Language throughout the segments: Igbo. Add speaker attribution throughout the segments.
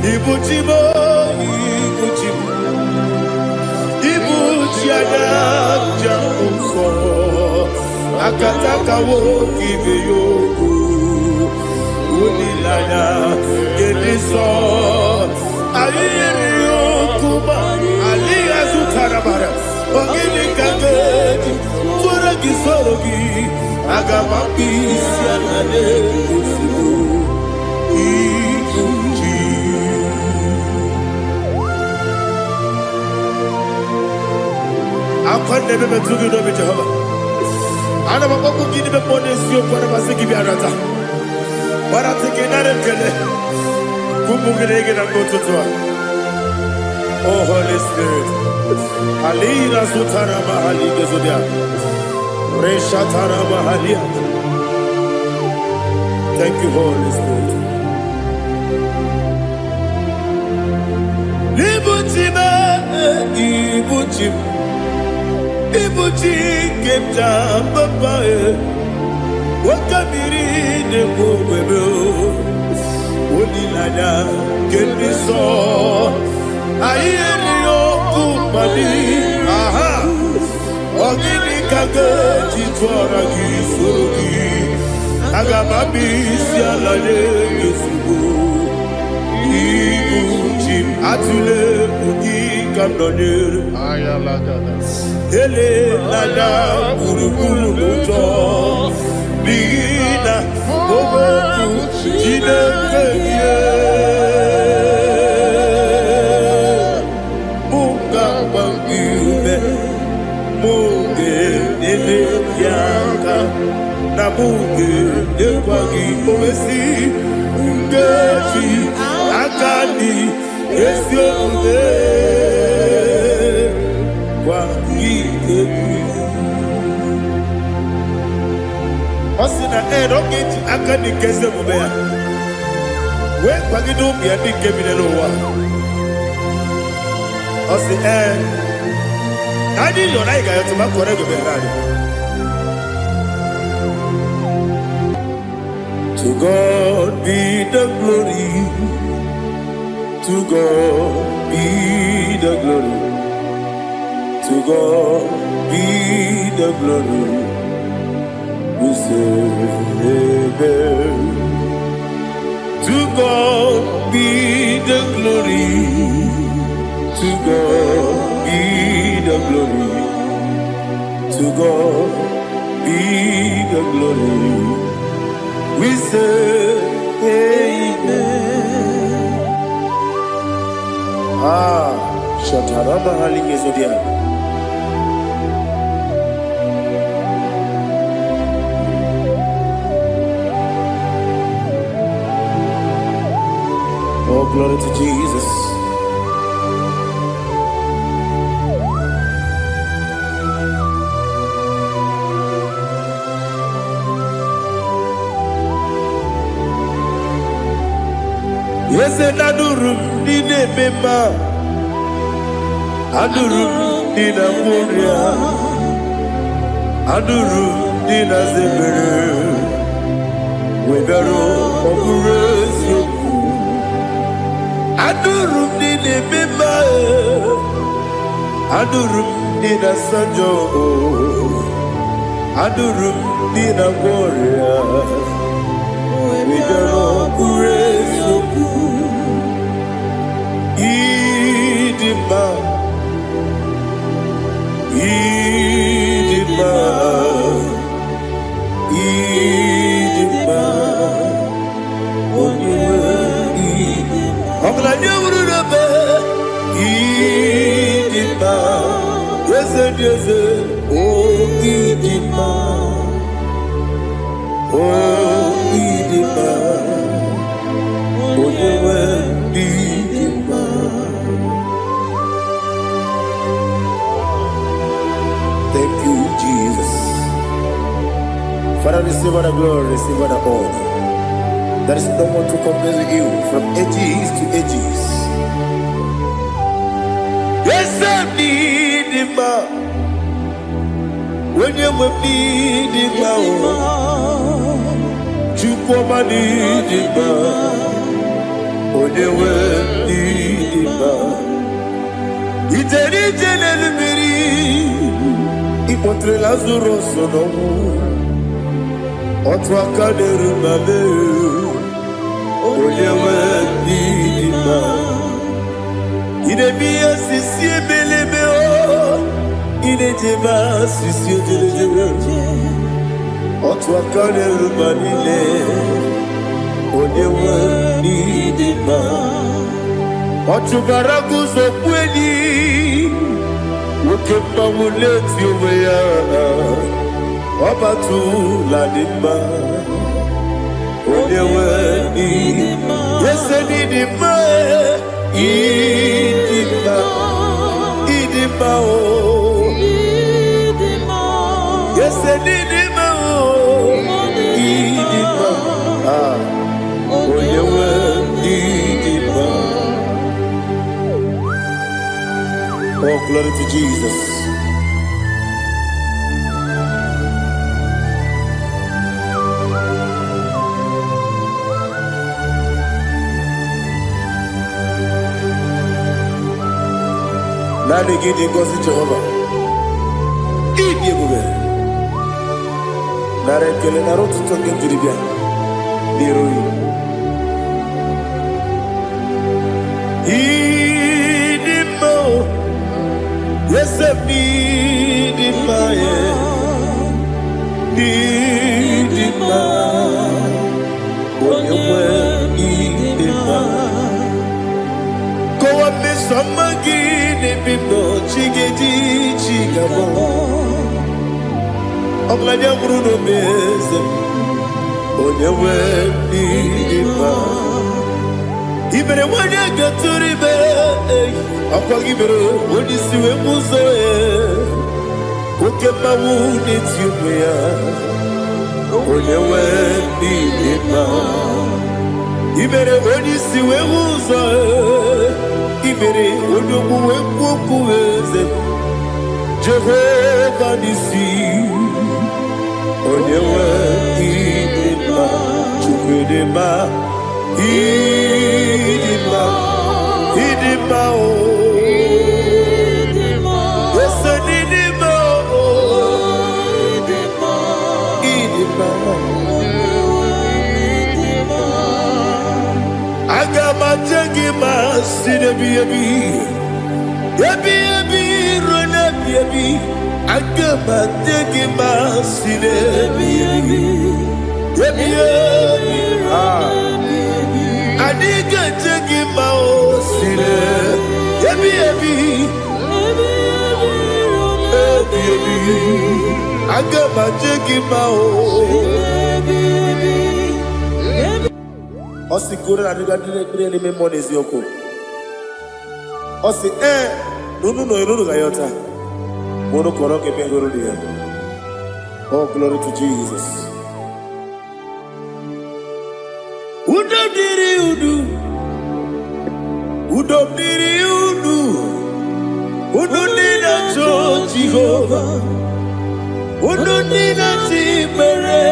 Speaker 1: Ibuchimo, Ibuchimo, Ibuchiada, Jamuso, Akataka wo give you. Unilaya, Gediso, Aliyo Kuba, Aliya Zutarabara, Ogini Kageti, Turagi Sorogi, Agamapi, Sianade, Ikunji. I can't never do it over Jehovah. I never go to the bonus you for the Masiki Arata. But I'm thinking that I'm going to go. Oh, Holy Spirit. Alina Sutara Mahali Gezudia. Reshatara Mahalia. Thank you, Holy Spirit. Ibuchima, Ibuchim. Ibuchi Kepta Papa. Wakamiri de Bobebo, Unilada, Gediso, Ayenio Kumadi, aha, Ogini Kageti Twaragi Surugi, Agamabi Sialade Yusubu, Ibuchim Atule Ugi Kamdonir, Ayalagada, Ele Lada, Urukulu Muto. Bina, Obeku, Jinekeye, Munga Bangiume, Munge Nene Yaka, Namunge Nekwagi Owesi, Ngeji Akani, Esiode, Kwagi Ebi. Osina don't akani keze mubea. We kwagidu biadi kebine lowa. Osi nadi yona iga yotu makore guberari. To God be the glory. To God be the glory. To God be the glory. We say amen. To God be the glory. To God be the glory. To God be the glory. We say amen. Shataraba Haligezodia. Oh, glory to Jesus. Yes, and Adurum Dine Bema Adurum Dina Muria Adurum Dina Zebere Webero Okurezio Adurum Dine Bema Adurum Dina Sanjo Adurum Dina Muria Webero Okurezio Idima, Idima, Idima, Idima, yes, oh Idima, oh Idima, thank you, Jesus. Father, receive all the glory, receive all the honor. There is no one to compare with you from ages to ages. Yes, I need him. When you need him, you come and need him. When you contre Lazarus no otwa kaderu mame oyewe dima ine biya sisi belebe o ine jeba sisi delebe otwa kaderu manile oyewe dima otubaragu zo kweli Ukemba muleti uweya Wabatu la dima Onewe idima Yese nidima Idima Idima o Idima Yese nidima o Idima Onewe idima Oh, glory to Jesus. Nani gidi ngozi Jehovah. Idi bube. Nare kele naro tutoke diribia. Diroi. Idi mo. Yes, need in my need in my when you were need in my go up me some again if you know chigedi chigabo I'm glad you're Bruno Bez when you were need in my even when you get to the bed Akagibero, when you see a muzo, Ukema wound it's you, when you went in ma. Ibere, when you see a muzo, Ibere, when you go with Jehovah, you see, when you went in ma, Chukudema, Idima, Idima, Agama sine bibi rona bibi agama tegima sine bibi adiga tegima sine bibi agama tegima Osi kure na diga dire me monezi yoko. Osi nunu gayota. Mono koroke pengoro dia. Oh, glory to Jesus. Udo diri udu. Udo nina cho Jehovah. Udo nina tibere.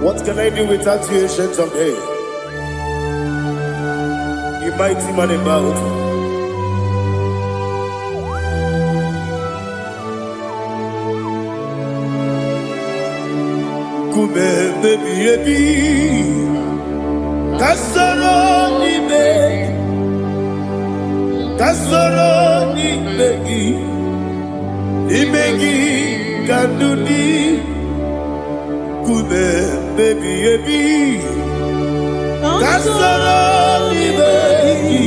Speaker 1: What can I do without you, ancient of days? You mighty man about. Kume baby, kasoro ni begi. Imegi kandudi kume baby kasoro ni begi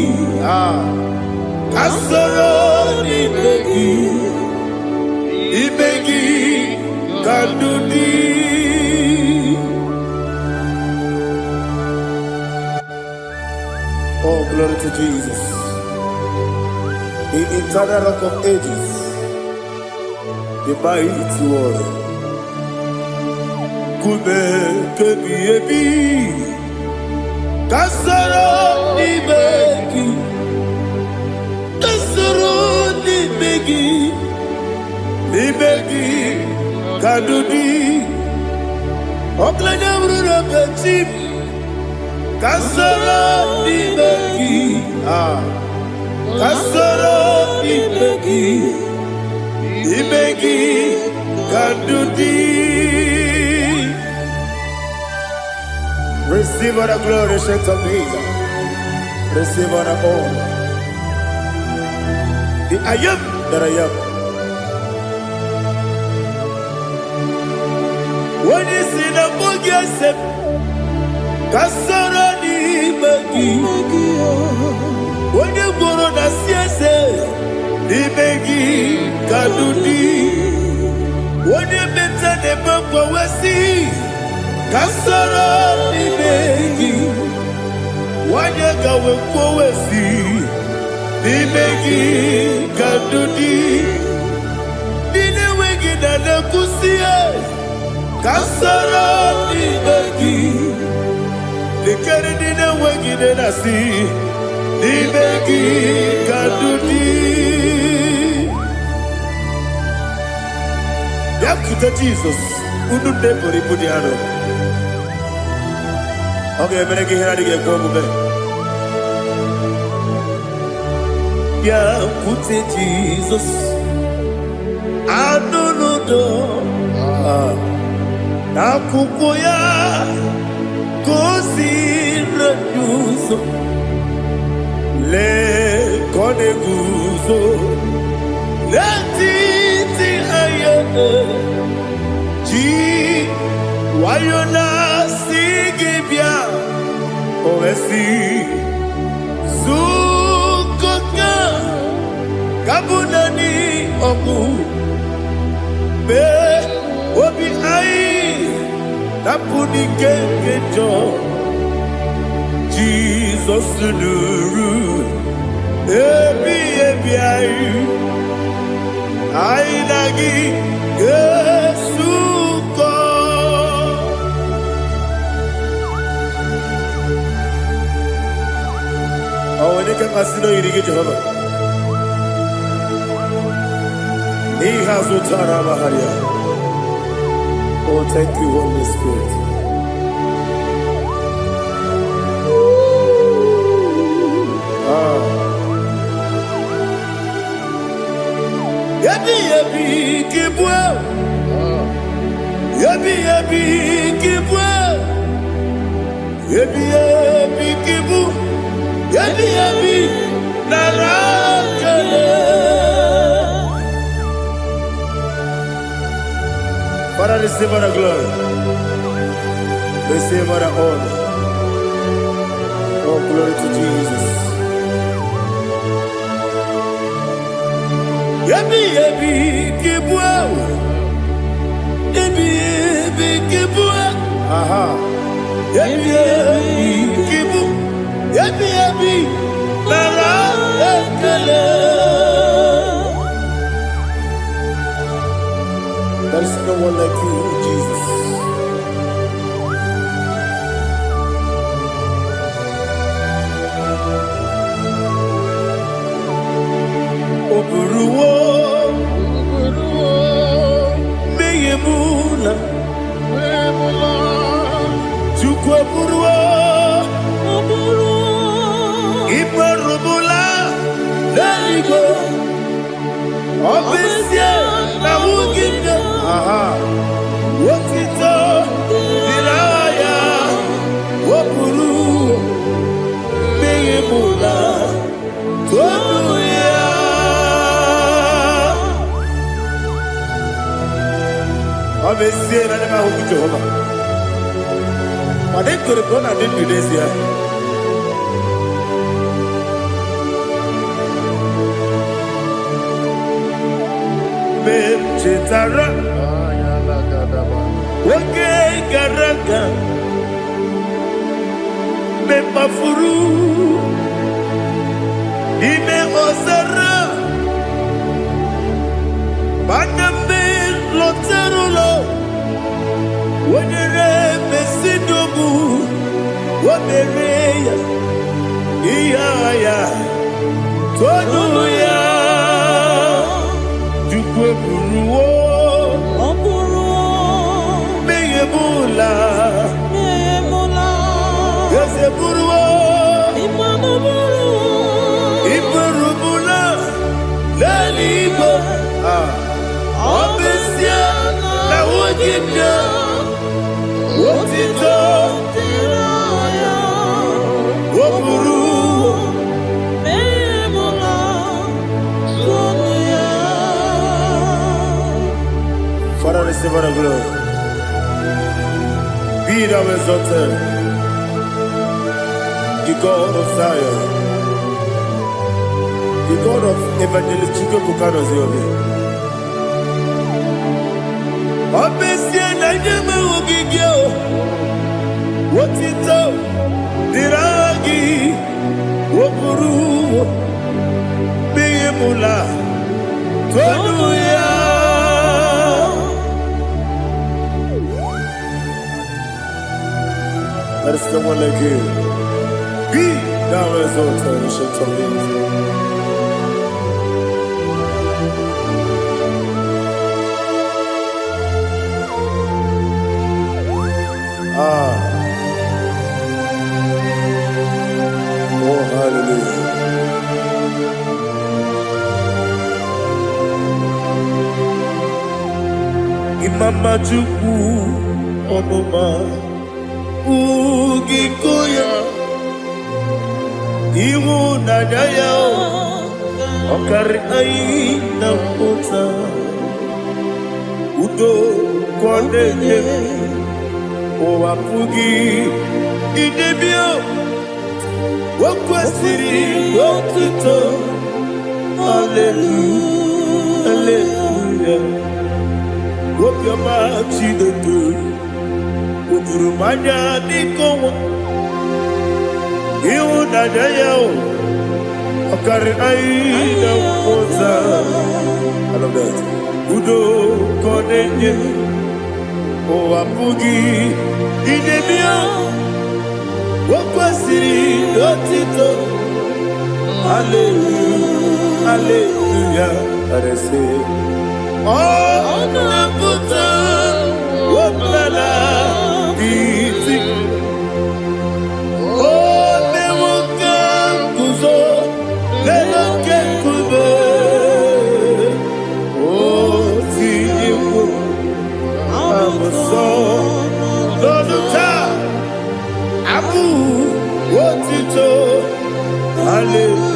Speaker 1: kasoro ni begi imegi kandudi Oh, glory to Jesus. The eternal rock of ages, the mighty one. Kume kebi kasoro ni begi kadudi oklanya bruna petit kasoro ni begi kasoro imegi kadudi. Receive all the glory, shake of Jesus. Receive all the honor. The I am that I am. When you see the boogie, I said, kasoro imegi. When you go on the siese, imegi kadudi. When you better the bumper, we see. Kasoro imegi. Wanya gawe kwesi nimegi kadudi dine wegi na kusie kasoro nimegi likere dine wegi na si nimegi kadudi yakuta Jesus unu debori pudiano. Okay, I'm going to get go yeah, put it Jesus. I don't know. Na kukoya kosi reduzo le kone guzo le titi ayane ji wayona sigibia oesi zukoka kabunani oku be obi ai napuni kenkejo Jesus nuru ebi ai nagi Yesu ko. Oh, when you can consider you get Jehovah. He has utara baharia. Oh, thank you, Holy Spirit. Yabi kibwa. Yabi kibwa. Yabi kibu. Yabi narakale. Father, receive our glory. Receive our honor. Oh, glory to Jesus. Yabi kibwa. Yabi kibwa. Aha. Yabi kibu. Yabi narakale. There is no one like you, Jesus. Oburuwo, meyemula, chukwu oburuwo, ibarubula, leligo, obesia na wugide. Aha, wotito, diraya, oburuwo, meyemula, tonuya. Obesia na nema huku Jehovah. Madem kore kona din Indonesia. Chetara, oke garaga, me mafuru, ime ozara, bandambe loterulo, wonere mesidobu, wonereya, iyaya, tonuya. Buruwo, meyemula, yese buruwo, imarubu, Otito Tiraya Woburu Memola Sonia. Father, receive our glory. Be thou exalted, the God of Zion, the God of Evangelist Chico Bukanos Yobi. Obesia Naija Wogigio, Otito Diragi Woburu Memola Sonia. There is no one like you. Be thou exalted, ancient of days. Oh, hallelujah. Imama Chukwu Onuma Ugikoya Iwu Naija Okari Aina Mota Udo Kondeye Owapugi Idebio Wakwasiri Otito. Hallelujah, hallelujah. Wopiama Chidodo Uburumanya Nikowa Iwu Naija Okari Aina Mota. I love that. Udo Kondeye Owapugi Idebio Wakwasiri Otito. Hallelujah, hallelujah. And I say, oh, Naputa, Woplala, Biti. Oh, Newoka, Kuzo, Leloke Kube. Oh, Tiyiwo, Amoso, Loduta, Abu, Otito. Hallelujah.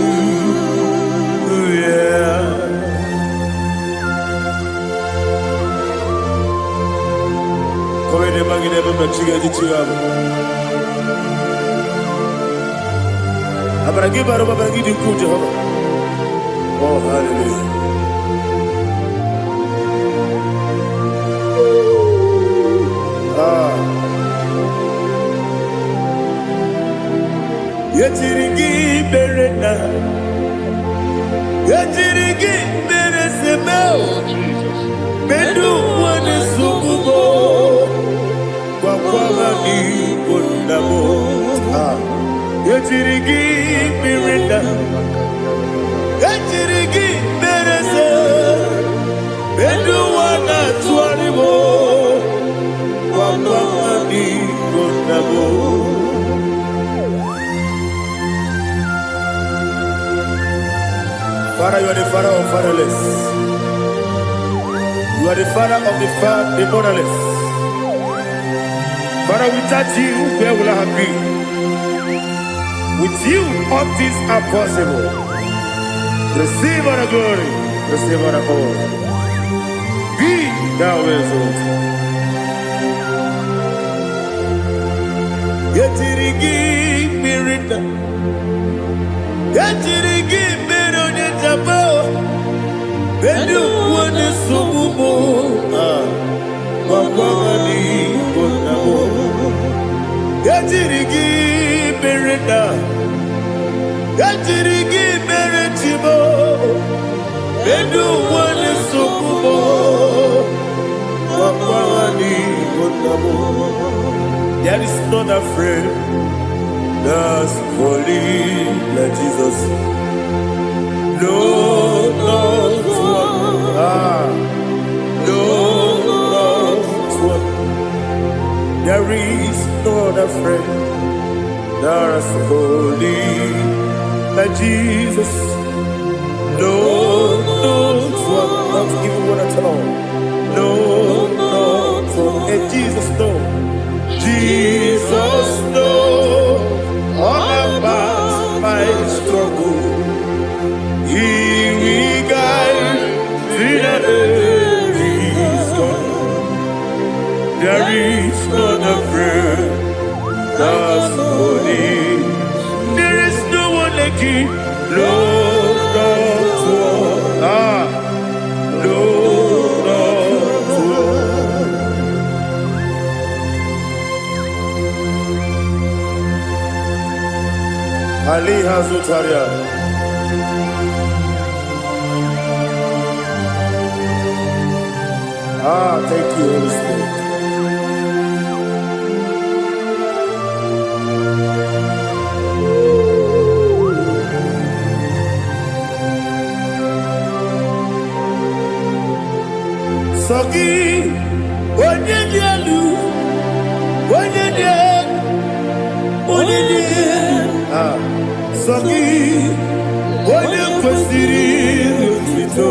Speaker 1: Come in the magnet of the Chiga. I'm going to give out of a good Jehovah. Oh, hallelujah. Yatirigi berena, yatirigi beresebel. Bedu wane sububo, kwa ni kondamo. Yatirigi berena, yatirigi berese. Bedu wana tuaribo, kwa ni kondamo. Father, you are the father of fatherless. You are the father of the motherless. Father, without you, where will I have been? With you, all things are possible. Receive our glory, receive our honor. Be thou exalted. Yatirigi mirita, yatirigi mironye jabo, bedu wane sububo, wakwani konamo. Yatirigi mirita, yatirigi miretibo, bedu wane sububo, wakwani konamo. There is not a friend that's holy like Jesus. No, not one. No, not one. There is no other friend that's holy like Jesus. No, not one. Not even one at all. No, not one. And Jesus, no. Ali Hazutaria. Thank you, Holy Spirit. Sogi, onye dielu, onye dielu, onye dielu. Sogi, onye kwesịrị otuto,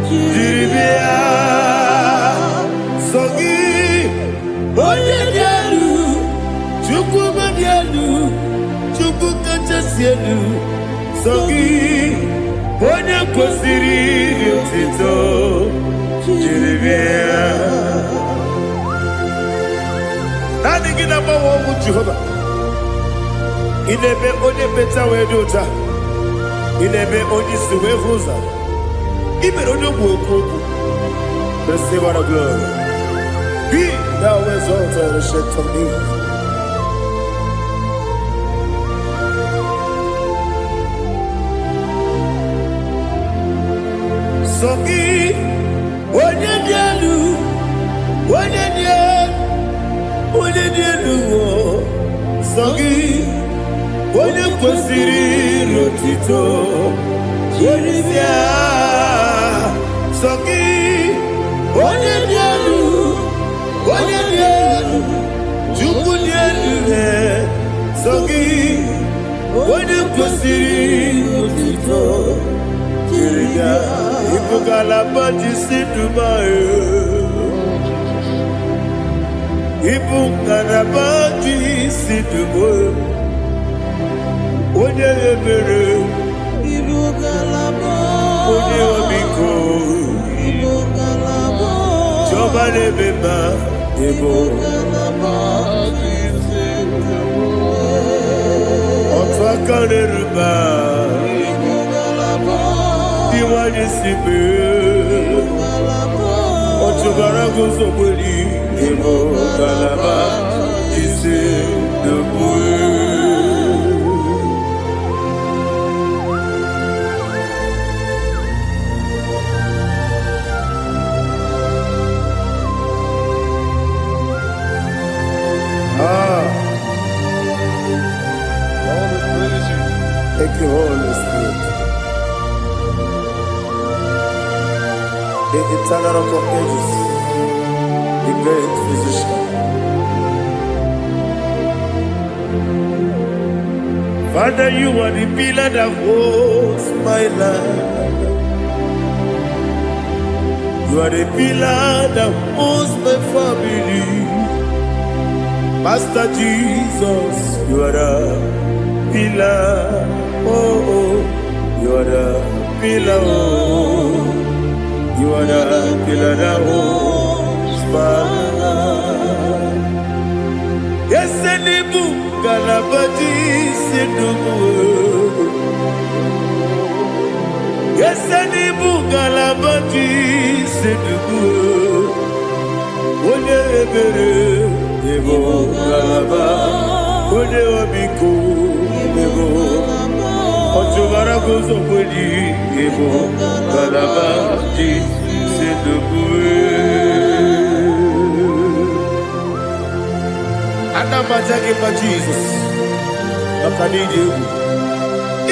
Speaker 1: jiri bịa. Sogi, onye dielu, Chukwu dielu, Chukwu kachasị elu. Sogi, onye kwesịrị otuto. Nani gina mawo mu Jehovah. Inebe onye beta we dota. Inebe onye siwe vuza. Ibe onye gwoku. Receive our glory. Be thou exalted and shed from me. Sogi onye dielu, onye dielu, onye dielu, Sogi, onye kwesịrị otito, jiri bịa. Sogi, onye dielu, Chukwu dielu, Sogi, onye kwesịrị otito, jiri bịa. Ibugalaba Dubai. Ibugalaba Dubai. Onye ebere. Ibugalaba. Onye omiko. Ibugalaba. Joba nebeba. Ibugalaba Dubai. Otwakaneruba. Iwaje sibe Ochubara gozo kweli Emo kalaba Jise debue Thank you, Holy Spirit. The eternal rock of ages, the great physician. Father, you are the pillar that holds my life. You are the pillar that holds my family. Master Jesus, you are the pillar. Oh, you are the pillar. You are the pillar that holds my life. Yes, and the book, Galabati, Sidubu. Yes, and the book, Galabati, Sidubu. One ebere, Evo Galaba, One Obiku, Evo. Ochubara gozo kweli, Evo Galaba, Anamajage pa Jesus. Akanije u.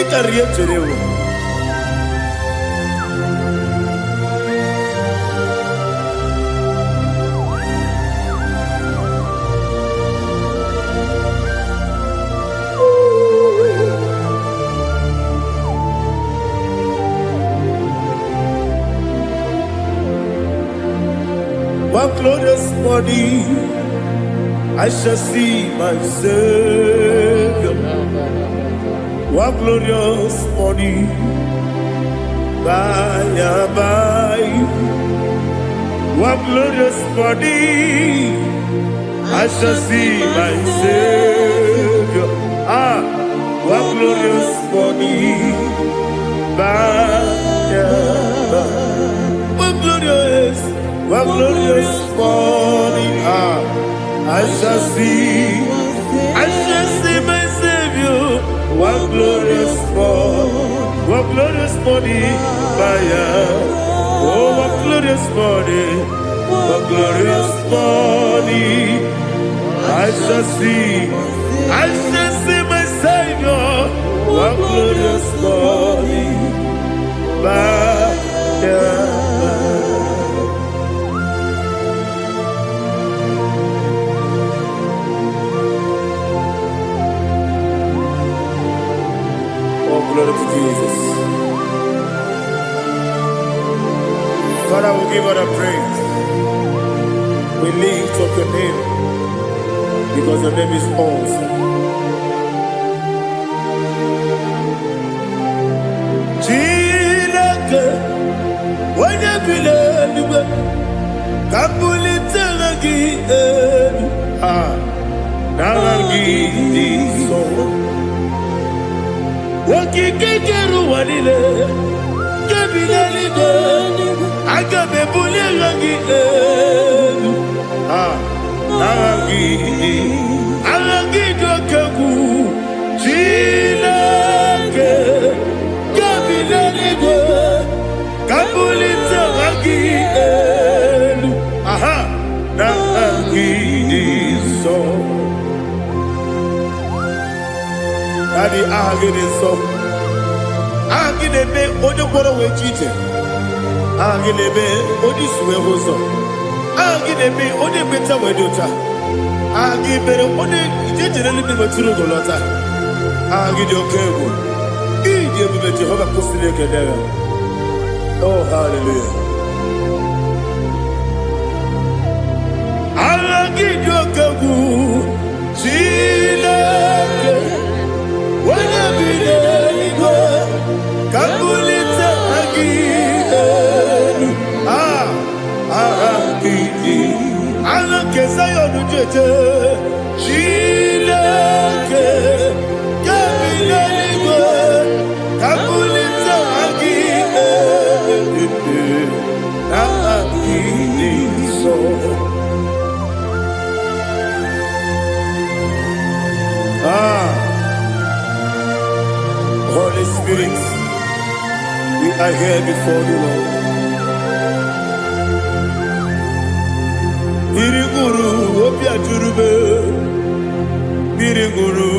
Speaker 1: Ikariye cherewo. One glorious morning, I shall see my Savior. One glorious morning, by and by. One glorious morning, I shall see my Savior. One glorious morning, by and by. One glorious morning, I shall see my Savior. One morning, oh, what glorious morning, what glorious morning. I shall see my Savior, what glorious morning, Oh, glory to Jesus. Father, we give all the praise. We lift up your name because your name is awesome. Chineke, when you believe, Kabulita lagi nalagi so. Wakikekeru wanile, kabilaligo, agabe buli lagi nalagi dokagu, Chineke, kabilaligo, kabulita lagi nalagi so. Daddy, so. Agilebe, Odoboro we cheated. Agilebe, Odiswe Hoso. Agilebe, Odebeta Wedota. Agibere, Ode, generally be Maturo Dolota. Agidio Kebu. Ije Jehovah Kostileke there. Oh, hallelujah. Agidio Kebu. Chileke. When I be there, Kabulita again. Alakesayo Nujete. Chileke. Kabilaligo. Kabulita again. So. Holy Spirit, we are here before you, Lord. Biriguru obia jurube, biriguru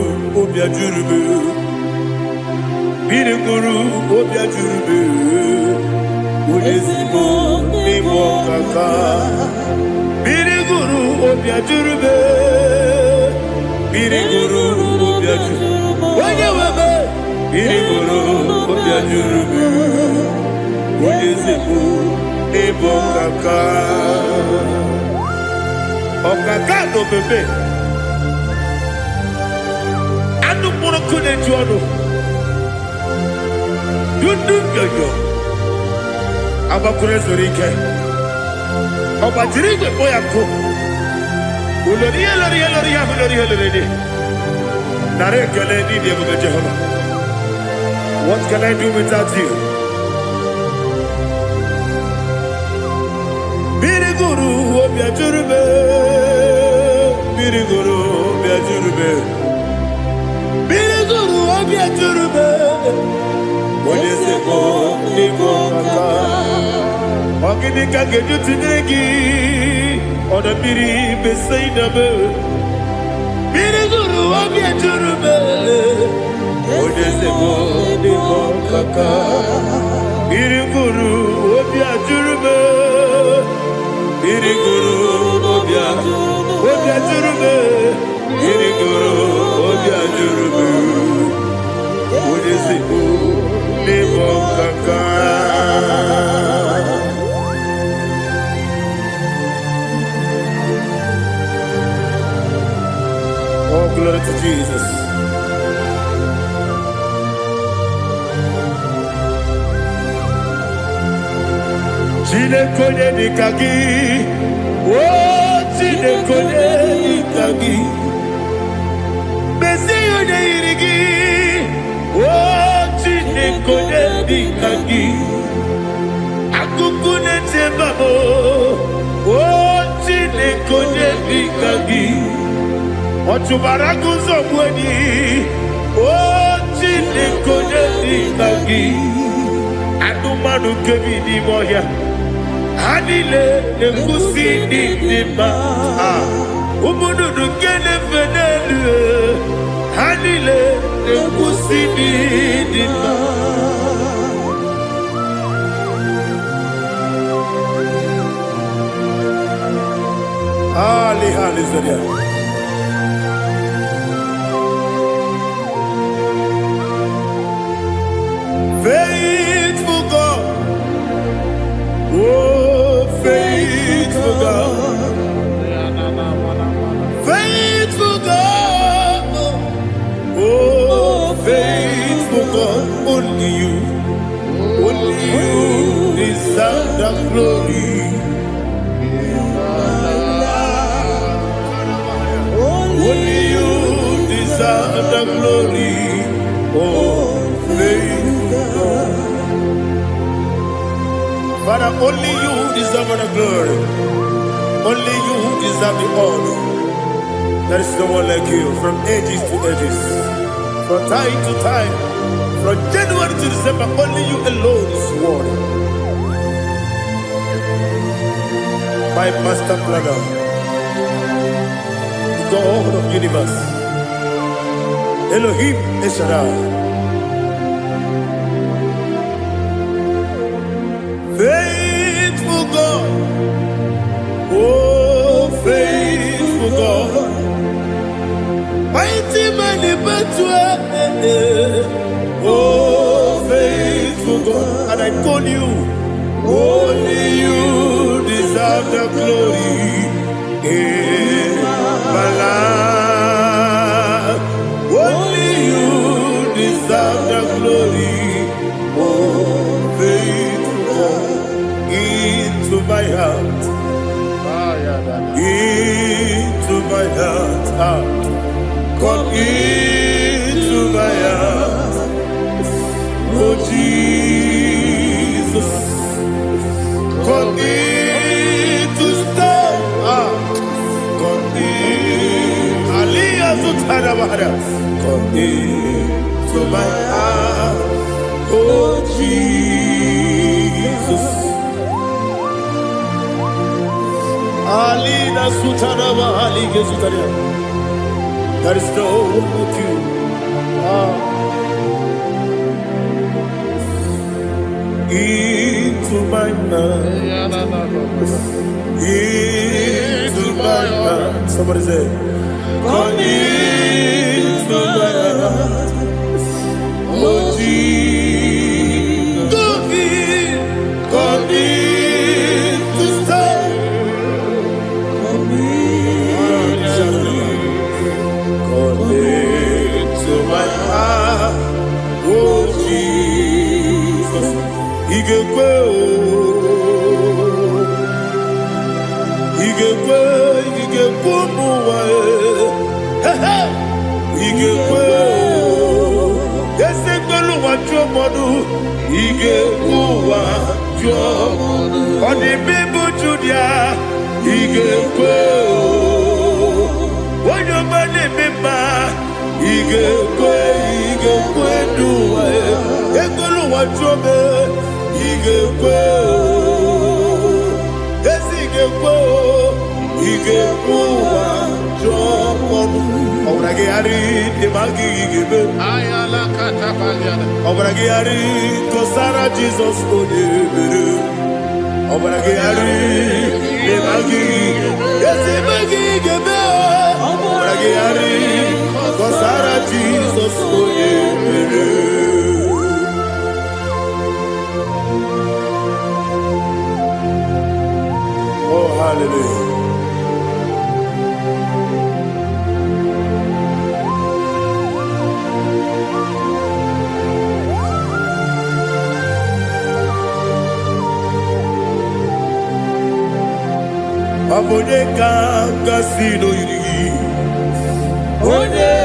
Speaker 1: obia jurube, biriguru obia jurube. Udesibo nimo kaka, biriguru obia jurube, biriguru obia jurube. Wanyewebe. Biriguru obia jurube, udesibo nimo kaka. Okaka no bebe. Anu mono kune juano. Dundu yoyo. Abakure zorike. Obajirige boyako. Uloriya. Nare kele ni debo Jehovah. What can I do without you? Biriguru obia jurube, biriguru obia jurube, biriguru obia jurube. Odesebo nimo kaka, ogini kageju tinegi, oda biri besainabe. Biriguru obia jurube, odesebo nimo kaka, biriguru obia jurube. Biriguru obia jurube, biriguru obia jurube. Odesibo nimo kaka. Oh, glory to Jesus. Chineke nikagi, oh Chineke nikagi, Mesiyo neirigi, oh Chineke nikagi, Akukune tembamo, oh Chineke nikagi, Otubaraku zobweni, oh Chineke nikagi. Adumanu kebi di moya. Anile nekusi di ma. Umudu kene fenelu. Anile nekusi di ma. Ali Zaria. Faithful God, oh faithful God, faithful God, oh faithful God, only you deserve the glory. Only you deserve the glory, oh faithful God. Father, only you deserve the glory. Only you deserve the honor. There is no one like you, from ages to ages, from time to time, from January to December. Only you alone is worthy. My master planner, God of universe, Elohim Eshadai, faithful God, oh faithful God, mighty man in battle, oh faithful God, and I call you, only you deserve the glory. My life, only you deserve the glory. Oh, faithful God, into my heart, into my heart, come into my heart. Oh Jesus, come in to stay. Come into my heart, oh Jesus. Alina Sutanaba Alige Sutaria. There is no one like you. Into my heart, into my heart. Somebody say, come into my heart, oh Jesus. Come in to stay. Come into my heart, oh Jesus. Igekwe, muwa. Igekwe, ese gbolu wa jomodu. Igekwe wa jomodu. Odi bibu Judia. Igekwe, wonyo mane mema. Igekwe duwa. Egbolu wa jome. Igekwe, ese igekwe. Igekwe wa jomodu. Obragi ari demagi igebe. Ayala katapaliana. Obragi ari kosara Jesus odebere. Obragi ari demagi yesimagi igebe. Obragi ari kosara Jesus odebere. Oh hallelujah. Abone kanga sino yiri. Onye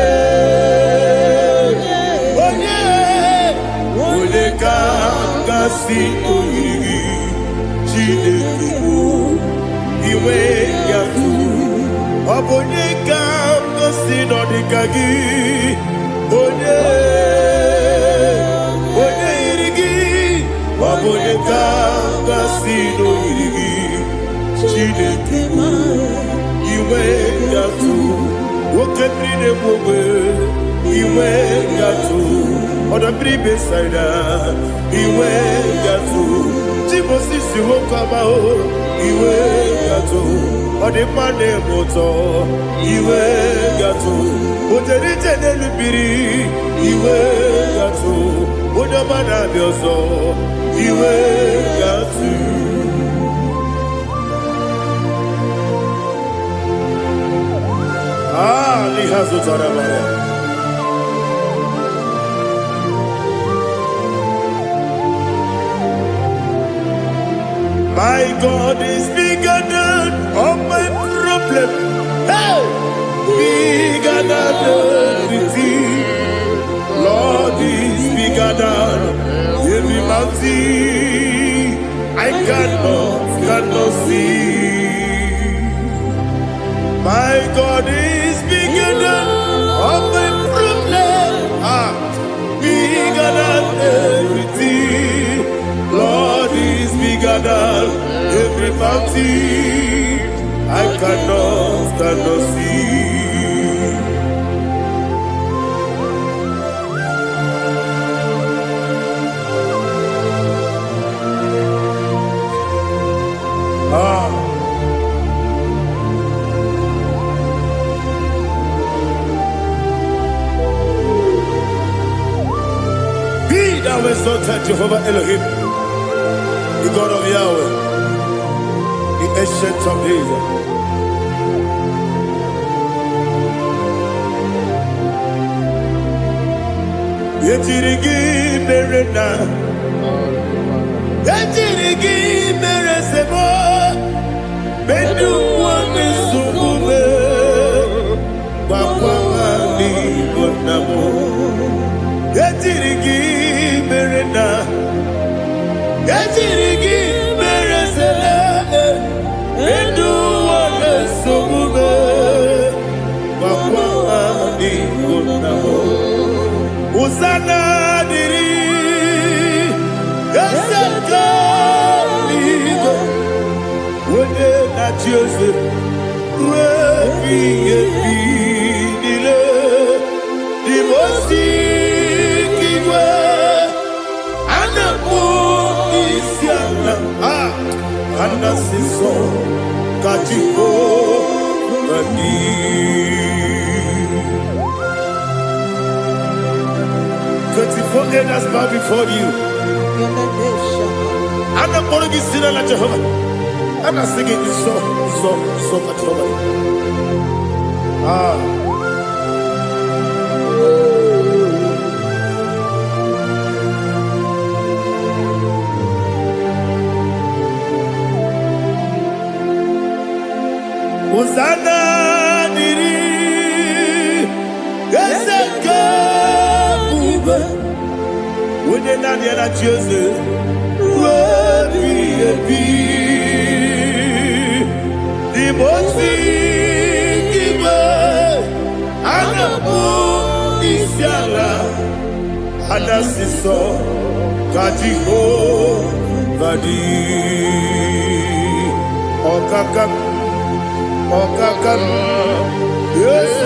Speaker 1: kanga sino yiri. Chineke iwe yatu. Abone kanga sino dikagi. Onye yirigi. Oneka sino yiri Chineke iwe gatu woke brine bobe iwe gatu oda bribe saida iwe gatu Timosi si wokama o iwe gatu ode mane moto iwe gatu ojeri tenelu biri iwe gatu oda mana bioso iwe gatu lihazo tarabara My God is bigger than all my problem. Hey, bigger than everything. Lord is bigger than every mountain I cannot see. My God is bigger than all my problems. Bigger than everything. Lord is bigger than every mountain I cannot see. Be thou exalted, Jehovah Elohim, the God of Yahweh, the ancient of days. Yetirigi merena, yetirigi meresemo, bedu wane subume, wakwani bonamo. Yetirigi merena, yetirigi meresele, bedu wane subume, wakwani bonamo. Usana diri, esaka ligo, wode na Jose, wepi nile, di mosi kiwe, anapo isiana, anasiso kajiko mani. 24 elders bow before you. I'm not going to be singing like Jehovah. I'm not singing this song like Jehovah. Hosanna diri, Eseka. When you're not here at Jesus, the most Anasiso Kajiho Vadi Okakam Yes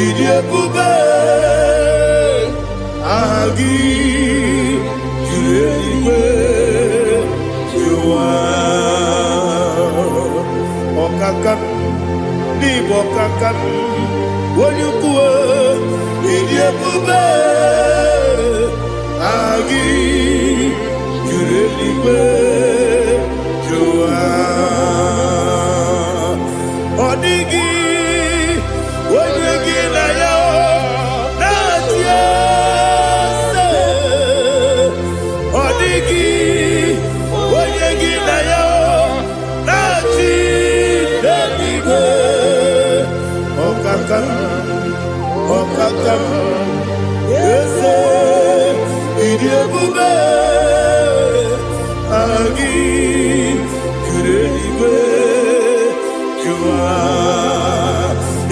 Speaker 1: Idiabube Agi Julewe Jua Okakam Nibokakam Wanyukue Idiabube Agi Julewe Jua Odigi Wanyuki na yo Okakam, yes, Idiabube, Agi, Kureliwe, Jua,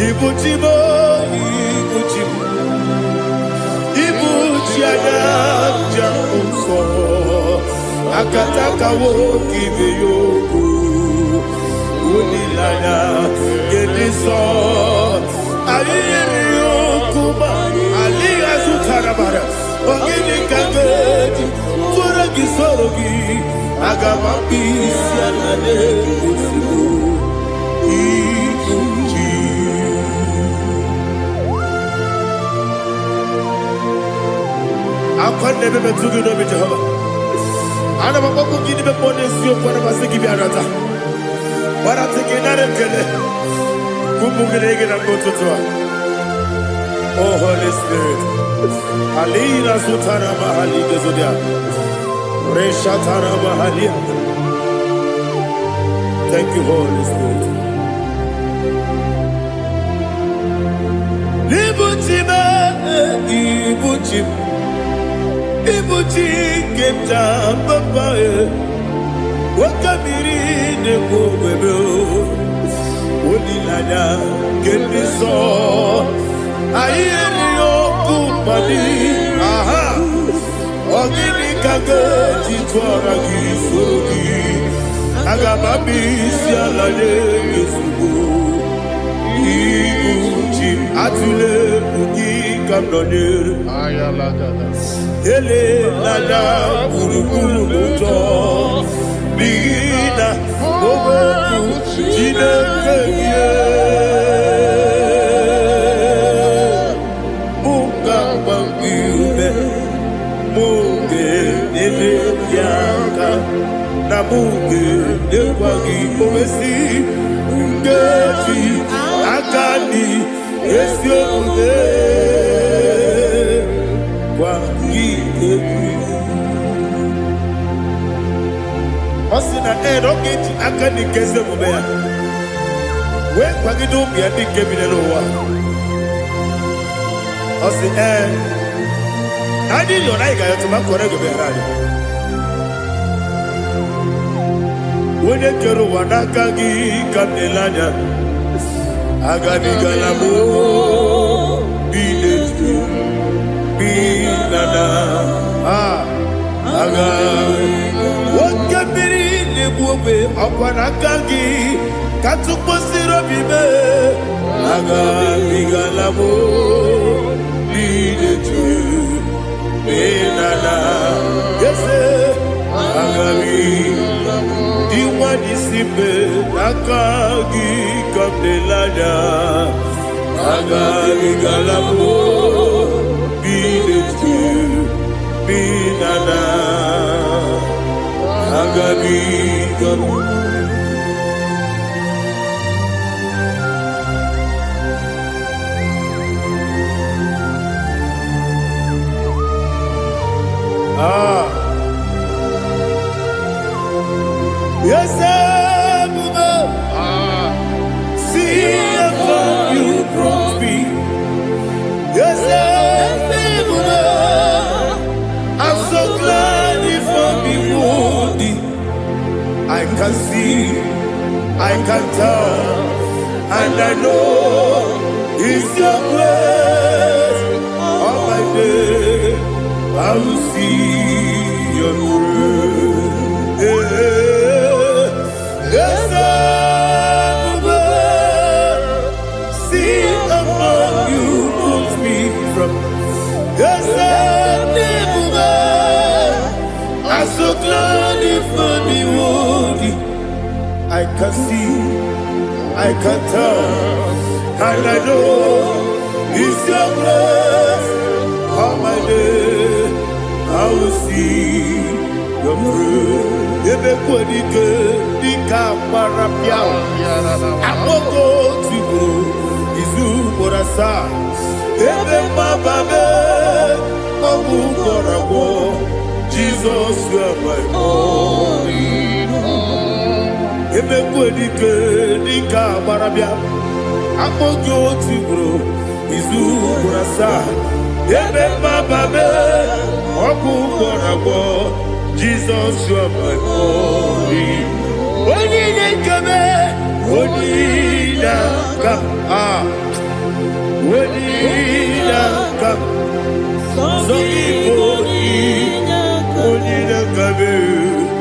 Speaker 1: Ibuchimo, Ibuchiana, Jamuso, akataka wo kibe yoku unilaya gediso ayiri yoku ba aliya zutarabara ogini kagedi tora gisorogi agama bisi anane kusibu ikunji akwande bebe tugi no be Jehovah ana bako gidi be bonesi o kwa ba sigi bi arata bara teke na rekele kumugirege na gototoa. Oh Holy Spirit alina sutara mahali gezodia reshatara mahali. Thank you Holy Spirit. Libutima ibutim ibuti kemta papa wakamiri ne bobebe onilada kendiso ayeri okupali aha ogini kage titwara gisogi agamabi sialale yesugo ibuti atule ugi kamdonir ayalagada ele lada burukuru moto bigina ogoku jinekeye muka bangiube muge nele yaka na muge nekwagi omesi ngeti akani esiokude Osina roketi akani keze mubea we kwagido bia di kebile lowa osi nani yo Naija yo tuma korego be radi wone kero wanakagi kamdelanya agani galamo biletu binana aga wakabiri lebuwe akwanakagi katuposiro bibe aga bigalamo biletu binana yese aga diwani simbe nakagi kamdelanya aga bigalamo biletu binana agabi gamu yes see if you brought me yes I'm so glad if me wounded. I can see, I can tell, and I know it's your grace. On my day, I will see your grace. Yes, see among you moves me from. Yes, I'm so glad for me woody. I can see, I can tell, and I know it's your grace. On my day, I will see your grace. Ebe kwenike, dika marapia. Amoko tibu, izu morasa. Ebe mababe, obu korawo. Jesus, you are my only home. Ebe kwenike, dika marapia. Amoko tibu, izu morasa. Ebe mababe, obu korawo. Jesus, you are my only. Only kame, only ka only ka. So only kame.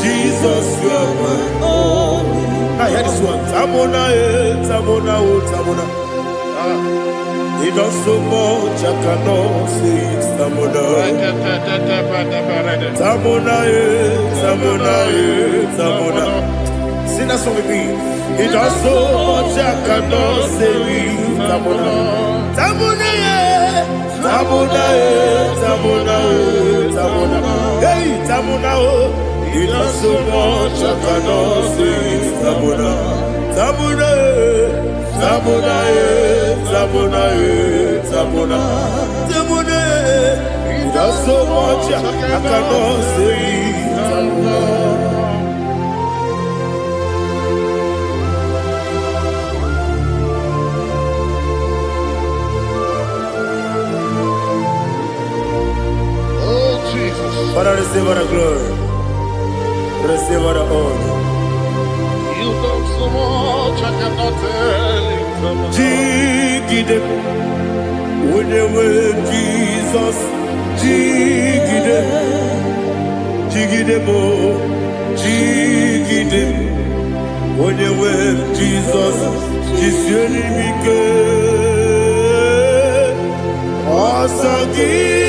Speaker 1: Jesus, you are my only. I hear this one. Tamona, Tamona, Tamona. He does so much, I cannot say it. Tamona, Tamona, Tamona, Tamona. Sing that song with me. He does so much, I cannot say it. Tamona, Tamona, Tamona, Tamona, Tamona. Hey, Tamona, he does so much, I cannot say it. Tamona, Tamona, Tamona, Tamona, Tamona, Tamona. He does so much, I cannot say it. Tamona. Father, receive all the glory. Receive all the honor.
Speaker 2: You done so much, I cannot tell it.
Speaker 1: Jigide, with the word Jesus. Jigide, jigide mo, jigide, with the word Jesus. Jisuni mike, asagi.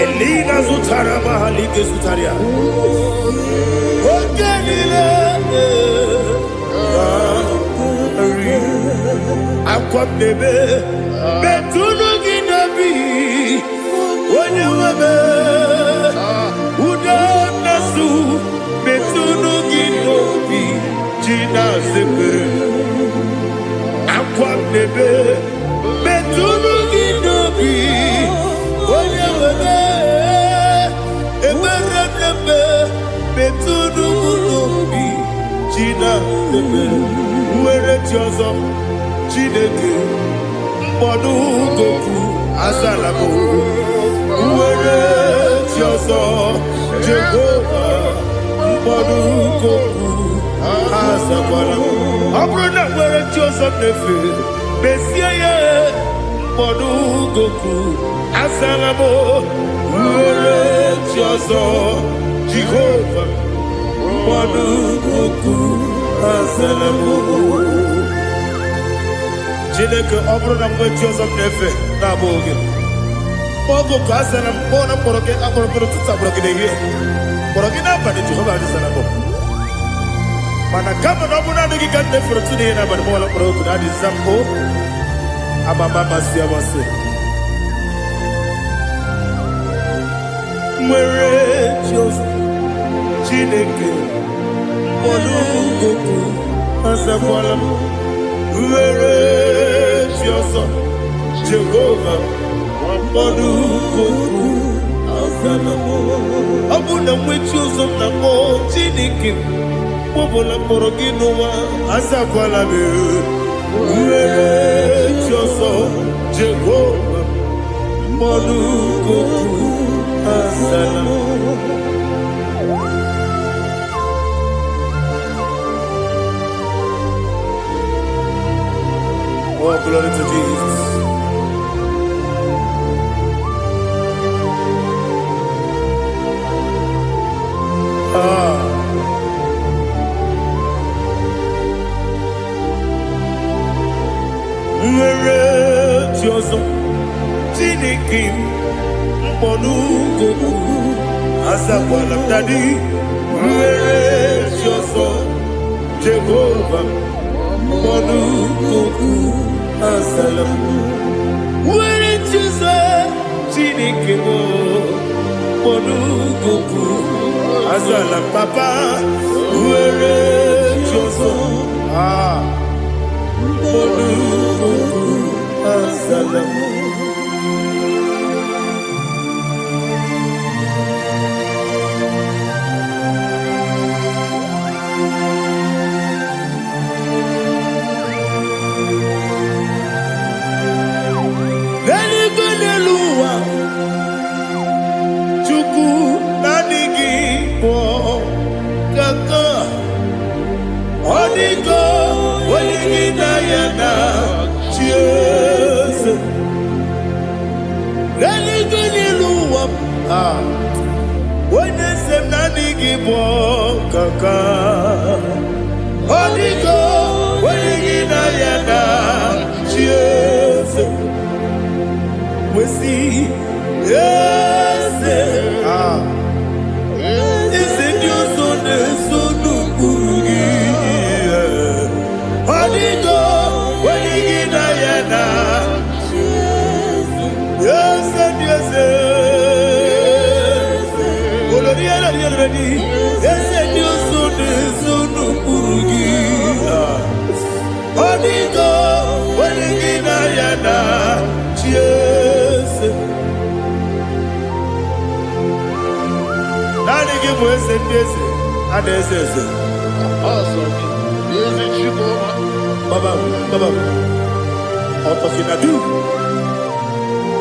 Speaker 1: Elina Zutara Mahalike Zutaria. Okenile Akwabebe Betunu Ginabi Onye Webe Uda Nasu Betunu Ginobi Jina Zepe Akwabebe Betunu Ginobi Onye Webe Eberebe Betunu Ginobi Jina Zepe Uwere Tiozo Chineke Mbodu Goku Azalabo Uwere Tiozo Jehovah Mbodu Goku Azalabo Abrona Uwere Tiozo Nefe Besiye Mbodu Goku Azalabo Uwere Tiozo Jehovah Mbodu Goku Azalabo Chineke ọbụrụ na mgbe Jizọs na-efe na-abụ oge ogo ka a sara mkpọ na mkpọrọ gị akpọrọ mkpọrọ tutu akpọrọ gị n'ehihie mkpọrọ gị n'abalị Jehova adịsara bụ mana kama na ọ bụ naanị gị ka nne fere tụ n'ihe n'abalị mọọla mkpọrọ oku na adịza mpụ amama masị amasị nwere Jizọs Chineke mkpọrọ oku azakwala m Uwere Tiozo Jehovah Mbodu Goku Azalabo Abuna mwechi ụzọ na mọ Chineke Mbobola mkpọrọ gị n'ụwa Azakwala me Uwere Tiozo Jehovah Mbodu Goku Azalabo Oh, glory to Jesus. Nwere Tiozo Chineke Mbodu Goku Azakwala Dadi Nwere Tiozo Jehovah Mbodu Goku Azalabo Nwere Tiozo Chineke Mbodu Goku Asala papa, uere choso. Asala. We see, yes, is it your son, son of Burugi? Holy God, when you get Diana, yes, yes, yes, and your son, son of Burugi. Holy God, when you get Diana, yes. Nani give us a piece, and they say,
Speaker 2: Awesome. Is it you,
Speaker 1: Baba, Otokinadu,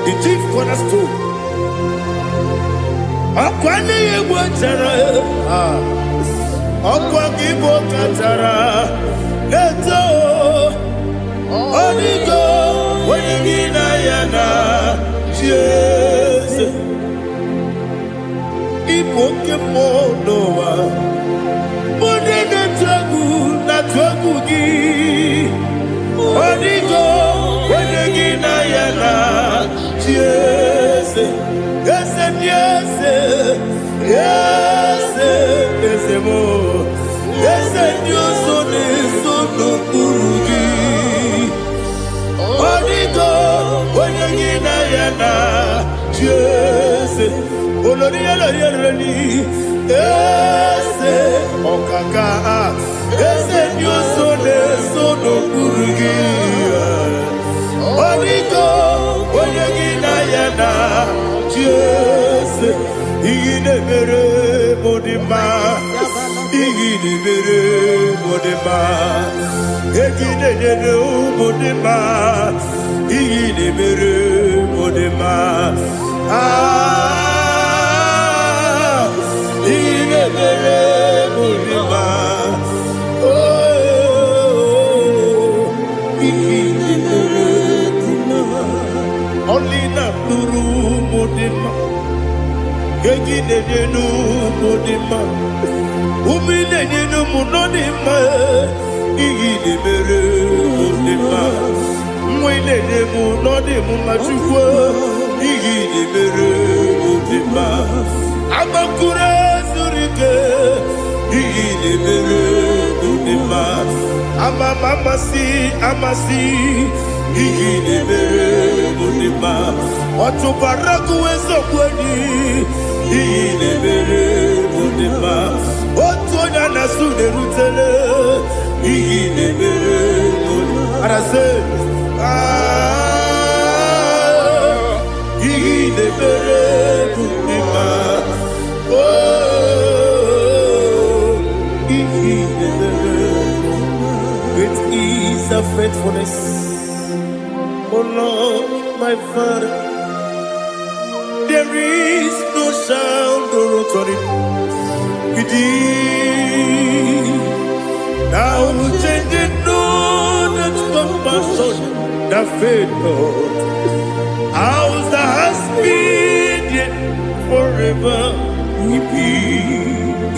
Speaker 1: the chief cornerstone. Akwani Wachara, Akwakibo Katara, Leto, Onigo, Wenigina Yana, Jesus. Ipokemonoa, Modena Tagu, Natwagugi, Onigo, Wenigina Yana, Jesus. Yes, and yes, yes, yes, more. Yes, and your son is so no Burugi. Onigo, Wenigina Yana, Jesus. Oloria, yes, Okaka, yes, and your son is so no Burugi. Onigo, Wenigina Yana, Jesus, Igidebere Modima, Igidebere Modima, Egidebere Modima, Igidebere Modima, Igidebere Modima, oh, Igidebere Modima, only not Nuru Modima. Gegidenu Modima, Umidenu Munodima, Igidebere Modima, Mwidenu Nodimu Machukwa, Igidebere Modima, Amakure Zurike, Igidebere Modima, Amasi, Igidebere Modima, Watubaraku Ezokweni, Igidebere Modima, Otonya Nasude Rutele, Igidebere Modima. And I say, Igidebere Modima, oh, Igidebere Modima. Great is the faithfulness, oh Lord, my Father. There is no sound or authority. Now changing no that compassion, the faith, Lord. How's the husband forever?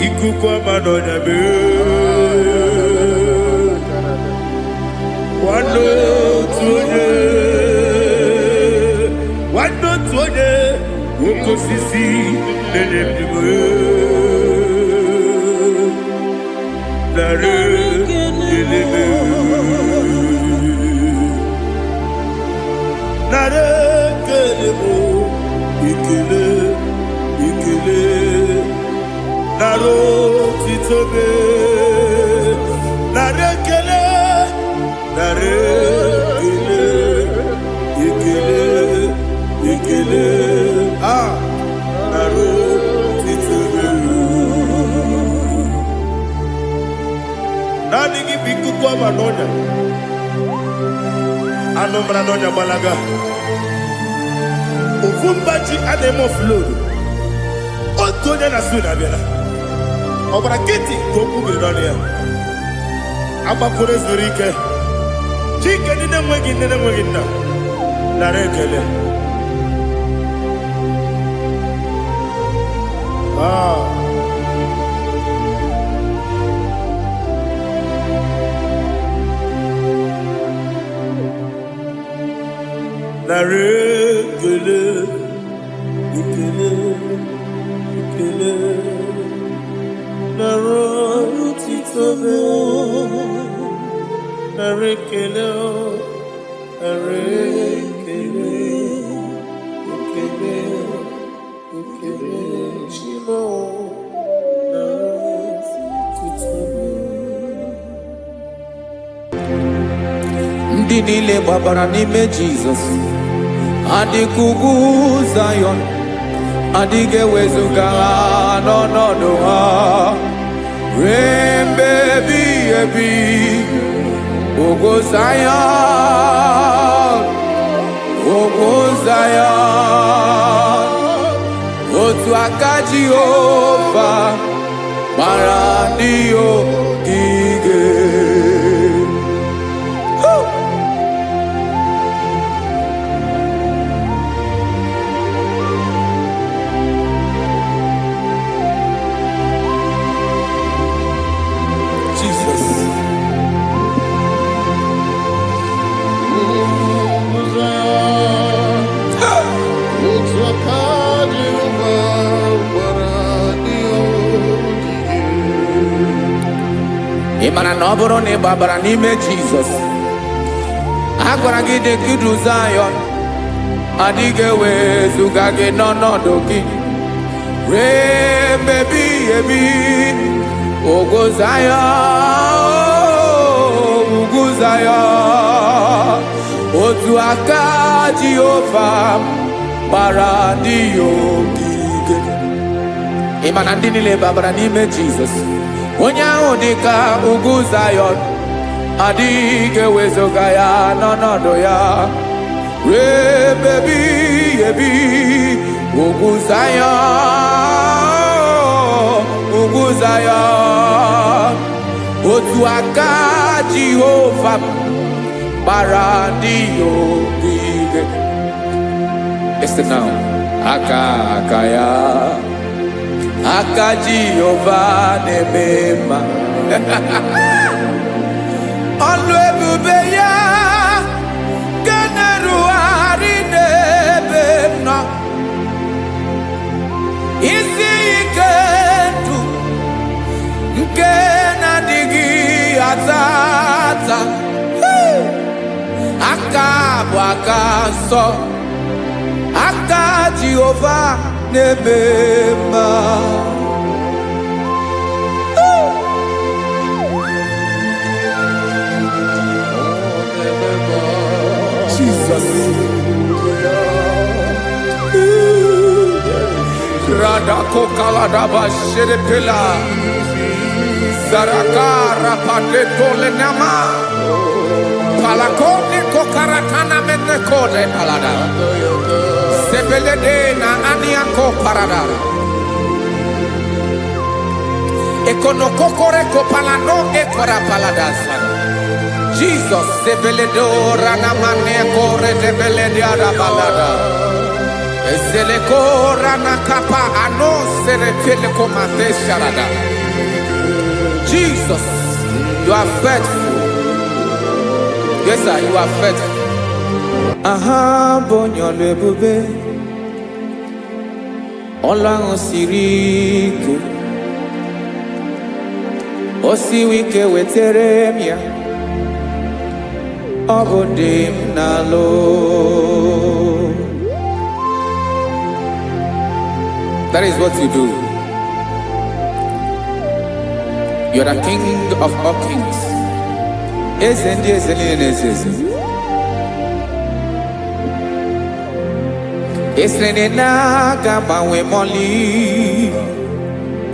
Speaker 1: Ikukwa Madonna be. One not Ukosisi Nenebwe Nare Elebe Nare Kelebo Ikele naro titobe, narekele, narekele, ikele, naro titobe. Nani kibiku kwa manonya, anomra nonya balaga. Uvumbaji anemo flow. Otonya na suna bela. Obra kiti koku bironia. Aba kore zurike. Chike nine mwegi na. Narekele. Narekele. Ikele. Naro titobe. Narekele. Ikele. Chinwo. Naro titobe.
Speaker 3: Ndị niile gbabara n'ime Jizọs adịkugwu Zion, adịghị ewezuga ha n'ọnọdụ ha ruo mgbe ebighị ebi. Ugwu Zion, otu aka Jehova gbara ndị ogige. Ịmara na ọ bụrụ na ị gbabara n'ime Jizọs, a gwara gị dị ka Zion, adịghị ewezuga gị n'ọnọdụ gị ruo mgbe ebighị ebi. Ugwu Zion, otu aka Jehova gbara ndị ogige. Ịma na ndị niile gbabara n'ime Jizọs, onye ahụ dị ka ugwu Zion, adịghị ewezuga ya n'ọnọdụ ya ruo mgbe ebighị ebi. Ugwu Zion, otu aka Jehova gbara ndị ogige. Listen now, aka ya, aka Jehova na-eme mma. Ọlụ ebube ya ga na-erugharị n'ebe m nọ. Isi ike ndụ nke na-adịghị ata. Aka bụ aka nsọ, aka Jehova na-eme mma. Jesus. Radako kaladaba sherepela. Zarakara padetole nama. Palakone kokaratana mene kode palada. Sebelede na aniako parada. Ekonokokore kopalano ekora paladasa. Jesus, sebeledo rana mane kore sebelede ada balada. Eseleko rana kapa ano serepele komate sharada. Jesus, you are faithful. Yes, sir, you are faithful. Aha, bonyo lebube. Ola osiriku. Osiwike weteremia. Obodim nalo. That is what you do. You are the King of all kings. Ezendi ezeli nezezi. Esrene na gabanwe moli.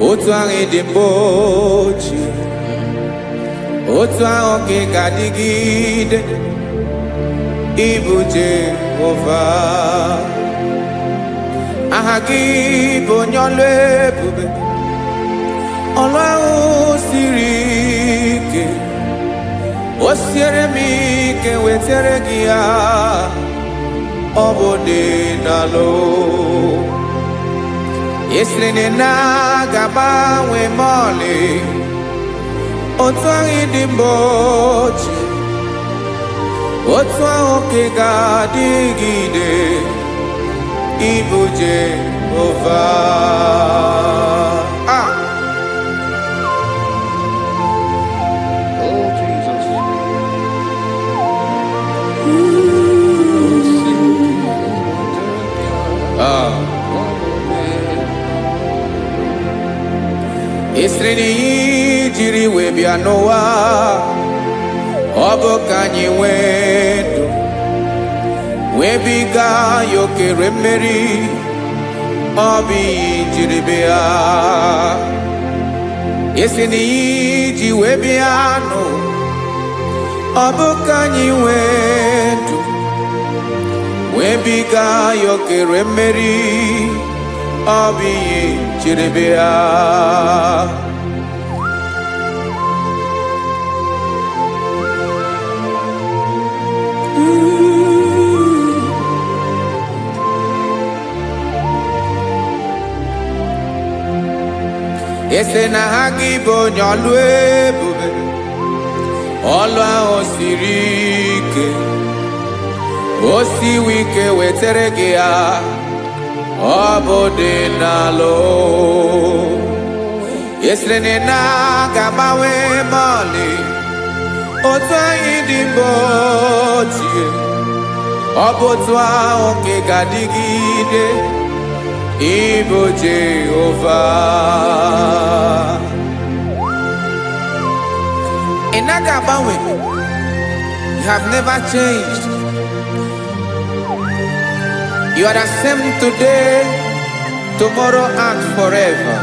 Speaker 3: Otu ahụ dị mgbochi. Otu ahụ ka ga-adịgide. Ịbụ Jehova. Aha gị bụ onye ọlụ ebube. Ọlụ ahụ siri ike. O siere m ike wetere gị ya. Ọ bụ dị n'alụ. Esiri na ga-agbanwe m ọlị. Otu ahụ dị mgbochi. Otu ahụ ka ga-adịgide. Ịbụ Jehova.
Speaker 2: Oh, Jesus.
Speaker 3: Esiri n'iyi jiri wee bịa n'ụwa. Ọ bụ ka anyị nwee ndụ. Wee biga ya okere mmeri. Ọ bụ iyi jiri bịa. Esiri n'iyi ji wee bịa nụ. Ọ bụ ka anyị nwee ndụ. Wee biga ya okere mmeri. Ọ bụ iyi jiri bịa. Ese na ha gị bụ onye ọlụ ebube. Ọlụ ahụ siri ike. O siwe ike wetere gị ya. Ọ bụ dị n'alụ. Esere na ga-agbanwe m ọlị. Otu anyị dị mgbochi. Ọ bụ otu ahụ ka ga-adịgide. Ịbụ Jehova. Ị naghị agbanwe. You have never changed. You are the same today, tomorrow, and forever.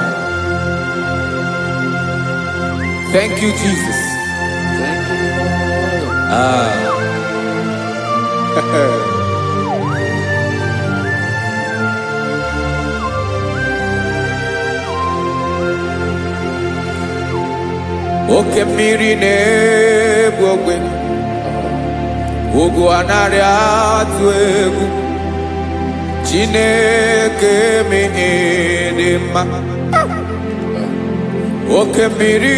Speaker 3: Thank you, Jesus.
Speaker 2: Thank you, Lord.
Speaker 3: Oke mmiri na-egbu ogwe. Ugwu anaghị atụ egwu. Chineke me dị mma. Oke mmiri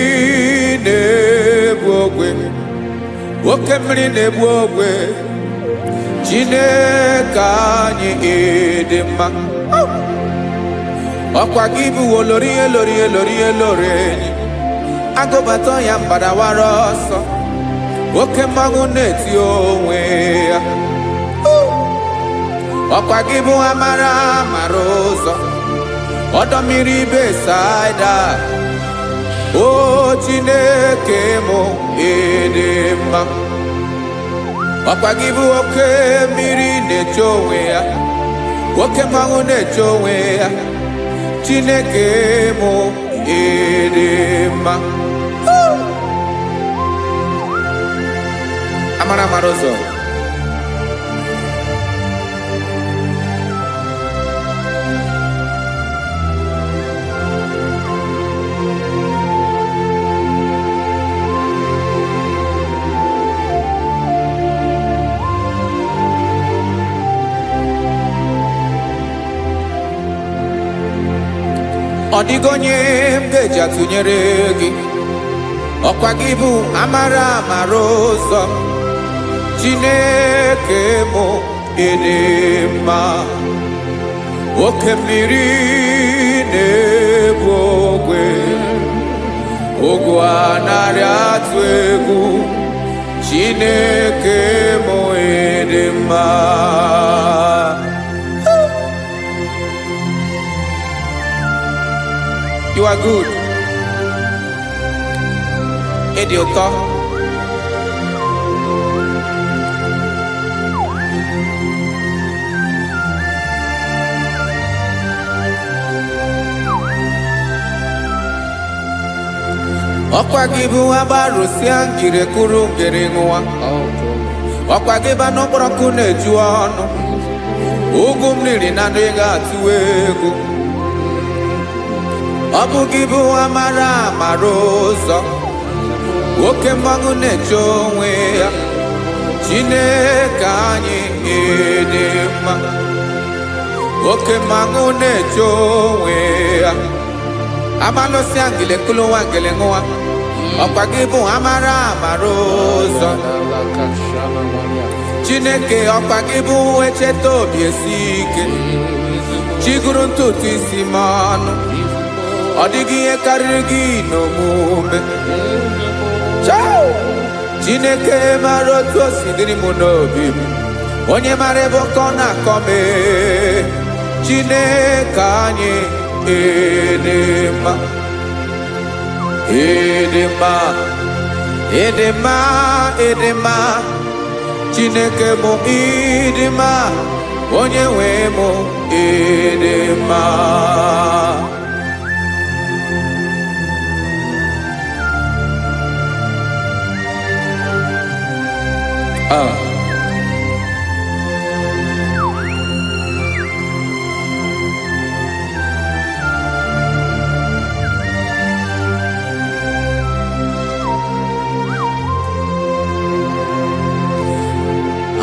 Speaker 3: na-egbu ogwe. Oke mmiri na-egbu ogwe. Chineke anyị dị mma. Ọkwa gị bụ olori elori elori elori enyi. Agụbata ya mbadawara ọsọ. Oke mmanwụ na-eti onwe ya. Ọkwa gị bụ amara amara ụzọ. Ọdọ mmiri Besaida. O Chineke mụ ịdị mma. Ọkwa gị bụ oke mmiri na-eche onwe ya. Oke mmanwụ na-eche onwe ya. Chineke mụ ịdị mma. Amara amara ụzọ. Ọ dịghị onye m ga-eji atụnyere gị. Ọkwa gị bụ amara amara ụzọ. Chineke mụ ịdị mma. Oke mmiri na-egbu ogwe. Ugwu anaghị atụ egwu. Chineke mụ ịdị mma. You are good. dị ụtọ. Ọkwa gị bụ agbarụsịa ngiri kụrụ ngiri nwa. Ọkwa gị ba n'okporoko na-eju ọnụ. Ugwu mmiri na ndị ga-atụ egwu. Ọ bụ gị bụ amara amara ụzọ. Oke mmanwụ na-eche onwe ya. Chineke anyị dị mma. Oke mmanwụ na-eche onwe ya. Amalụsịa ngile kụlụ nwa ngile nwa. Ọkwa gị bụ amara amara ụzọ. Chineke ọkwa gị bụ echeta obi esi ike. Chiguru ntutu isi m ọnụ. Ọ dịghị ihe karịrị gị n'omume. Chineke mara otu o si dịrị m n'obi m. Onye mara ebe ọkọ na-akọ m. Chineke anyị dị mma. Dị mma. Dị mma. Dị mma. Chineke bụ ịdị mma. Onye nwe m ịdị mma.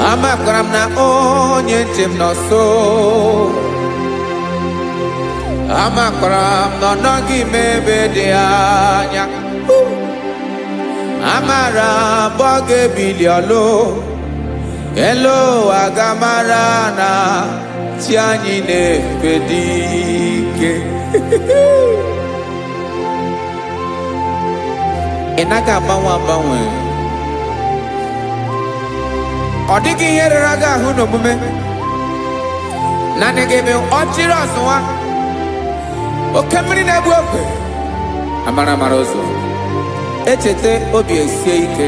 Speaker 3: Amakwara m na onye nche m nọ nso. Amakwara m na ọ nọghị m ebe dị anya. Amara m ọ ga-ebili ọlụ. Elu aga mara na chi anyị na-efe dị ike. Ị naghị agbanwe agbanwe. Ọ dịghị ihe rere gị ahụ n'omume. Naanị gị bụ ọchịrị ọzụwa. Oke mmiri na-egbu ogwe. Amara amara ụzọ. Echeta obi esie ike.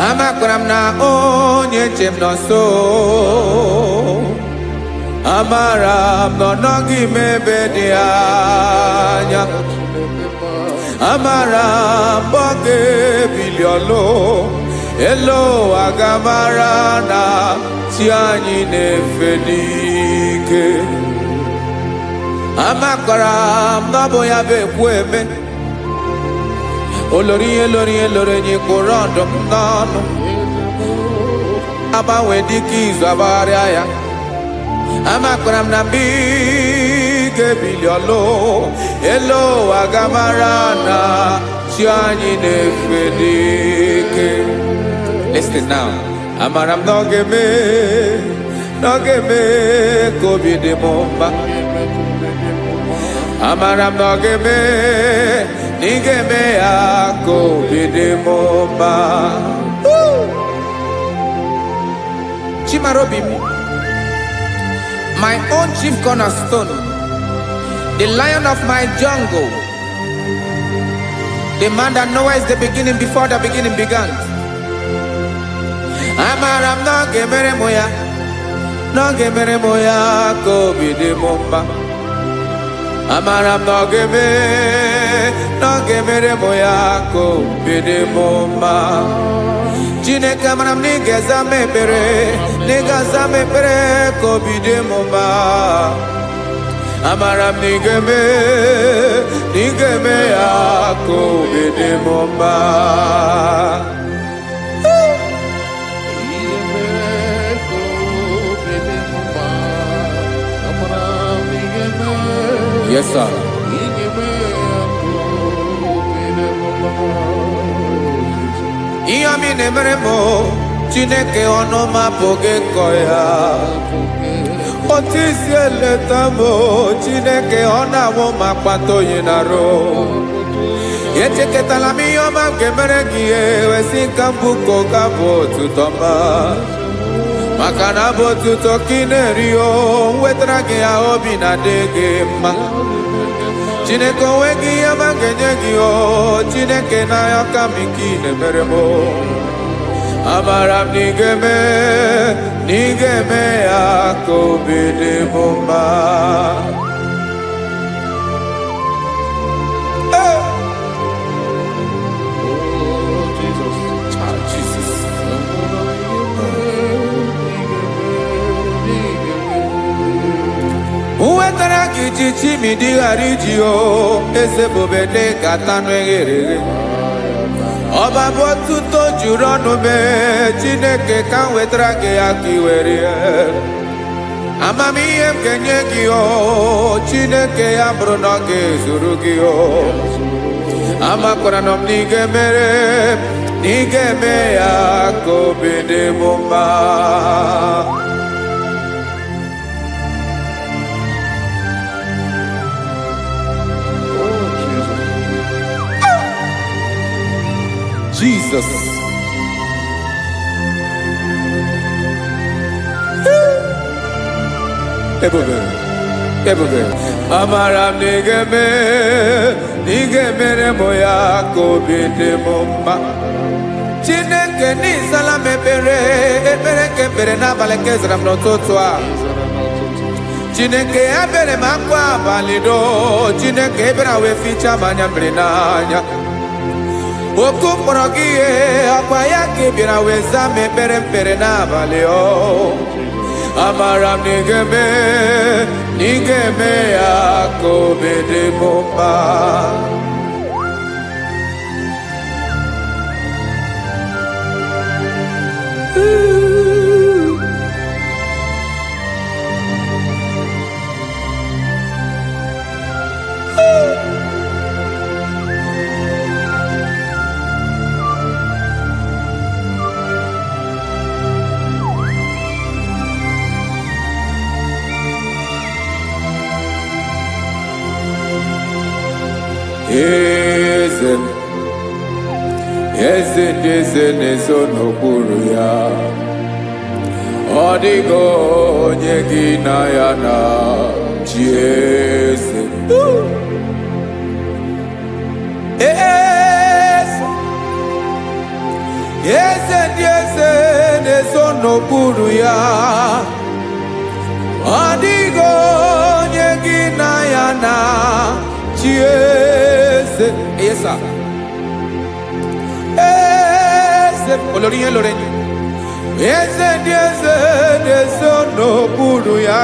Speaker 3: Amakwara m na onye nche m nọ nso. Amara m na ọ nọghị m ebe dị anya. Amara m ọ ga-ebili ọlụ. Elo aga mara na chi anyị na-efe n'ike. Amakwara m na ọ bụ ya bụ ekwu eme. Olori ihe lori ihe lori enyi kpụrụ ọdụm n'ọnụ. Agbanwe dịka izu agbagharịa ya. Amakwara m na mgbe ị ga-ebili ọlụ. Elo aga mara na chi anyị na-efe n'ike. Listen now. Amara m na ọ ga-eme ka obi dị m mma. Amara m na ọ ga-eme na ị ga-eme ya ka obi dị m mma. Chimara obi m. My own chief cornerstone. The lion of my jungle. The man that knows the beginning before the beginning began. Amara m na ọ ga-emere m ya. Na ọ ga-emere m ya ka obi dị m mma. Amara m na ọ ga-emere m ya ka obi dị m mma. Chineke amara m na ị ga-aza m ekpere. Na ị ga-aza m ekpere ka obi dị m mma. Amara m na ị ga-eme ya ka obi dị m mma. Yes, sir. Ihe ọmị na-emere m Chineke ọnụ m apụghị ịkọ ya. Otu isi eleta m Chineke ọ na-awụ m akpata oyi n'arụ. Echeketala m ihe ọma m ga-emere gị ewesị ka m bụkọ ga bụ otuto ma. Maka na bụ otuto ka ị na-eri o, wetara gị ya obi na-adị gị mma. Chineke onweghị ihe ma ga-enye gị o Chineke n'anya ka m ike ị na-emere m amara m na ị ga-eme ya ka obi dị m mma. Uwetara gị chichi mi dị ghara iji o eze bobede ka tanụ eghere eghe ọba bụ otuto juru ọnụ mee Chineke ka m wetara gị ya ka ị were ya amamihe m ga-enye gị o Chineke ya bụrụ na ọ ga-ezuru gị o amakwara na m na ị ga-eme ya ka obi dị m mma. Jesus. Ebube. Amara m na ị ga-emere m ya ka obi dị m mma. Chineke n'ịzala m ekpere ka ekpere n'abalị ka ezara m n'ụtụtụ a. Chineke ya bere m akwa abalị do Chineke ebere wee ficha m anya mmiri n'anya. Oku mkpọrọ gị ihe akwa ya ka ị bịara wee zaa m ekpere n'abalị o amara m na ị ga-eme ya ka obi dị m mma. Eze na-ezo n'okpuru ya ọ dịghị onye gị na ya na chi eze. Eze na-ezo n'okpuru ya ọ dịghị onye gị na ya na chi eze. Yes, sir. Olorinye lorenye eze na-ezo n'okpuru ya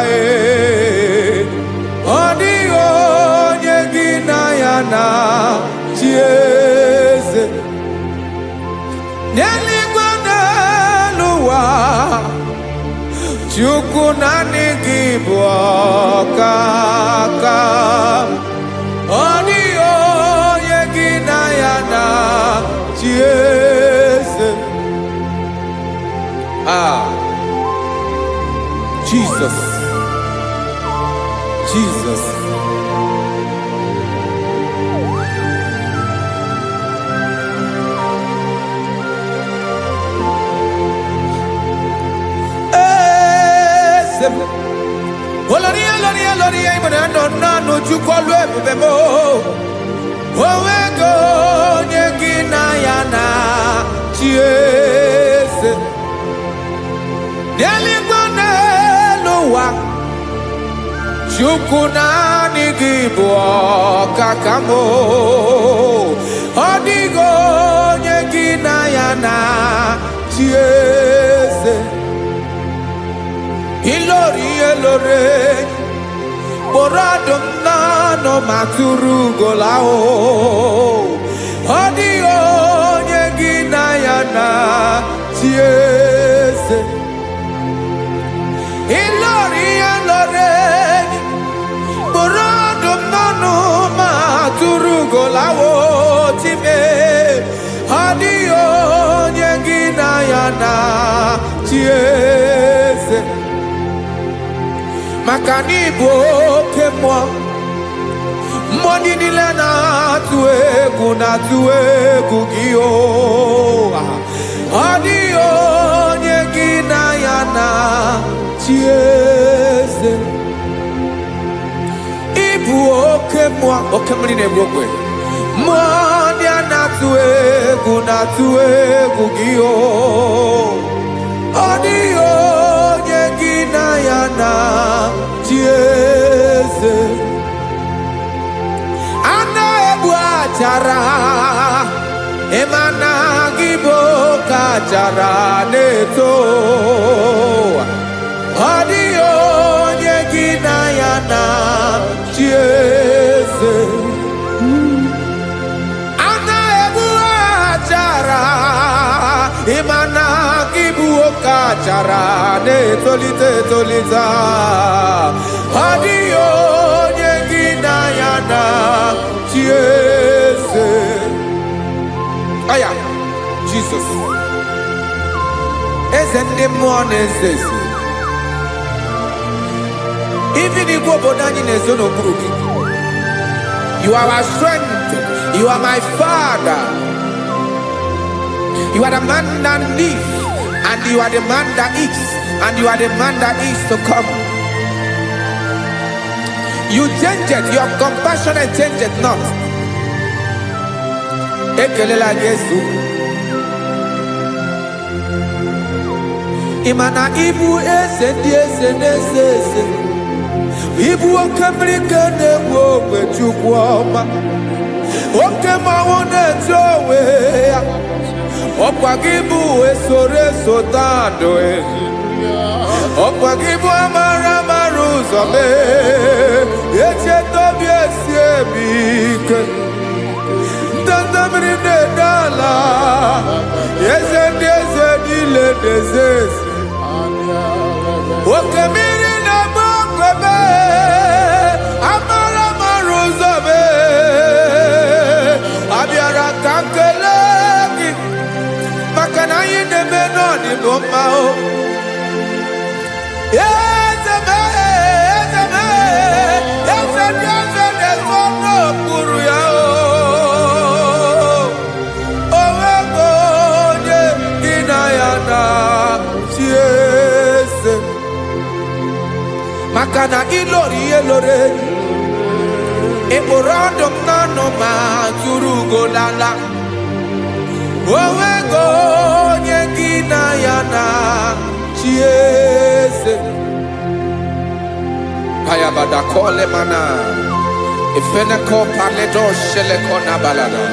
Speaker 3: ọ dịghị onye gị na ya na chi eze n'eluigwe n'elu ụwa Chukwu naanị gị bụ ọkaka ọ dịghị onye gị na ya na chi eze. Jesus. Oloria imana no Chukwu olu ebube mo owego onye gị na ya na chi eze n'eluigwe n'elu ụwa Chukwu naanị gị bụ ọkaka m ọ dịghị onye gị na ya na chi eze ilori kpọrọ ọdụm n'ọnụ ma tụrụ ugola ọ dịghị onye gị na ya na chi eze ilori kpọrọ ọdụm n'ọnụ ma tụrụ ugola time ọ dịghị onye gị na ya na chi eze maka na ị bụ oke mmụọ niile na-atụ egwu gị ọ dịghị onye gị na ya na chi eze ị bụ oke mmụọ oke mmiri na-egbu ogwe mmụọ ndị a na-atụ egwu gị o ọ dịghị onye gị na ya na chi eze a na-egbu achara ịma na gị bụ ka achara na-eto ọ dịghị onye gị na ya na chi eze a na-egbu achara ịma na gị bụ ka achara na-etolite etolite ọ dịghị onye gị na ya na chi eze aya Jesus eze ndị mmụọ na-eze eze even igwe obodo anyị na-ezo n'okpuru gị you are our strength you are my father you are the man that lives and you are the man that eats and you are the man that is to come you change it your compassion and change it not ekelela Jesu imana ibu eze ndị eze na-eze eze ibu oke mmiri ka na-egbu ogwe Chukwu ọma oke mmanwụ na-eti onwe ya ọkwa gị bụ esoro tando ọkwa gị bụ amara ụzọ mee echeta obi esi ebi ike ndanda mmiri na-ede ala eze ndị eze niile na-eze eze oke mmiri na-agba okwebe amara ụzọ mee abịara ka nkele gị maka na anyị na-eme n'ọdịbụ mma o eze ndị eze na-ezo n'okpuru ya o onwego onye gị na ya na chi eze maka na ịlori ihe lore ịkpụrụ ọdụ m n'ọnụ ma tụrụ ugolala onwego onye gị na ya na chi eze payabada kole mana ifeneko paledo sheleko na balada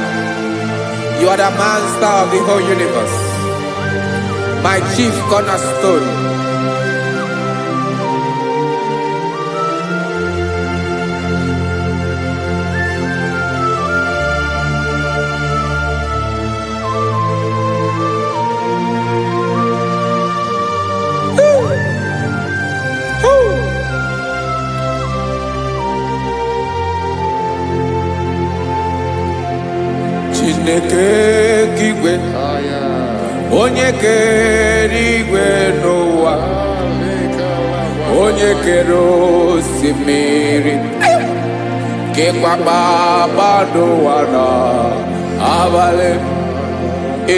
Speaker 3: you are the master of the whole universe my chief cornerstone Chineke igwe onye kere igwe n'ụwa onye kere osimiri kekwa kpakpando ụwa na abalị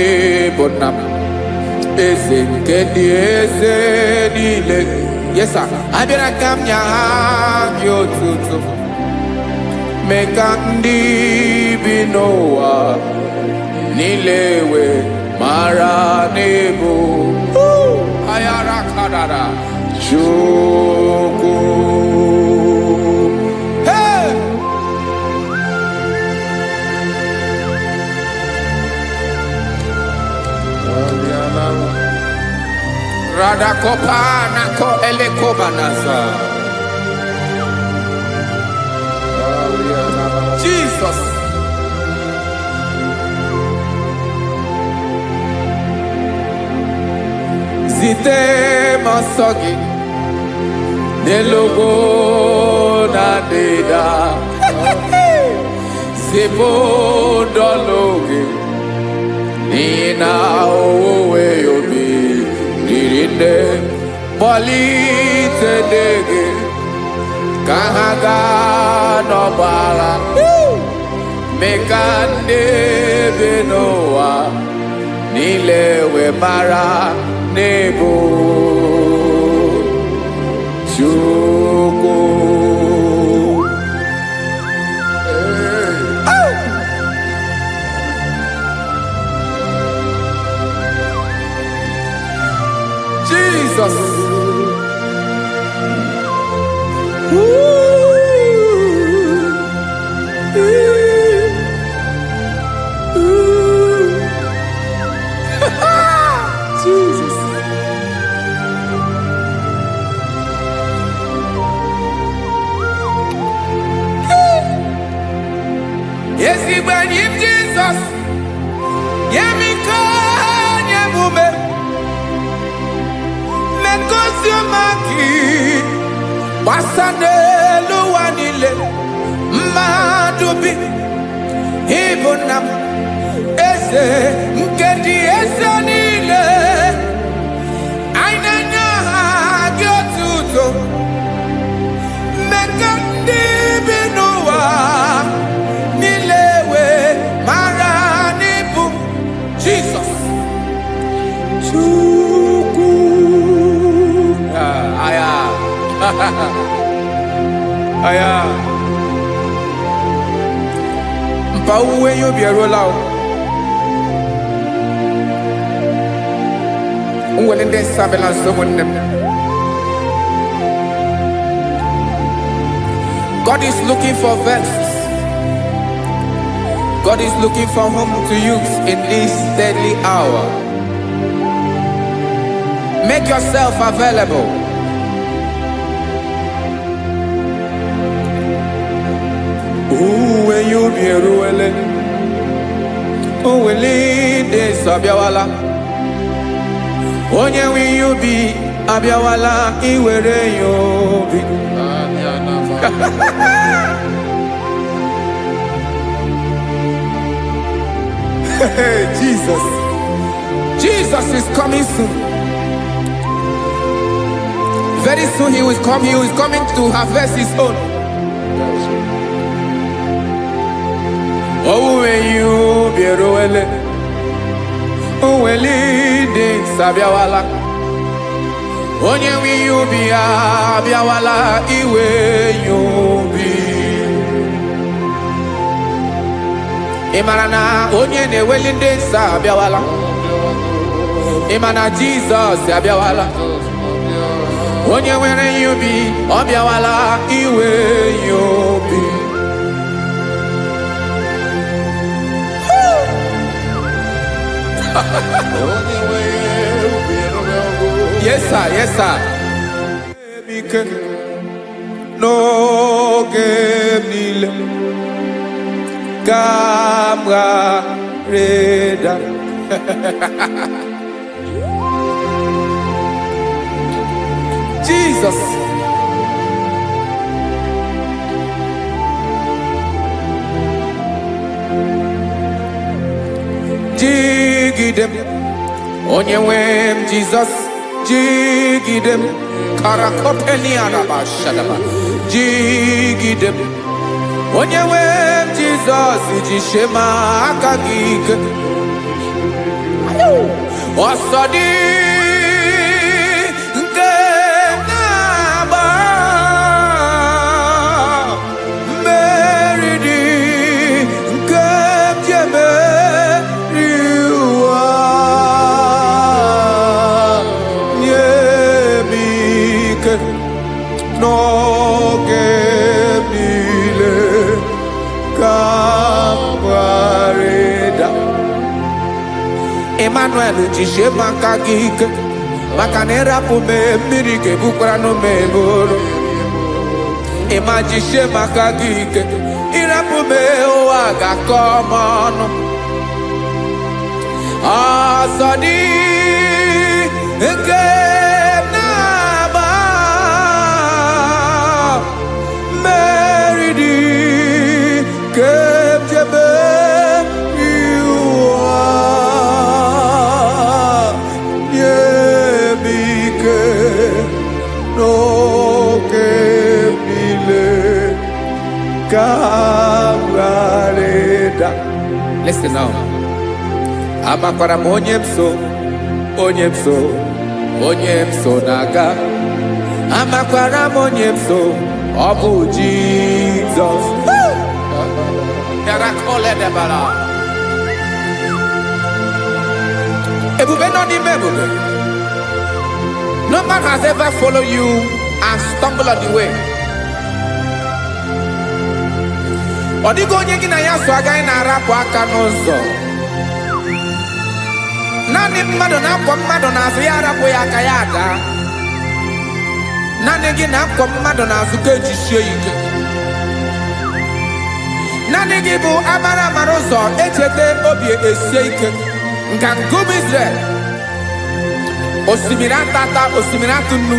Speaker 3: ịbụ nna m eze nke ndị eze niile yesa abịara ka m nya ha gị otuto mee ka ndị bi n'ụwa niile wee mara n'ebu ayara kadara Chukwu hey Radakopa nako elekobanasa Jesus zite masogi nelogo na deda zipo dologe nina owe yobi nirinde polite dege kahaga no bala mekande benoa nilewe mara nebo Chukwu him Jesus. Yemiko nyemume. Mekosio maki. Wasane luwanile. Madubi. Ibunam. Ese. Nkedi ese nile. Ainanya hagiotuto. Mekandi binuwa. Nilewe. Maranibu. Jesus. Chuku. Aya. Aya. Mpauwe yo bierolao. Unwelende sabela someone. God is looking for verses. God is looking for whom to use in this deadly hour. Make yourself available. When you be ruele, de sabiawala. Onye when you be abiawala, iwere you be. Jesus. Jesus is coming soon. Very soon he will come. He is coming to harvest his own. Oh, when you be roele, oh, when leading sabiawala. Onye when you be abiawala, iwe you be. Imarana onye ne welinde sabiawala. Imana Jesus sabiawala. Onye were you be obiawala iwe you be. Yes sir, yes sir. No game nile. Camera reda. Jesus. Jigidem. Onyewem Jesus. Jigidem. Karakopeni araba shadaba. Jigidem. Onyewem Jesus. Jishema akagike. Osodi. No gemile kabareda Emmanuel jishe makagike makanera pume mirike bukrano meboro Ema jishe makagike irapume oaga komono Asadi eke Listen now. Amakwara onyemso naga. Amakwara onyemso obu Jesus. Yarakole debara. Ebube no di mebube. No man has ever followed you and stumbled on the way. Odigo onye gị na ya so agaghị na-arapụ aka n'ụzọ. Naanị mmadụ na-akwọ mmadụ n'azụ ya arapụ ya aka ya ada. Naanị gị na-akwọ mmadụ n'azụ ka ejisie ike. Naanị gị bụ amara mara ụzọ echete obi esie ike nka ngụm Israel. Osimiri atata, osimiri atụ nnu.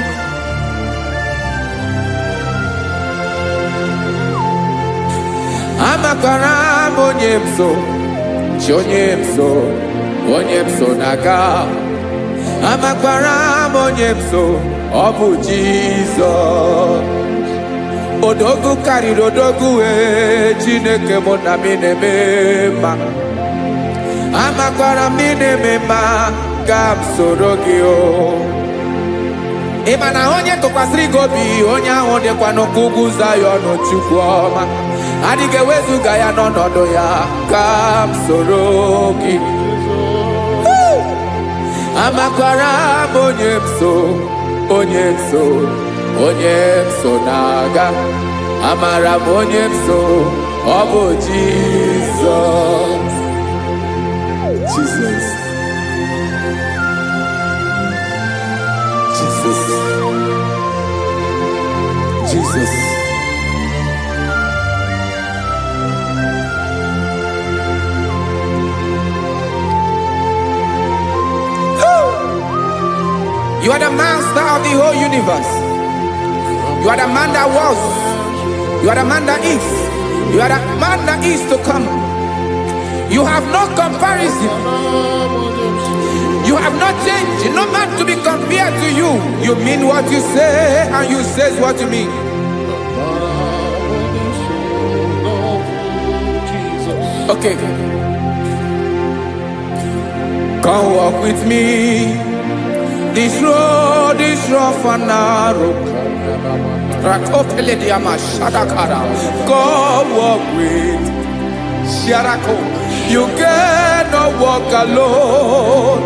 Speaker 3: Amakwara m onye m so, chi onye m so, onye m so na-aga. Amakwara m onye m so, ọ bụ Jizọs. Odogwu karịrị odogwu Chineke mụ na m na-eme mma. Amakwara m na-eme mma ka m soro gị o. Ị ma na onye tụkwasịrị gị obi, onye ahụ dịkwa n'ụkwụ ugwu Zayọn Chukwu ọma. Adịghị ewezuga ya n'ọnọdụ ya ka m soro gị. Amakwara m onye m so, onye m so, onye m so na-aga. Amara m onye m so, ọ bụ Jizọs. Jesus. Jesus. Jesus. You are the master of the whole universe. You are the man that was. You are the man that is. You are the man that is to come. You have no comparison. You have not changed. No man to be compared to you. You mean what you say and you say what you mean. Okay. Come walk with me. This road is rough and narrow. Come walk with Sharako. You cannot walk alone.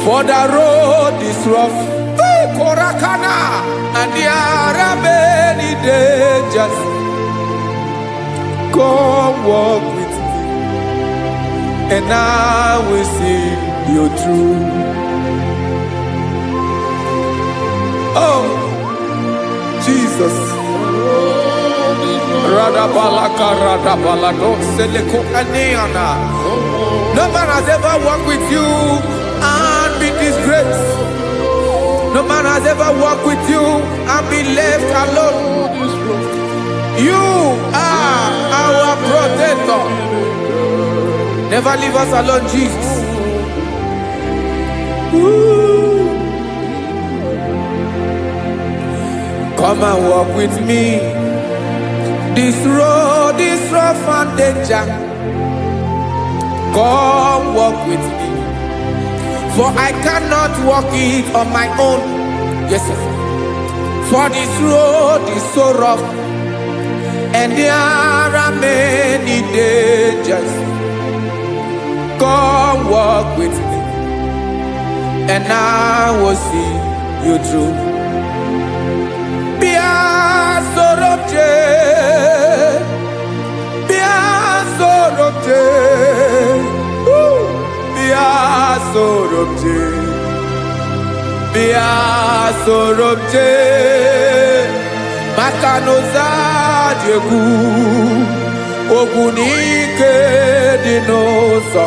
Speaker 3: For the road is rough. Korakana. And there are many dangers. Come walk with me. And I will see you through. Oh, Jesus. No man has ever walked with you and been disgraced. No man has ever walked with you and been left alone. You are our protector. Never leave us alone, Jesus. Ooh. Come and walk with me. This road is rough and danger. Come walk with me. For I cannot walk it on my own. Yes, sir. For this road is so rough. And there are many dangers. Come walk with me. And I will see you through. Sorobje Makanoza Diegu Ogunike Dinosa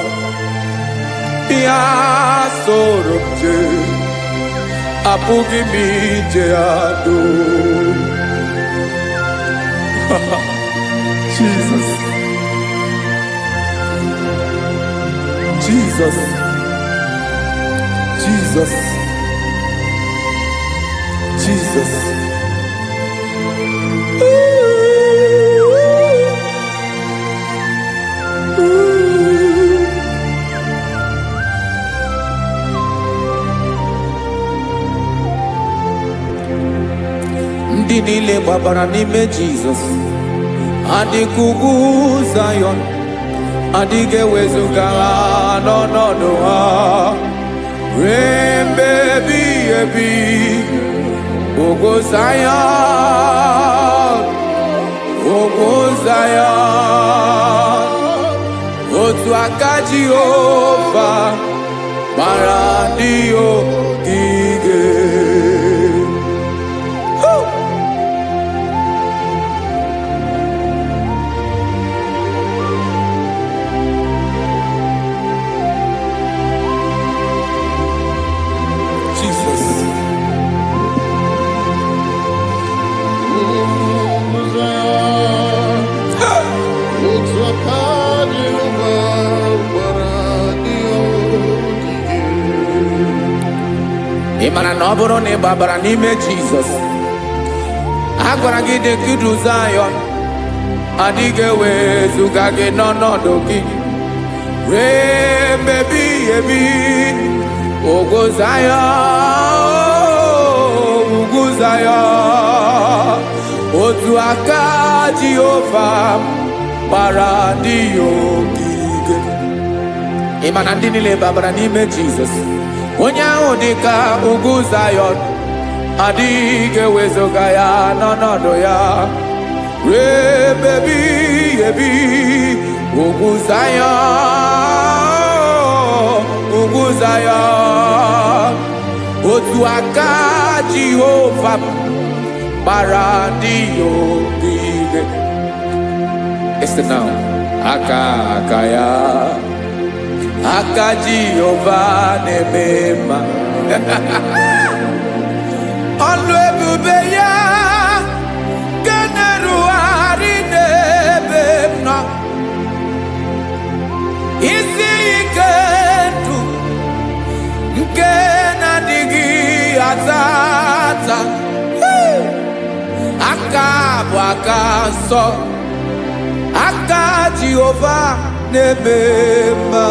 Speaker 3: Bia Sorobje Apugi Mijeado. Jesus. Jesus. Jesus. Jesus. Ndị niile gbabara n'ime Jesus adịghị ugwu Zayọn, adịghị ewezuga ha n'ọnọdụ ha ruo mgbe ebighị ebi. Ugwu Zayọn, ugwu Zayọn, otu aka Jehova mara ndị ogige. Imana na ọ bụrụ na ị gbabara n'ime Jizọs, a gwara gị dị ka idu Zayọn, adịghị ewezuga gị n'ọnọdụ gị ruo mgbe ebighị ebi. Ugwu Zayọn, ugwu Zayọn, otu aka Jehova gbara ndị ya ogige. Ịma na ndị niile babara n'ime Jizọs, onye ahụ dị ka ugwu Zayọn, adịghị ewezuga ya n'ọnọdụ ya ruo mgbe ebighị ebi. Ugwu Zayọn, ugwu Zayọn, otu aka Jehova gbara ndị ya ogige. Listen now. Aka ya, aka Jehova na-eme mma. Ọlụ ebube ya ga na-erugharị n'ebe m nọ. Isi ike ndụ nke na-adịghị ata ata. Aka bụ aka nsọ, aka Jehova na-eme mma.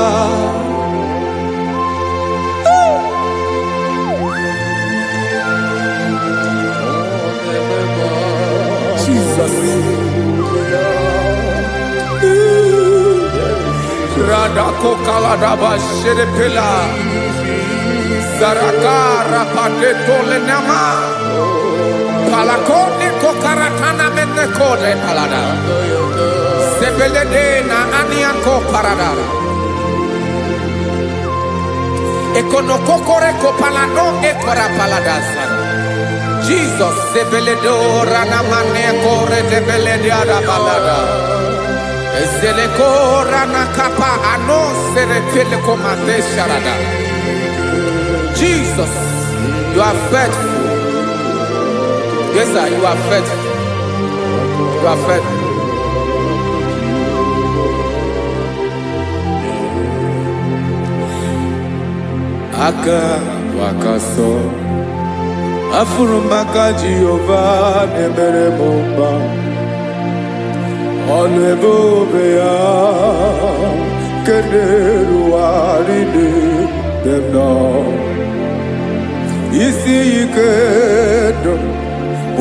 Speaker 3: Jesus. Radako kaladaba sherepela zarakara pateto lenama palakone kokaratana menne kode palada sebelede na aniako paradara ekono kokore ko palano ekora paladasa. Jesus sebeledo rana mane kore debelede ada balada. Ezele kora na kapa ano sere pele komate sharada. Jesus, you are faithful. Yes sir, you are faithful. You are faithful. Aka wakaso afurumaka Jehova nebere bomba. Ọlụ ebube ya kenerughari n'ebe m nọ. Isi ike ndụ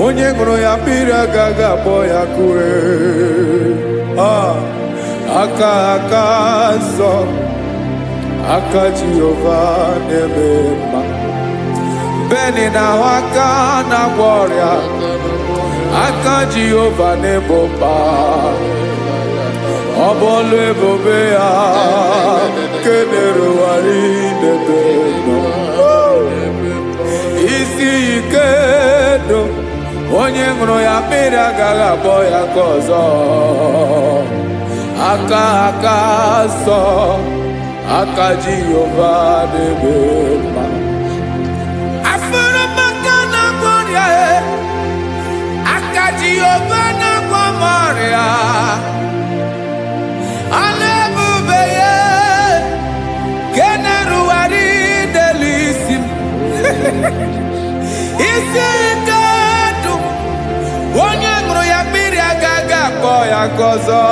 Speaker 3: onye ṅụrụ ya mmiri agaghị akpọ ya kue. Aka nsọ, aka Jehova na-eme mma. Beni na-ahụ aka na-agwọ ọrịa, aka Jehova na-ebo mba. Ọ bụ ọlụ ebube ya kenerughari n'ebe m nọ. Isi ike ndụ onye ṅụrụ ya mmiri agaghị akpọ ya ka ọzọ. Aka nsọ, aka Jehova na-eme mma. Jehova na-agwọ m ọrịa, ọlụ ebube ya ka na-erugharị n'elu isi m. Isi ike ndụ onye ṅụrụ ya mmiri agaghị akpọ ya ka ọzọ.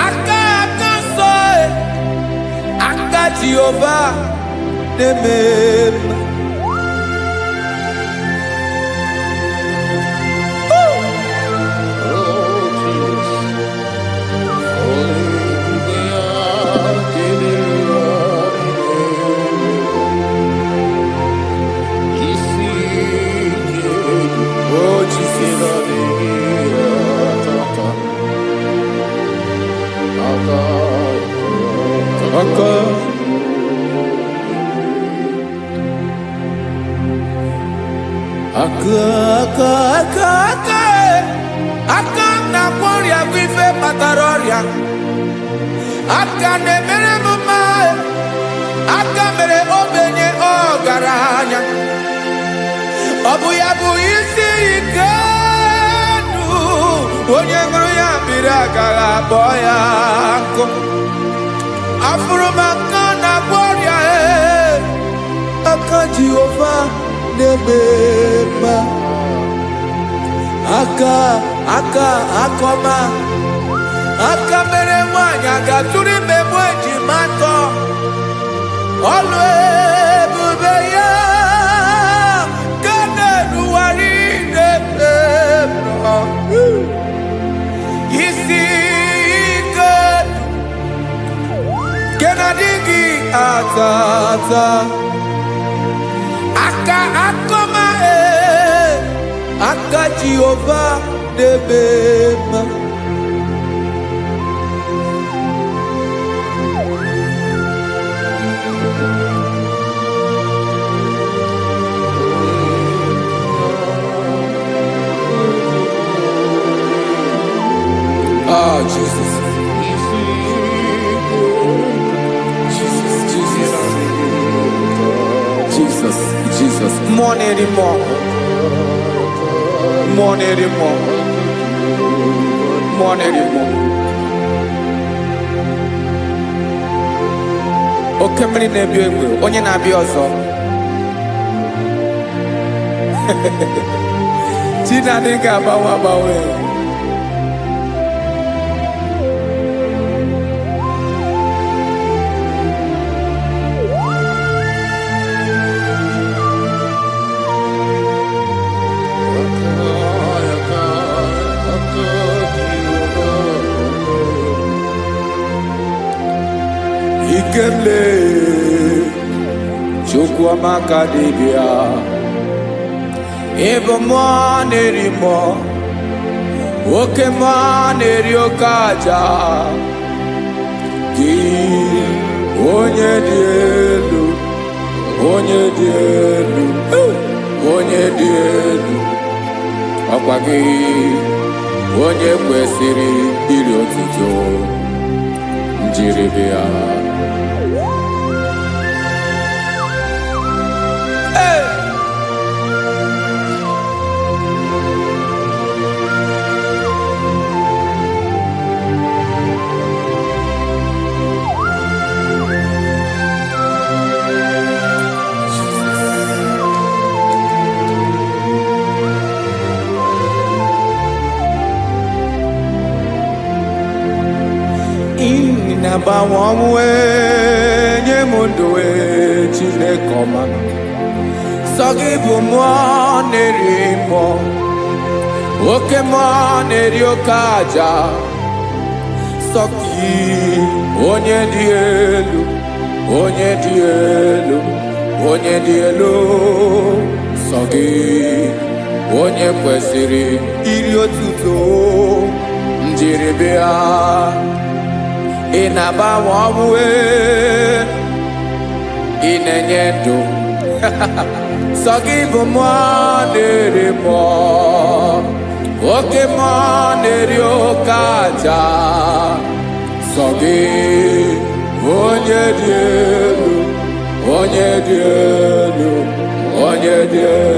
Speaker 3: Aka nsọ, aka Jehova na-eme mma. Aka na-agwọ ọrịa bụ ife kpatara ọrịa. Aka na-emere m mma, aka mere ogbenye ọgaranya. Ọ bụ ya bụ isi ike ndụ onye ṅụrụ ya mmiri agaghị akpọ ya nkụ. Afụrụ m aka na-agwọ ọrịa, aka Jehovah nebema akoma mere nwanyị agatụrụ ime mụ ejimatọ ọlụ ebube ya ka na-eruwari nebema isi ike ke na-adịghị ata akoma aka Jehovah nebema Oh, Jesus. Jesus. More anymore. Oke mmiri na-ebi egbe, onye na-abịa ọzọ. Chinadị ga-agbanwe. Ikemle Chukwamaka dibia Ebo nerimo Oke neriokaja Ki onye di elu Ọkwa gị onye kwesịrị iri otuto njiribia Nabawanwe nye mundoe Chineke ọma Sọgị bụ mmụọ na-eri mmụọ Oke mmụọ na-eri oke aja Sọgị onye dị elu Sọgị onye kwesịrị iri otuto njiribịa Inabawanwe inenye ndụ Sọgị bụ mmụọ na-eri mmụọ Oke mmụọ na-eri oke aja Sọgị onye dị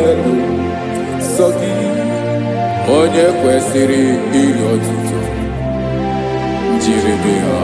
Speaker 3: elu Sọgị onye kwesịrị iri otuto njiribịa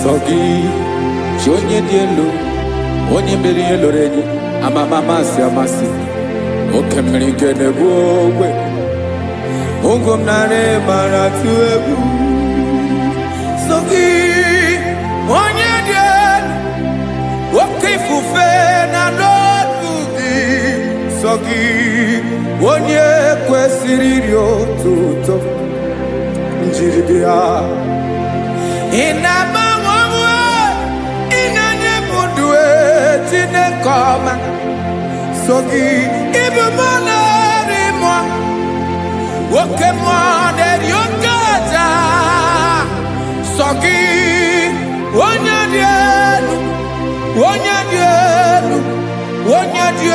Speaker 3: Sọgị chi onye dị elu onye mere ihe lụrụ enyi amasị oke mmiri nke na-egbu ogwe ogo m nara mara tụ egwu Sọgị onye dị elu oke ifufe na n'ọdụ gị Sọgị onye kwesịrị iri otuto njiribịa Inabawanwe inenye mundoe Chineke ọma Sọgị ịbụ mmụọ na-eri mmụọ Oke mmụọ na-eri oke aja Sọgị onye dị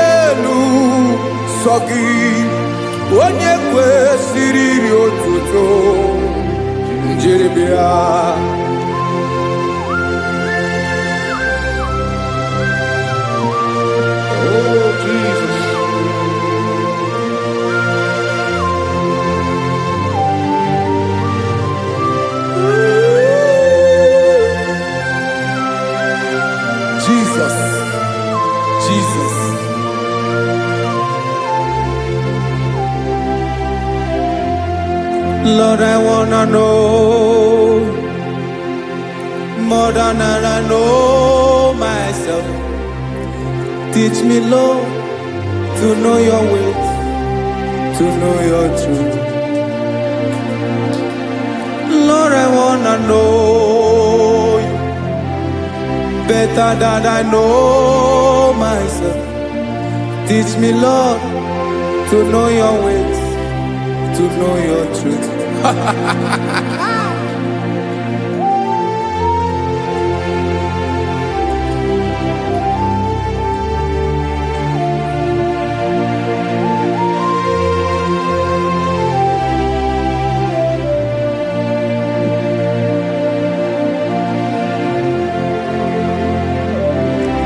Speaker 3: elu sọ gị onye kwesịrị iri otuto njeribịa.
Speaker 2: Oh, Jesus.
Speaker 3: Jesus, Jesus. Lord, I wanna know more than I know myself. Teach me, Lord, to know your ways, to know your truth. Lord, I wanna know you better than I know myself. Teach me, Lord, to know your ways, to know your truth.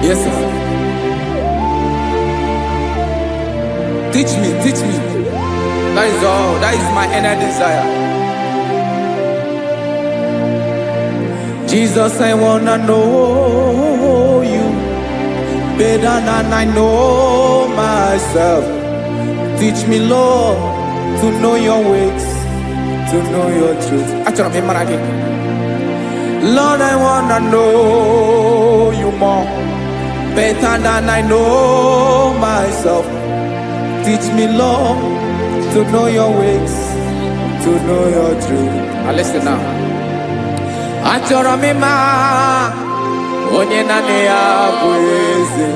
Speaker 3: Yes, sir. Teach me, teach me. That is all. That is my inner desire. Jesus, I wanna know you better than I know myself. Teach me, Lord, to know your ways, to know your truth. Actually, I'm in Lord, I wanna know you more better than I know myself. Teach me, Lord, to know your ways, to know your truth. Now listen now. Achọrọ m ịma onye naanị ya bụ eze.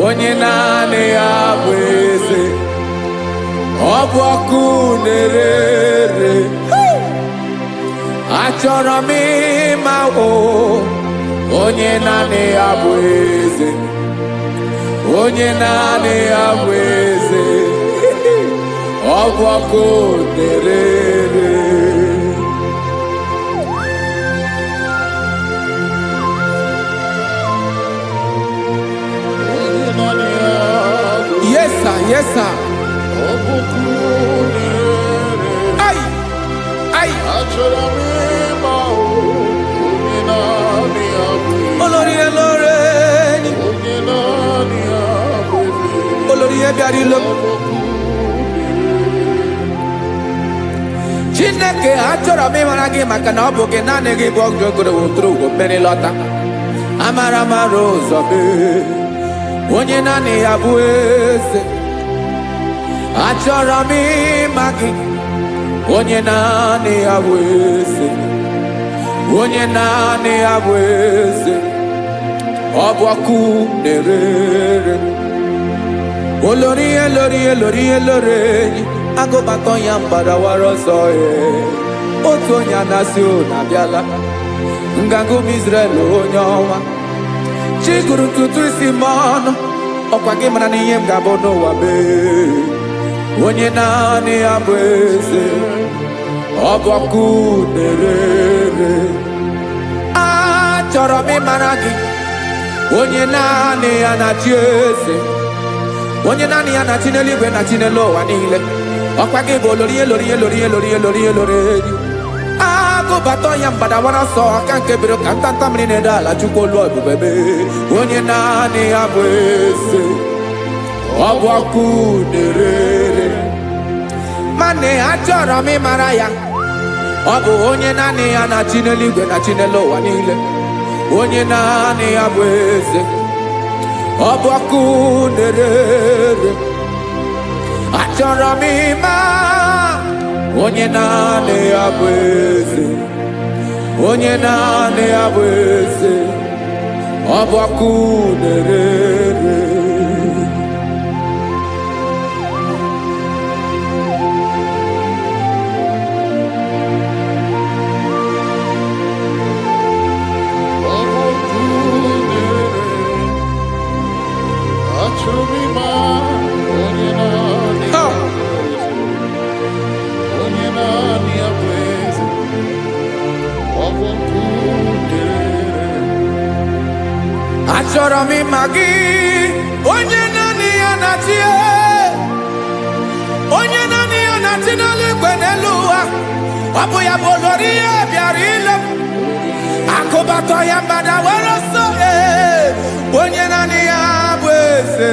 Speaker 3: Onye naanị ya bụ eze. Ọ bụ ọkụ na-ere. Achọrọ m ịma onye naanị ya bụ eze. Onye naanị ya bụ eze. Ọ bụ ọkụ na-ere. Yes, sir. Yes, sir. Ay, ay. Olórí ẹlọ́rẹ́ ni. Olórí ẹbí àdìlọ́. Chineke achọrọ m ịmara gị maka na ọ bụ gị naanị gị bụ ọgụ ogoro wotoro ugwo mmeri lọta. Amara mara ụzọ mee. Onye naanị ya bụ eze. Achọrọ m ịma gị. Onye naanị ya bụ eze. Onye naanị ya bụ eze. Ọ bụ ọkụ na-ere. Olórí elórí elórí elórí enyi. Agụbakọ ya mgbadawara ọsọ ya. Otu onye anasị na-abịala. Nganga ụmụ Izrel onye ọma. Chi gụrụ ntutu isi m ọnụ. Ọkwa gị mara na ihe m ga-abụ n'ụwa mee. Onye naanị ya bụ eze. Ọ bụ ọkụ na-ere. Achọrọ m ịmara gị. Onye naanị ya na-achị eze. Onye naanị ya na-achị n'eluigwe na-achị n'elu ụwa niile. Ọkwa gị bụ olórí elórí elórí elórí elórí elórí enyi. Agụbata ya mgbadawara ọsọ aka nke biri ka ntanta mmiri na-ede ala Chukwu olu ebube mee. Onye naanị ya bụ eze. Ọ bụ ọkụ na-ere. Mane achọrọ m ịmara ya. Ọ bụ onye naanị ya na-achị n'eluigwe na-achị n'elu ụwa niile. Onye naanị ya bụ eze. Ọ bụ ọkụ na-ere. Achọrọ m ịma onye naanị ya bụ eze. Onye naanị ya bụ eze. Ọ bụ ọkụ na-ere. achọrọ m ịma gị onye naanị ya na-achị onye naanị ya na-achị n'eluigwe n'elu ụwa ọ bụ ya bụ olori ya bịara ile m akụbatọ ya mgbada were ọsọ onye naanị ya bụ eze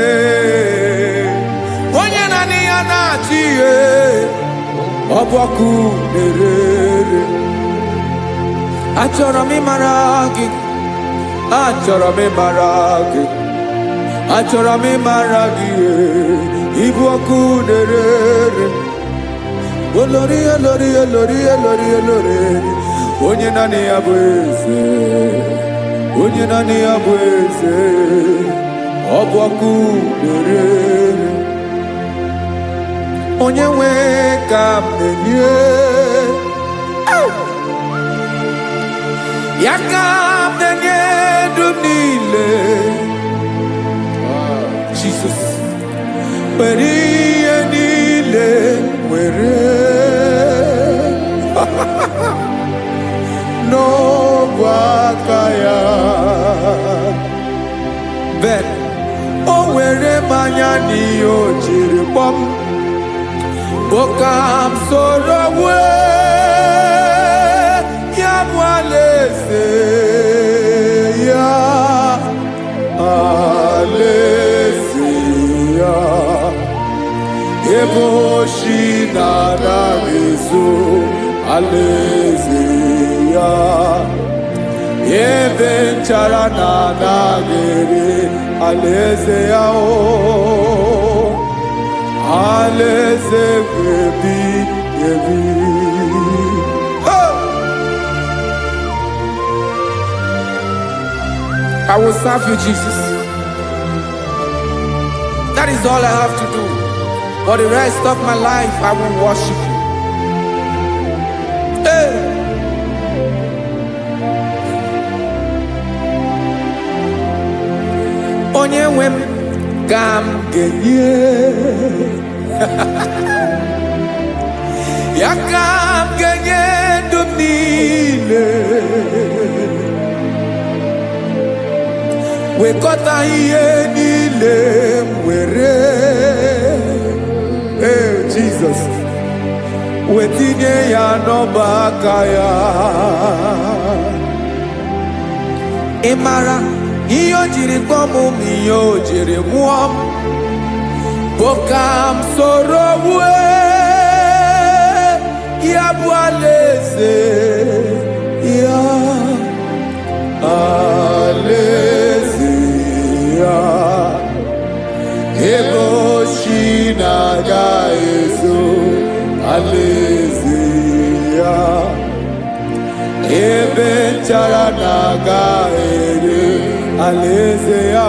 Speaker 3: onye naanị ya na-achị ihe ọ bụ ọkụ na-ere achọrọ m ịmara gị achọrọ m ịmara gị achọrọ m ịmara gị ịbụ ọkụ na-ere olori olori olori olori olori onye naanị ya bụ eze onye naanị ya bụ eze ọ bụ ọkụ na-ere onye nwe ka m na-enye ya ka m na-enye dum niile Jesus were ihe niile were n'ọbụ aka ya ben o were mmanya n'ihe o jiri kpọọ m boka m soro wee ya bụ alaeze ya alaeze ya ebe oshi na-anaghị ezo alaeze ya ebe nchara na-anaghị ere alaeze ya alaeze ebi ebi. I will serve you, Jesus. That is all I have to do. For the rest of my life, I will worship you. Hey. Onye nwe m ka m ga-enye ya ka m ga-enye ndụ m niile wekọta ihe niile m were Jesus wetinye ya n'ọba aka ya ị mara ihe o jiri kpọọ m ihe o jiri mụọ m bụ ka m soro wee ya bụ alaeze ya alaeze ya ebe oshi na-aga ezo alaeze ya ebe nchara na-aga ere alaeze ya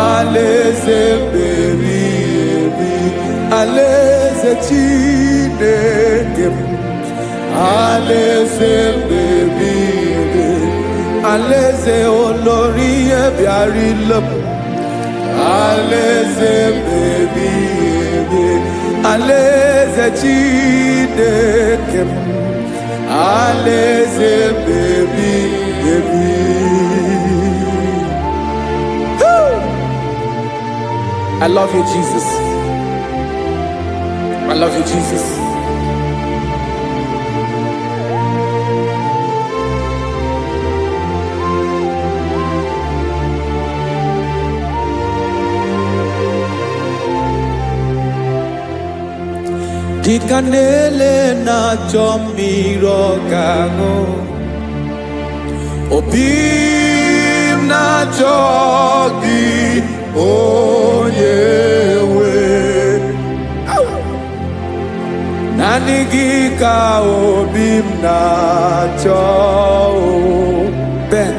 Speaker 3: alaeze ebi ebi alaeze Chineke m alaeze ebi ebi alaeze olori ya bịara ile m alaeze ebi ebi alaeze Chineke m alaeze ebi ebi. I love you, Jesus. I love you, Jesus. Dịka na-ele na-achọ mmiri ọ ga-aṅụ, obi m na-achọ gị onye nwe, naanị gị ka obi m na-achọ. Ben,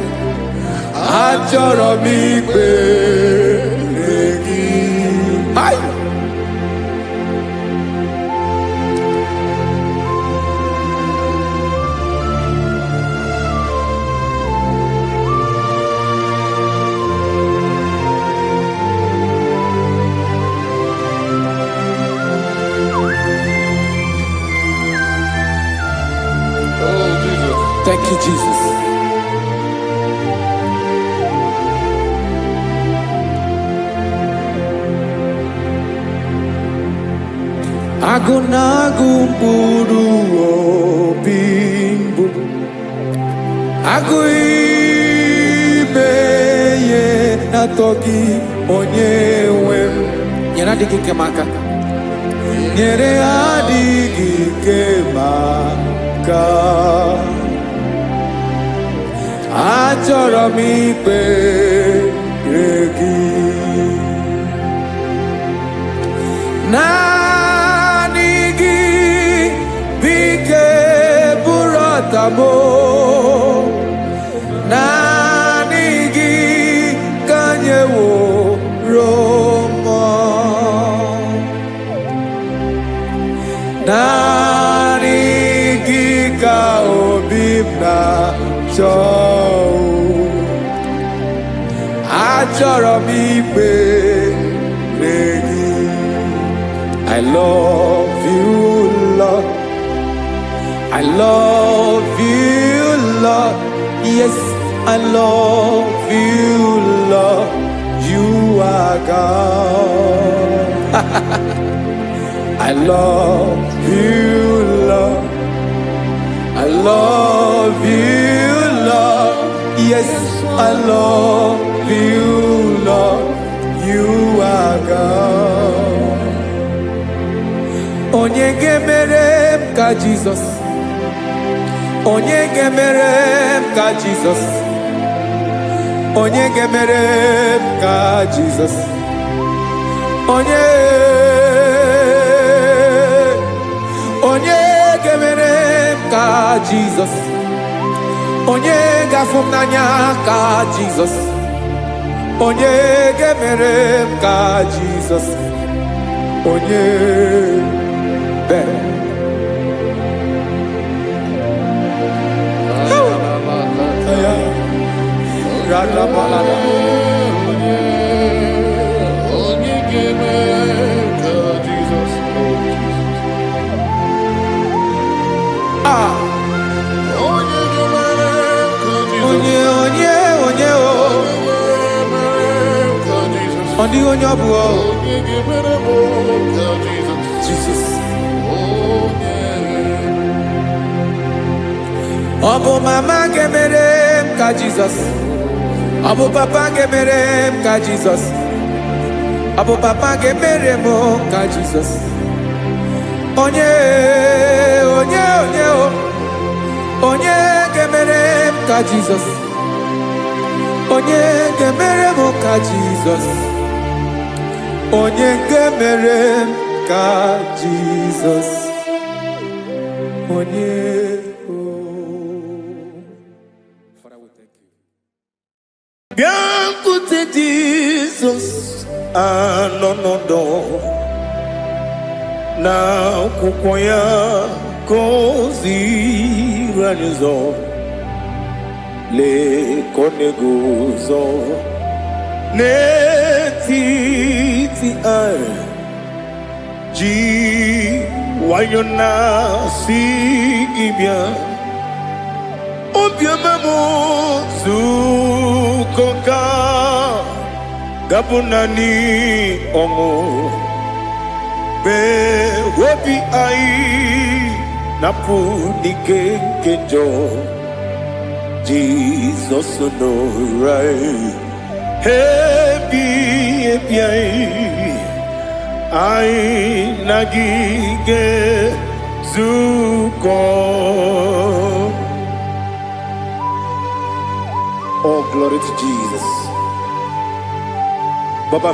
Speaker 3: achọrọ m ikpere gị.
Speaker 2: Oh, Jesus.
Speaker 3: Thank you, Jesus. Agụnagụ mkpụrụ obi mbụ agụ ime ihe na-atọ gị onye nwe m nyere adịghị ike m aka nyere adịghị ike m aka achọrọ m ikpere gị naanị gị bike bụrụ ọtamo naanị gị ka nyeworo m naanị gị ka obi m na-achọ achọrọ m ikpere gị I love you, Lord. I love you, Lord. Yes, I love you, Lord. You are God. I love you, Lord. I love you, Lord. Yes, I love you, Lord. You are God. Onye gemere m ka Jesus. Onye gemere m ka Jesus. Onye gemere m ka Jesus. Onye gemere m ka Jesus. Onye gafụ m n'anya ka Jesus. Onye gemere m ka Jesus. Onye Jesus. Obu mama gemere m ka Jesus. Obu papa gemere m ka Jesus. Obu papa gemere m ka Jesus. Onye gemere m ka Jesus. Onye gemere m ka Jesus. Onye gemere m ka Jesus. Onye
Speaker 1: Biancote Jesus anonodo na kukoya kozi ranizo le konegozo netiti ai ji wayona si ibia obiamamo zukoka gabunani ongo be wobi ai napu dike kejo Jesus no right happy ai nagige zuko. Oh, glory to Jesus. Baba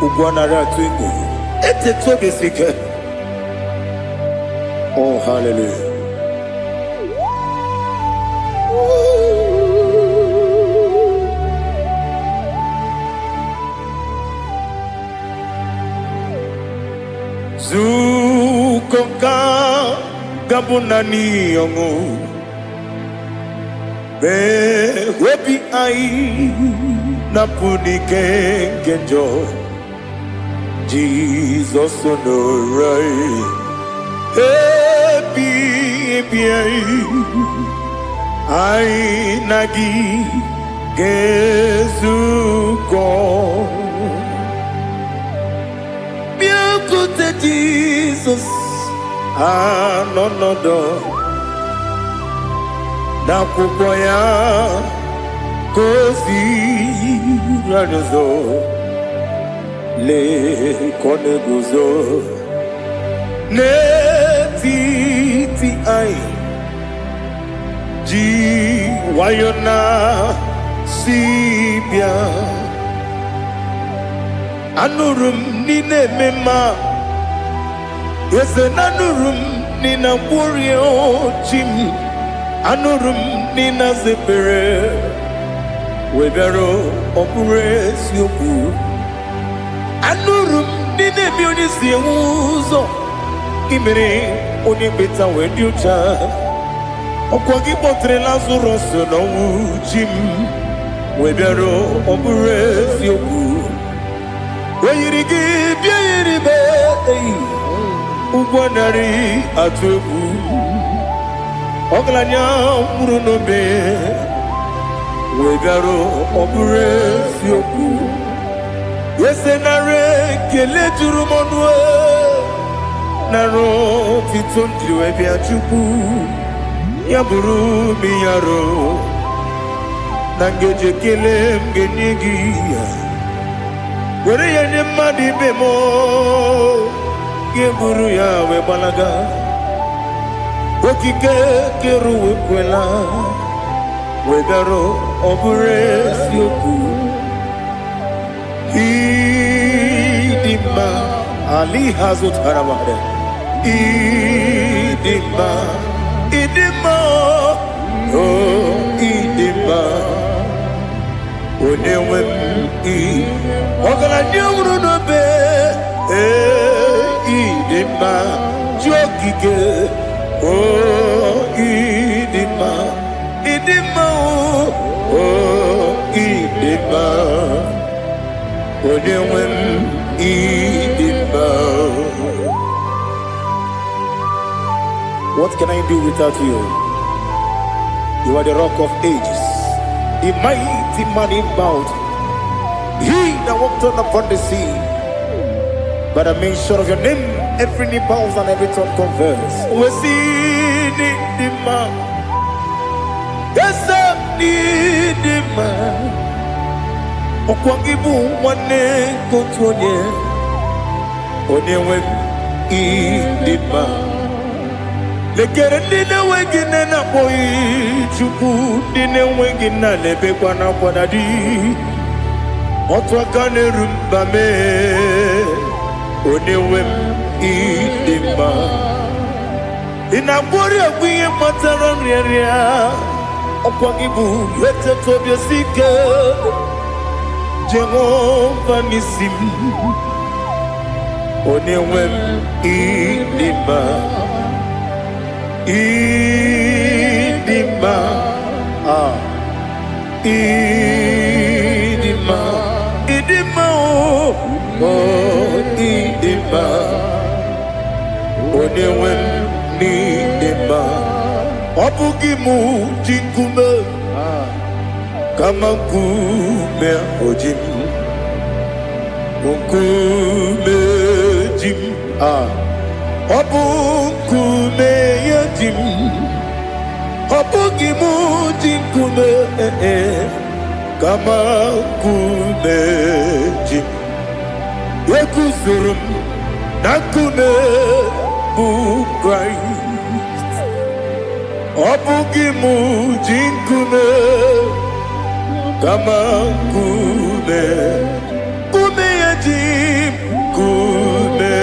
Speaker 1: Ugwanara twingo. Ete toge sike. Oh, hallelujah. Zukoka gabunani yongo. Be wepi ai napuni kenjo Jesus no right happy ai nagi gezuko Jesus anonodo na kwukwo ya kozi radozo le kone guzo netiti ai ji wayona sibia anurum nine mema yese nanurum nina kurio chim anurum nina zepere webero opure sioku anurum nine bioni siuzo imere oni beta wediucha okwagi potre Lazarus no chim webero opure sioku weyirigi biiribe ugwanari atubu oglanya murunobe wegaro obure sioku yesenare kele jurumonwe naro titondriwe biachuku yaburu miyaro nangeje kele mgenigi were yenye madi bemo geburu ya we balaga okike keru we kwela wegaro obure sioku idima ali hazut haramade idima oh idima onewe ogala nyuru no be idima jokike oh idima oh idima onewe idima. What can I do without you? You are the rock of ages, the mighty man in mountain. He that walked on upon the sea. By the mention of your name, every knee bows and every tongue confess. We see the man. Yes, the man. Okwangibu wane kotonye. Onewe idima. Lekere nina wengine na boy chuku nina wengine lebe kwa na kwadadi. Otwakane rumba me onewem idima inabori agwiye matara nriaria okwagibu lete tobia sike Jehova nisim onewem idima idima idima idima oh idima onewem ni idima obugi mu jinkume kama kume ojim kume jim obukume yajim obugi mu jinkume kama kumeji yekuzurum nakune Christ obugi mujinkume kama kumeji kume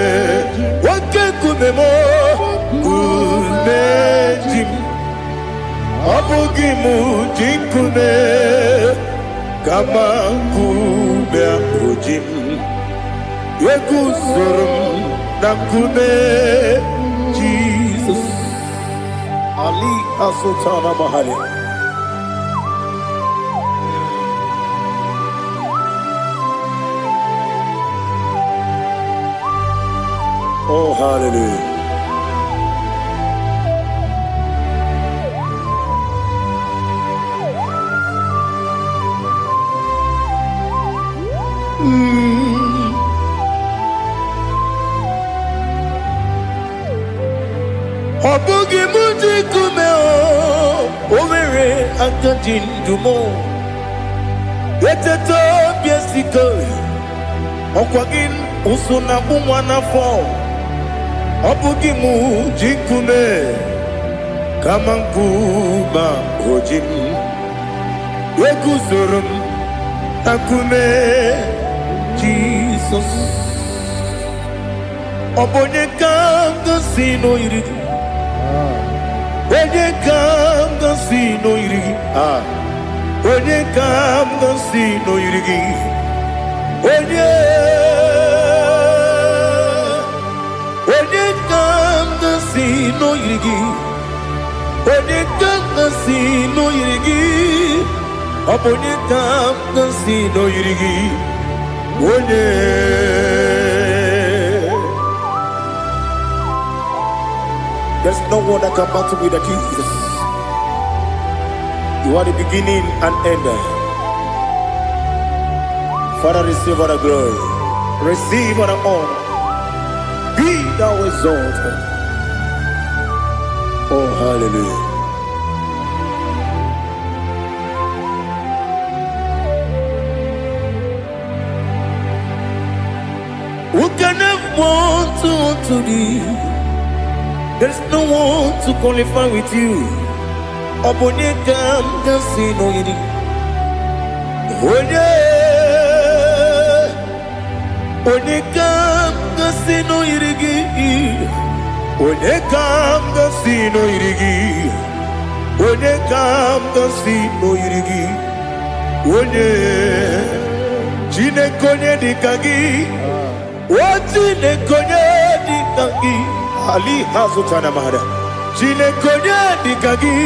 Speaker 1: wake kumemo kumeji obugi mujinkume kama kume ojim yekuzurum nakune Jesus Ali Asutana Mahali. Oh hallelujah. Obugi muji kume omere akadindumo. Eteto biesiko. Okwagin usuna umwana fo. Obugi muji kume kamankuma hojin. Wekuzurum akume Jesus. Obonye kanga sino irigi. Onye kanga sino irigi. Onye kanga sino irigi. Onye kanga sino irigi. Onye kanga sino irigi. Obonye kanga sino irigi. Onye. There's no one that can battle with Jesus. You are the beginning and end. Father, receive all the glory. Receive all the honor. Be thou exalted. Oh, hallelujah. Who can have one to thee? There's no one to qualify with you. Obonye kam kasino yidi. Onye kam kasino yidi. Onye kam kasino yidi. Onye kam kasino yidi. Onye chine konye dikagi. Chine konye dikagi. Ali hazutana mahada. Chine konye dikagi.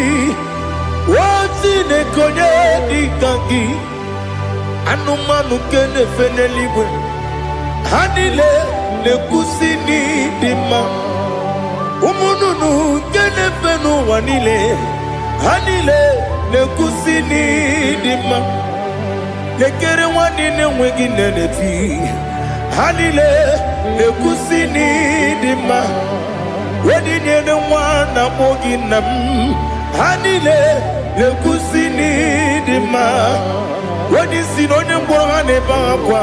Speaker 1: Chine konye dikagi. Anumanu kene feneliwe. Hanile le kusini dima. Umununu kene fenu wanile. Hanile le kusini dima. Lekere wanine wegi neneti. Hanile le kusini dima. Wedi nyene wana mogi nam. Hanile le kusini dima. Wedi sinonye mbwana bakwa.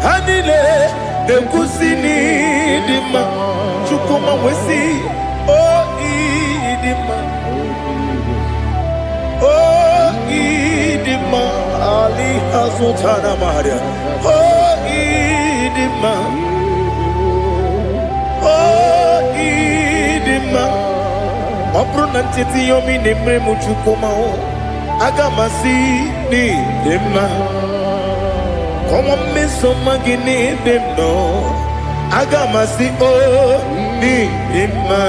Speaker 1: Hanile le kusini dima. Chukuma wesi oh idima. Oh idima. Ali hazutana maria. Oh idima. Oh idima. Obrunantiti yomi nemre muchukuma o. Agamasi ni dema. Como me somagini demno. Agamasi o ni dema.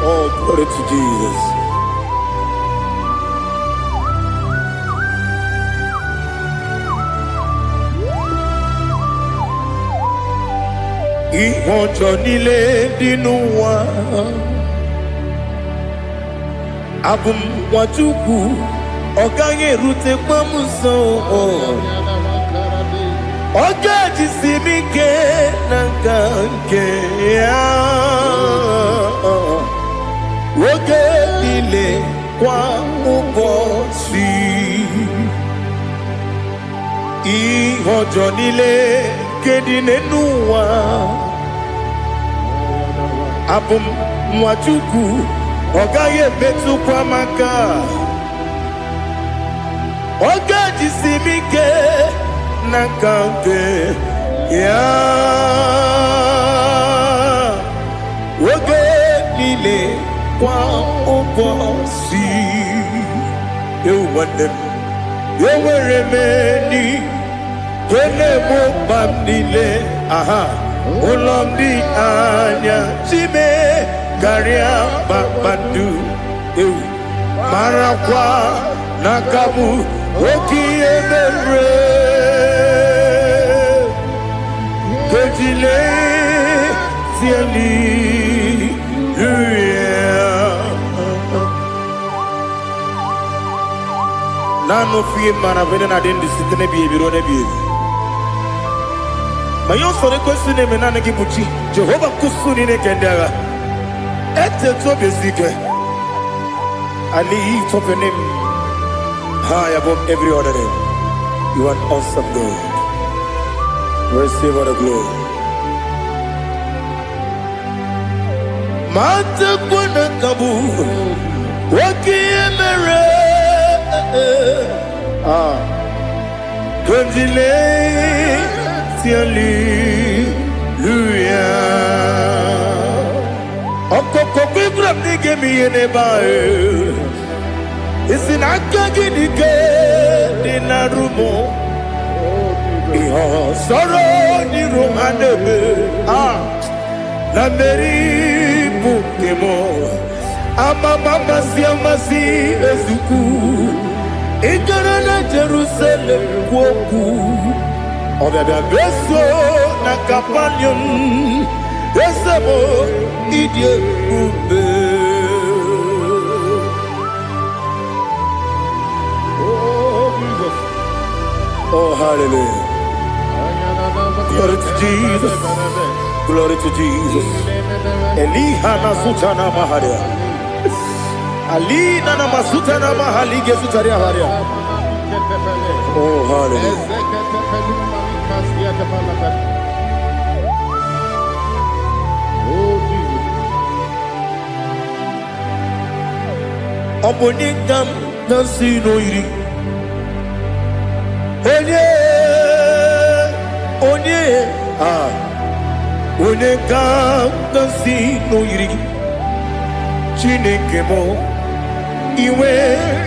Speaker 1: Oh, glory to Jesus. Ihojo nile dinuwa. Abum wajuku oganye rute pamuso. Oga jisimike nangange ya. Woge nile kwa ubosi. Ihojo nile kedinenuwa. Abum mwachuku ogaye betu kwa maka. Oga jisimike nakante ya. Woge nile kwa ubosi. You want them. You were remaining. Kene mo bamdile, aha, ulomdi anya, chime garia babandu, marakwa nakabu, okie memre, kejile siali, nano fiye mana vene na dendi sitene biye biro ne biye. Mayon sore kwesune menane kibuchi. Jehovah kusuni ne kendera. Ete to besike. I lift up your name high above every other name. You are an awesome God. Receive all the glory. Mata kuna kabu wakiemere Konjile Hallelujah. Okoko kibram nige miyene bae. Isinaka ginike dinarumo. Iho soro ni romanebe. La meri bukemo. Ama mama si amasi ezuku. Ikarana Jerusalem woku. Obebe beso na kapanion. Esebo idie ube. Oh Jesus. Oh hallelujah. Glory to Jesus. Glory to Jesus. Elihana sutana maharia. Alina na masutana mahalige sutaria haria. Oh hallelujah. Obonikam nasino iri. Onye Onekam nasino iri. Chineke mo iwe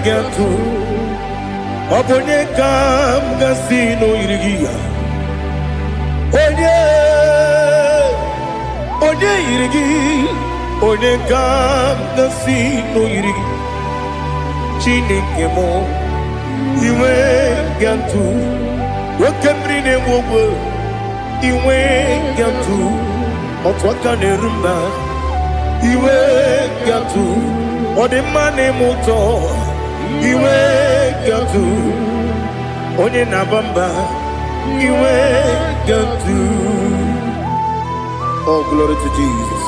Speaker 1: gatu. Obonekam nasino iri. Onye iri. Onekam nasino iri. Chineke mo iwe gatu. Wakemri ne wowo iwe gatu. Otwaka ne rumba iwe gatu. Odemane moto iwe gatu. Onye nabamba iwe gatu. Oh glory to Jesus.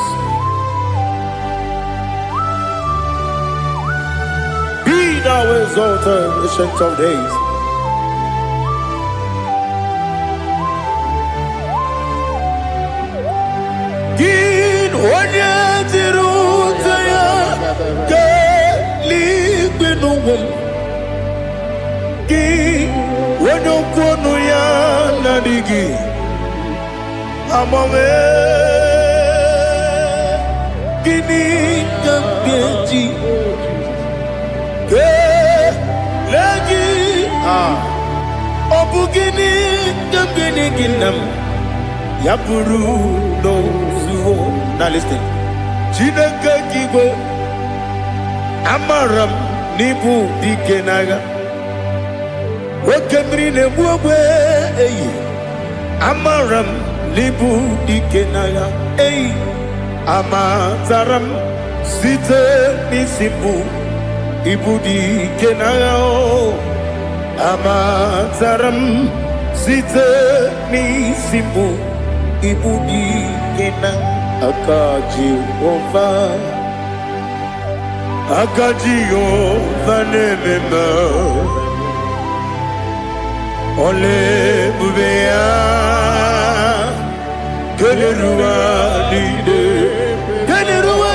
Speaker 1: Thou exalted, ancient of days. Gin onye tirutaya ke ligbinugum. Gin onye kwonu ya nadigi. Amame gini kambeji. Lagi obugini gambini ginam yapuru no zuho. Now listen. Chineke kigo amaram nibu dikenaga. Wakemri ne buwe amaram nibu dikenaga. Amazaram site nisibu. Ibudi kenao amazaram site ni simbu. Ibudi kena akaji ova nemema ole bubea kelerua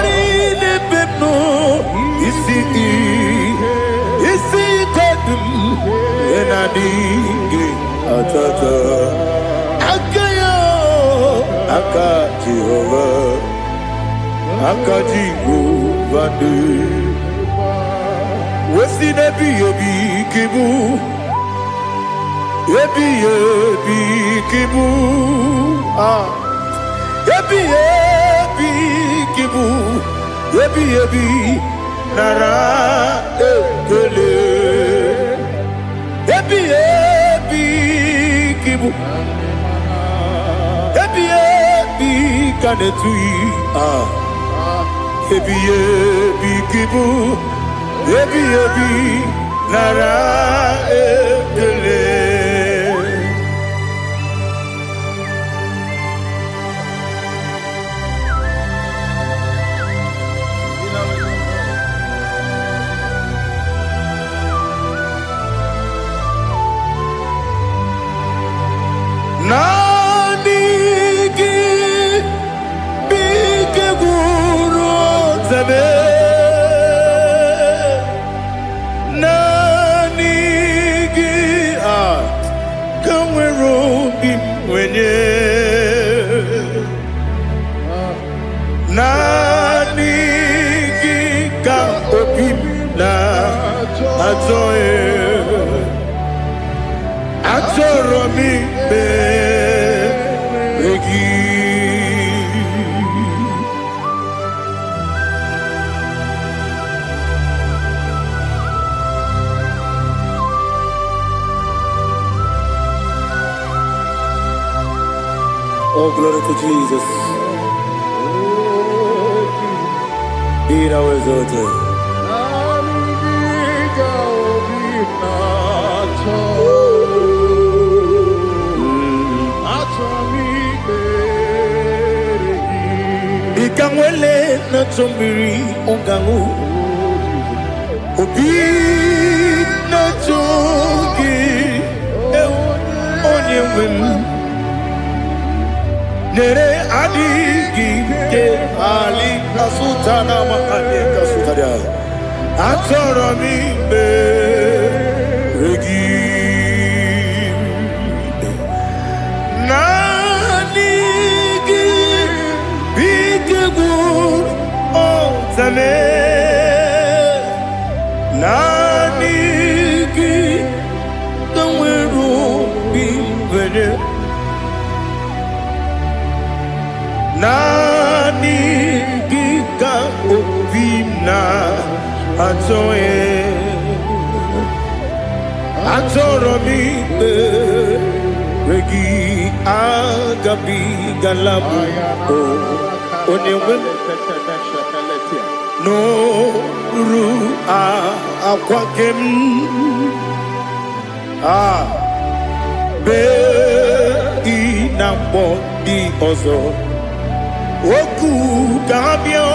Speaker 1: lide bebno isi kadum enadinge atata akayo akajihova akajihova wesi nebi yebi kibu yebi kibu yebi kibu yebi nara ekele yebi kibu yebi kanetui yebi kibu yebi nara ekele Achọrọ m ikpere gị. Oh, glory to Jesus. Be thou exalted. Ikanwele na chombiri ongangu. Obi na chogi onye wem. Nere adigi ke ali kasutana mahali kasutaria. Achọrọ m ikpere gị. Naanị gị bike gwụrụ ọtame. Naanị gị ka nwere obi nwere. Naanị gị ka obi na-achọghị. Achọrọ m ikpere gị agabigala m onye nwe m n'olu akwa gị m bee na mkpọ dị ọzọ. Oku kabio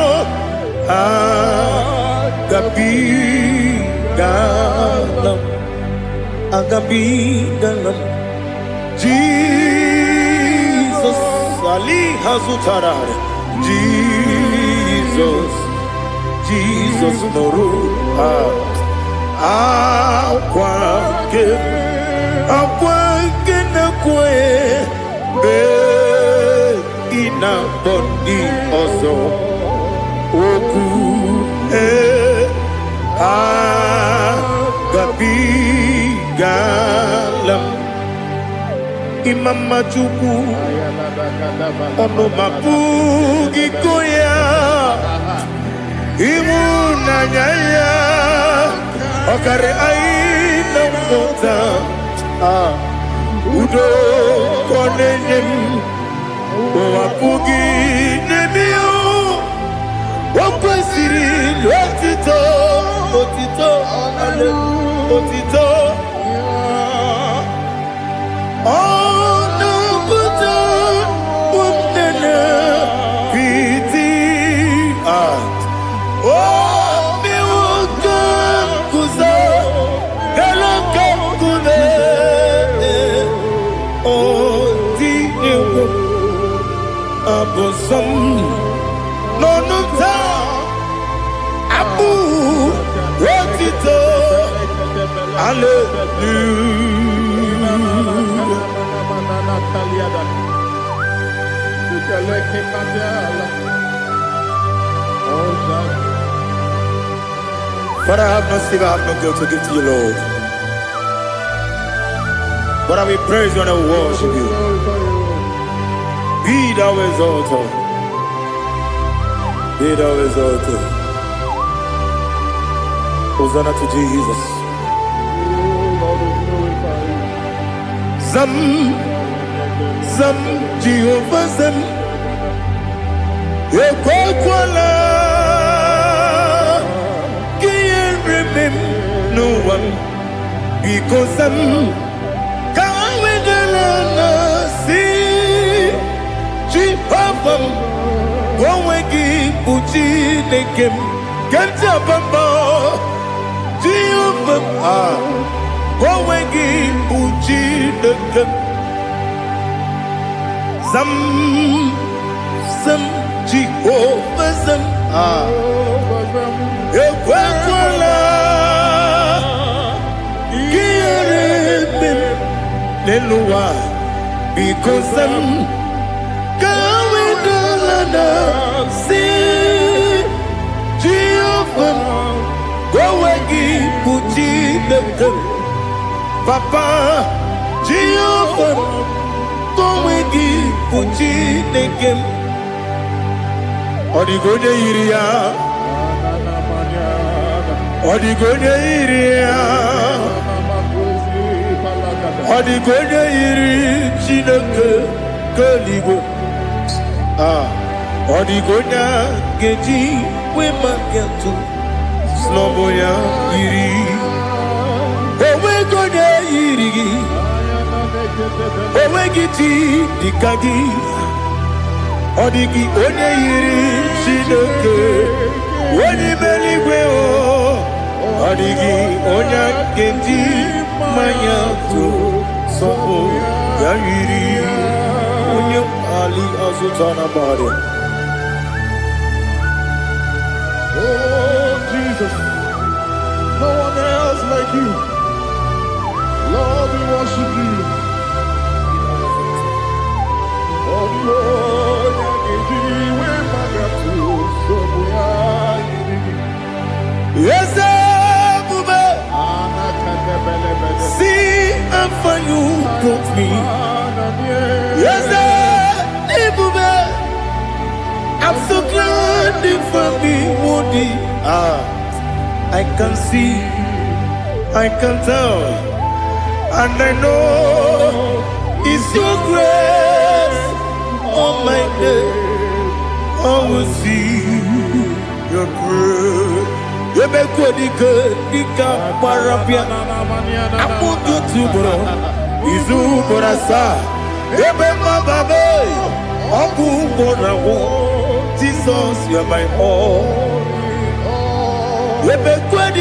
Speaker 1: agabigalam Jesus Ali Hazutarare Jesus Noru Aquake na kwe be ina bondi ozo oku agabigalam imama chuku ono mapugi koya imunanya ya okare aina mota udo konenyem wapugi nemio wakwesiri lotito otito ale otito ono buto umnene piti o mi woka kuzo hello kakune o dinyo abosom nonuta abu rotito Father, I have no sin, I have no guilt to give to you, Lord. But I will praise you and I will worship you. Be thou exalted. Be thou exalted. Hosanna to Jesus. Zam, Zam, Jehovah Zam. Ekwakwala. Can't remember no one. Because Zam. Can't wait to see. Jehovah. Go wegi uchi nekem. Can't jump Jehovah. Go wegi uchi nekem. Zam, Zam, Jehovah Zam. Ekwakwala. Kiyarebe. Leluwa. Because Zam. Kawedalana. See. Jehovah. Go wegi uchi nekem. Papa. Jehovah, Kowegi, Puchinekem, Odigonya Iria, Odigonya Iria, Odigonya Iri, Chineke, Kaligo, Odigonya Geji, Wemaketu, Sloboya Iri, Owegonya Iri, Owegiti, Dikagi, Odigi, Onye Iri, Chineke, Oni Meligwe, Odigi, Onya Geji, Mayatu, Sopo, Yahiri, Onye Ali Azutana Bari.
Speaker 2: Oh, Jesus, no one else like you. Lord, we worship you. Oh, Lord,
Speaker 1: yes, Bube. See and for you brought me. Yes, Bube. I'm so glad for me, Woody. I can see, I can tell, and I know it's your grace. Oh my day, I will see your grace. You make good, Dika, Parapia. I put you to bro. Izu Borasa. You make my baby. Oku Borawo. Jesus, you are my all. You make good,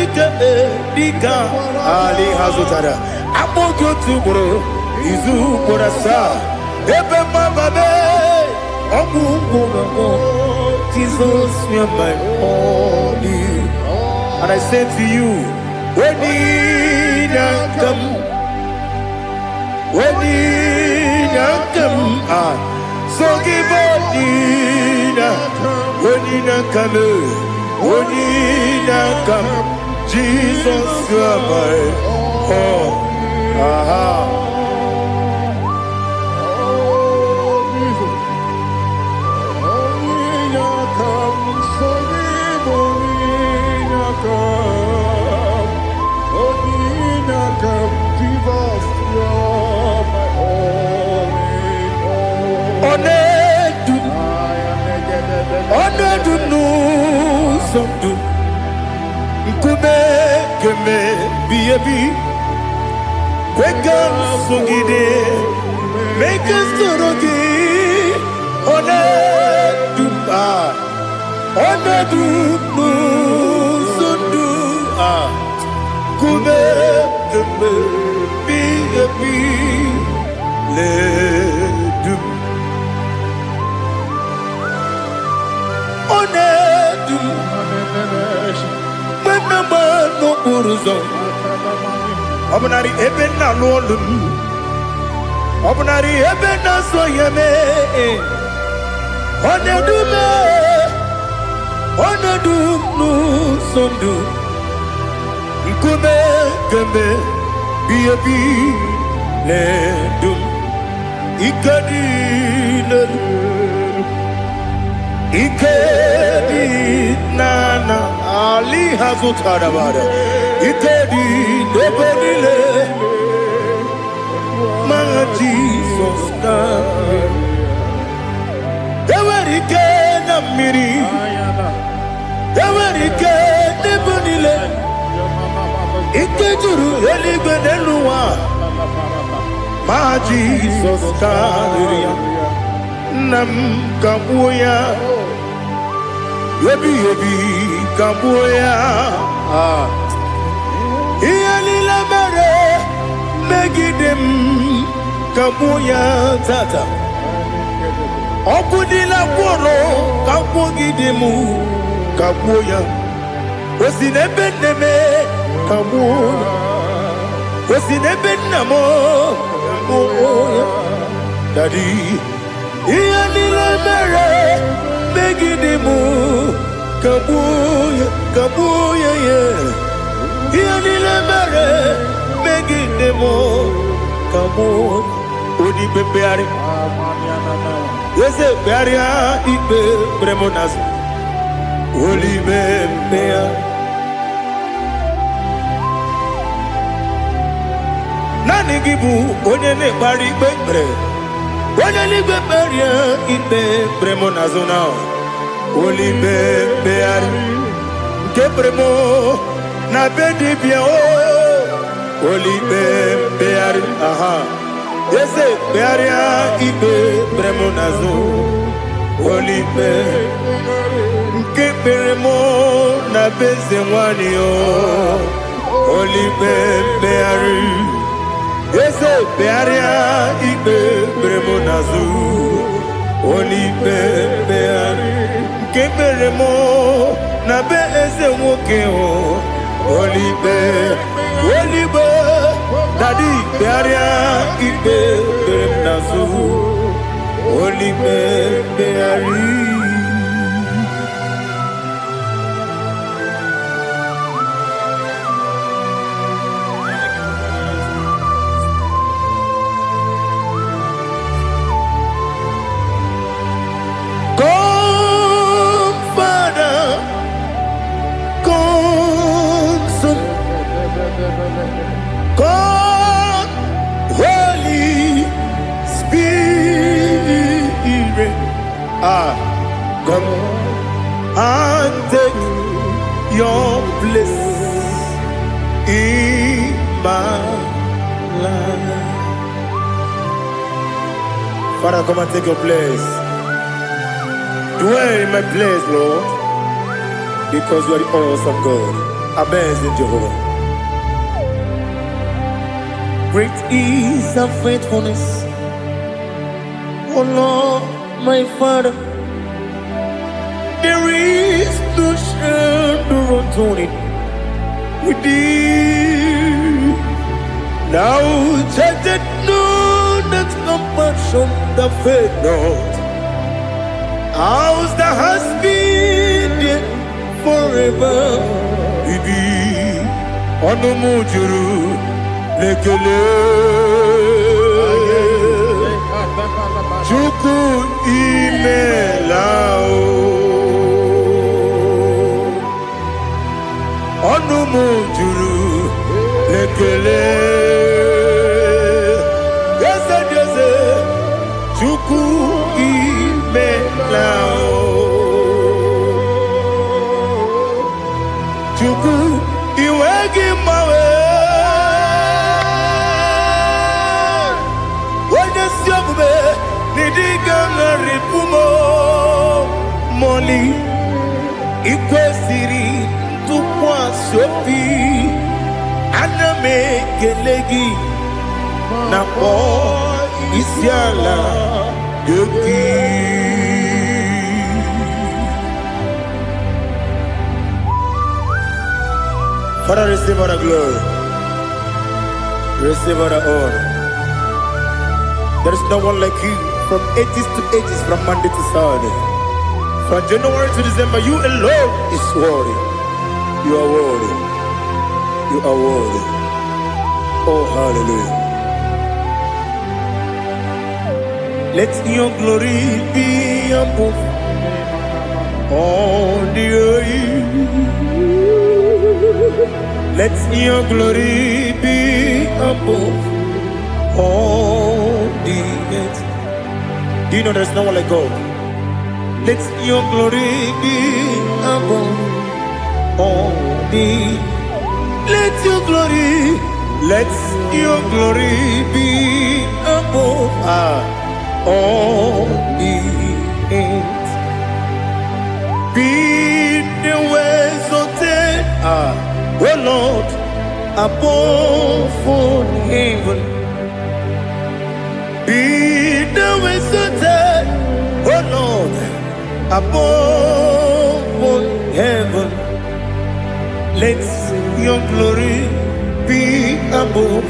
Speaker 1: Dika, Ali Hazutara. I put you to bro. Izu Borasa. You make my baby. Jesus, you are my only. And I say to you, when did I come? When did I come? So give up, when did I come? When did I come? Jesus, you are my all. Make us Obnari ebena lolum Obnari ebena soyeme Onedumu sondu Nkume keme biyebi ledum Ikadi nana Ali Hazutara Bada Ikadi nebonile My Jesus Ewerike na miri Ewerike nebonile Ikejuru eligwe neluwa My Jesus Nam kabuya Yebi kabuya Iyalila mere Megidem kabuya tata Okudila kworo kabugidemu kabuya Osinebeneme kabuya Osinebenamo kabuya Daddy Iyalila mere Megidemu kabuya yeah Iyalila mere Megidemu mo odi bebeari yese bearia ibe bremonas oli bebea nani gibu onye ne bari bebre onye ni beberia ibe bremonas na oli bebeari ke bremo na bedi bia o oli bebeari aha yese bearia ibe bremonazo oli be ke bremo na bezewani o oli bebeari yese bearia ibe bremonazo oli bebeari ke bremo na bezewoke o oli be Daddy, bearia ibe bernazu, oli beari. Come, Father, come, Son, come, Holy Spirit, come and take your place in my life. Father, come and take your place. Dwell in my place, Lord, because you are the awesome God. Amazing Jehovah. Great is thy faithfulness, oh Lord, my Father. There is no shadow unto it with thee. Now check that no that compassion that faith not. Ours that has been there forever with thee. On the mujuru lekele Chuku imelao Onu mujuru lekele Yese yese Chuku imelao Chuku iwegi mawe Ripumo Moli Ikwesiri Tukwa Sopi Aname Kelegi Napo Isiala Yoki Father, receive all the glory, receive all the honor. There is no one like you. From ages to ages, from Monday to Saturday, from January to December, you alone is worthy. You are worthy. You are worthy. Oh, hallelujah. Let your glory be above all the earth. Let your glory be above all the earth. Do you know there's no one like God? Let your glory be above all the. Let your glory be above all the earth. Be the ways of death, oh Lord, above all heaven. Be the wisdom, oh Lord, above all heaven. Let your glory be above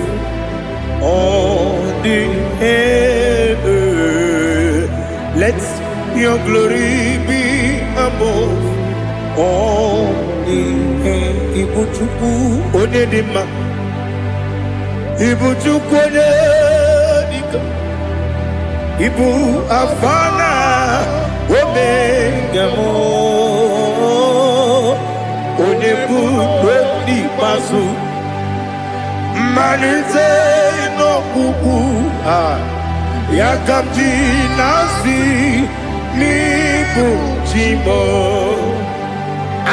Speaker 1: all the earth. Let your glory be above all the earth. Ibuchuku onedima, Ibuchuku onedima. Ibu afana omega mo onebu ni pasu manite no kuku yakamji nasi nibu chimo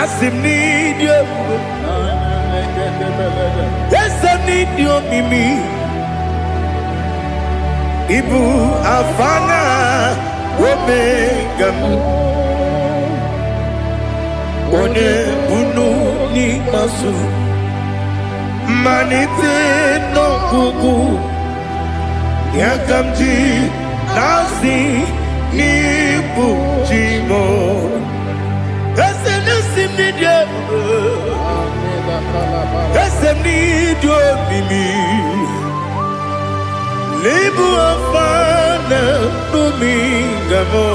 Speaker 1: asim ni dio asim ni dio mimi Ibu afana omega one bunu ni masu manite no kuku yakamji nasi ni bujimo ese nasi nidio ese nidio mimi Libu afana numingamo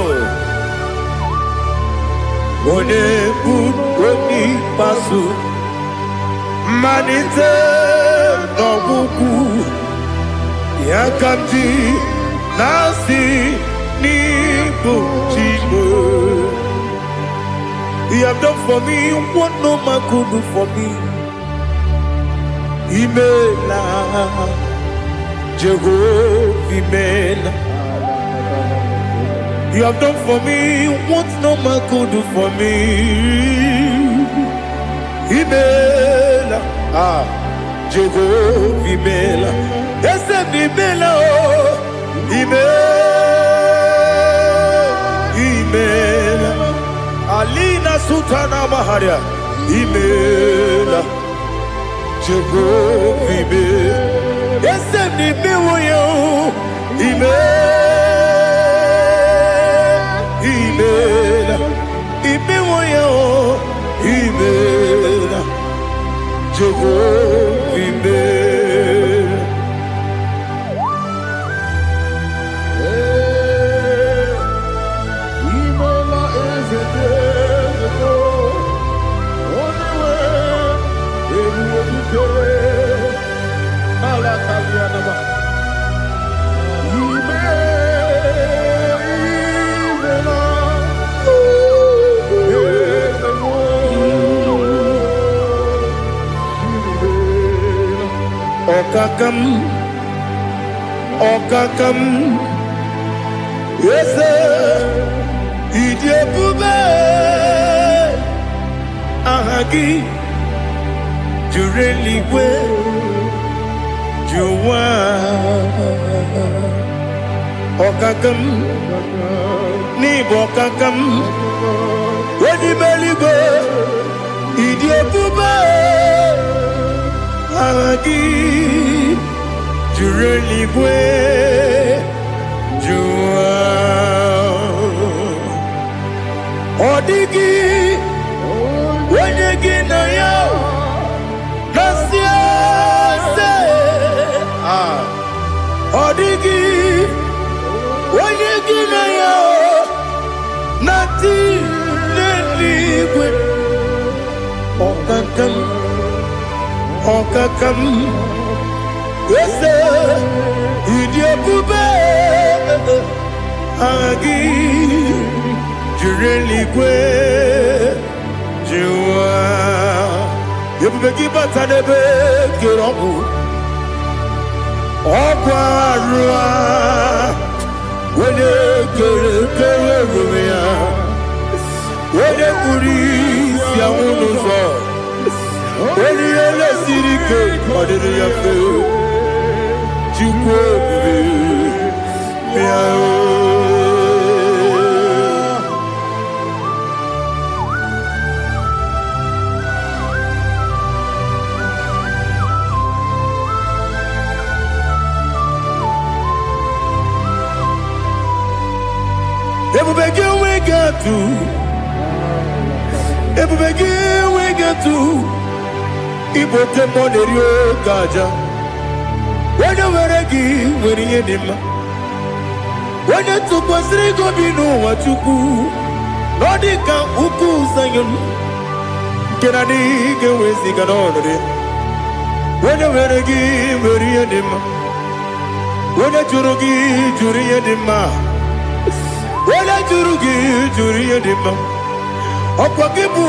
Speaker 1: One buni pasu Manite no buku Yakamji nasi ni bujimo You have done for me what no man could do for me Imela Jehovah Mela. You have done for me what no man could do for me. Imela, Jehovah Mela. Yes, Mela, Imela, Alina Sutana Maharia. Imela, Jehovah Mela. Yes, ni miwoyo imela imiwoyo imela Jehovah imela
Speaker 2: imela ezedeko onewe
Speaker 1: Okakam, yes, Idiabube, Ahagi, Jureli, Juwa, Okakam, Nibokakam, Wedi Beligo, Idiabube, Ahagi. Jureli bwe jua Odigi Wenyegi na yao Nasiase Odigi Wenyegi na yao Nati Neligwe Okakam Okakam Yes, Idiabube Agi Jureli kwe Jua Yebubeki batanebe Kirongu Okwarua Wene kere rumia Wene kuri Sia unuzo Wene ele sirike Odiri yafe Chukwu Ebubegi we get to Ibote Monerio Gaja When you were a give when you did when you took was Rigo Bino what you do Nodika Uku Sayon Kennedy get with the when you were a give when you did Onye jụrụ gị jụrụ ihe dị mma. Onye jụrụ gị jụrụ ihe dị mma. Ọkwa gị bụ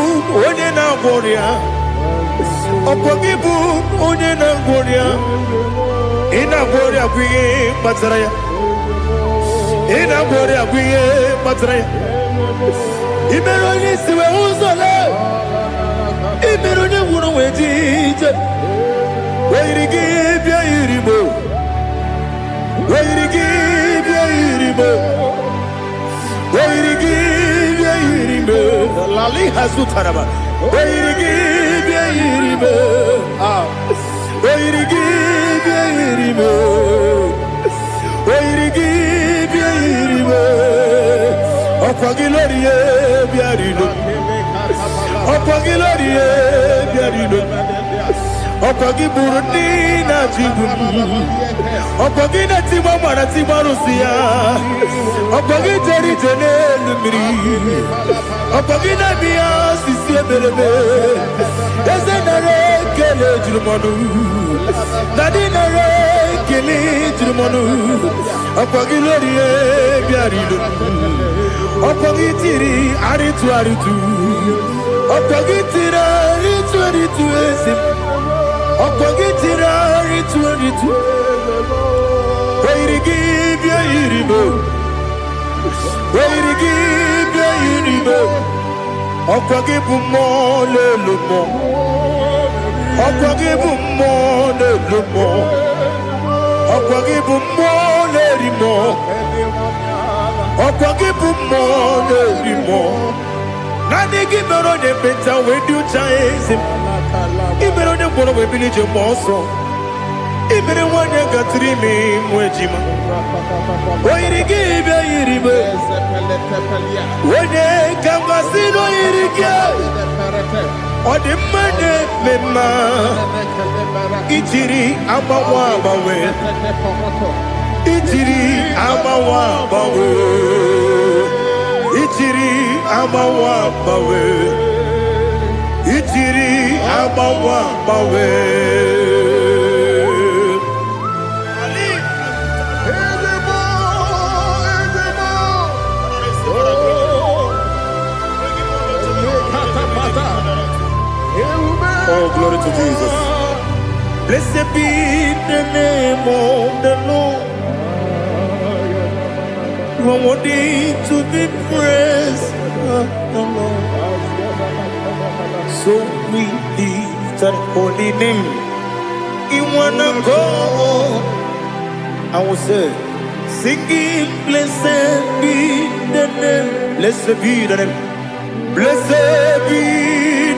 Speaker 1: onye na-agwọ ọrịa. Ọkwa gị bụ onye na-agwọ ọrịa. Ị na-agwọ ọrịa bụ ihe kpatara ya. Ị na-agwọ ọrịa bụ ihe kpatara ya. Ị mere onye isi wee ụzọ lee. Ị mere onye nwụrụ wee dị ije. Wee yiri gị bịa yiri mo. Wee yiri gị bịa yiri mo. Wee yiri gị bịa yiri mo. Lali hazụtara ma. Wee yiri gị bịa yiri mo. Wee yiri gị bịa yiri mo. Wee yiri gị bịa yiri mo. Ọkwa gị lori ye bịa rilo. Ọkwa gị lori ye bịa rilo. Ọkwa gị bụrụ ndị na-achịgbu. Ọkwa gị na-etigbu mara tigbu arụsị ya. Ọkwa gị jere ije n'elu mmiri. Ọkwa gị na-eme ya osisi eberebe. Eze nara ekele juru m ọnụ. Dadi nara ekele juru m ọnụ. Ọkwa gị lori ye bịa rilo. Ọkwa gị tiri arịtụ arịtụ. Ọkwa gị tiri arịtụ arịtụ ezi. Ọkwa gị tiri arịtụ arịtụ. Oyiri gị bịa yiri mo. Oyiri gị bịa yiri mo. Ọkwa gị bụ mmụọ n'elu mmụọ. Ọkwa gị bụ mmụọ n'elu mmụọ. Ọkwa gị bụ mmụọ n'eri mmụọ. Ọkwa gị bụ mmụọ n'eri mmụọ. Naanị gị mere onye mbeta wee dị ụcha eze m. Ị mere onye mkpọrọ wee bili ije mgbe ọsọ. Ị mere nwanyị gatụrụ ime mụ ejima. Oyiri gị bịa yiri m. Onye ka m gasị n'oyiri gị. Ọ dị mma na-eme mma. Ijiri agbanwe agbanwe. Ijiri agbanwe agbanwe. Ijiri agbanwe agbanwe. Ijiri agbanwe agbanwe. Oh, glory to Jesus. Blessed be the name of the Lord. You are worthy to be praised, the Lord. So we lift that holy name. You wanna go? I will say, singing, blessed be the name. Blessed be the name. Blessed be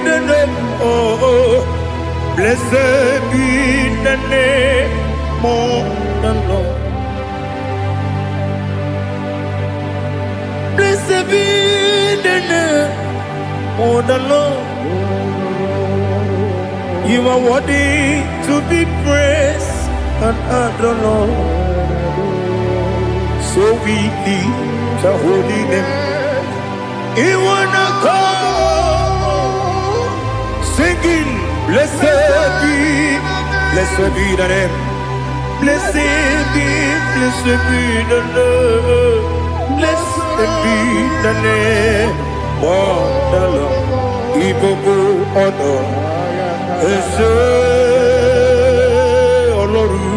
Speaker 1: the name. Oh, blessed be the name of the Lord. Blessed be the name of the Lord. You are worthy to be praised and adored, Lord. So we lift the holy name. You wanna call, singing, blessed be the name. Blessed be the name. Blessed be the name of the Lord. Ibobo ono ese oloru.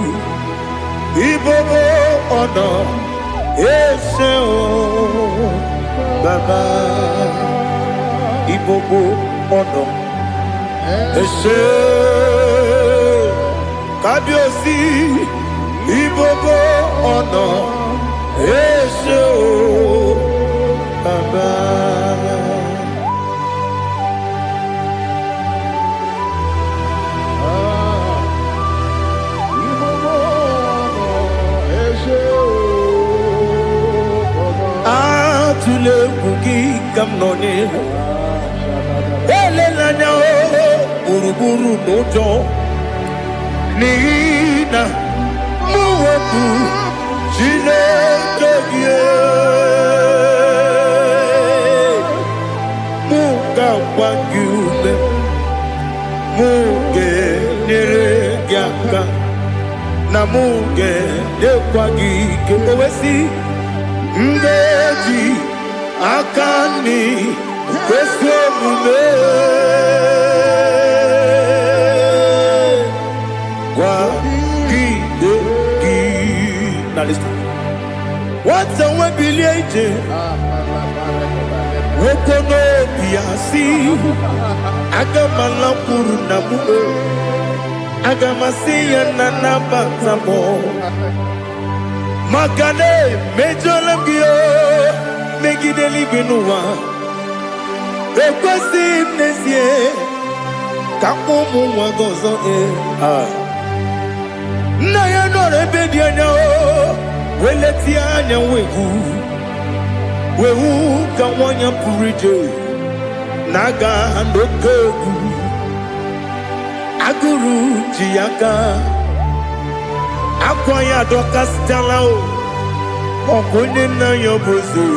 Speaker 1: Ibobo ono ese o baba. Ibobo ono ese kabiosi. Ibobo ono ese o baba. Atule kuki kamnoni. Ele lanya o buruburu nojo. Nina muwetu Chineke ye. Muga wagyume. Muge nere gyaka. namuge dekwagi ke owesi ngeji akani kweso mume kwa gide gi na listen what a we bilieje wokono biasi agamala puru namu agamasiya nanabatamo makane mejolamgio megideli binuwa ekwesi nesie kamumu wagozo na ya nore bedi anya weleti anya wehu ka wanya purije naga ndokogu aguru jiyaka akwanya dokastalao okonye na yobozu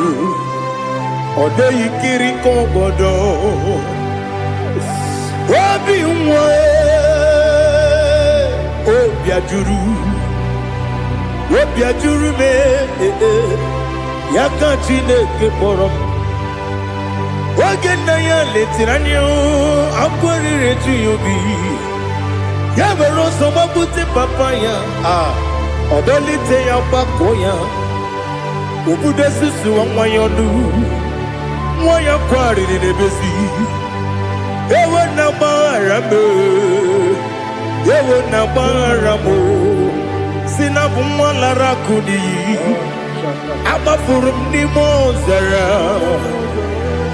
Speaker 1: ode yikiri kogodo obi nwa obi ajuru me yaka Chineke kpọrọ oge nna ya letiri anya akwarịrị eju ya obi ya were ọsọ gbapute papa ya ọdọlite ya gbakọ ya obodo susu nwa ya ọnụ nwa ya kwarịrị n'ebezi ewe na gbaghara m si na bụ nwa lara akụ n'iyi agbafuru m n'ime ọzara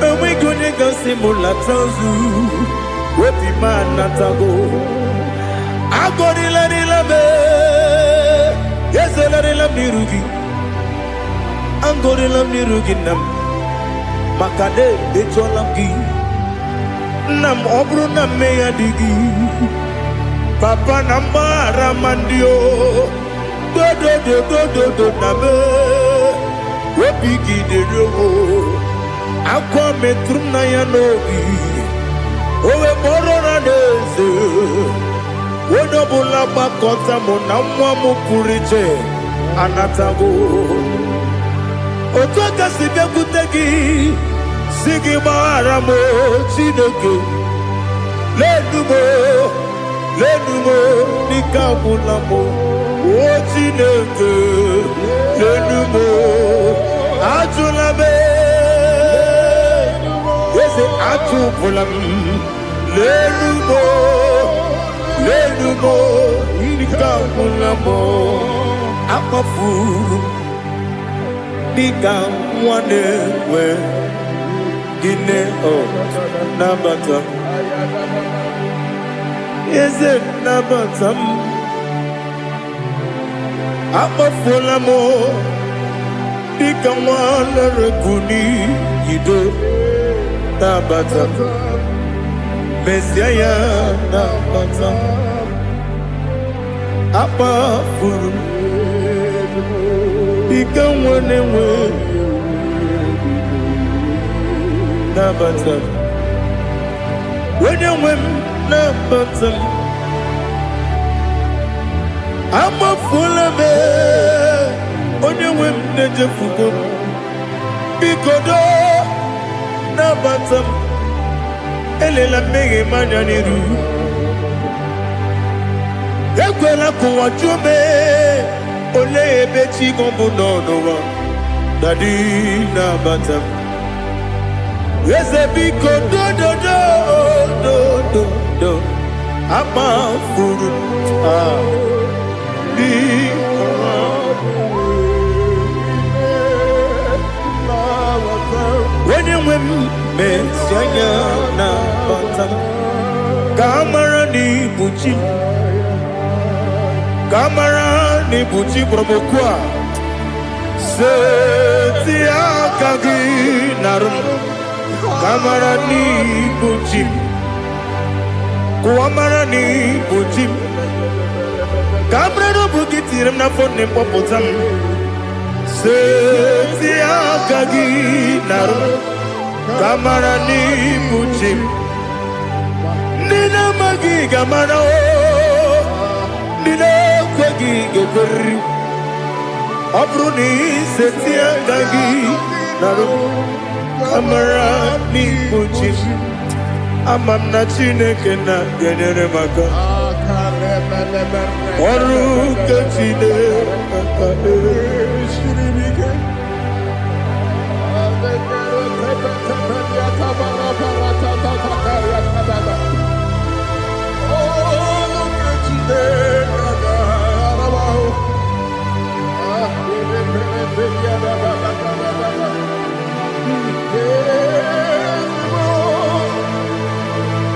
Speaker 1: enweghị onye gasị m lata nzu obi m anatago agọrịlarịla m ezolarịla m n'iru gị agọrịla m n'iru gị nna m maka na emejuola m gị nna m ọ bụrụ na mmehie dị gị papa na mgbaghara ma ndị o dodododododo na me obi gị dịrị owo akwa metụrụ m na ya n'obi owe kpọrọ na n'eze onye ọbụla gbakọta mụ na nwa m pụrụ iche anatago otu aka si bịakwute gị si gị gbaghara m Chineke lenumo dịka agwụla m o Chineke lenumo ajụla m eze ajụpụla m lenumo dịka agwụla m akpafuru dịka nwa na-enwe gịnị nabata eze nabata m akpafuola m dịka nwa na-erekwu n'iyido nabata mezie ya nabata akpafuru dịka nwa na-enwe nabata onye nwe m nabata m amafuola m onye nwe m na-ejefugo m biko do nabata m elela mmehie m anya n'iru ekwela ka ụwa jụọ m olee ebe chi gị bụ n'ụwa dadi nabata m eze biko do akpafuru onye nwe m mesi anya na bata ka amara n'ibu chi ka amara n'ibu chi kpọrọmokwu a seti aka gị narụ ka amara n'ibu chi kụwa mara n'ibu chi ka amara n'obu gị tiri m n'afọ nne mkpọpụta m seti aka gị narụ ka amara n'ibu chi ndị na-amaghị ga-amara ndị na-ekwe gị ga-ekweri ọ bụrụ na iseti aka gị narụ amara n'ikpuchi ama m na Chineke na-enyere m aka ọrụ nke Chineke aka esiri m ike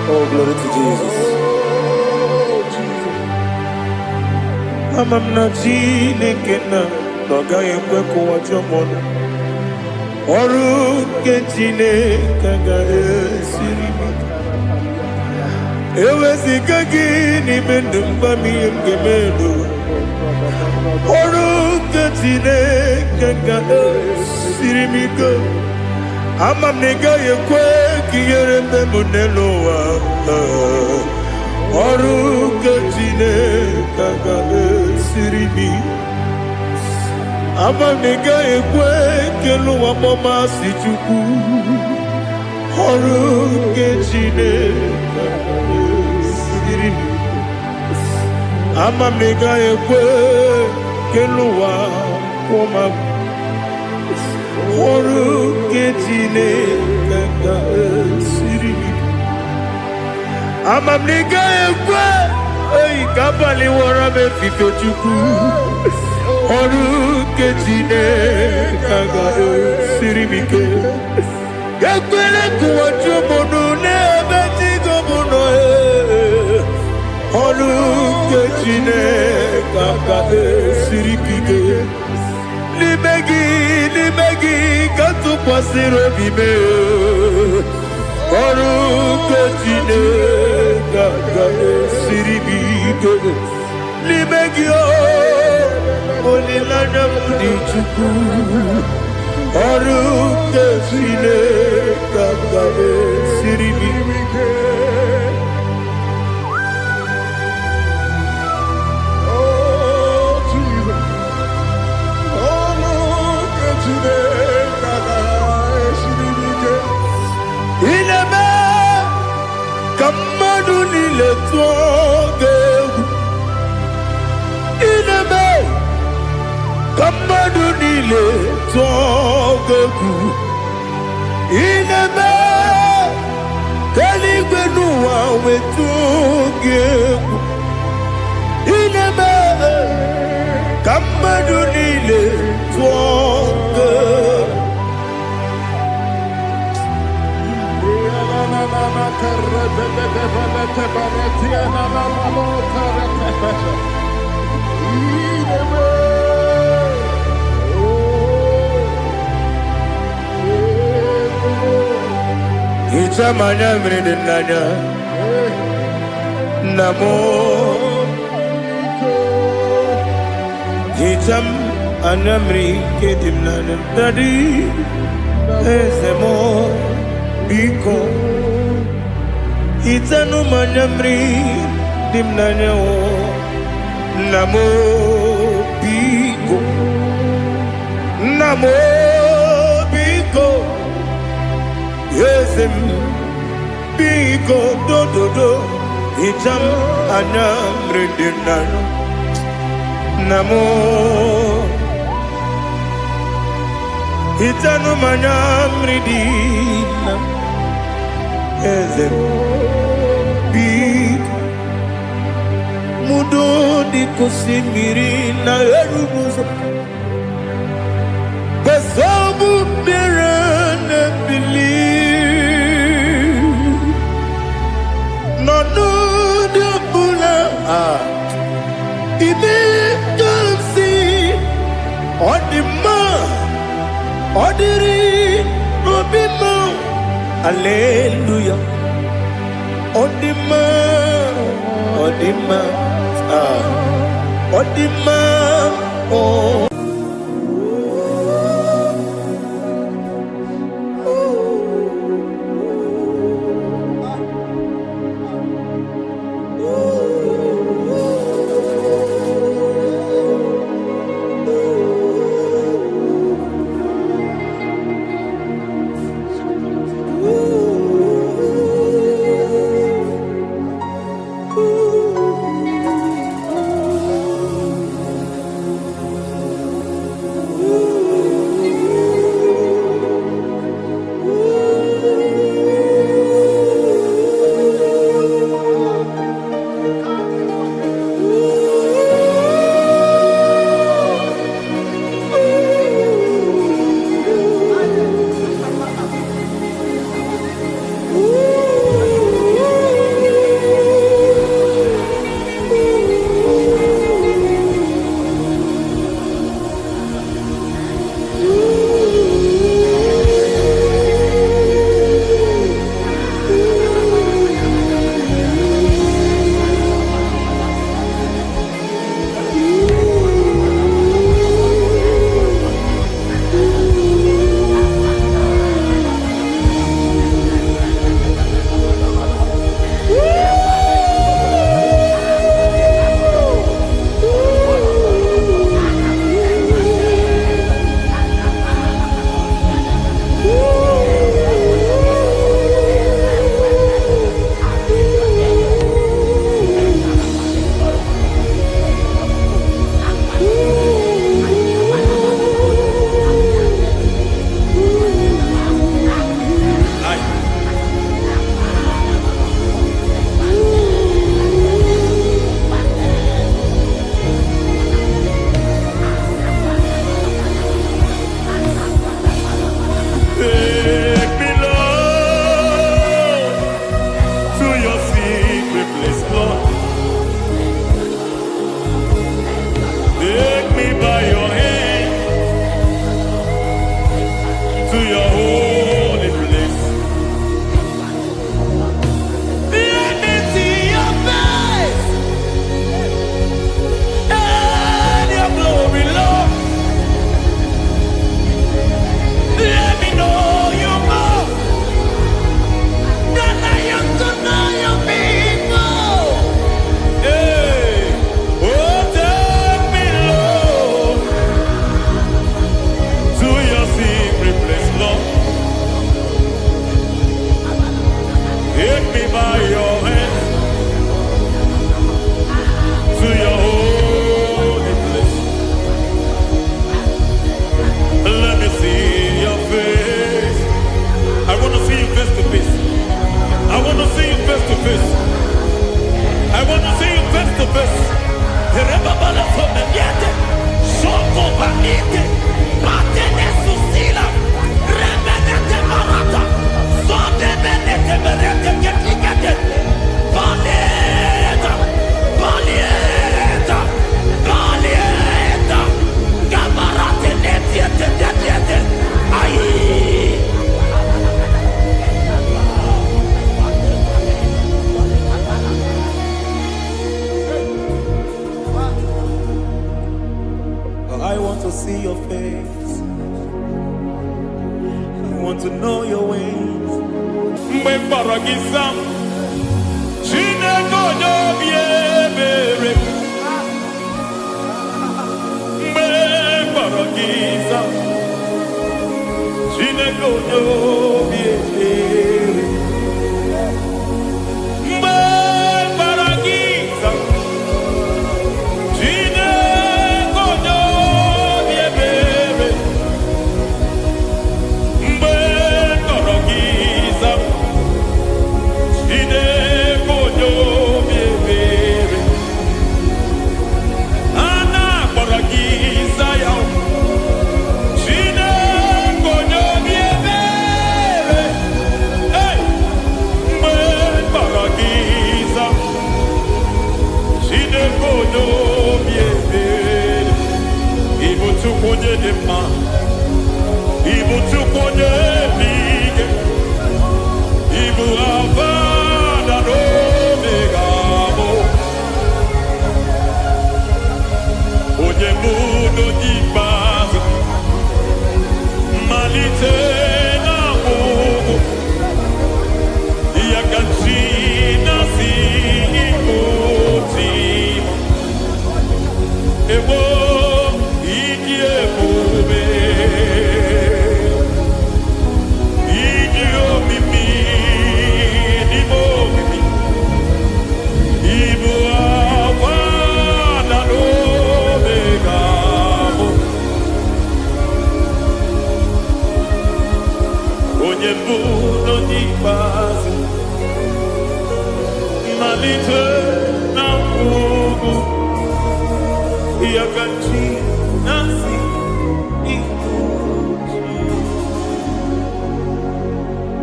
Speaker 1: Oh, glory to Jesus. Ama m na Chineke na ọ gaghị ekwe ka ụwa jọọ m ọnụ ọrụ nke Chineke ga-esiri m ike eweziga gị n'ime ndụ mgba m ihe m ga-eme n'ụwa ọrụ nke Chineke ga-esiri m ike ama m na ị gaghị ekwe ka ihere mbe m n'elu ụwa ọrụ nke Chineke ga-esiri m ike ama m na ị gaghị ekwe ka elu ụwa kpọmasị Chukwu ọrụ nke Chineke ga-esiri m ike ama m na ị gaghị ekwe ka elu ụwa kpọmasị ọrụ nke Chineke ga-esiri m ike ama m na ị gaghị ekwe oyi ka abalị wara m efife Chukwu ọrụ nke Chineke ga-esiri m ike ekwere ka ụwa jụọ m ọnụ n'ebe Chigo m nọ ọrụ nke Chineke ga-esiri m ike n'ime gị ka tụkwasịrị obi m ọrụ nke Chineke ga-esiri m ike n'ime gị olileanya m dị Chukwu ọrụ nke Chineke ga-esiri m ike ka mmadụ niile tụọ gị egwu ineme ka mmadụ niile tụọ gị egwu ineme ka eluigwe n'ụwa wee tụọ gị egwu ineme ka mmadụ niile tụọ gị egwu Hicham anya mmiri dị n'anya nna m hicham anya mmiri nke dị m n'anya dadi eze m biko hitanụ m anya mmiri dị m n'anya nna m biko nna m biko eze m biko dododo hicham anya mmiri dị m n'anya nna m hitanụ m anya mmiri dị na eze m biko mudo di kosimiri na erubuzo besobu mirane bili no no de bula ibe kansi odima odiri obima hallelujah odima odima odima oh want to see your face. I want to know your ways.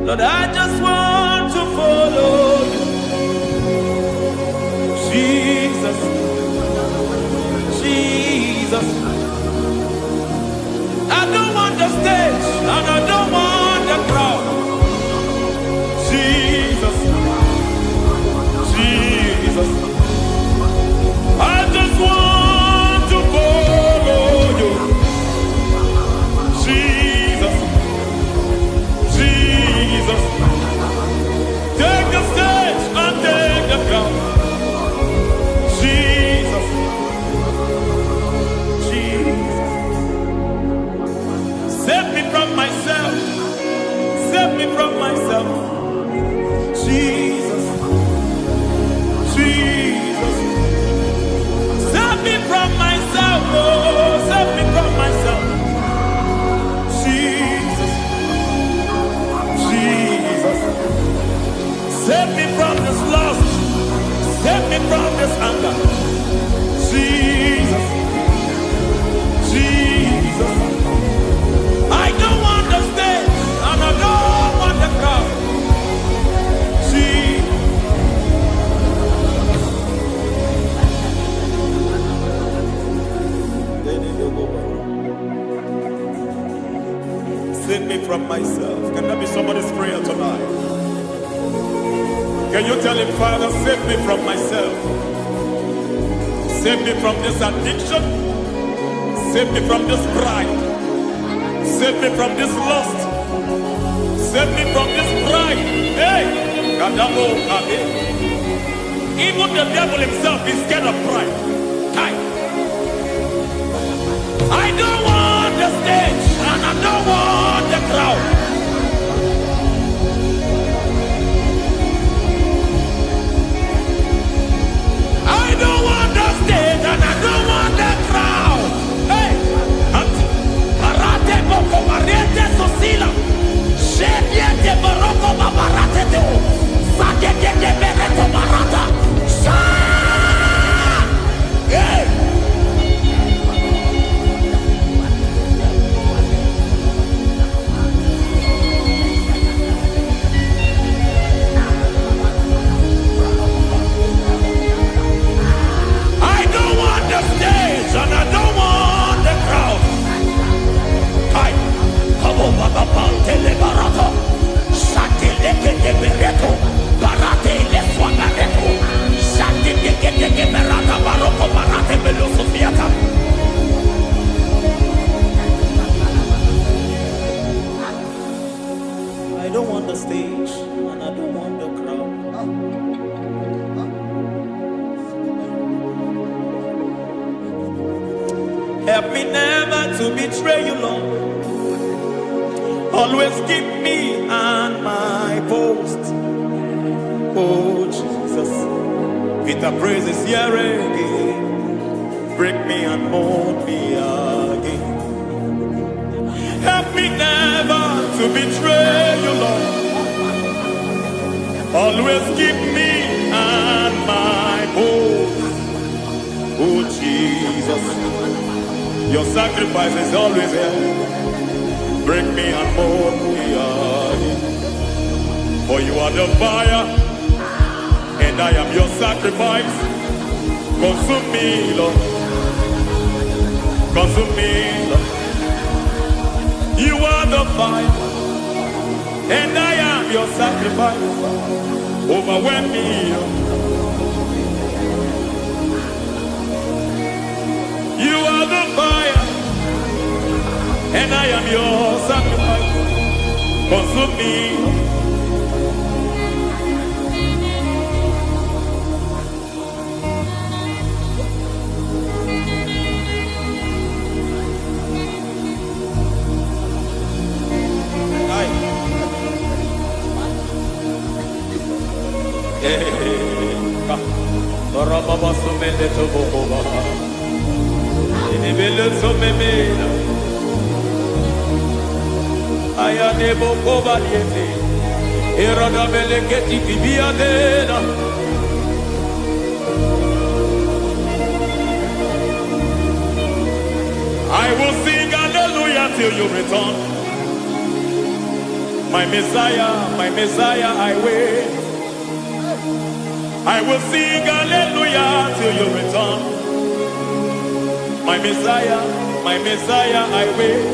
Speaker 1: Lord, I just want to follow you. Jesus, Jesus. I don't want the stage and I don't want the crowd. Jesus, Jesus. I just want to follow you. Jesus, Jesus. Take the stage and take the crown. Jesus, Jesus. Save me from myself. Save me from myself. Jesus, Jesus. Save me from myself. Oh, save me from myself. Jesus, Jesus. Save me from this lust. Save me from this anger. Jesus, Jesus. I don't want the stage and I don't want the crowd. Jesus. Save me from myself. Can that be somebody's prayer tonight? Can you tell him, Father, save me from myself. Save me from this addiction. Save me from this pride. Save me from this lust. Save me from this pride. Hey! Kadamo, Kade. Even the devil himself is scared of pride. Hi. I don't want the stage and I don't want the crowd. I don't want the stage and I don't want the crowd. Hey! Parate boko mariete sosila. Shediete baroko babarate teo. Sadete bereto barata. Hey! Help me never to betray you, Lord. Always keep me on my post. Oh Jesus, with the praises here again, break me and mold me again. Help me never to betray you, Lord. Always keep me on my post. Oh Jesus, your sacrifice is always here. Break me and mold me again. For you are the fire, and I am your sacrifice. Consume me, Lord. Consume me, Lord. You are the fire, and I am your sacrifice. Overwhelm me, Lord. You are the fire, and I am your sacrifice. Consume me. I will sing hallelujah till you return. My Messiah, I wait. I will sing hallelujah till you return. My Messiah, I wait.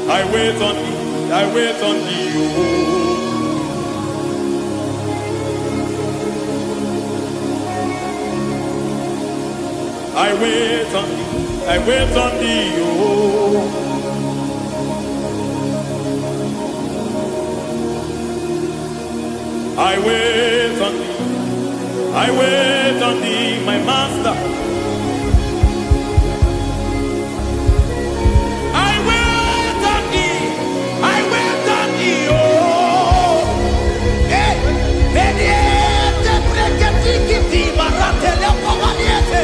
Speaker 1: I wait on thee, I wait on thee. Oh. I wait on thee, I wait on thee. Oh. I wait on thee, I wait on thee, my master. I wait on thee, I wait on thee, oh. Hey, mediete, breketi, marate, lepo maniete.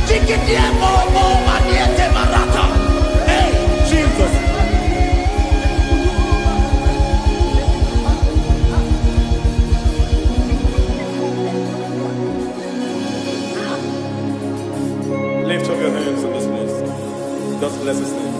Speaker 1: Chikiti, mo, maniete, marata. Hey, Jesus. Lift up your hands in this place. Just bless his name.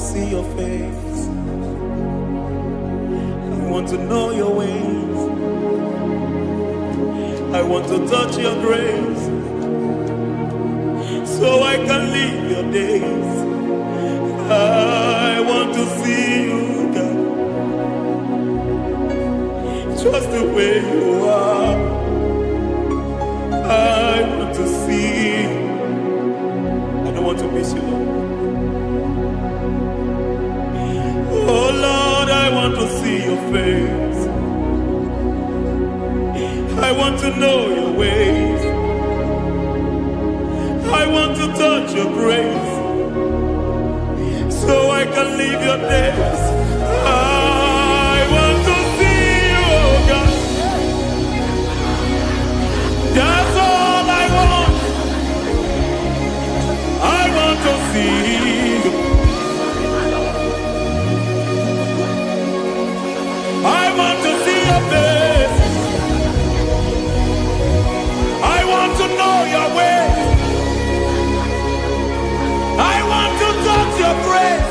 Speaker 1: see your face. I want to know your ways. I want to touch your grace, so I can live your days. I want to see you, God, just the way you are. I want to see you. I don't want to miss you, Lord. Oh Lord, I want to see your face. I want to know your ways. I want to touch your grace, so I can live your days. I want to see you, oh God. That's all I want. I want to see you. I want to see your face. I want to know your ways. I want to touch your grace,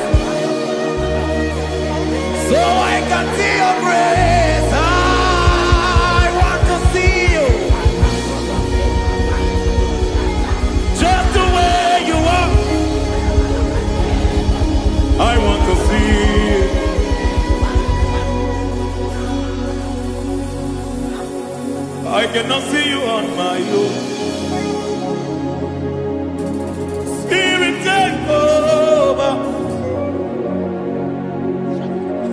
Speaker 1: so I can see your grace. I want to see you, just the way you are. I want to see you. I cannot see you on my own. Spirit, take over.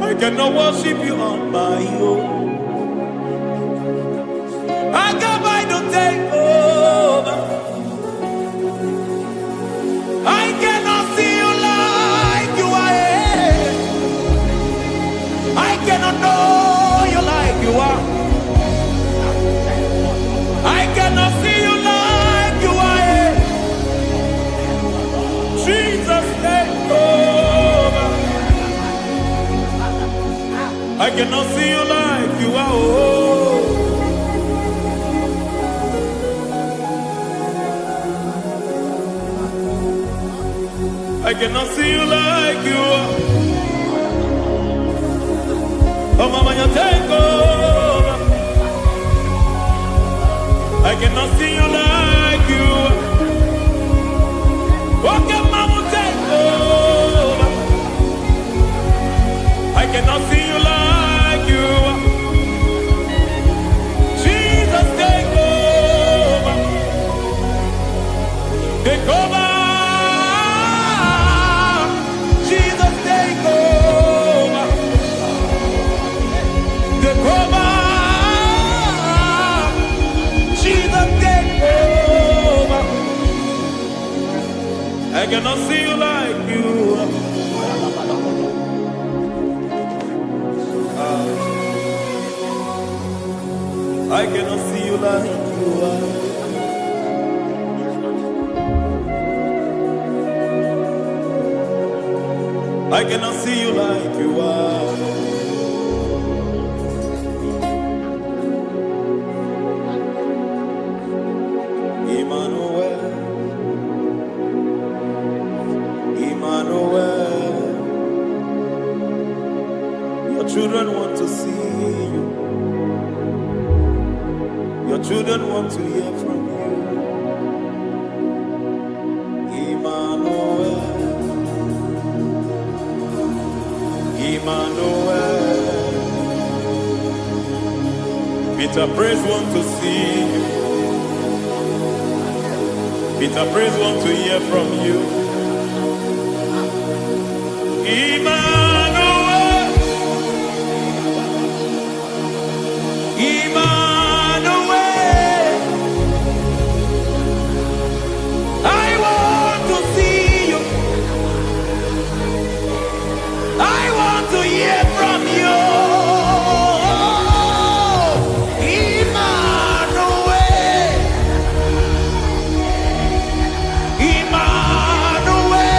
Speaker 1: I cannot worship you on my own. I come by to take over. I cannot see you like you are. I cannot know you like you are. I cannot see you like you are. Jesus, take over. I cannot see you like you are. Oh. I cannot see you like you are. Oh, Mama, you take over. I cannot see you like you are. Okay, Mama, take over. I cannot see you like you are. Jesus, take over. Take over. Jesus, take over. Take over. Jesus, take over. I cannot see you like you are. I cannot see you like you are. I cannot see you like you are. Emmanuel, Emmanuel, your children want to see you. Your children want to hear from you. Emmanuel, Emmanuel. Peter Praise want to see you. Peter Praise want to hear from you. Emmanuel, Emmanuel. I want to see you. I want to hear from you. Emmanuel, Emmanuel.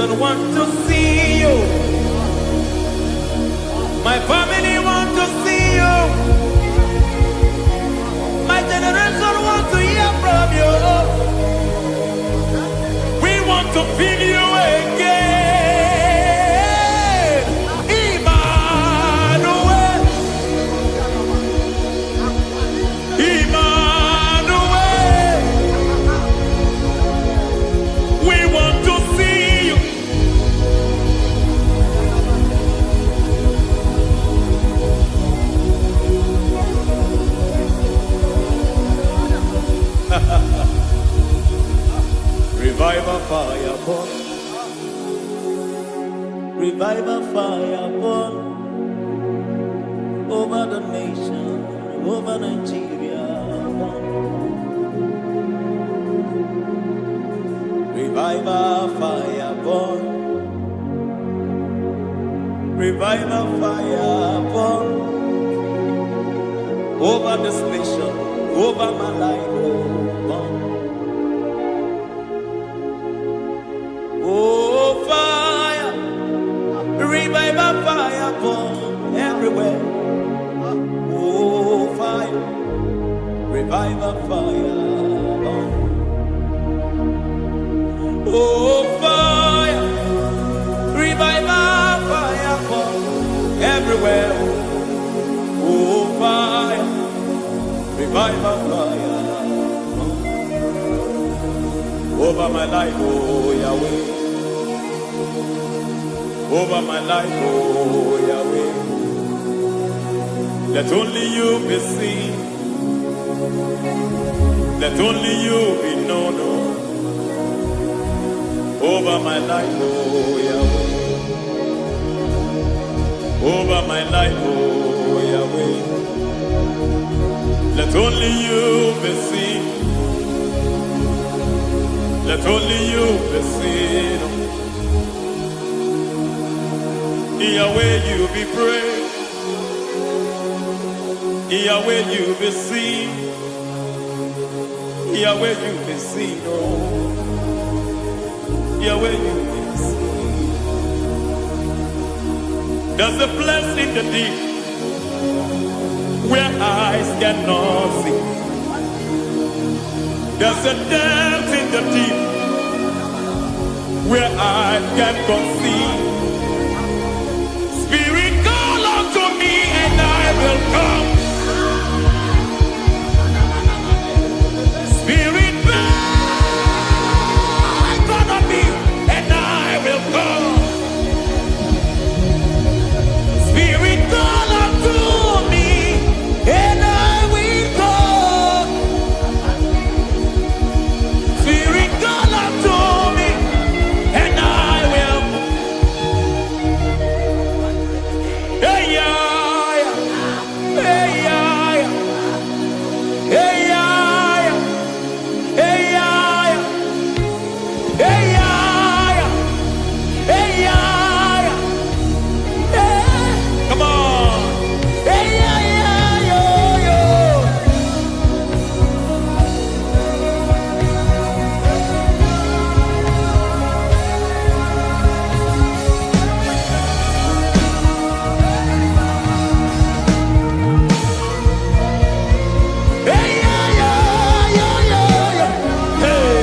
Speaker 3: generation want to see you. My family want to see you. My generation want to hear from you. We want to feel you again. Emmanuel. Emmanuel. We want to see you. Revival fire burn. Revival fire burn over the nation, over Nigeria. Burn. Revival fire burn. Revival fire burn over this nation, over my life. Burn. Oh, fire, revival fire burn everywhere. Oh, fire, revival fire burn. Oh, fire, revival fire burn everywhere. Oh, fire, revival fire burn over my life, oh Yahweh. Over my life, oh Yahweh. Let only you be seen. Let only you be known. Over my life, oh Yahweh. Over my life, oh Yahweh. Let only you be seen. Let only you be seen. Yahweh, you be praised. Yahweh, you be seen. Yahweh, you be seen. Oh, Yahweh, you be seen. There's a place in the deep where eyes cannot see. There's a depth in the deep where eyes cannot see. Spirit, call unto me and I will come. Spirit, beg unto me and I will come. Spirit, call unto me and I will come. Spirit, call unto me and I will. Hey, yeah, hey, yeah, hey, yeah, hey, yeah, hey, yeah, hey, yeah, hey. Come on. Hey, yeah, yo, yo. Hey, yeah, yo, yo, yo, yo. Hey.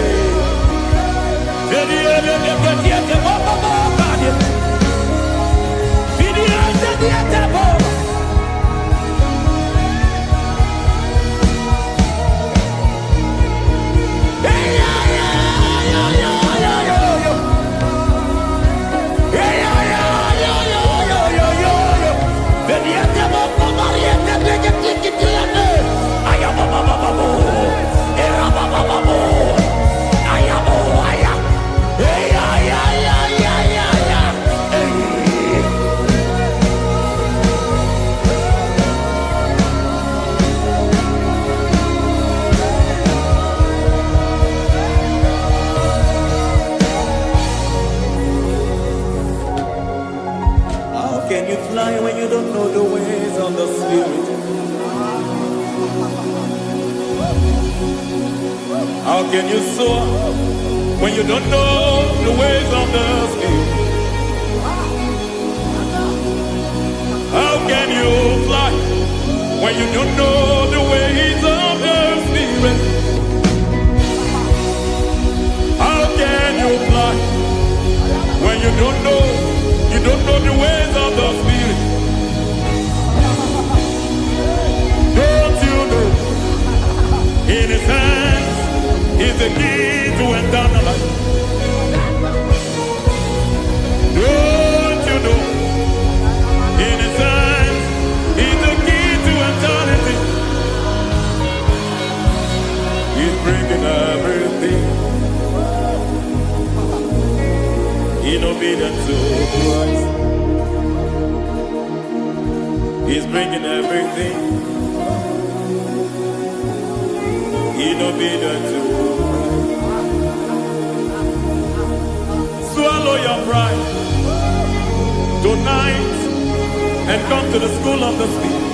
Speaker 3: How can you fly when you don't know the ways of the Spirit? How can you soar
Speaker 1: when you don't know the ways of the Spirit? How can you fly when you don't know the ways of the Spirit? How can you fly when you don't know the ways of the Spirit? Don't you know in His hands is the key to eternal life? Don't you know in His hands is the key to eternity? He's bringing everything in obedience to Christ. He's bringing everything in obedience to Christ. Swallow your pride tonight and come to the school of the Spirit.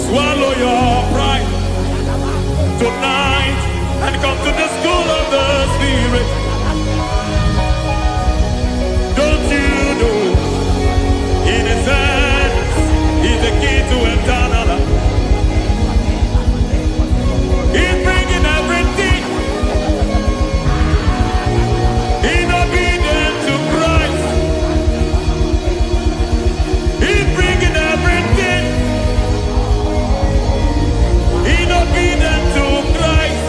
Speaker 1: Swallow your pride tonight and come to the school of the Spirit. Don't you know in His hands is the key to eternal life? He's bringing everything in obedience to Christ. He's bringing everything in obedience to Christ.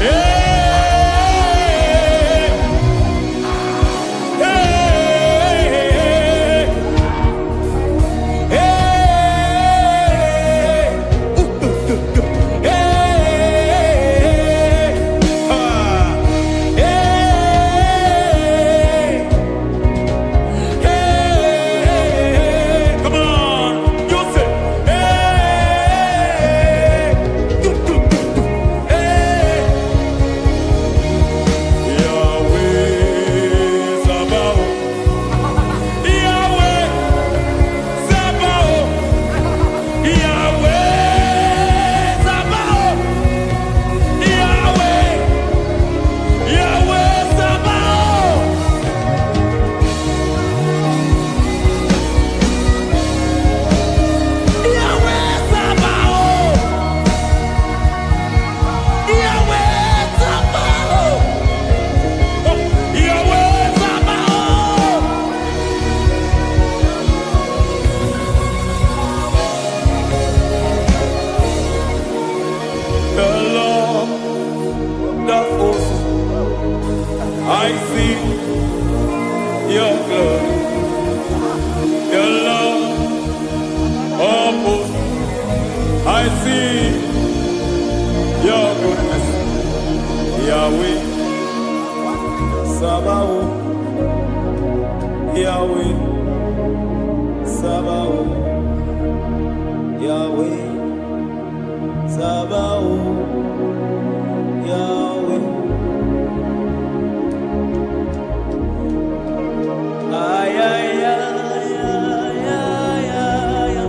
Speaker 1: Hey, hey, hey, hey, come on, you say, Yahweh Sabaoth, Yahweh Sabaoth, Yahweh Sabaoth, Yahweh, Yahweh Sabaoth. Yahweh Sabaoth, Yahweh Sabaoth, Yahweh Sabaoth. The Lord of hosts, I see your glory. The Lord of hosts, I see your goodness. Yahweh Sabaoth, Yahweh Sabaoth, Yahweh Sabaoth, Yahweh. Ay, ay, ay, ay, ay, ay, ay.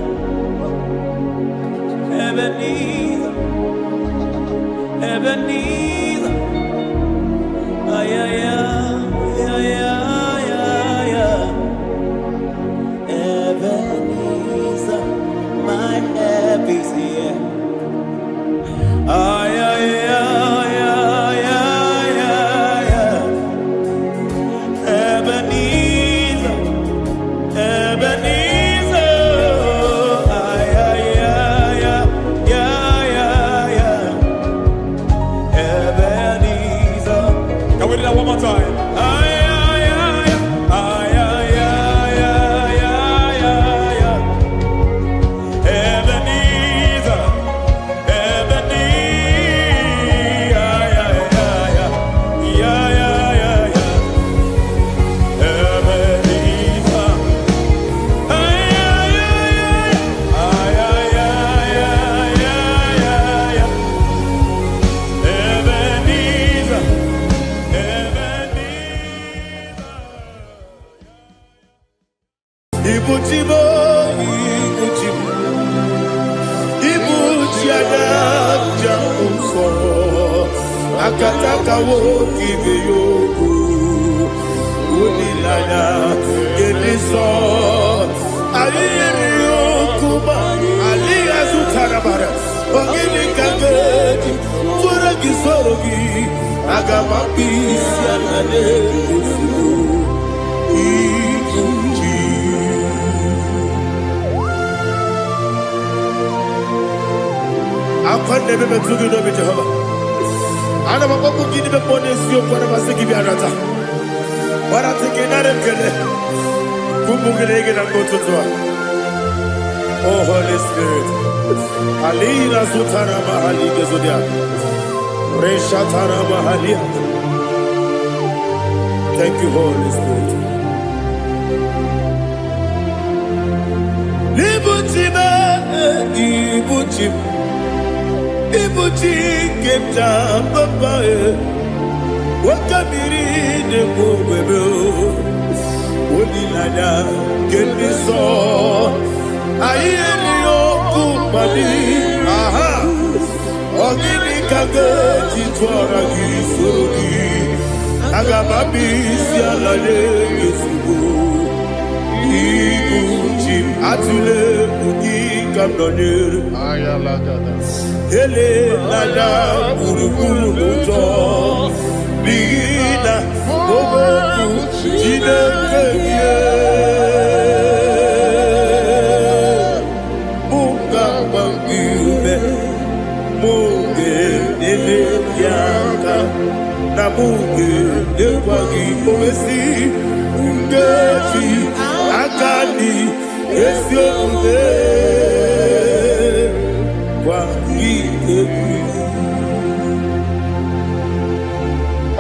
Speaker 1: Ebenezer, Ebenezer. Ay, ay, ay, ay, ay, ay, ay. Ebenezer, my help is here. Ay, ay, ay, ay, ay, ay, ay. Ebenezer, Ebenezer. Ay, ay, ay, ay, ay, ay, ay. Ebenezer. Can we do that one more time? Ay, ay, ay, ay, ay, ay, ay, ay, ay, ay. Ebenezer. akataka woki beyoku unilaya geliso ayiri okuba aliya zutarabara ogini kageti furagi sorogi agamapi sianade kusu iji akwande bebe tugi no bi Jehova ana makoku gidi be ponesi okwana basiki bi arata wara tekenare kele kumugirege na kototwa. Oh Holy Spirit alira sutara mahali gezodia reshatara mahali. Thank you Holy Spirit. Libutima ibutim ibuti kemta papa wakabiri de bobebe onilada keniso ayeni okupadi aha ogini kage titwara gisorogi agababi sialale yesugo ibuti atule ugi kamdonir ayalagada ele lada buruburu moto bigina oboku jinekeye munga bangibe munge nele yaka na munge dekwagi omesi ngeji akani esiokude kwa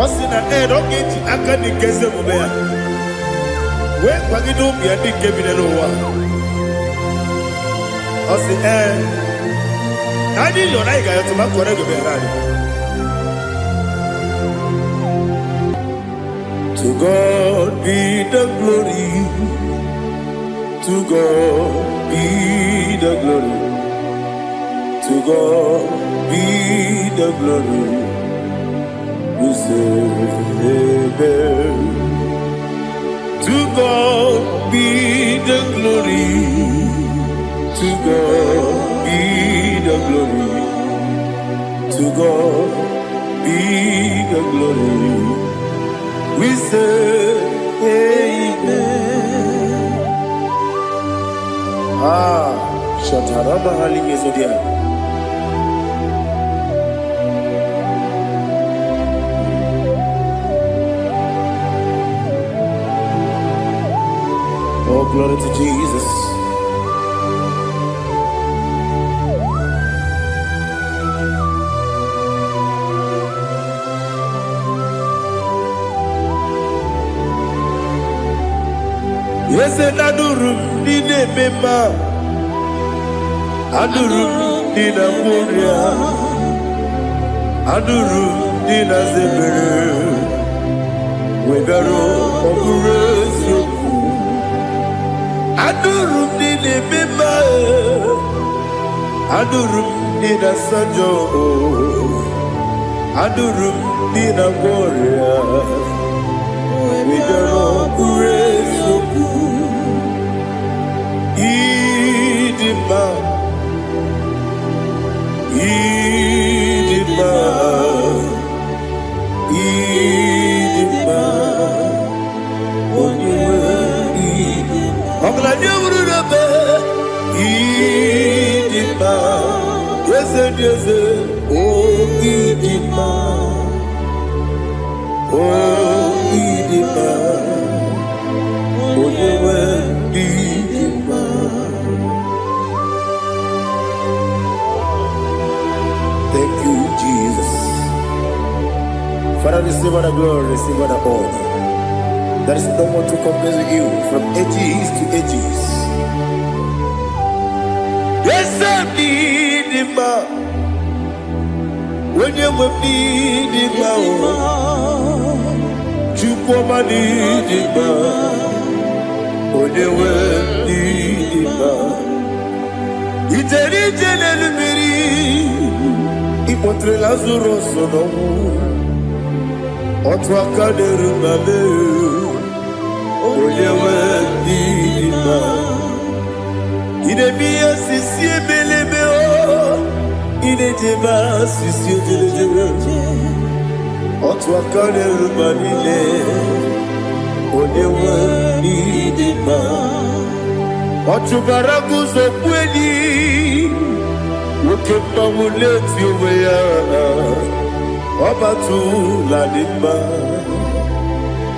Speaker 1: Osina oketi akani keze mubea we kwagido bia dike binelo wa osi nadi yo Naija yo tuma kore go berani. To God be the glory, to God be the glory, to God be the glory. We say amen. To God be the glory, to God be the glory, to God be the glory. We say amen. Shataraba halinge zodia. Oh, glory to Jesus. Yes, and adurum dine mema, adurum dina muria, adurum dina zebere, wegaro okurezio. Adurum dine mema, adurum dina sanjo, adurum dina muria, wegaro okurezio. Idima, Idima, Idima, Onyewe Idima. Oglanya ururabe, Idima, Yeze Yeze, Oh Idima, Oh Idima, Onyewe Idima. Thank you, Jesus. Father, receive all the glory, receive all the honor. There is no one to compare with you from ages to ages. Yes, I need him. When you will need him, you come and need him. When you will need him, it's a little. Ipotre Lazaro sono Otwakaderu mame Onyewe Nidima Idemiya sisi ebelebe o Idejeba sisi ojelejebe Otwakaderu manile Onyewe Nidima Otubaraguzo kweli Wokemba muleti uweya Obatu Ladima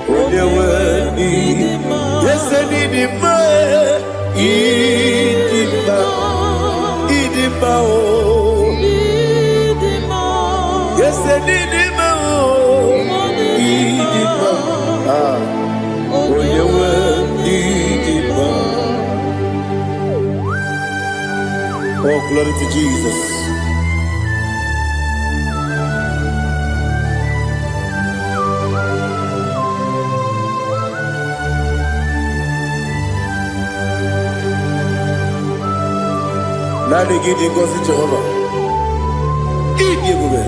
Speaker 1: Onyewe Nidima Yese Nidima Idima Idima o Yese Nidima o Idima Onyewe Nidima. Oh, glory to Jesus. Nani gidi ngozi Jehovah. Gidi gube.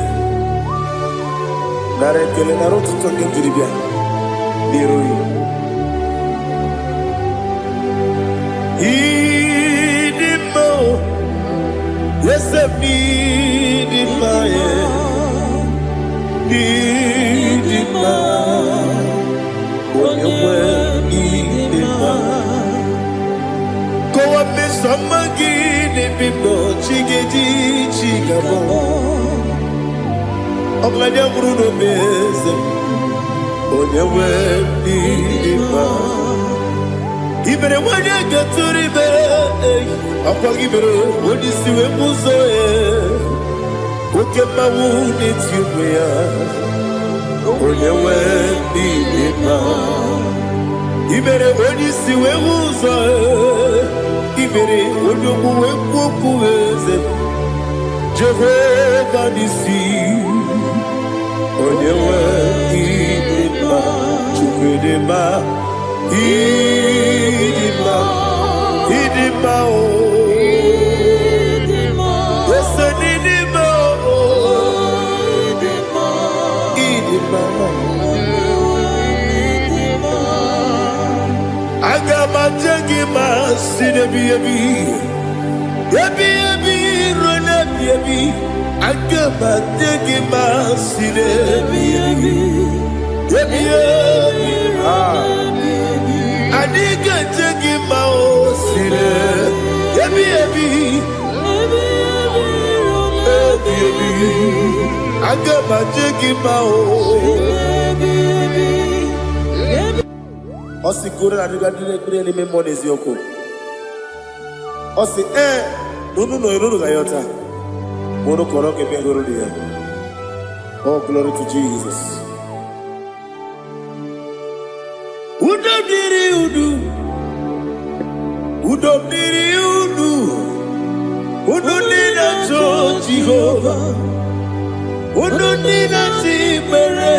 Speaker 1: Nare kele naro tutonge diribia. Niroi. Idimo. Yesem nidima ye. Nidima. Onyewe nidima. Kowa mesamagi. Bibo chigeji chigabo Oglanya bruno beze Onyewe Nidima Ibere wanya gaturibe Akwa gibere Odisiwe muzoe Ukema wuni tiumea Onyewe Nidima Ibere odisiwe muzoe Ibere odomu wekuweze Jehovah nisi Onyewe Nidima Chukwudema Idima Idima o Yese Nidima o Idima Agama jengima sinebi yebi rona yebi Agama jengima sinebi yebi Adiga jengima o sine yebi Agama jengima o Osi kure na diga dire ni me monezi yoko. Osi no iruru ga yota. Mono koro ke be iruru dia. Oh, glory to Jesus. Udo diri udu. Udo nina to Jehovah. Udo nina tibere.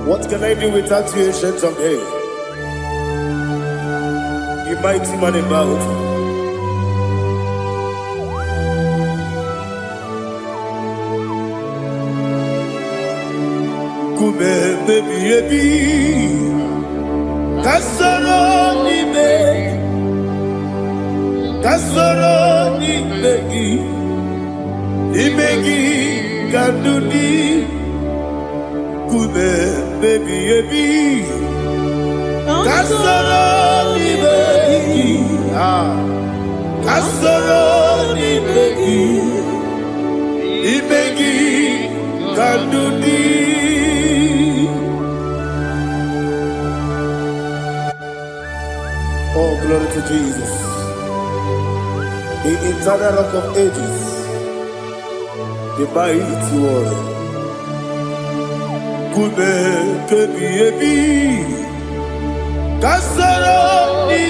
Speaker 1: What can I do without you, ancient of days? You mighty man about. Kube baby Kasoro ni begi Ibegi Gandudi Kube baby Kasoro ni begi Kasoro ni begi Ibegi Gandudi. Oh, glory to Jesus, the eternal rock of ages, the mighty one. Kube kebi Kasoro ni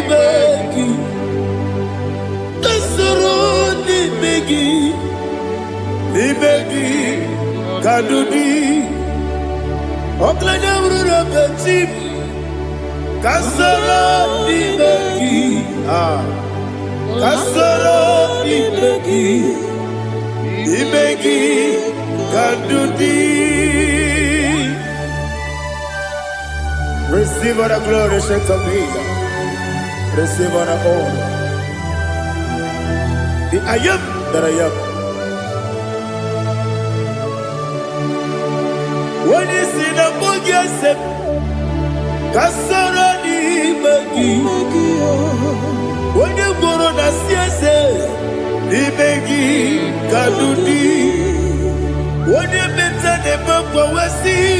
Speaker 1: begi Kadudi Oklanya urura petip Kasoro ni begi Kasoro ni begi Imegi Kadudi. Receive all the glory, strength of Jesus. Receive all the honor. The I am that I am. When you see the book, you say, Kasarani Magi. When you go on the CSA, Imegi Kadudi. When you mention the book, we see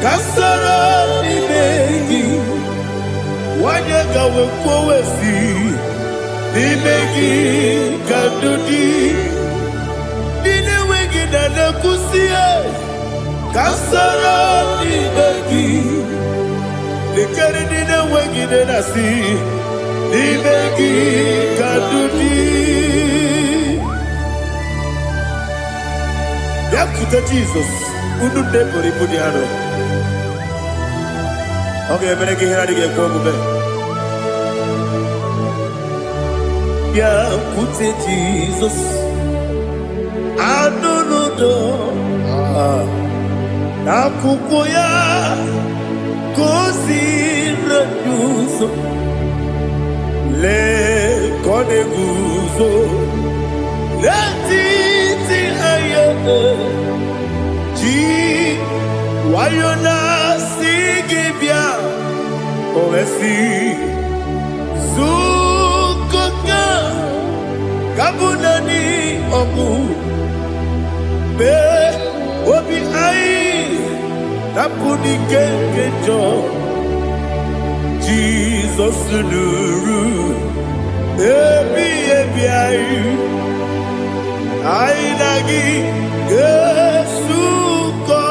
Speaker 1: Kasarani Magi. When you go we see Imegi Kadudi. Dine wegi na nakusia Kasarani Magi. Nikari dine wegi na nasi Imegi Kadudi. Yakuta Jesus Unu Nebori Pudiano. Okay, I'm going to get here. Yakuta Jesus Anunudo Nakukoya Kosi Raduso Le Koneguso Letiti Ayane Ji Wayona Sigibia Oesi Zukoka Kabunani Omu Be Obi Ai Napuni Kenkejo Jesus Nuru Ebi Ai Ai Nagi Yesuko.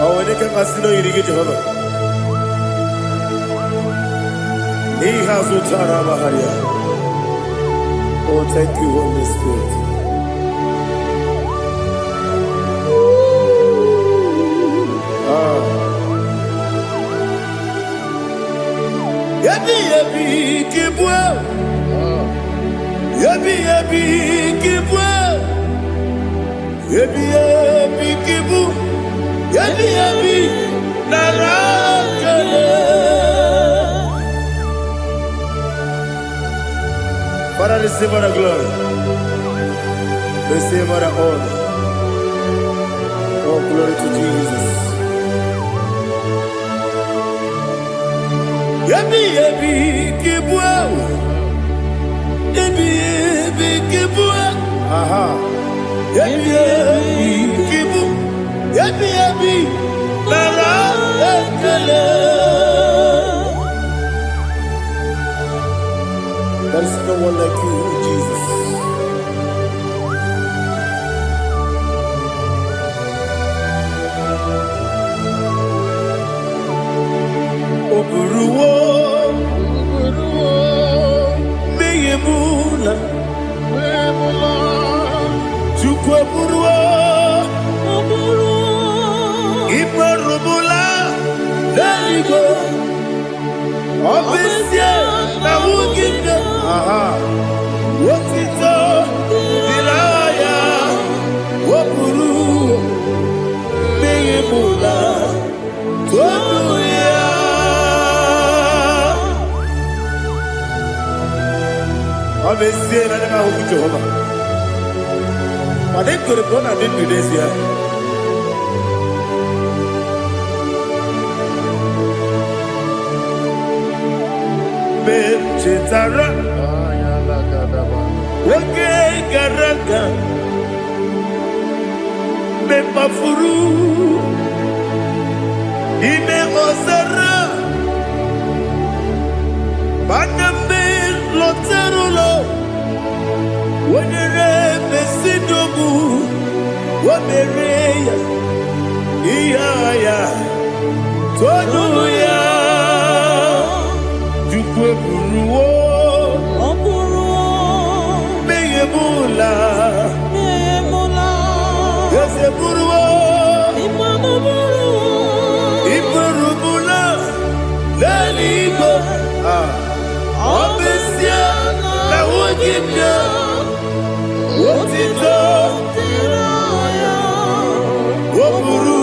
Speaker 1: Oh, when they can pass you get Jehovah. He has Utara Maharia. Oh, thank you, Holy Spirit. Yabi yabi kibwa. Yabi yabi kibwa. Yabi yabi kibu. Yabi yabi narakale. Father, receive all the glory. Receive all the honor. Oh, glory to Jesus. Yabi yabi kibwa. Yabi yabi kibwa. Aha. Yabi yabi kibu. Yabi yabi narakale. There is no one like you, Jesus. Oburuwo, meyemula, chukwu oburuwo, imarubula, leligo, obesie na wugide. Aha. Wotito diraya wopuru meyemula toduya. Obesie na nema huku Jehovah. Made kore bona din Indonesia. Chetara Wage Garaga Me Mafuru Ime Osara Baname Loterulo Wenere Mesidobu Wamereya Iyaya Toduya Jukwe Buruwo Meyemula Yese Buruwo Imarubula Leligo Waburu.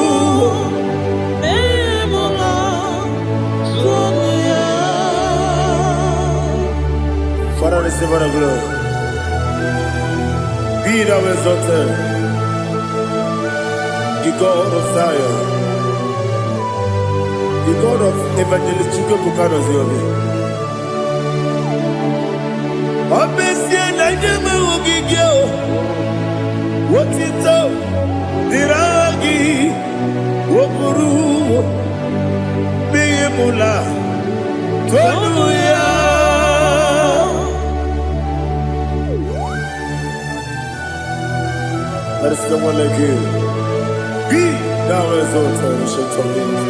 Speaker 1: Father, receive our glory. Be thou exalted, the God of Zion, the God of Evangelist Chico Pukanos Yobi. Obviously, Naija me ugigyo. What it up? Diragi, Waburu, Biyemula, Tonuya. There is no one like you. Be thou exalted, ancient of days.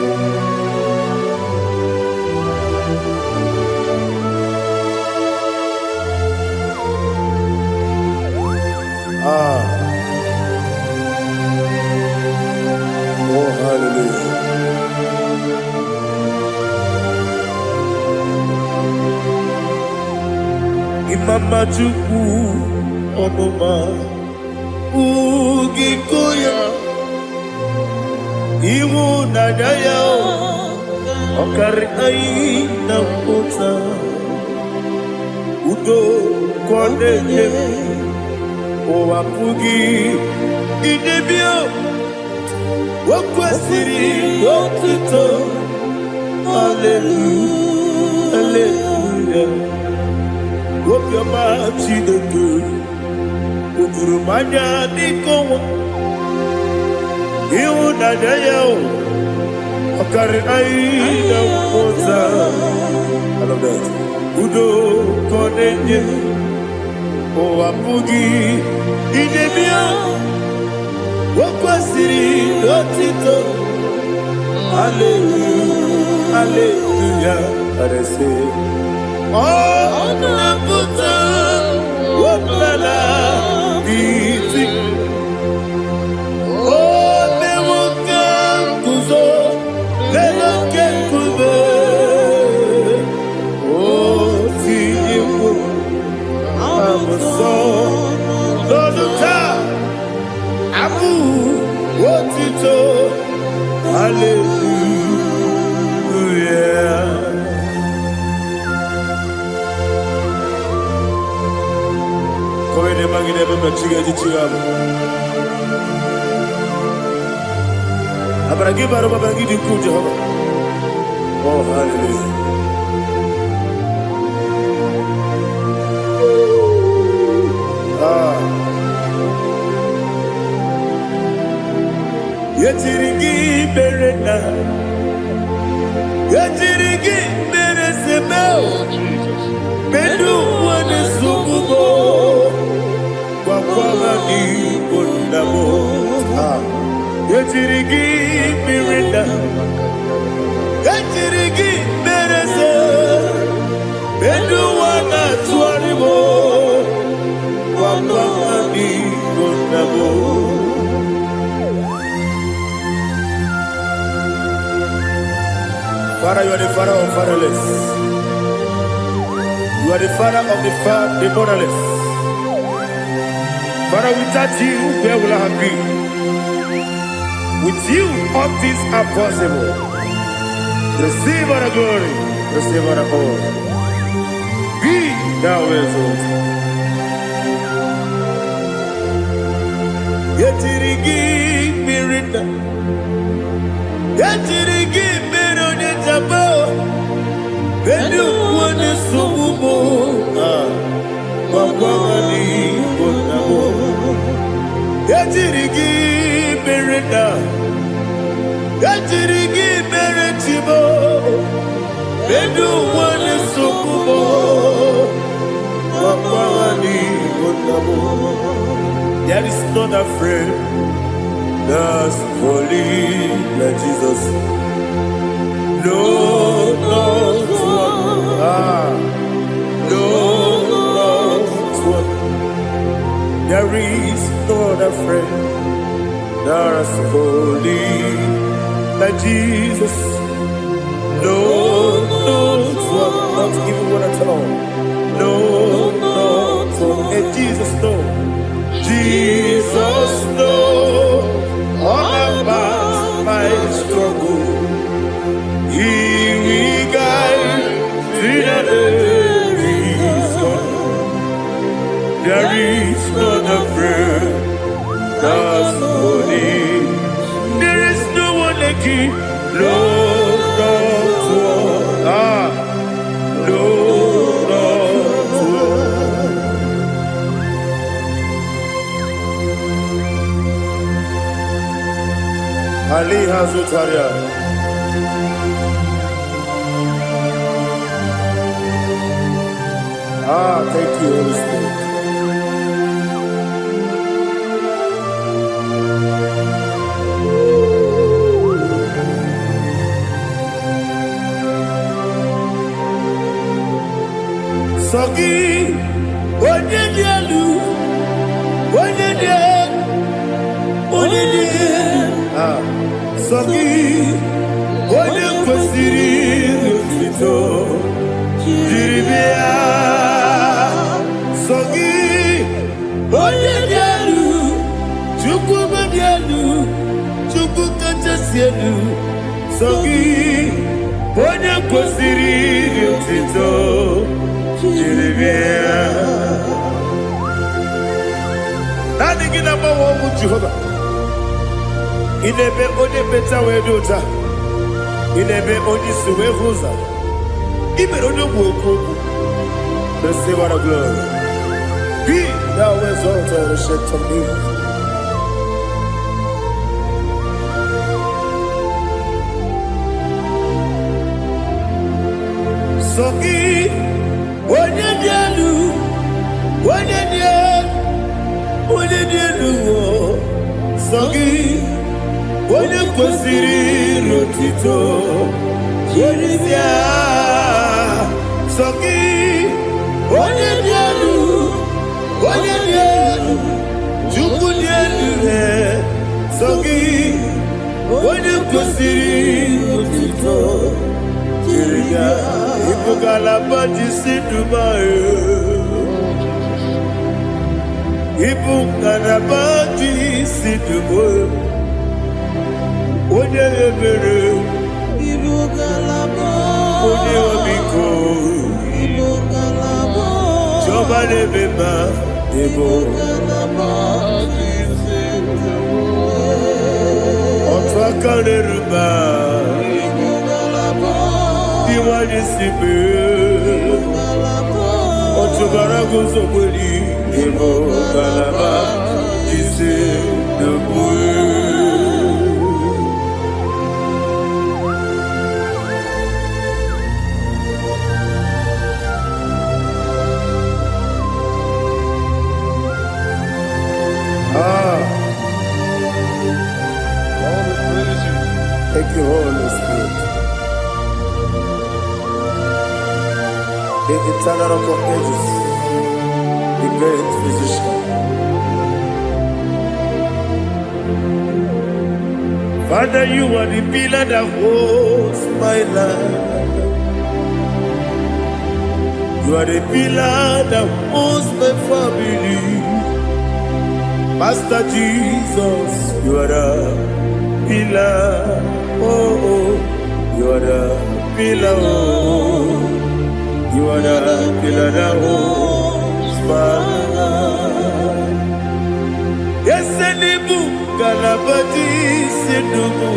Speaker 1: Oh, hallelujah. Imama Chukwu Onoma Ugikoya Iwu Naija Okari Aina Kota Udo Kwaneye Owapugi Idebio Wakwasiri Wakito Hallelujah Hallelujah Wopioma Chideke Ukurumanya Nikowa Iwu Naija Okari Aina Kota I love that Udo Kwaneye Owapugi Idebio Wakwasiri Lotito Hallelujah Hallelujah I say Oh Nabuta Wapala Biti Oh Newoka Kuzo Leloke Kube Oh Tiyiwo Amoso Loluta Abu Wotito Hallelujah Koine magine baba chiga chiga Abaragi baro babaragi diku Jehovah Oh hallelujah Yetirigi berena Yetirigi beresebel Bedu wane sububo Wakwama ni kondamo Yetirigi berena Yetirigi berese Bedu wana tuaribo Wakwama ni kondamo Father, you are the father of fatherless. You are the father of the motherless. Father, without you, where will I have been? With you, all things are possible. Receive our glory, receive our honor. Be thou exalted. Yetirigi mirina, yetirigi mirone jabo, bedu wane subumo, wakwani bonamo. Yetirigi mirina, yetirigi miretibo, bedu wane subumo, wakwani bonamo. There is not a friend that's holy like Jesus. No, not one. No, not one. There is not a friend that's holy like Jesus. No, not one. Not even one at all. No, not one. And Jesus, no. Jesus, no, all about struggle, He will guide through the there is not a friend that's holy. There is no one like Him. Lord, Ali Hazutaria. Thank you, Holy Spirit. Sogi, onye dielu, onye dielu, onye dielu. Sogi, onye kwesịrị otuto, jiri bịa. Sogi, onye dielu, Chukwu dielu, Chukwu kachasị elu. Sogi, onye kwesịrị otuto. Nothing in about one with Jehovah. In a bed only better way to ta. In a bed only Suwe Rosa. Even on your work, the Savior of glory. Be thou exalted and shed to me. Sogi. Onye dielu, onye dielu, Sogi, onye kwesịrị otito, jiri bịa. Sogi, onye dielu, Chukwu dielu, Sogi, onye kwesịrị otito, jiri bịa. Ibugalaba jisi Dubai. Ibugalaba jisi Dubai. Onye ebere. Ibugalaba. Onye omiko. Ibugalaba. Jọba lebeba. Ibugalaba jisi Dubai. Ọtụ aka n'eruba. Iwaje sibe Otubara gozo kweli Ebo kalaba Jise debue Thank you, Holy Spirit. The eternal rock of ages, the great physician. Father, you are the pillar that holds my life. You are the pillar that holds my family. Master Jesus, you are the pillar. Oh, you are the pillar. Oh. You are the pillar that holds my life. Yes, and the book, Galabati, Sidubu.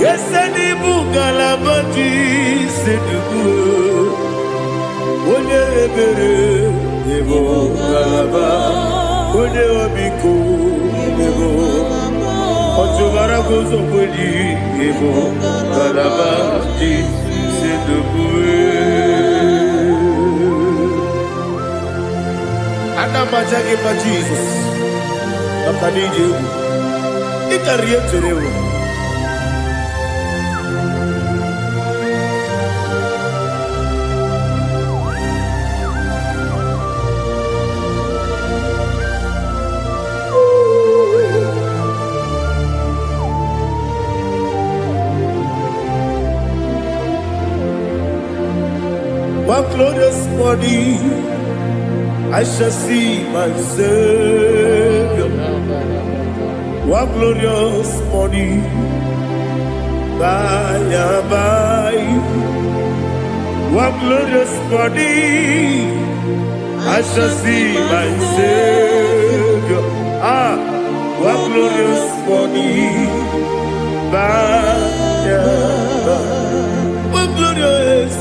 Speaker 1: Yes, and the book, Galabati, Sidubu. One ebere, Evo Galaba, One Obiko, Evo. Otubara gozo kweli, Evo Galaba, c'est debout. Anama jage pa Jesus. Nakanije. Ikariye terewo. One glorious morning, I shall see my Savior. What glorious morning, by and by. What glorious morning, I shall see my Savior. Ah, what glorious morning, by and by. What glorious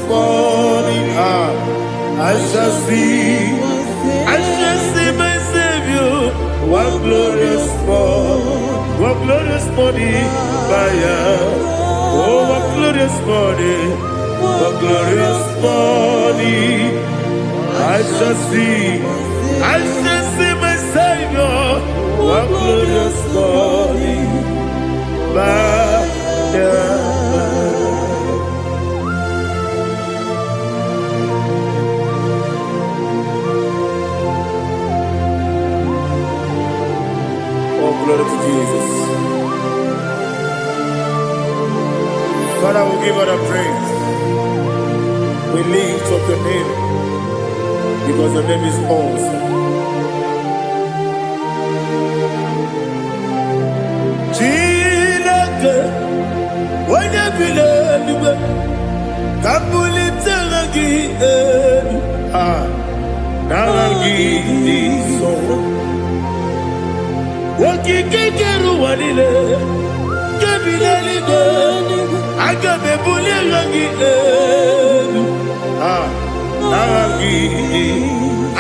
Speaker 1: morning, ah, I shall see my Savior. What glorious morning, fire. Oh, what glorious morning, I shall see my Savior. What glorious morning, fire. Glory to Jesus. Father, we give all the praise. We lift up your name because your name is awesome. Chilake, when you believe, Kabuli Telagi, Naragi, so. Wakikekeru walile Kebilaligo Agabe bulirangi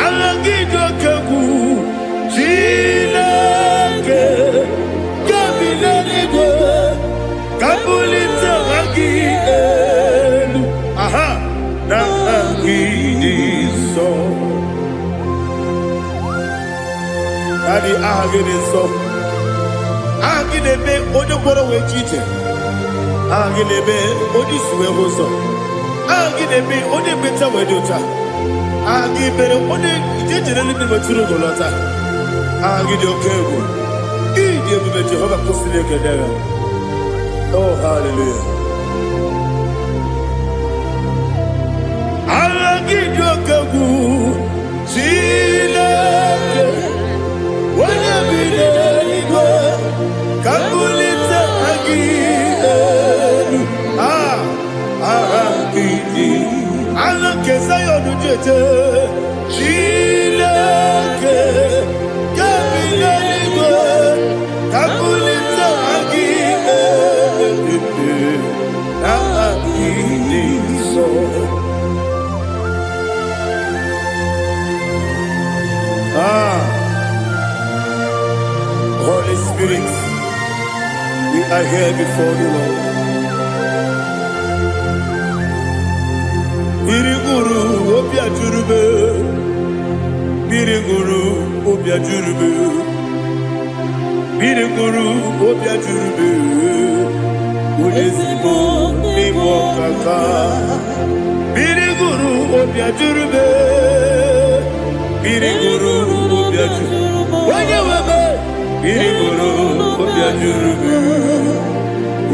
Speaker 1: Arangi dokeku Chilake Kebilaligo Kabulita rangi Narangi so Daddy, agide so. Agide be ojo boro we chite. Agide be oji suwe hoso. Agide be oji beta we dota. Agide be oji ijejere ni maturu golota. Agide okego. Ide be Jehovah kosile kedera. Oh, hallelujah. Agide okego. Chile. When you believe, Kabulita again. Agidi. Alakesayo nujete. Chilake. Kabulita. Kabulita again. Agidi so. Holy Spirit, we are here before you, Lord. Biriguru obia jurube, Biriguru obia jurube, Biriguru obia jurube, Ulesibo nibo kaka, Biriguru obia jurube, Biriguru obia jurube, Wanyawebe. Biriguru obia jurube,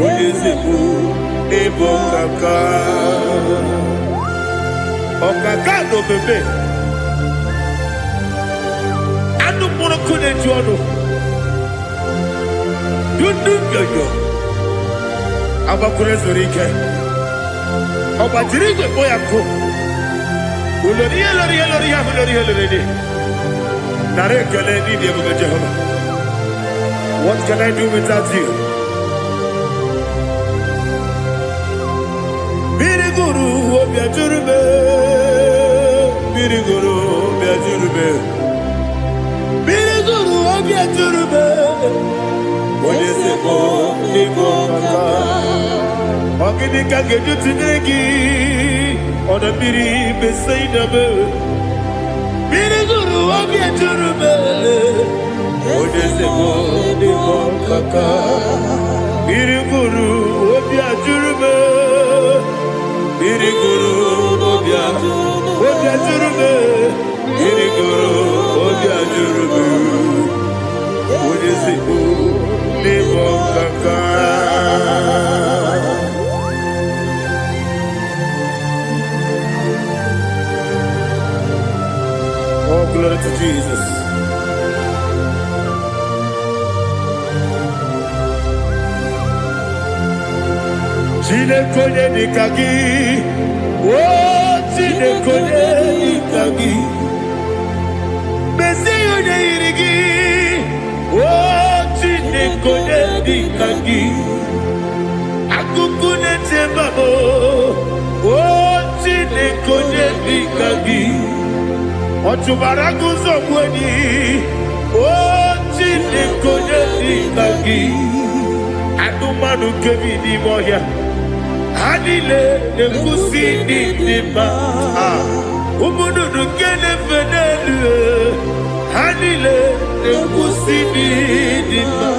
Speaker 1: Ulesibo nibo kaka. Okaka do bebe. Anu mono kone juano. Dundu yoyo. Abakure zorike. Oba jirigwe boya ko. Uloriya. Nare kele ni diye Jehovah. What can I do without you? Biriguru obia jurube, Biriguru obia jurube, Biriguru obia jurube. Olesibo nibo kaka, ogini kageju tinegi, ona biri besaidabe. Biriguru obia jurube, Olesibo nibo kaka, Biriguru obia jurube. Biriguru obia jurube, Biriguru obia jurube, Olesibo nibo kaka. Oh, glory to Jesus. Chinekonye nikagi, oh chinekonye nikagi. Mesiyo ne irigi, oh chinekonye nikagi. Akukune tembabo, oh chinekonye nikagi. Otubaraguzo kweni, oh chinekonye nikagi. Adumanu kevini moya. Hanile ne kusini nima, umudu nukene fenelu. Hanile ne kusini nima.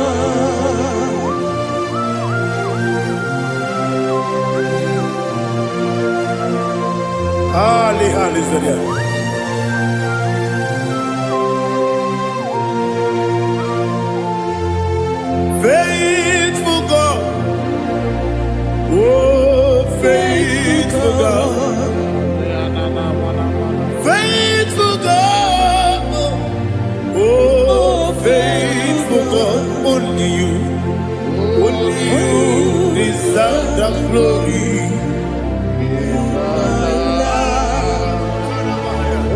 Speaker 1: Hali zodia. Faithful God, oh faithful God, faithful God, oh faithful God, only you deserve the glory.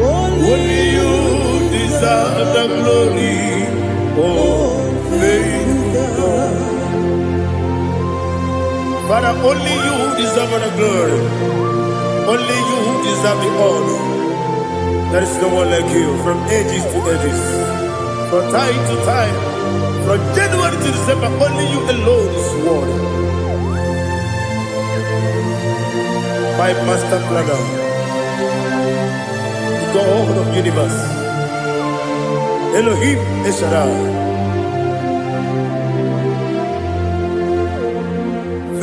Speaker 1: Only you deserve the glory, oh faithful God. Father, only you deserve the glory. Only you deserve the honor. There is no one like you, from ages to ages, from time to time, from January to December. Only you alone is worthy. My master planner, the God of the universe, Elohim Eshadai.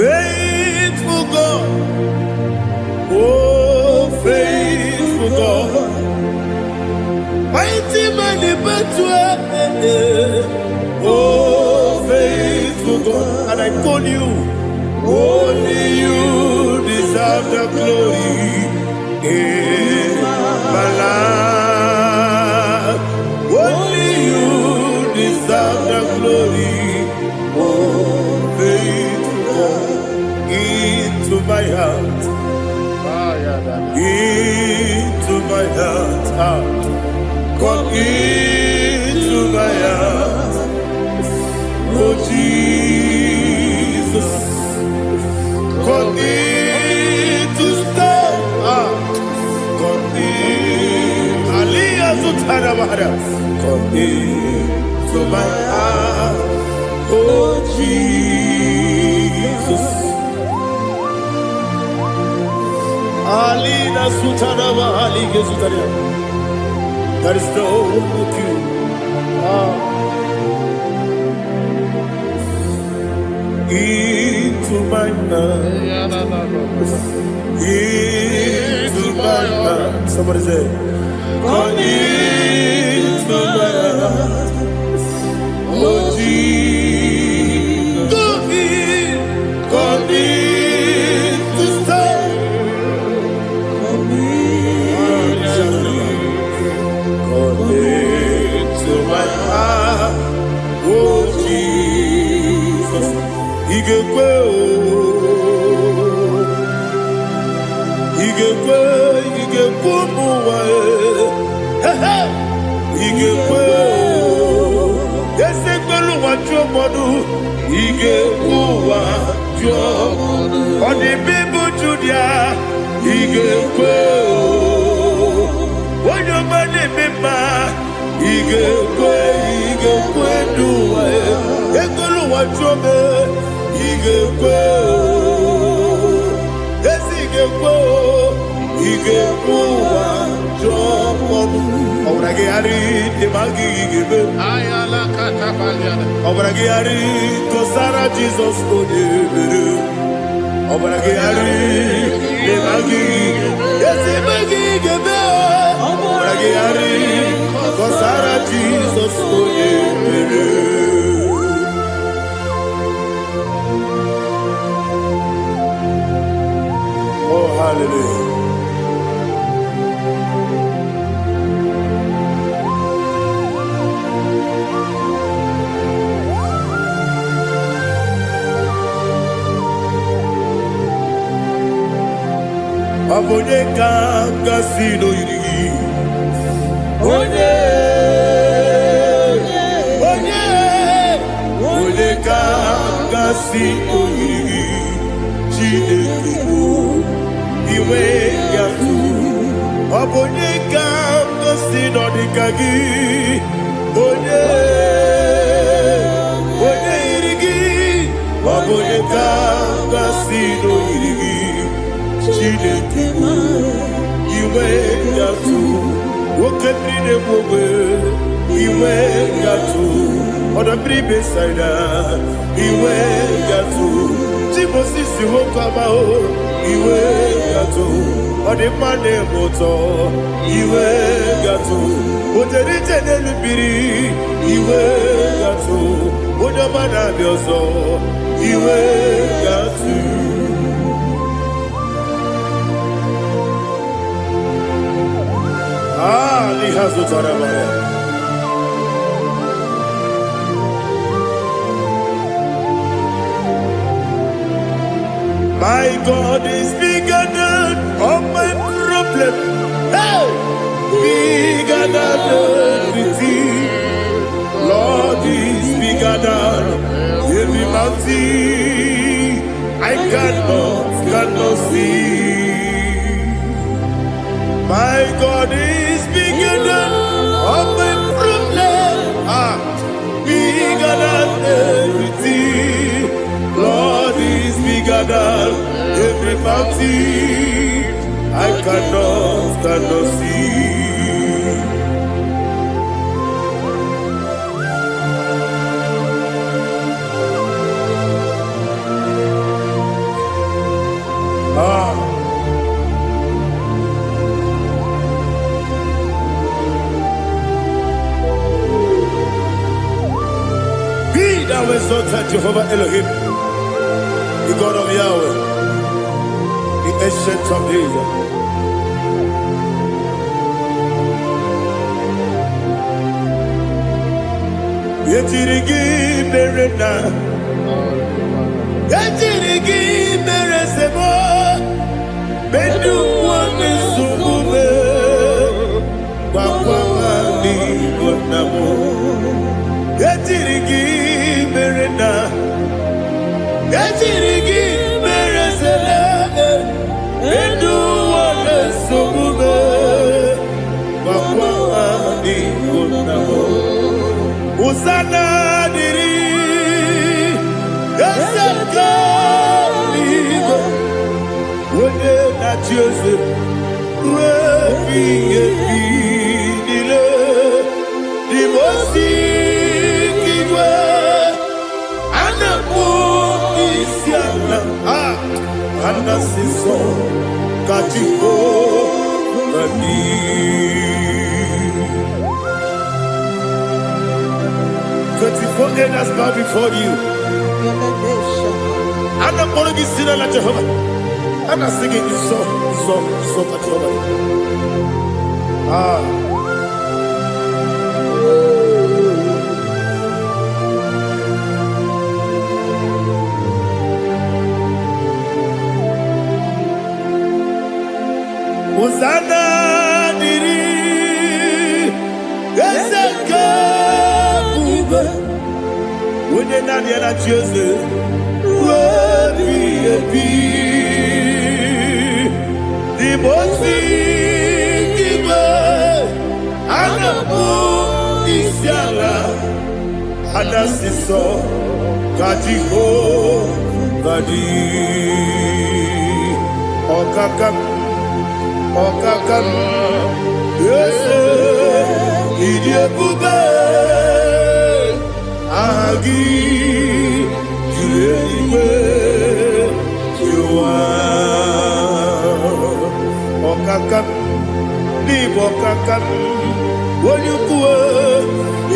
Speaker 1: Faithful God, oh faithful God, mighty man in battle, oh faithful God, and I call you, only you deserve the glory in my life, only you deserve the glory, oh faithful God. Into my heart, into my heart, come into my heart, oh Jesus, come in to stay, come in, Aliyah to Tanabara, come into my heart, oh Jesus. Alina Sutanaba Ali Gesutaria. There is no one like you. Into my heart. Into my heart. Somebody say, come into my heart. Oh Jesus. Come in to stay. To my heart, oh Jesus, Igekwe, Igekwe, Esekwelu wachomodu, Igekwe wachomodu, Odi bibu Judia, Igekwe, Wanyomane mema. Igekwe duwa, Ekolu wachome, Igekwe, Igekwe wachomodu. Obrage ari demagi igebe.
Speaker 2: Ayala katapaliana.
Speaker 1: Obrage ari kosara Jesus odebere. Obrage ari demagi igebe. Obrage ari kosara Jesus odebere. Oh hallelujah. Obonye kanga sino yiri. Onye kanga sino yiri. Chineke iwe yatu. Obonye kanga sino dikagi. Onye yirigi. Obonye kanga sino yirigi. Chineke iwe yatu. Wokenine mwe iwe yatu. Oda bribe saida iwe yatu. Timosisi wokama o iwe yatu. Ode mane moto iwe yatu. Oderite nelubiri iwe yatu. Oda mana bioso iwe yatu. Lihazu tarabaya. My God is bigger than all my problem. Hey! Bigger than everything. Lord is bigger than every mountain. I cannot see. My God is bigger than all my problem. Bigger than everything. Lord is bigger than every mountain. I cannot see. Thou exalted Jehovah Elohim, the God of Yahweh, the ancient of days. Yetirigi berena, yetirigi beresemo, bedu wane sumube, bakwa mani bonamo. Yetirigi berena, yetirigi beresele, bedu wane sumube, bakwa mani bonamo. Usana diri, esaka ligo, wone na Joseph, wepi dile, dimosi kiwe, anamu isiana, anasiso katiko bani. 24 angels bow before you. I'm not going to be singing like Jehovah. I'm not singing this song like Jehovah. Hosanna diri, Ezeka. When you're not yet at Joseph, the most Anamu Isiala, Anasiso, Kajiho, Badi, Okakam, yes, Idiabube. Agi, Juliwe, Jua, Okakam, Libo Kakam, Wonyukue,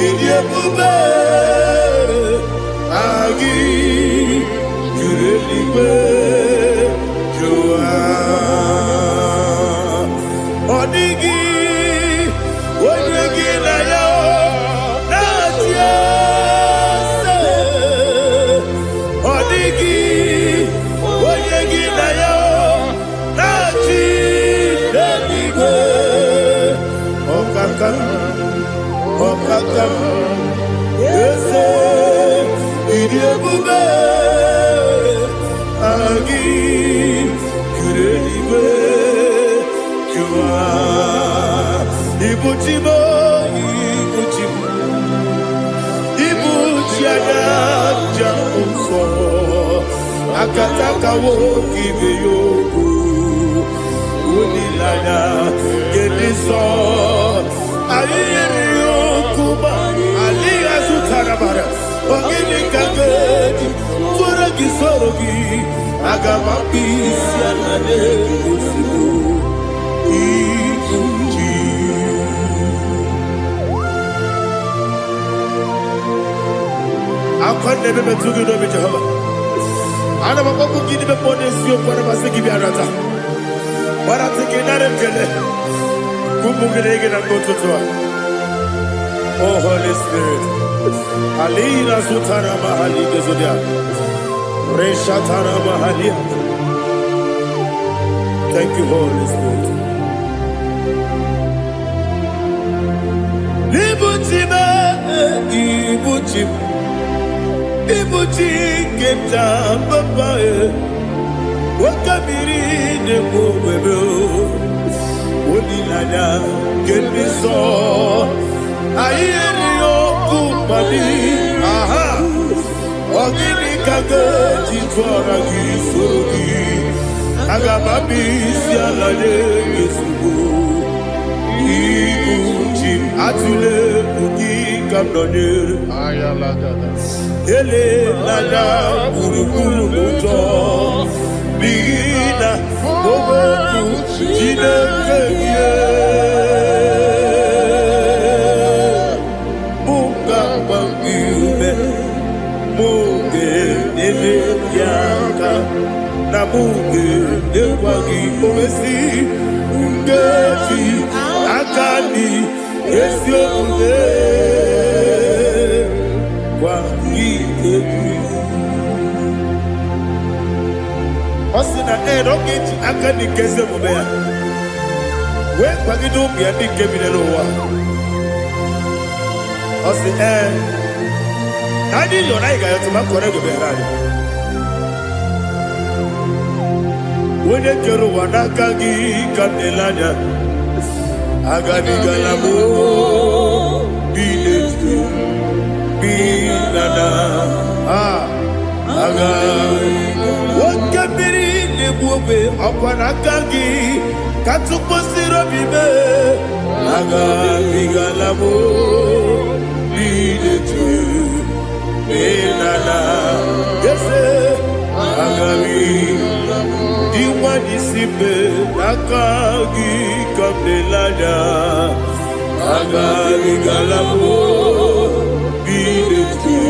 Speaker 1: Idiabube, Agi, Juliwe, Jua, Odigi, Wonyuki na yo. Akataka wo give yoku unilaya gediso ayiri yoku ba ali azukarabara ogini kagedi fura gisorogi agama pisia na de kusibu ikuji akwande bebe tugido bi Jehova ana bako gidi be ponesio kwa basiki bi arata bara tikina kele kumugirege na kototwa. Oh Holy Spirit alina sutara mahali gezodia resha tara mahali. Thank you Holy Spirit. Libutime ibutim Ibuti keta papa wakamiri de bobebe onilanya kemiso ayeri okupadi aha ogini kage jitwara gisorogi agababi sialade yesugo ibuti atule bugi kamdonir ayalagada ele lada burukuru muto bina boboku jinekeye munga bangiume munge nele yaka na munge nekwagi omesi ungefi akani esiomune Osina rogeji akani keze mubea we kwagido bia di kebile wa osi nadi yo na iga yo tuma kore go berari wone kero wanaka gi kanelanya agadi galamo biletu binana aga wakabiri nebuobe akwanakagi katuposiro bibe aga bigalamo biletu binana yese aga diwani sibe nakagi kabelanya aga bigalamo biletu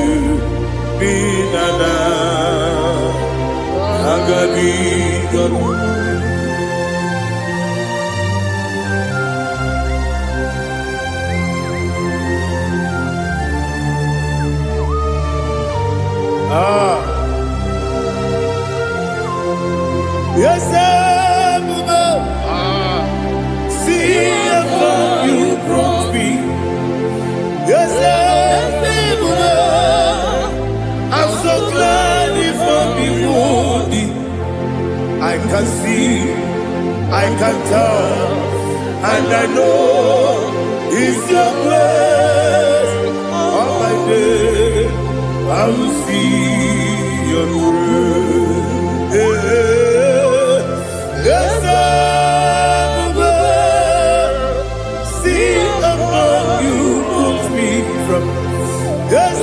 Speaker 1: binana agabi gabu yes see how you brought me. Yes I'm so glad if I'm wounded. I can see, I can tell, and I know it's your grace. On my day, I will see your grace. Yes, see above you put me from. Yes,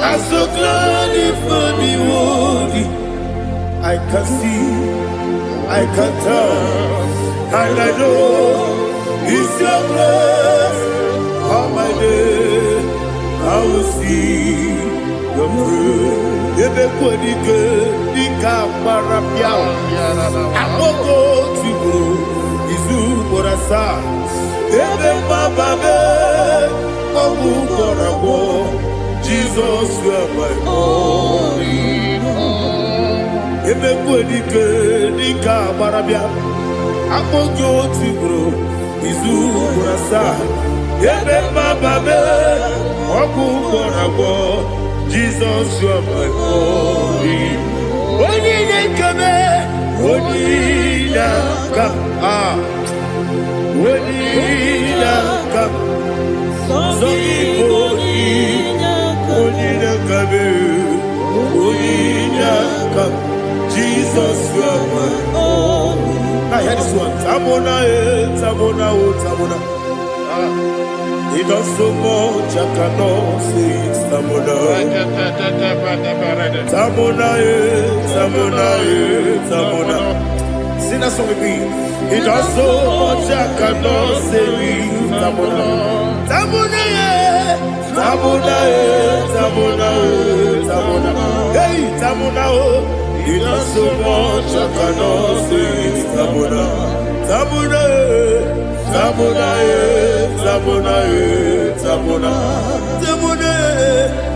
Speaker 1: I'm so glad if I'm wounded. I can see, I can tell, and I know it's your grace. On my day, I will see your grace. Ebekwadike dika marapia, agogo tibo izu borasa. Ebe mababe, obu korabo. Jesus, you are my only home. Ebekwadike dika marapia, agogo tibo izu burasa ebe mababe ọkụ gbọrọgbọ Jesus you are my glory onye na-ekebe onye na-aka onye na-aka sọ Igbo onye na-akabe onye na-aka Jesus you are my glory. Now hear this one. Tamona, Tamona, Tamona. He does so much I cannot say it. Tamona, Tamona, Tamona, Tamona. Sing that song with me. He does so much I cannot say it. Tamona, Tamona, Tamona, Tamona, Tamona. Hey, Tamona, he does so much I cannot say it. Tamona, Tamona, Tamona, Tamona, Tamona, Tamona.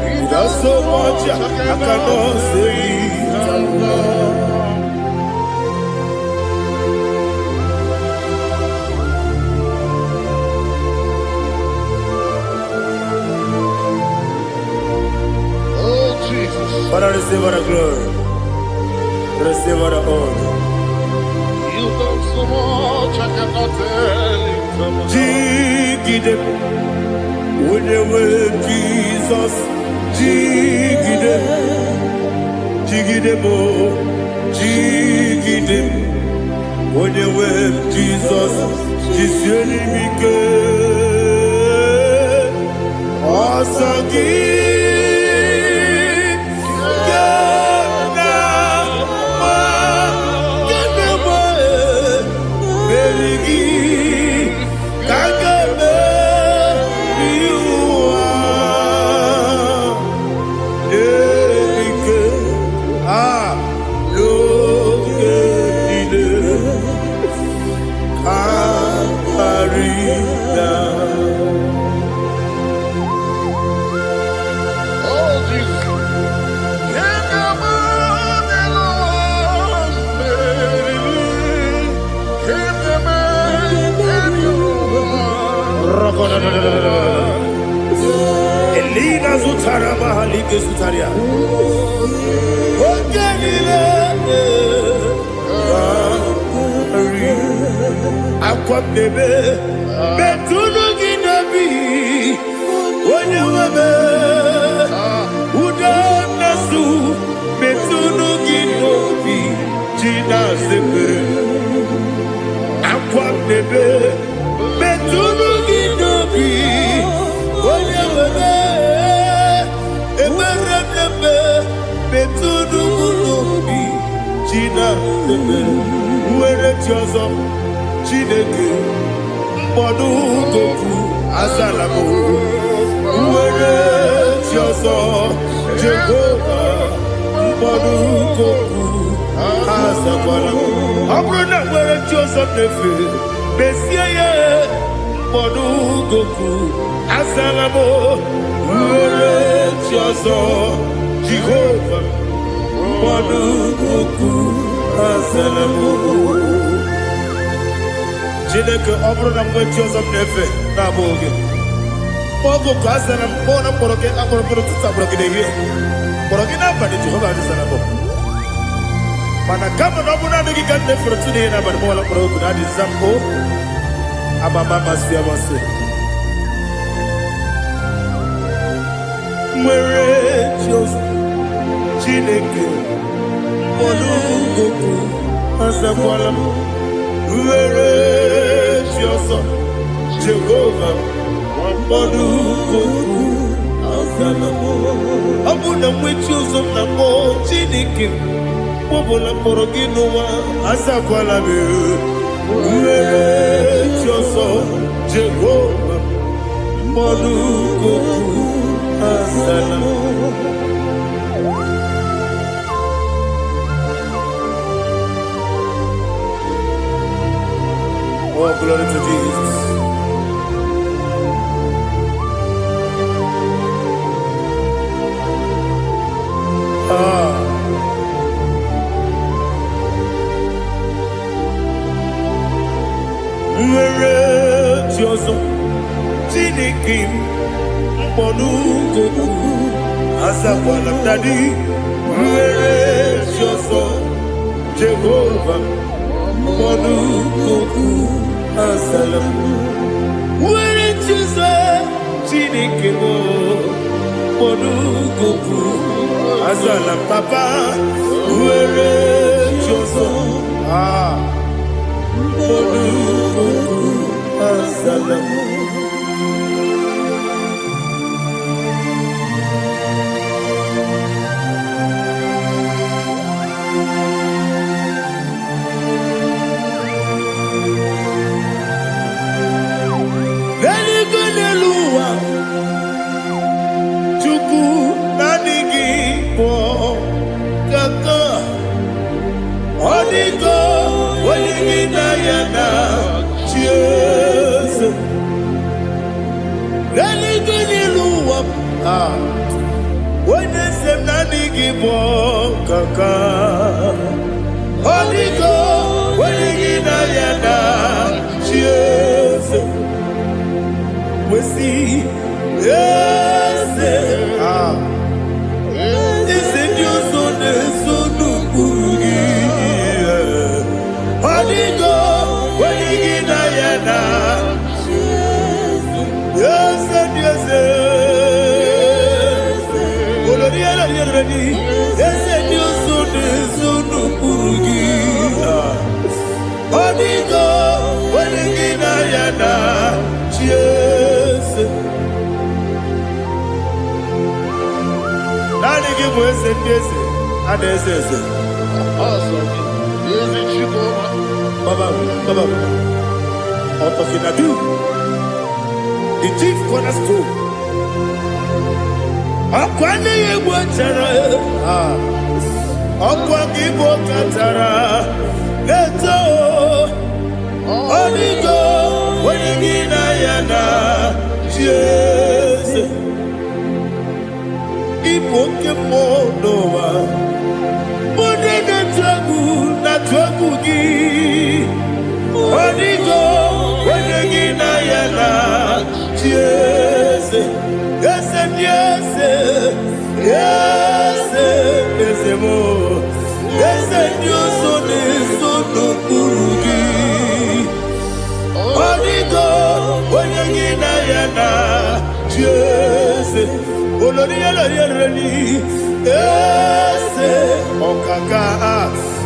Speaker 1: He does so much I cannot say it. Tamona.
Speaker 2: Oh, Jesus.
Speaker 1: Father, receive all the glory. Receive all the honor.
Speaker 2: You done so much I cannot tell you.
Speaker 1: Jigide, when you were Jesus, Jigide, Jigide mo, Jigide, when you were Jesus, Jiseli mike, Asagi. Elina Zutara Mahalike Zutaria. Ogenile Aqua Bebe Betunu Ginabi Onye Webe Uda Nasu Betunu Ginobi Jina Zebe Aqua Bebe Betunu Ginobi Onye Webe Eberebe Betunu Ginobi Jina Zebe Uwere Tiozo Chineke Mbodu Goku Azalamo Uwere Tiozo Jehovah Mbodu Goku Azalamo Abrona Uwere Tiozo Nefe Besiye Mbodu Goku Azalamo Uwere Tiozo Jehovah Mbodu Goku Azalamo Chineke ọ bụrụ na mgbe chi ọzọ m na-efe na-abụ oge ogo ka a sara m kpọọ na mkpọrọ gị akpọrọ mkpọrọ tụtụ akpọrọ gị n'ehihie mkpọrọ gị n'abalị Jehova adịsara m mana kama na ọ bụrụ naanị gị ka m na-efere tụ n'ihe n'abalị mọla mkpọrọ ogu na adịza m o amama amasị amasị nwere chi ọzọ Chineke mkpọrọ ogu azakwala m Uwere Chioso Jehovah Mbodu Goku Azalamo Abuna mwechi uzo na mo Chineke Mbobola mkpọrọ gị n'ụwa Azakwala m Uwere Chioso Jehovah Mbodu Goku Azalamo Oh, glory to Jesus. Ah. Monugoku Azakwala Daddy Where is your son Jehovah Monugoku Azalam Where is your son Chinikemo Monugoku Azalam Papa Where is your son Monugoku Azalam when they say Nani give kaka, Holy go, when you cheers. We see, yes, is it your son, Sonu Kurugi? Holy go, when you yes, yes, yes, you Sonu Kurugi. Onigo, Wenigina Yana, cheers. Nani give us a kiss, and this is it.
Speaker 2: Awesome. Is it Chico?
Speaker 1: Baba, Otokinadu, the chief cornerstone. Akwani Watara, IGBO Katara, Leto, Onigo, Wenigina Yana, cheers. Ipokemo Noah, Modena Tagu, Natwagugi, Onigo, Wenigina Yana, cheers. Yes, and yes, yes, yes, more. Yes, and you son is so no Kurugi. Onigo, when you get Diana, yes, Olonia, yes, Okaka,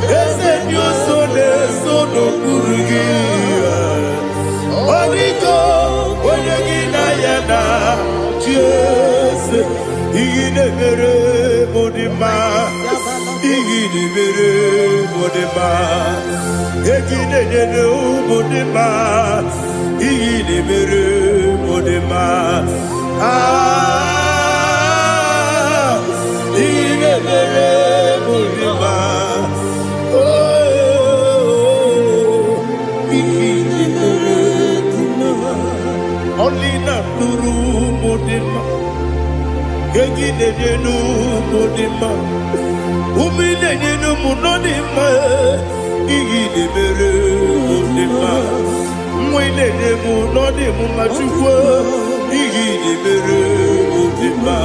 Speaker 1: yes, and you son is so no Kurugi. Onigo, when you get Diana. Yes, Igidebere Modima, Igidebere Modima, Igidebere Modima, Igidebere Modima, Igidebere Modima, oh, Igidebere Modima, only not Guru. Gegidenu Modima, Umidenu Munodima, Igidebere Modima, Mwidenu Nodimu Machukwa, Igidebere Modima,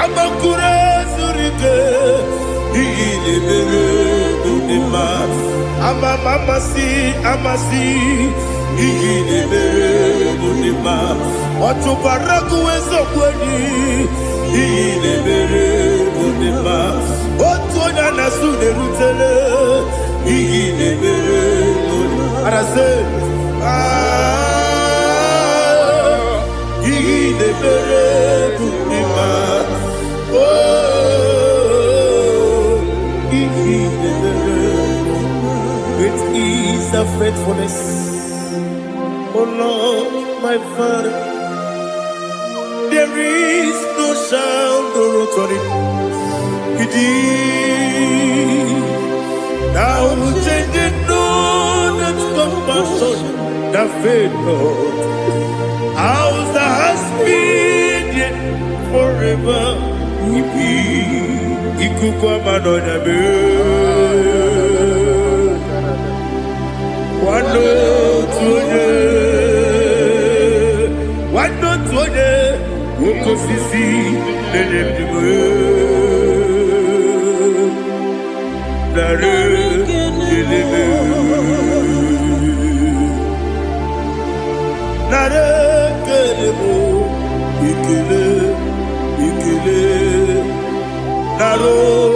Speaker 1: Amakure Zurike, Igidebere Modima, Amasi, Igidebere Modima, Watubaraku Ezokweni, Igidebere Modima, Otonya Nasude Rutele, Igidebere Modima. And I say, Igidebere Modima, oh, Igidebere Modima. Great is the faithfulness, oh Lord, my Father. There is no sound or authority. Now changing no that compassion, the faith, Lord. How's the husband yet forever? Ikukwa manonya be. Wano tuone. osisi na-enye nara kelebe nara kelebo ikele ikele nara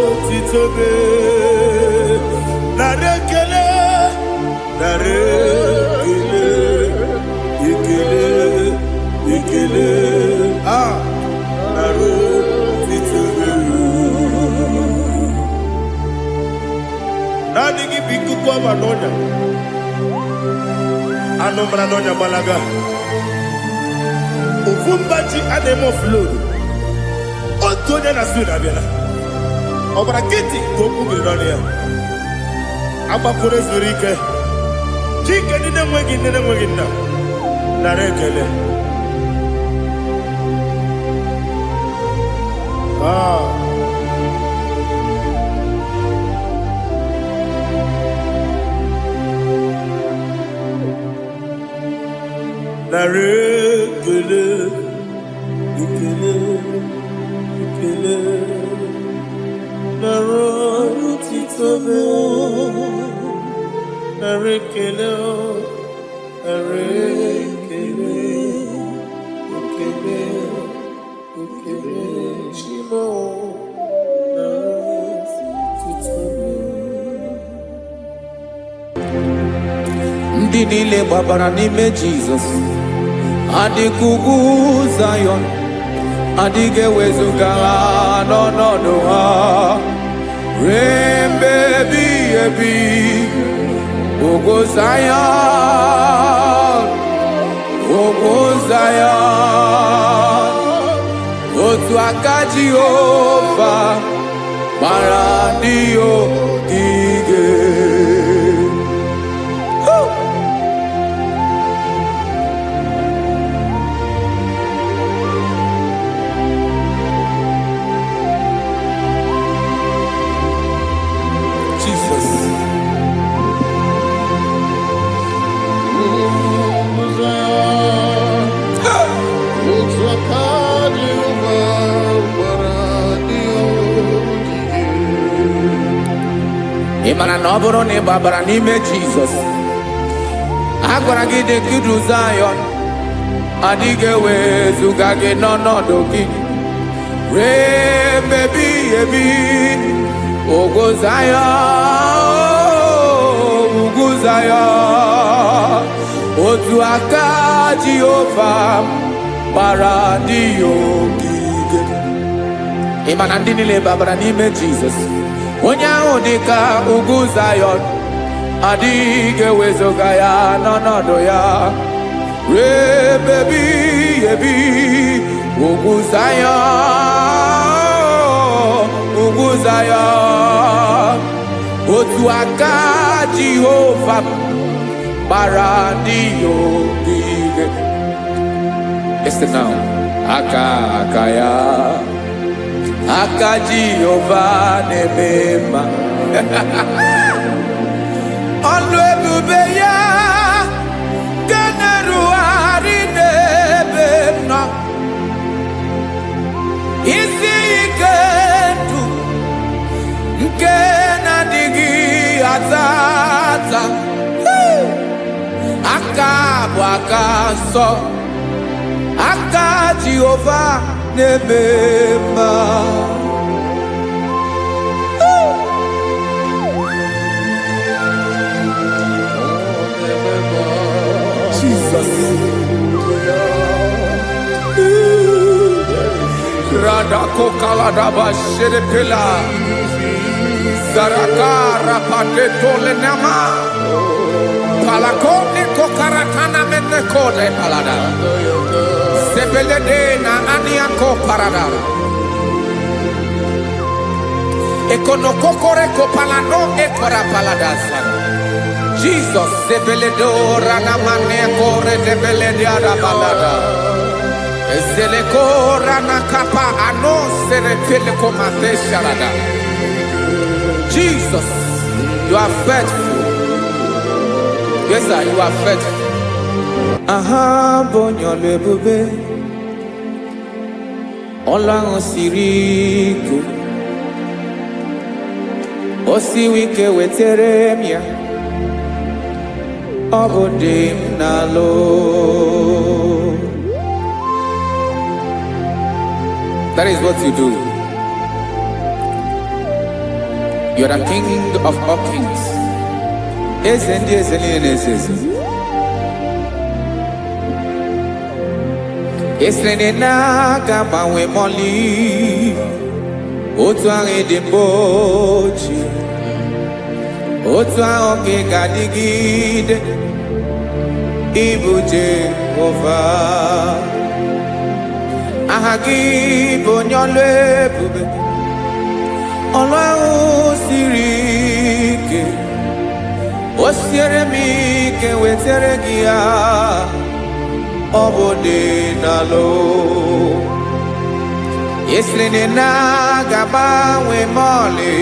Speaker 1: otitobe nara kele nara kele ikele ikele nara otitobe nani gi bikuko manonya anomra nonya balaga ofumbaji anemo flow otonya na suna biela obara kiti goku bironia agbakore zuru ike chike dị na-enweghị nne na-enweghị nna nara ekele nara ekele ekele ekele nara otito nara ekele nara ekele ekele ekele chimo nara otito
Speaker 3: ndị niile gbabara n'ime Jizọs adịghị ugwu Zayọn adịghị ewezuga ha n'ọnọdụ ha ruo mgbe ebighị ebi. Ugwu Zayọn, ugwu Zayọn, otu aka Jehova gbara ndị ogige. Ị mara na ọ bụrụ na ị gbabara n'ime Jizọs, a gwara gị dị ka idu Zayọn adịghị ewezuga gị n'ọnọdụ gị ruo mgbe ebighị ebi. Ugwu Zayọn, ugwu Zayọn, otu aka Jehova gbara ndị ogige. Ị ma na ndị niile gbabara n'ime Jizọs, onye ahụ dị ka ugwu Zayọn adịghị ewezuga ya n'ọnọdụ ya ruo mgbe ebighị ebi. Ugwu Zayọn, ugwu Zayọn, otu aka Jehova gbara ndị ogige. Listen now, aka ya, aka Jehova na-eme mma. Ọlụ ebube ya ga na-erugharị n'ebe nọ. Isi ike ndụ nke na-adịghị ata ata. Aka bụ aka nsọ, aka Jehova na-eme mma. Jesus. Radako kaladaba sherepela zarakara patetole nama palakone kokaratana mene kode palada sebelede na aniako parada ekonokokore kopalano ekora paladasa. Jesus sebeledo rana mane kore debelede ada balada. Ezeleko rana kapa ano serepele komate sharada. Jesus, you are faithful. Yes, sir, you are faithful. Aha bonyo lebube. ọlụ ahụ siri ike o siwe ike wetere m ya ọ bụ dị m n'alụ. That is what you do. You are the king of all kings. Eze ndị eze niile na-eze eze. Esere na-aga gbanwe mọlị otu ahụ dị mgbe ochie, otu ahụ ka ị ga-adịgide ịbụ Jehova. Aha gị bụ onye ọlụ ebube, ọlụ ahụ siri ike o siere m ike wetere gị ya ọ bụ dị n'alụ. Esiri na-agbanwe mọlị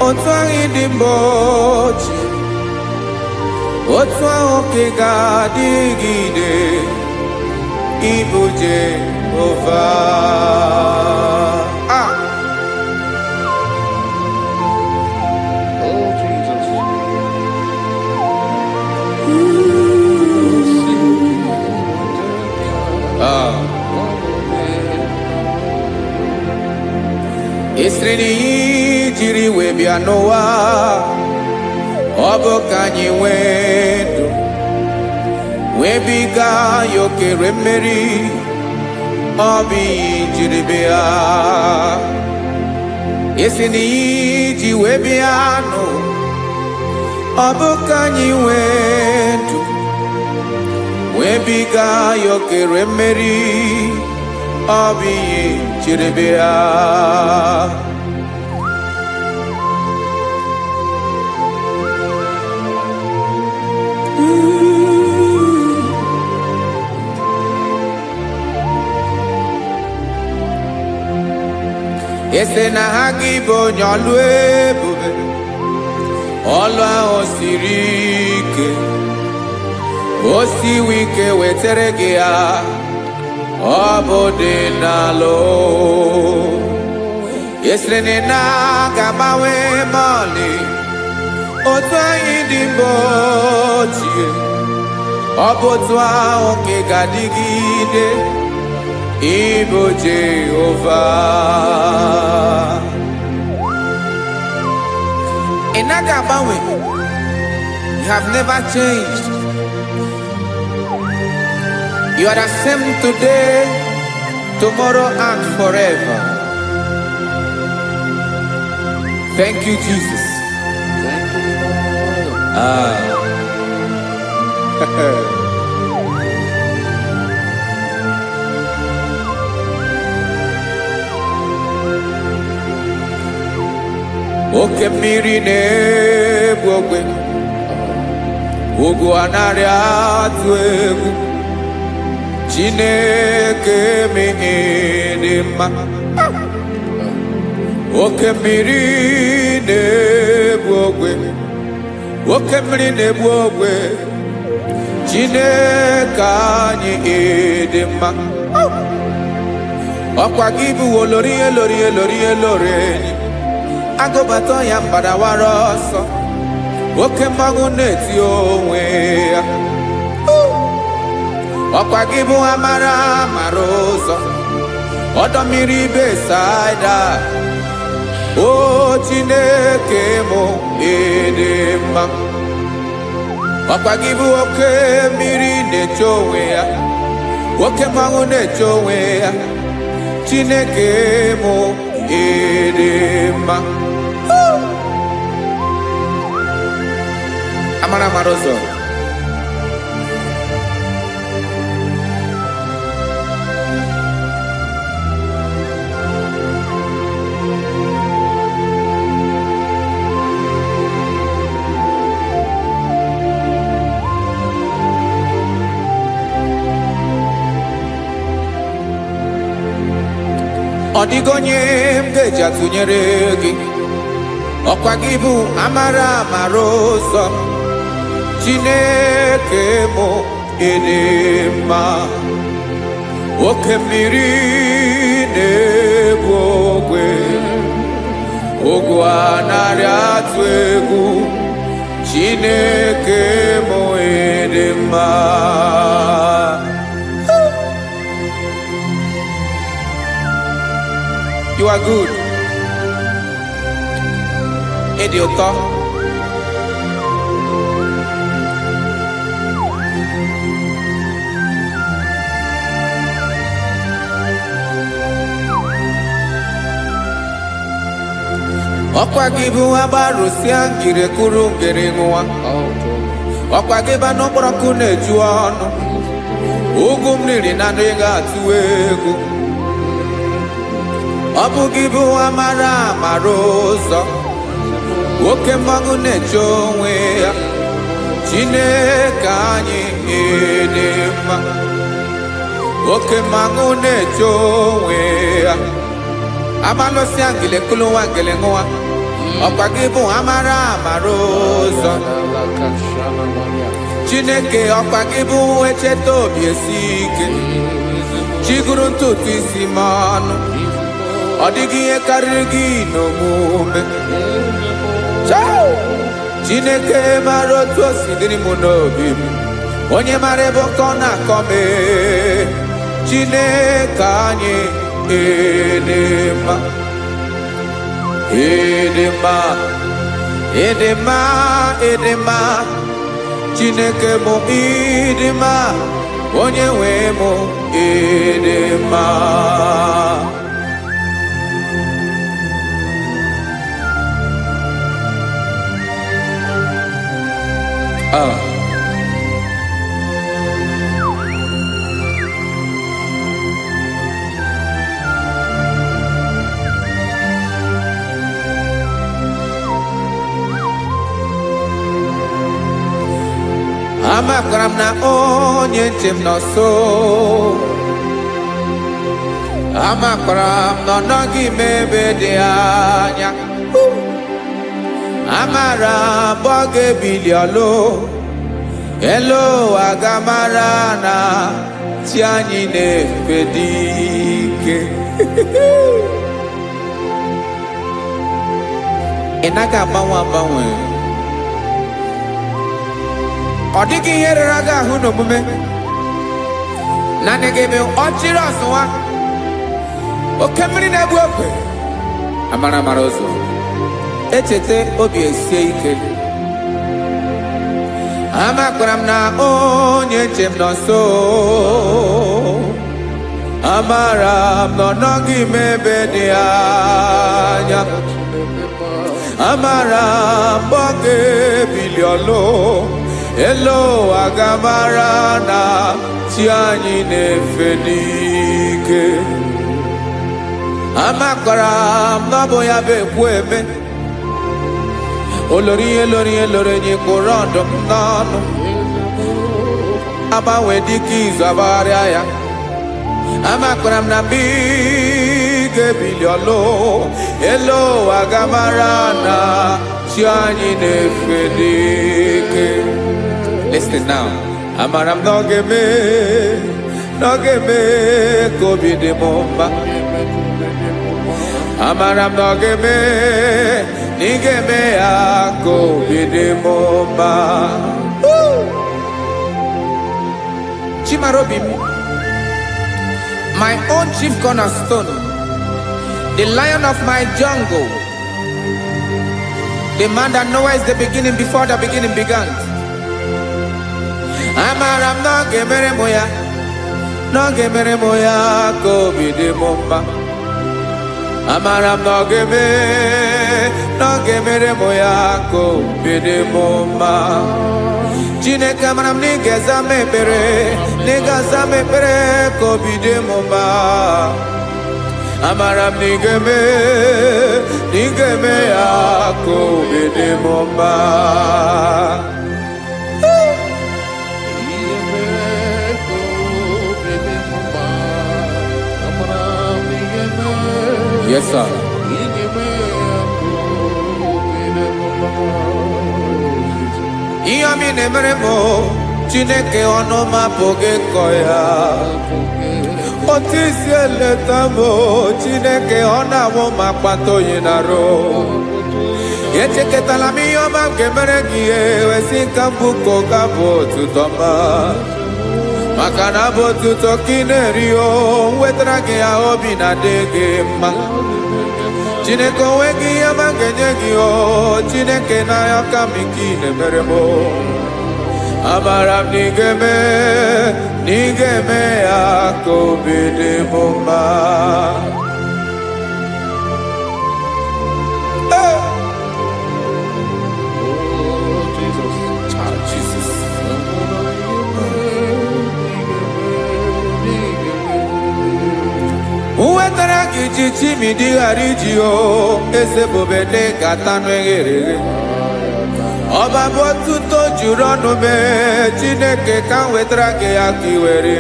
Speaker 3: otu ahụ dị mgbe ochie, otu ahụ ka ị ga-adịgide ịbụ Jehova.
Speaker 2: Oh, Jesus.
Speaker 3: Esiri na ihe jiri wee bịa n'ụwa ọ bụ ka anyị nwee ndụ wee biga ya okere mmeri, ọ bụ ihe jiri bịa. Esi na ihe ji wee bịa nụ ọ bụ ka anyị nwee ndụ wee biga ya okere mmeri, ọ bụ ihe jiri bịa. Ese na ha gị bụ onye ọlụ ebube, ọlụ ahụ siri ike o siwe ike wetere gị ya ọ bụ dị n'alụ. Esere na-agbanwe mọlị otu anyị dị mgbe ochie, ọ bụ otu ahụ ka ị ga-adịgide ịbụ Jehova. Ị naghị agbanwe. You have never changed. You are the same today, tomorrow and forever. Thank you, Jesus.
Speaker 2: Thank you, Lord.
Speaker 3: Oke mmiri na-egbu ogwe, ugwu anaghị atụ egwu, Chineke mee dị mma. Oke mmiri na-egbu ogwe, oke mmiri na-egbu ogwe, Chineke anyị dị mma. Ọkwa gị bụ olori elori elori elori enyi, agụbata ya mbadawara ọsọ, oke mmanwụ na-eti onwe ya. Ọkwa gị bụ amara amara ụzọ, ọdọ mmiri Besaida, o Chineke mụ ịdị mma. Ọkwa gị bụ oke mmiri na-eche onwe ya, oke mmanwụ na-eche onwe ya, Chineke mụ ịdị mma. Amara amara ụzọ, ọ dịghị onye m ga-eji atụnyere gị. Ọkwa gị bụ amara amara ụzọ, Chineke mụ ịdị mma. Oke mmiri na-ebu ogwe ogwu anarị atụ egwu Chineke m dị mma. You are good. Ịdị ụtọ. Ọkwa gị bụ agbarụsịa ngire kụrụ ngere nwa. Ọkwa gị ba n'ọkpọrọkụ na-eju ọnụ. Ugwu mmiri na ndị ga-atụ egwu. Ọ bụ gị bụ amara amara ụzọ. Oke mmanwụ na-eche onwe ya. Chineke anyị dị mma. Oke mmanwụ na-eche onwe ya. Abalụsịa ngile kụrụ nwa ngele nwa. Ọkwa gị bụ amara amara ụzọ. Chineke ọkwa gị bụ echeta obi esi ike. Chiguru ntutu isi m ọnụ. Ọ dịghị ihe karịrị gị n'omume. Chineke mara otu o si dịrị m n'obi m. Onye mara ebe ọkọ na-akọ m. Chineke anyị dị mma. Dị mma. Dị mma. Dị mma. Chineke m dị mma. Onye nwe m dị mma. Amakwara m na onye nche m nọ nso. Amakwara m na ọ nọghị m ebe dị anya. Amara m ọ ga-ebili ọlụ. Elu aga mara na chi anyị na-efe dị ike. Ị naghị agbanwe agbanwe. Ọ dịghị ihe rere gị ahụ n'omume. Naanị gị bụ ọchịrị ọzụwa. Oke mmiri na-egbu ogwe. Amara amara ụzọ. Echete obi esie ike. Amakwara m na onye nche m nọ nso. Amara m na ọ nọghị m ebe dị anya. Amara m ọ ga-ebili ọlụ. Elu aga mara na chi anyị na-efe n'ike. Amakwara m na ọ bụ ya bụ ekwu eme. Olori lori nye kwụrụ ọdụm n'ọnụ. Agbanwe dịka izu agbagharịa ya. Amakwara m na mgbe ị ga-ebili ọlụ. Elu aga mara na chi anyị na-efe n'ike. Listen now. Amara m na ọ ga-eme ka obi dị m mma. Amara m na ọ ga-eme na ị ga-eme ya ka obi dị m mma. Chimarobi m, my own chief cornerstone, the lion of my jungle, the man that knows the beginning before the beginning began. Amara m na ọ ga-emere m ya, na ọ ga-emere m ya ka obi dị m mma. Amara m na ọ ga-emere m ya ka obi dị m mma. Chineke amara m na ị ga-aza m ekpere, na ị ga-aza m ekpere ka obi dị m mma. Amara m na ị ga-eme ya ka obi dị m mma. Yes, sir. Ihe ọmị na-emere m Chineke ọnụ m apụghị ịkọ ya. otisi eletamo Chineke ọ na-awụ ma kpata oyi na ro echeketala m ihe ọma nke mere gị ewesi nka mbụ ka ọ ga-abụ otuto ma maka na bụ otuto ka ị na-eri o wetara gị ya obi na-adị gị mma Chineke onwe gị ihe ọma ga-enye gị o Chineke n'anya ka m ike ị na-emere m amara m na ị ga-eme ya ka obi dị m mma wetara gị chichi mi dịghara iji o eze bobede gata n'eghere ọba bụ otuto juru ọnụ mee Chineke ka m wetara gị ya ka ị were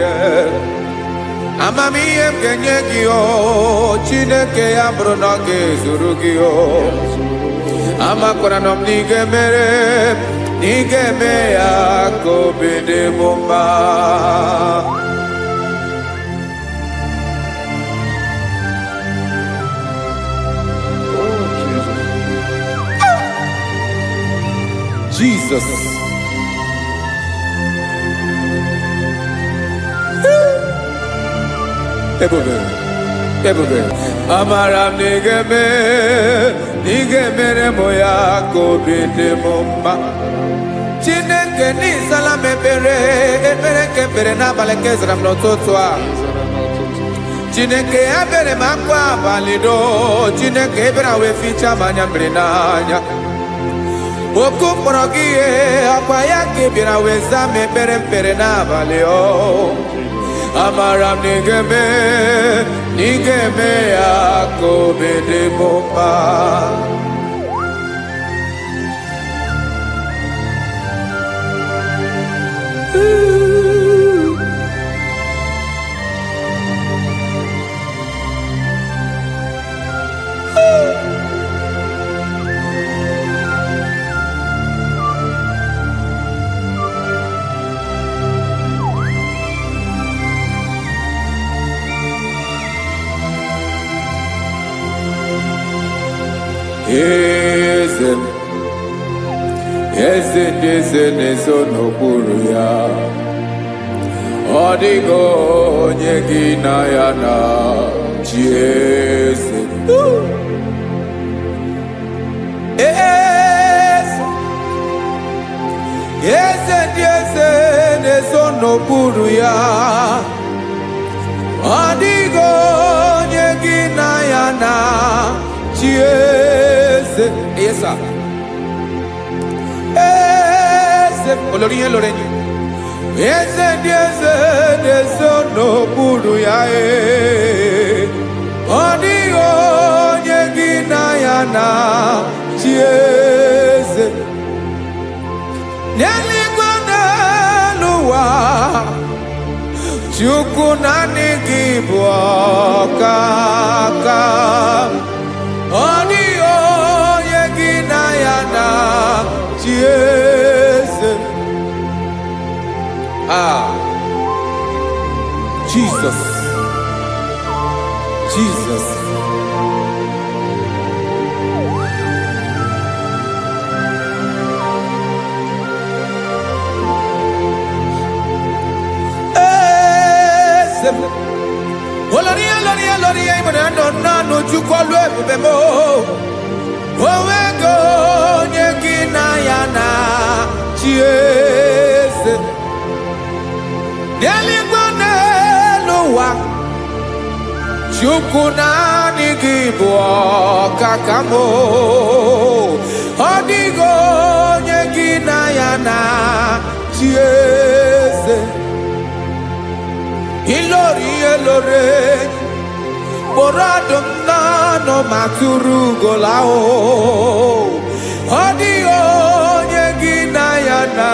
Speaker 3: amamihe m ga-enye gị o Chineke ya bụrụ na ọ ga-ezuru gị o amakwara na m na ị ga-eme ya ka obi dị m mma Jesus. Ebube. Amara m na ị ga-emere m ya ka obi dị m mma. Chineke n'ịzala m ekpere nke ekpere n'abalị nke zara m n'ụtụtụ a. Chineke ya bere m akwa abalị do. Chineke ebere wee fichaa m anya mmiri n'anya. Oku kpọrọ gị ihe akwa ya ka ị bịara wee zaa m ekpere mpere n'abalị o amara m na ị ga-eme ya ka obi dị m mma Eze ndị eze na-eso n'okpuru ya ọ dịghị onye gị na ya na chi eze eze ndị eze na-eso n'okpuru ya ọ dịghị onye gị na ya na chi eze esa olórí yẹn lórí ẹni eze ndị eze na-eso n'okpuru ya ọ dịghị onye gị na ya na chi eze n'eluigwe n'elu ụwa Chukwu naanị gị bụ ọkaka ọ dịghị onye gị na ya na chi eze Jesus olórí ìbọ̀dẹ̀ nánú Chukwu ọlụ ebube mo onwego onye gị na ya na chi eze n'eluigwe n'elu ụwa Chukwu naanị gị bụ ọkaka m ọ dịghị onye gị na ya na chi eze ilori kpọrọ ọdụm n'ọnụ ma tụrụ ugola ọ dịghị onye gị na ya na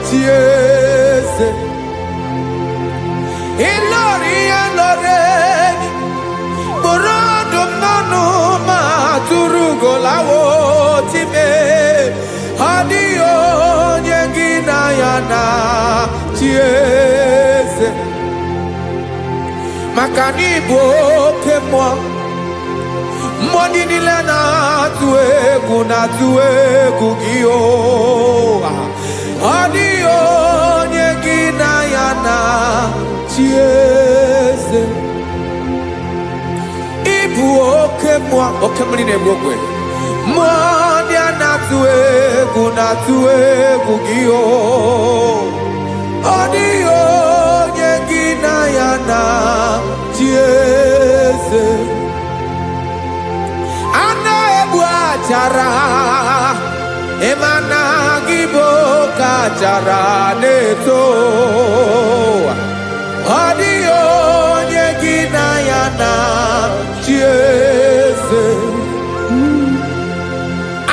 Speaker 3: chi eze ilori kpọrọ ọdụm n'ọnụ ma tụrụ ugola time ọ dịghị onye gị na ya na chi eze maka na ịbụ oke mmụọ. Mmụọ niile na-atụ egwu gị o. Ọ dịghị onye gị na ya na-achị eze. Ịbụ oke mmụọ, oke mmiri na-egbu ogwe. Mmụọ ndị a na-atụ egwu gị o. Ọ dịghị onye gị na ya na-achị eze. A na-egbu achara, ịmana gị bụ oke achara na-eto. Ọ dịghị onye gị na ya na-achị eze.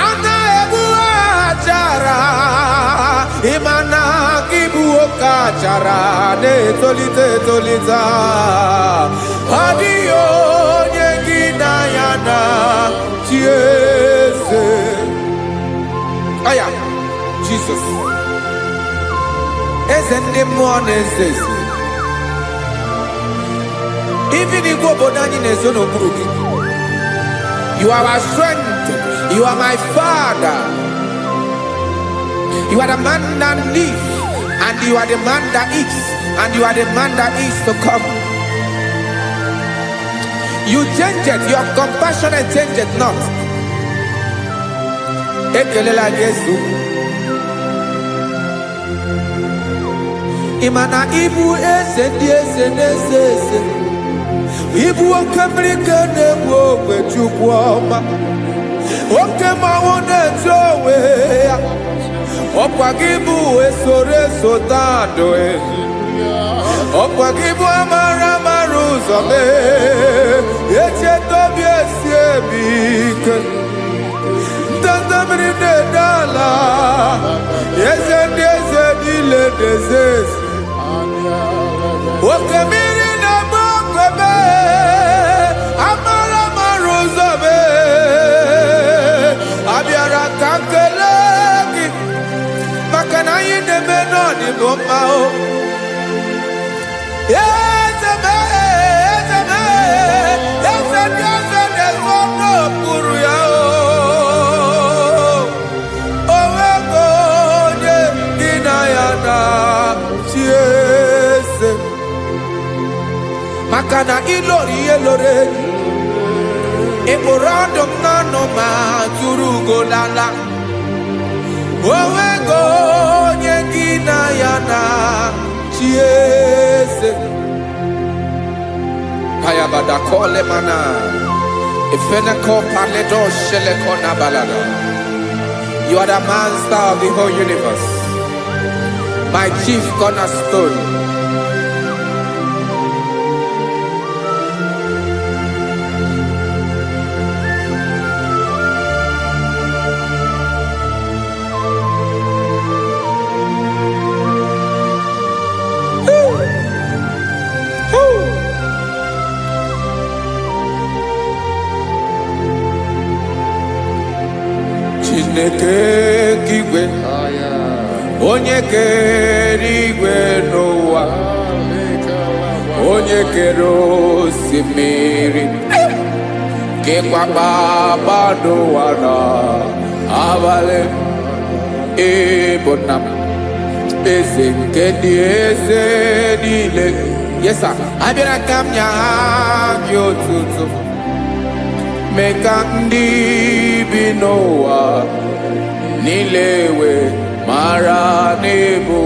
Speaker 3: A na-egbu achara, ịmana gị bụ oke achara na-etolite etolite. Ọ dịghị onye gị na ya na-achị eze. Aya, Jesus. Eze ndị mmụọ na-eze eze. Even igwe obodo anyị na-ezo n'okpuru gị. You are our strength. You are my Father. You are the man that lives, and you are the man that eats, and you are the man that is to come. You change it. Your compassion change it not. Ekelela Yesu. Imana ibu eze ndị eze na-eze eze. Ibu oke mmiri ka na-egbu ogwe Chukwu ọma. Oke mmanwụ na-eche onwe ya. Ọkwa gị bụ esoro tado. Ọkwa gị bụ amara ụzọ mee. Echeta obi esi ebi ike. Ndanda mmiri na-ede ala. Eze ndị eze niile na-eze eze. Oke mmiri na-agba ogwe mee. Amara ụzọ mee. Abịara ka nkele gị. Maka na anyị na-eme n'ọdịbụ mma o. Eze mee, eze mee. Eze ndị eze na-ezo n'okpuru ya o. O nwego onye gị na ya na-achị eze. Maka na ịlọrọ ihe lọrọ enyi. Ịkpụrụ ọdụm n'ọnụ ma tụrụ ugo n'ala. O nwego onye gị na ya na-achị eze. Kayabada kole mana. Ifeneko paledo sheleko na balada. You are the master of the whole universe. My chief cornerstone. Chineke kigwe, onye kere igwe n'ụwa, onye kere osimiri, kekwa kpakpando ụwa n'abalị. Ịbụ nna m, eze nke ndị eze niile. Yes sir, abịara ka m nye gị otuto. Mee ka ndị bi n'ụwa niile wee mara n'ebu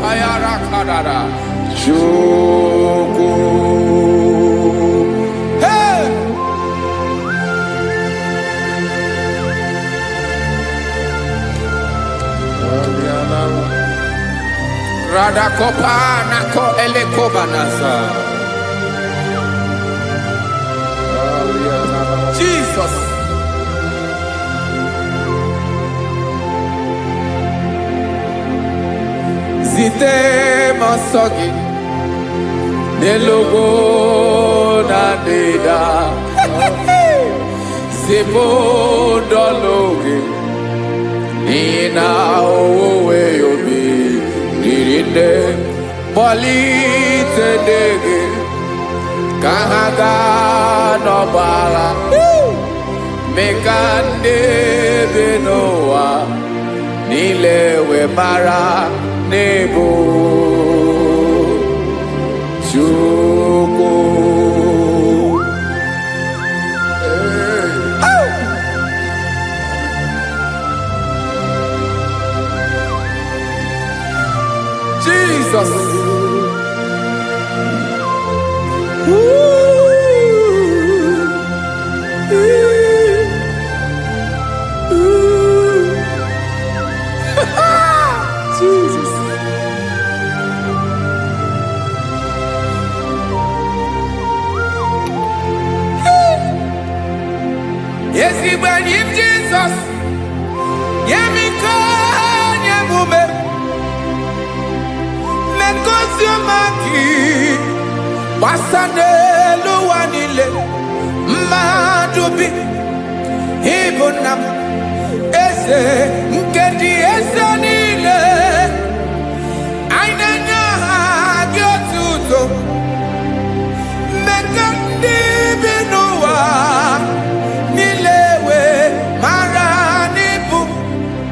Speaker 3: ayara kadara Chukwu. Hey! Radakopa nako elekobanasa. Jesus. Zite masogi nelogo na deda. Zibo dologe nina owe yobi nirinde polite dege kahaga no bala mekande benoa nilewe mara nebo chuko Jesus. Jesus. Yes, he went in Jesus. Yemiko, Yamume. Men consumaki. Wasane luwanile. Madubi. Ibunam. Ese. Nkedi ese nile. Ainanya hagyotuto. Mekandi binuwa. Nilewe maranibu.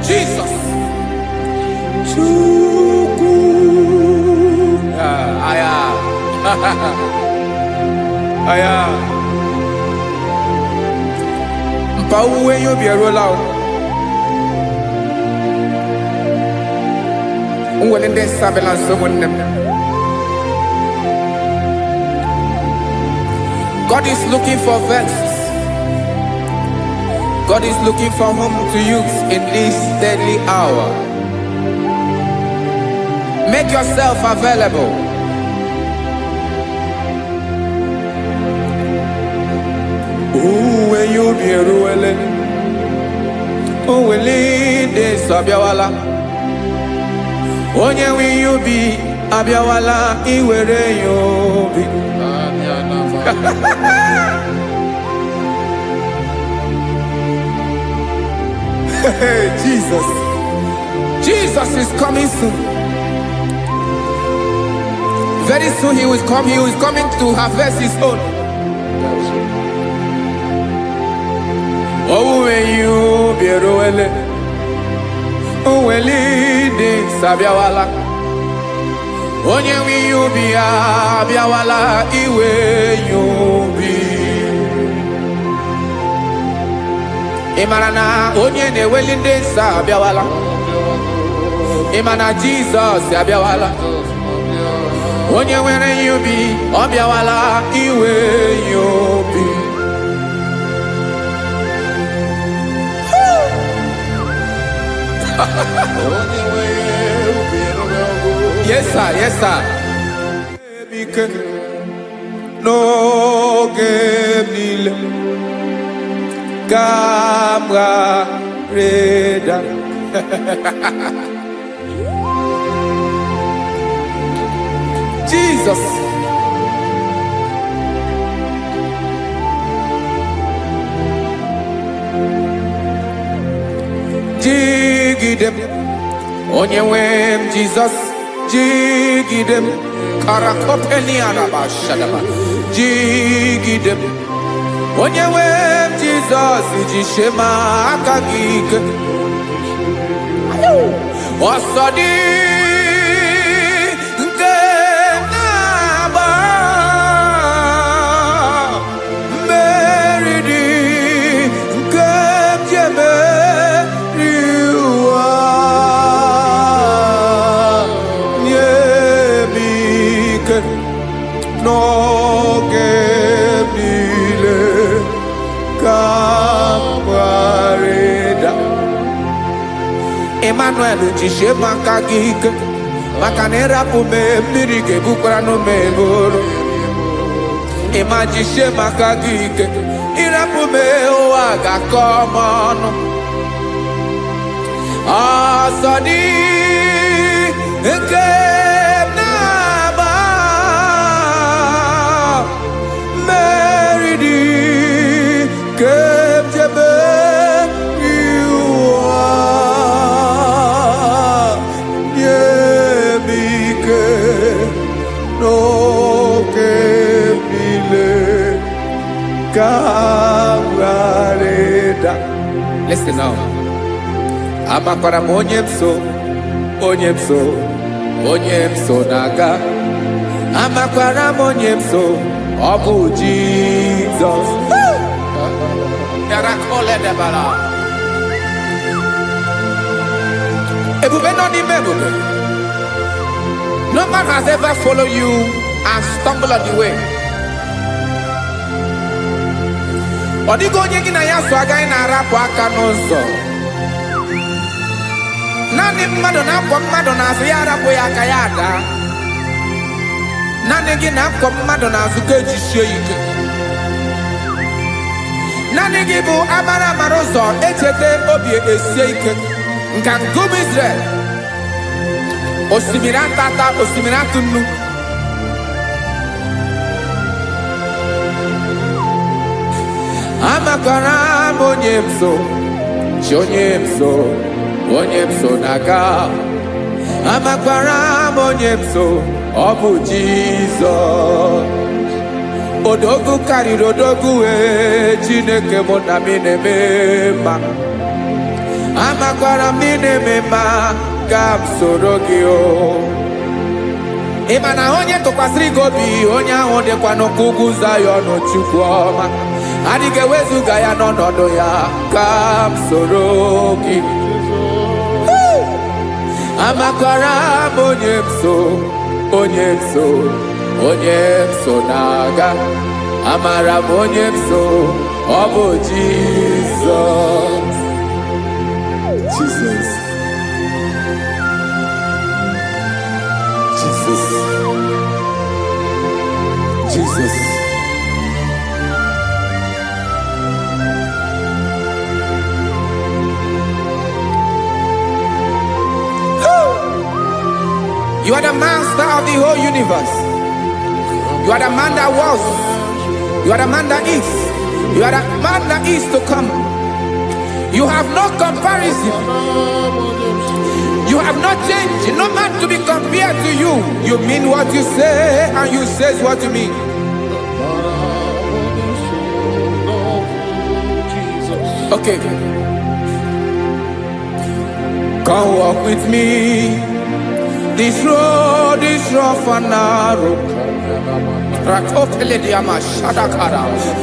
Speaker 3: Jesus. Chuku. Aya. Aya. Mpauwe yo bierola. Unwelende sabela someone. God is looking for vessels. God is looking for whom to use in this deadly hour. Make yourself available. When you be ruling, oh, will lead this Abiawala. Onye will you be Abiawala? Iwere you be. Jesus. Jesus is coming soon. Very soon he will come. He is coming to harvest his own. Oh, when you be ruling, oh, will lead this Abiawala. Onye will you be Abiawala? Iwe you be. Imana onye ne welinde sa Abiawala. Imana Jesus Abiawala. Onye were you be Abiawala iwe you be. Yes sir, yes sir. No game Gamra Reda. Jesus. Jigidem. Onyewem Jesus. Jigidem. Karakopeni araba shadaba. Jigidem. Onyewem Jesus. Jishema akagike. Osodi. No gemile kambareda Emmanuel jishe makagike makanera pume mirike bukrano meboro Ema jishe makagike irapume oaga komono Asadi eke no que kawareda. Listen now. Amakwara m onye m so naga. Amakwara m onye m so, ọ bụ Jizọs. Yarakoledebara. Ebube nọ n'ime ebube. No man has ever followed you and stumbled on the way. Ọ dịghị onye gị na ya so agaghị na-arapụ aka n'ụzọ. Naanị mmadụ na-akwọ mmadụ n'azụ ya arapụ ya aka ya ada. Naanị gị na-akwọ mmadụ n'azụ ka ejisie ike. Naanị gị bụ amara ụzọ echete obi esie ike. Nka ngụm Israel. Osimiri atata, osimiri atụ nnu. Amakwara m onye m so, chi onye m so, onye m so naga. Amakwara m onye m so, ọ bụ Jizọs. Odogwu karịrị odogwu Chineke mụ na mi na-eme mma. Amakwara m na-eme mma ka m soro gị o. Ị ma na onye tụkwasịrị gị obi, onye ahụ dịkwa n'ụkwụ ugwu Zayọn Chukwu ọma. Adịghị ewezuga ya n'ọnọdụ ya ka m soro gị. Amakwara m onye m so, onye m so, onye m so na-aga. Amara m onye m so, ọ bụ Jizọs. Jesus. Jesus. Jesus. You are the master of the whole universe. You are the man that was. You are the man that is. You are the man that is to come. You have no comparison. You have not changed. No man to be compared to you. You mean what you say and you say what you mean. Okay. Come walk with me. This road is rough and narrow.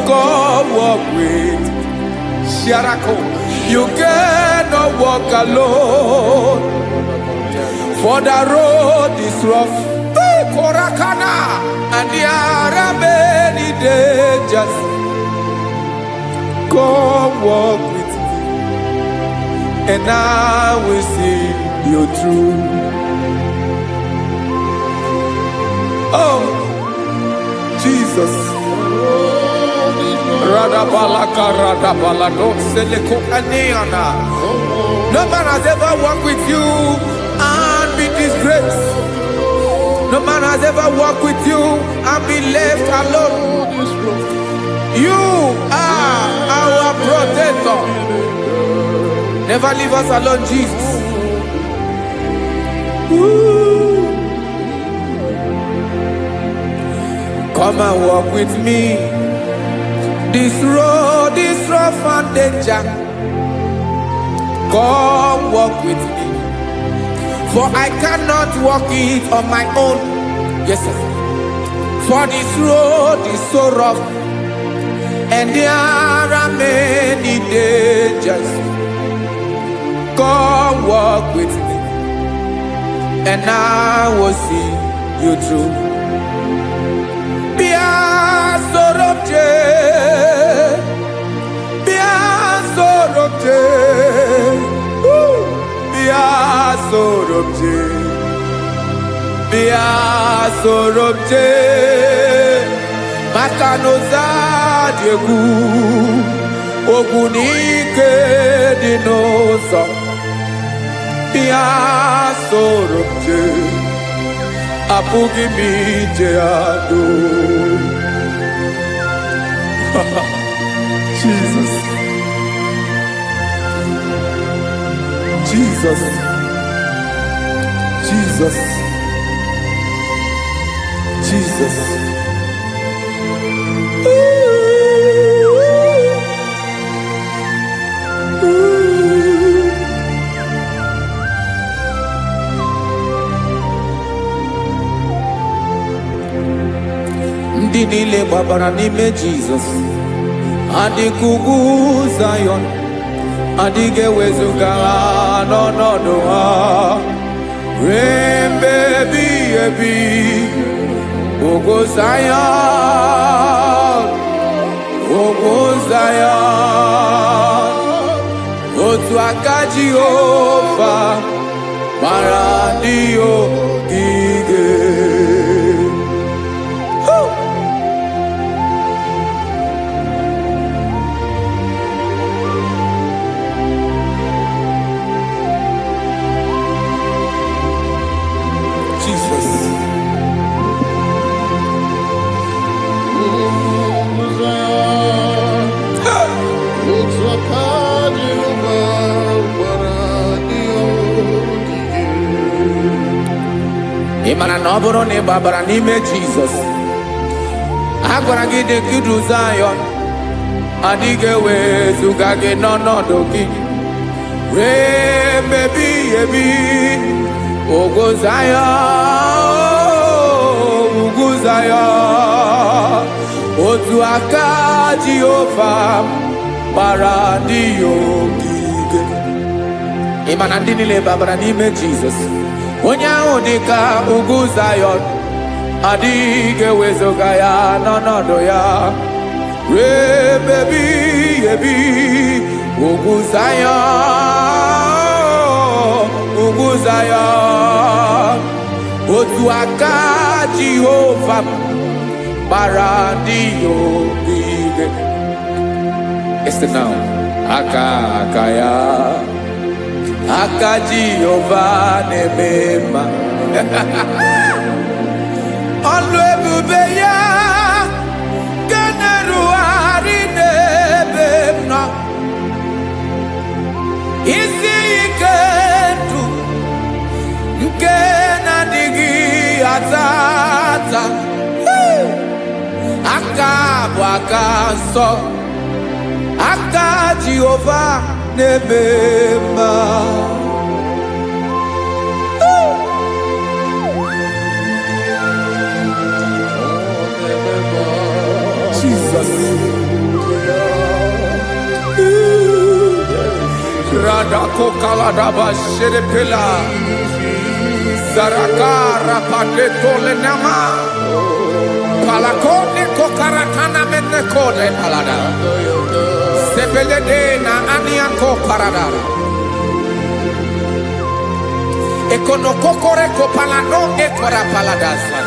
Speaker 3: Come walk with Sharako. You cannot walk alone. For the road is rough. Korakana. And there are many dangers. Come walk with me. And I will see you through. Oh, Jesus. No man has ever walked with you and been disgraced. No man has ever walked with you and been left alone. You are our protector. Never leave us alone, Jesus. Woo. Come and walk with me. This road is rough and danger. Come walk with me. For I cannot walk it on my own. Yes, sir. For this road is so rough. And there are many dangers. Come walk with me. And I will see you through. Sorobje Makanoza Diegu Ogunike Dinosa Bia Sorobje Apugi Mijeado. Jesus. Jesus. Jesus. Jesus. Ooh. niile gbabara n'ime Jizọs. Adịghị ugwu Zayọn, adịghị ewezuga ha n'ọnọdụ ha. Ruo mgbe ebighị ebi, ugwu Zayọn, ugwu Zayọn, otu aka Jehova mara ndị ogige. Ị mara na ọ bụrụ na ị gbabara n'ime Jizọs, a gwara gị dị ka Zayọn, adịghị ewezuga gị n'ọnọdụ gị. Ruo mgbe ebighị ebi, ugwu Zayọn, ugwu Zayọn, otu aka Jehova gbara ndị ogige. Ị ma na ndị niile gbabara n'ime Jizọs, onye ahụ dị ka ugwu Zayọn, adịghị ewezuga ya n'ọnọdụ ya. Ruo mgbe ebighị ebi, ugwu Zayọn, ugwu Zayọn, otu aka Jehova gbara ndị ogige. Ese now, aka ya, aka Jehova na-eme mma. Ọlụ ebube ya ga na-erugharị n'ebe m nọ. Isi ike ndụ nke na-adịghị ata ata. Aka bụ aka nsọ, aka Jehova na-eme mma. Jesus. Radako kaladaba sherepela, zarakara patetole nama, palakone kokarakana mene kode palada, sebelede na aniako parada, ekonokokore kopalano ekora paladasa.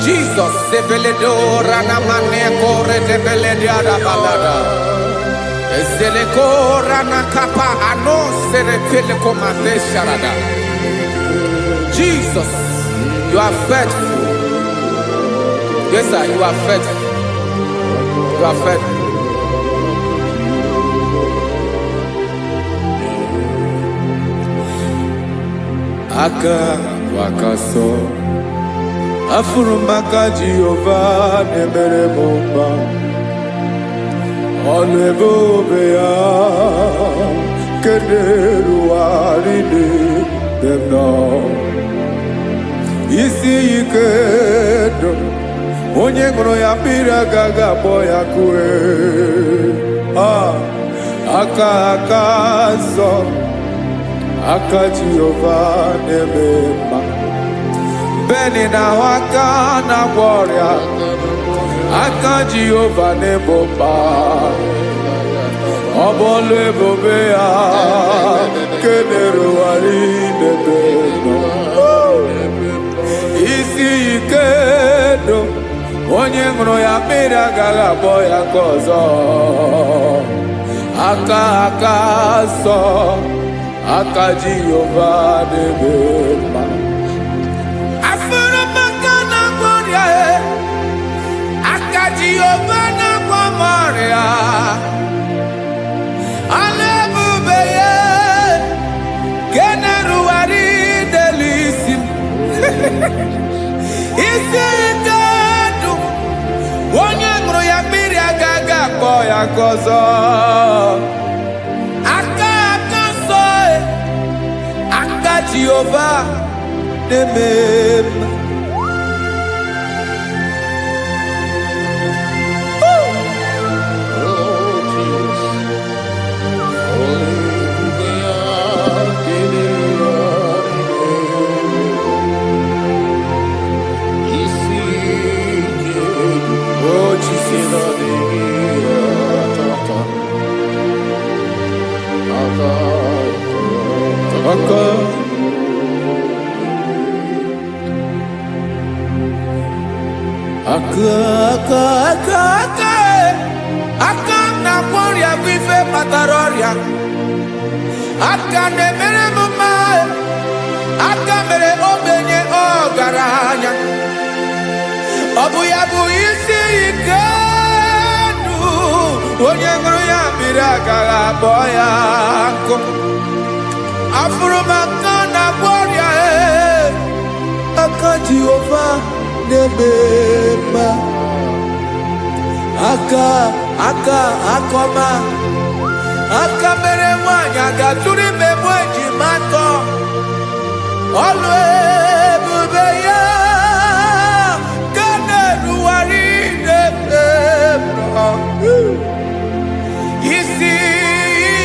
Speaker 3: Jesus, sebeledo rana mane kore debeledia balada. Eseleko rana kapa ano serepele komate sharada. Jesus, you are faithful. Yes, sir, you are faithful. You are faithful. Aka wakaso. Afurumaka Jehova nemere bomba. Ọlụ ebube ya keneruarị n'ebe m nọ. Isi ike ndụ, onye ṅụrụ ya mmiri agaghị akpọ ya kue. Aka nsọ, aka Jehova na-eme mma. Beni na aka na-agwọ ọrịa, aka Jehova na-ebo mba. Ọ bụ ọlụ ebube ya kenerugharị n'ebe nọ. Isi ike ndụ, onye ṅụrụ ya mmiri agaghị akpọ ya ka ọzọ. Aka nsọ, aka Jehova na-eme mma. Jehova na-agwọ m ọrịa, ọlụ ebube ya ka na-erugharị n'elu isi m. Isi ike ndụ, onye ṅụrụ ya mmiri agaghị akpọ ya ka ọzọ. Aka nsọ, aka Jehova na-eme mma. aka na-emere m mma, aka mere ogbenye ọgaranya. Ọ bụ ya bụ isi ike ndụ, onye ṅụrụ ya mmiri agaghị akpọ ya nkụ. Afụrụ m aka na-agwọ ọrịa, aka Jehova na-eme mma. Aka akọma, aka mere nwanyị aga tụrụ ime mụ ejima atọ. Ọlụ ebube ya ka na-erugharị n'ebe m nọ. Isi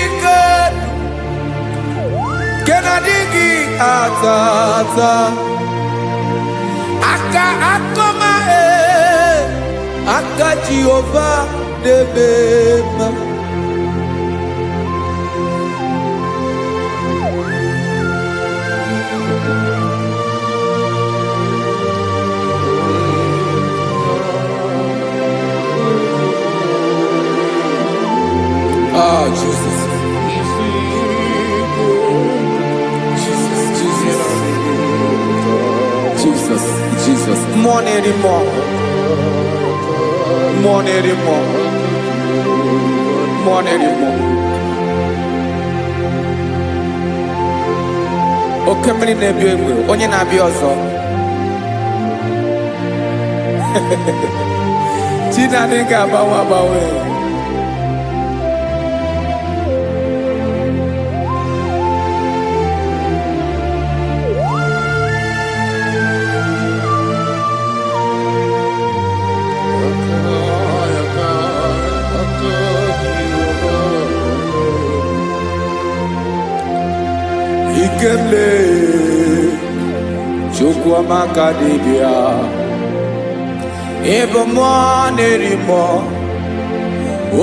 Speaker 3: ike nke na-adịghị ata ata. Aka akọma, aka Jehova na-eme mma. Oh, Jesus. Jesus. More anymore. More anymore. More anymore. Oke mmiri na-ebi egbe, onye na-abịa ọzọ. Chineke ga-agbanwe agbanwe. Ikemle Chukwamaka dibia, ebe mmụọ na-eri mmụọ,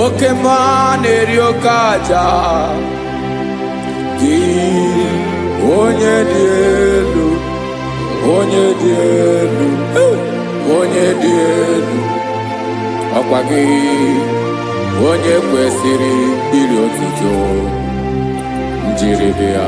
Speaker 3: oke mmụọ na-eri oke aja. Gị onye dị elu, onye dị elu, onye dị elu, ọkwa gị onye kwesịrị iri otuto. Njiri bịa.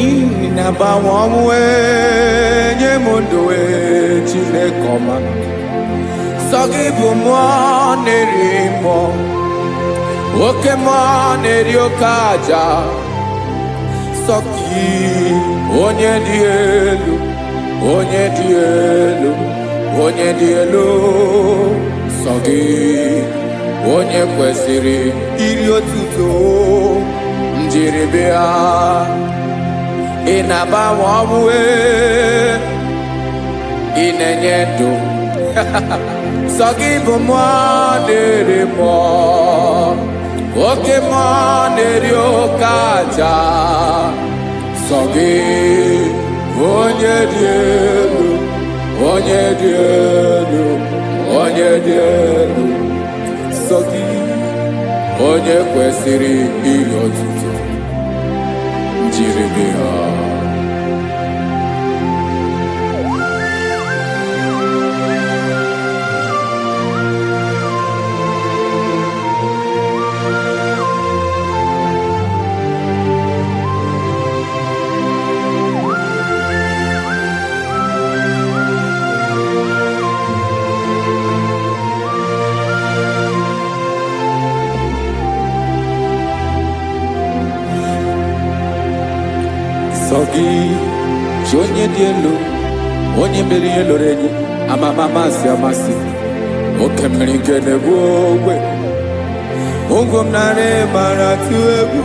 Speaker 3: Inagbanwe ọnwụ nye m ndụ Chineke ọma. Sọ gị bụ mmụọ na-eri mmụọ, oke mmụọ na-eri oke aja. Sọ gị onye dị elu, onye dị elu, onye dị elu. Sọ gị onye kwesịrị iri otuto. Njiri bịa. Ị na-agbanwe ọnwụ, ị na-enye ndụ. Sọ gị bụ mmụọ na-eri mmụọ, oke mmụọ na-eri oke aja. Sọ gị onye dị elu, onye dị elu, onye dị elu. Sọ gị onye kwesịrị iri otuto. Njiri bịa. Sọ gị chi onye dị elu, onye mere ihe lụrụ enyi, amama amasị amasị. Oke mmiri nke na-egbu ogwe, ụgwọ m narị mara tụ egwu.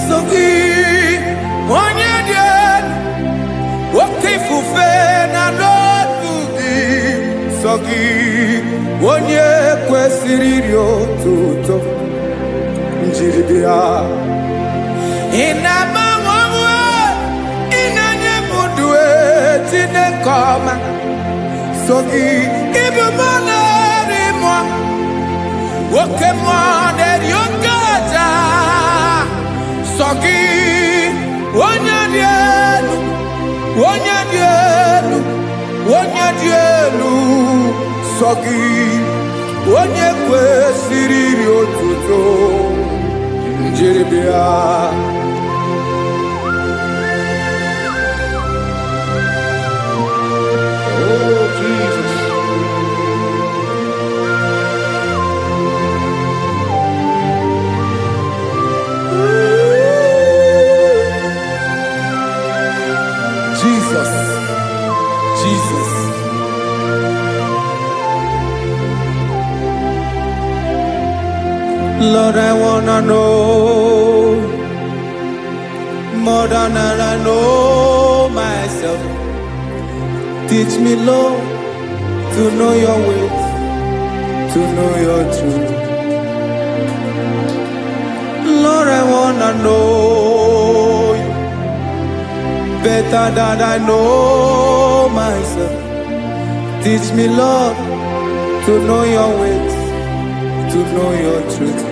Speaker 3: Sọ gị onye dị elu, oke ifufe na n'otu gị. Sọ gị onye kwesịrị iri otuto. Njiri bịa. Ị na-agbanwe ọnwụ, chinekoma sogi ibumana mo woke mo de yokaja sogi onyadielu sogi onye kwesịrị otuto njiribia.
Speaker 2: Oh, Jesus.
Speaker 3: Jesus. Jesus. Lord, I wanna know more than I know myself. Teach me, Lord, to know your ways, to know your truth. Lord, I wanna know you better than I know myself. Teach me, Lord, to know your ways, to know your truth.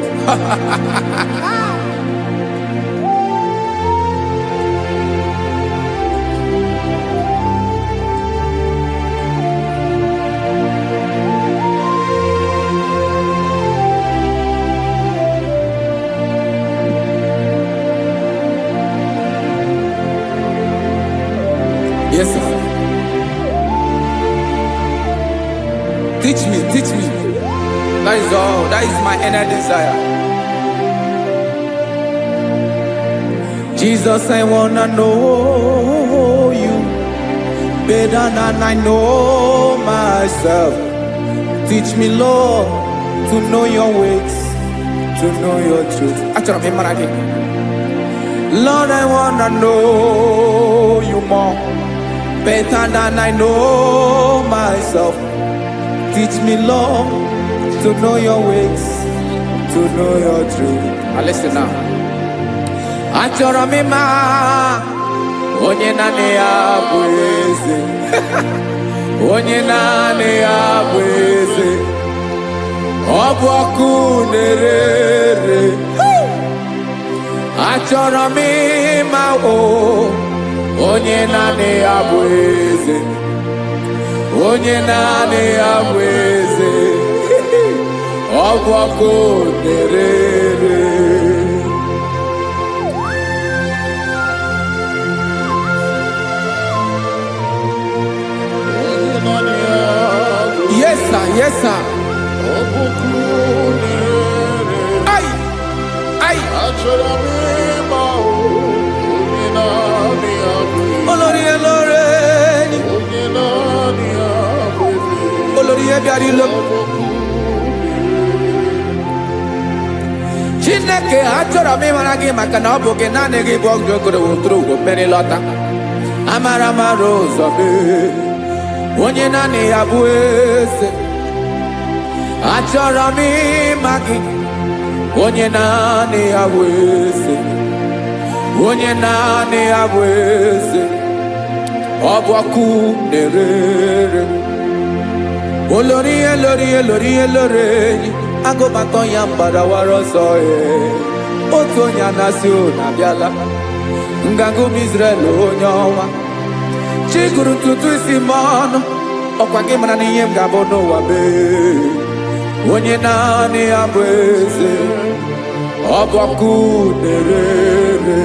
Speaker 3: Yes, sir. Teach me, teach me. That is all. That is my inner desire. Jesus, I wanna know you better than I know myself. Teach me, Lord, to know your ways, to know your truth. Lord, I wanna know you more better than I know myself. Teach me, Lord, to know your ways, to know your truth. Listen now. Achọrọ m ịma onye naanị ya bụ eze. Onye naanị ya bụ eze. Ọ bụ ọkụ na-ere. Achọrọ m ịma onye naanị ya bụ eze. Onye naanị ya bụ eze. Ọ bụ ọkụ na-ere. Yes, sir. Yes, sir. Ay, ay. Olórí Olórí. Olórí Ebiarilo. Chineke achọrọ m ịmara gị maka na ọ bụ gị naanị gị bụ ọgụ ogoro wotoro ugwo mmeri lọta. Amara mara ụzọ mee. Onye naanị ya bụ eze. Achọrọ m ịma gị. Onye naanị ya bụ eze. Onye naanị ya bụ eze. Ọ bụ ọkụ na-ere. Olórí Olórí. Agụbatọ ya mgbadawara ọsọ ya. Otu onye anasị na-abịala. Nganga ụmụ Izrel onye ọnwa. Chiguru ntutu isi m ọnụ. Ọkwa gị mara na ihe m ga-abụ n'ụwa mee. Onye naanị ya bụ eze. Ọ bụ ọkụ na-ere.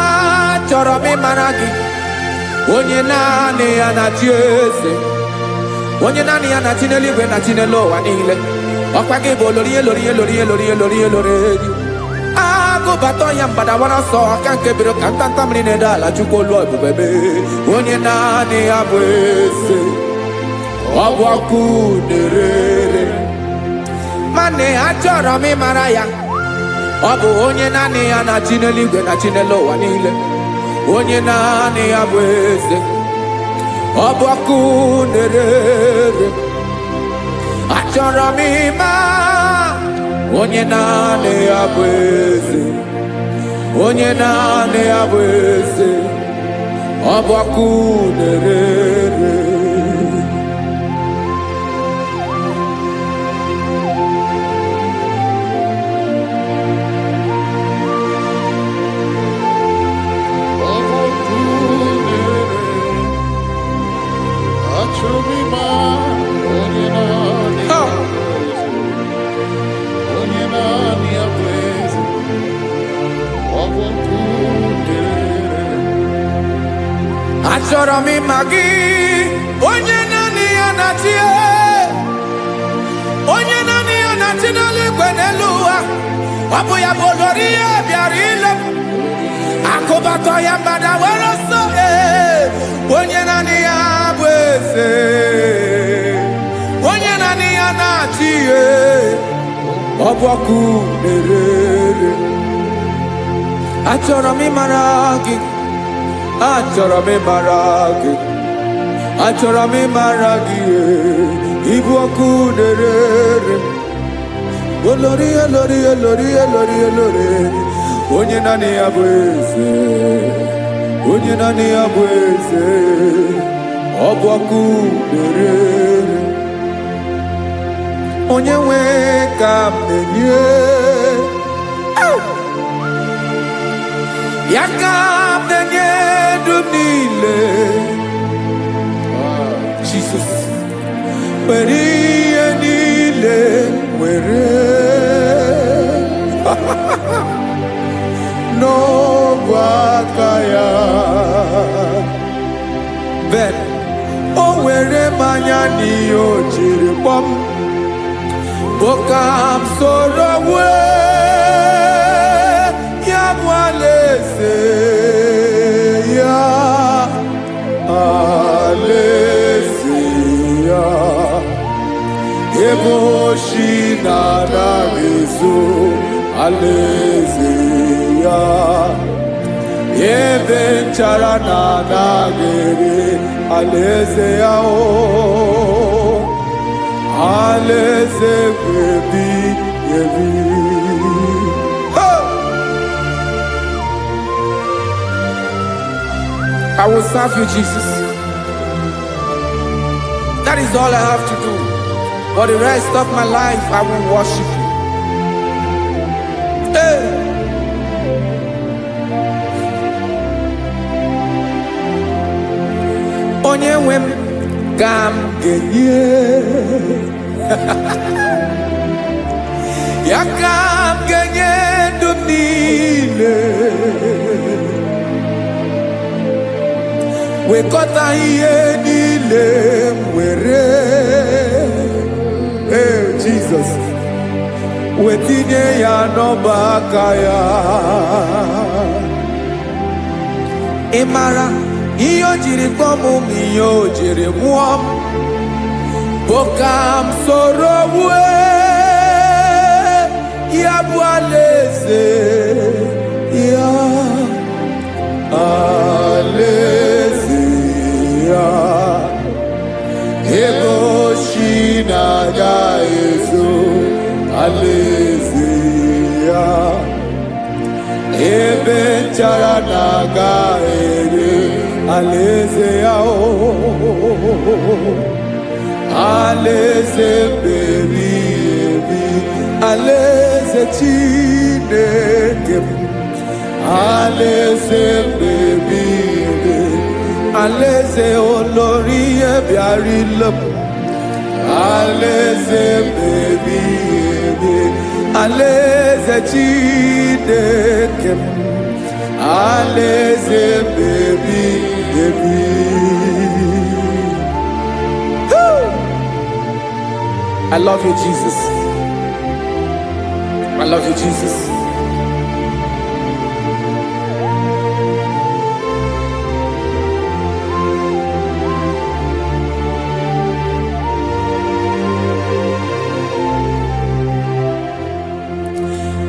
Speaker 3: Achọrọ m ịmara gị. Onye naanị ya na-achị eze. Onye naanị ya na-achị n'eluigwe na-achị n'elu ụwa niile. Ọkwa gị bụ Olórí Olórí. Agụbatọ ya mgbadawara ọsọ aka nke biro ka ntanta mmiri na-ede ala Chukwu olu ebube mee. Onye naanị ya bụ eze. Ọ bụ ọkụ na-ere. Mane achọrọ m ịmara ya. Ọ bụ onye naanị ya na-achị n'eluigwe na-achị n'elu ụwa niile. Onye naanị ya bụ eze. Ọ bụ ọkụ na-ere. Achọrọ m ịma onye naanị ya bụ eze. Onye naanị ya bụ eze. ọbọkụ na-ere. Achọrọ m ịma gị, onye naanị ya na-achị, onye naanị ya na-achị n'eluigwe n'elu ụwa. Ọ bụ ya bụ olori ya bịara ile m, akụbatọ ya mgbada were ọsọ. Onye naanị ya bụ eze, onye naanị ya na-achị, ọ bụ ọkụ na-ere. Achọrọ m ịmara gị, achọrọ m ịmara gị, achọrọ m ịmara gị, ịbụ ọkụ na-ere. Olori olori olori olori olori, onye naanị ya bụ eze, onye naanị ya bụ eze, ọ bụ ọkụ na-ere. Onye nwe ka m na-enye, ya ka m na-enye dum niile. Jesus, were ihe niile were n'ọbụ aka ya. Ben o were mmanya n'ihe o jiri kpọọ m, bụ ka m soro wee ya bụ alaeze ya, alaeze ya. Ebe oshi na-adaghị ezo, alaeze ya. Ebe nchara na-adaghị ere, alaeze ya. Alaeze ebi ebi. I will serve you, Jesus. That is all I have to do. For the rest of my life, I will worship you. Hey. Onye nwe m ka m ga-enye, ya ka m ga-enye ndụ m niile. Wekọta ihe niile m were, Jesus, wetinye ya n'ọba aka ya. Ị mara ihe o jiri kpọọ m, ihe o jiri mụọ m, bụ ka m soro wee ya bụ alaeze ya, alaeze ya. Ebe oshi na-agaghị ezo, alaeze ya. Ebe nchara na-agaghị ere, alaeze ya. Alaeze ebi ebi, alaeze Chineke m, alaeze ebi ebi, alaeze olori ya bịara ile m. Alaeze ebi ebi, alaeze Chineke m, alaeze ebi ebi. I love you, Jesus. I love you, Jesus.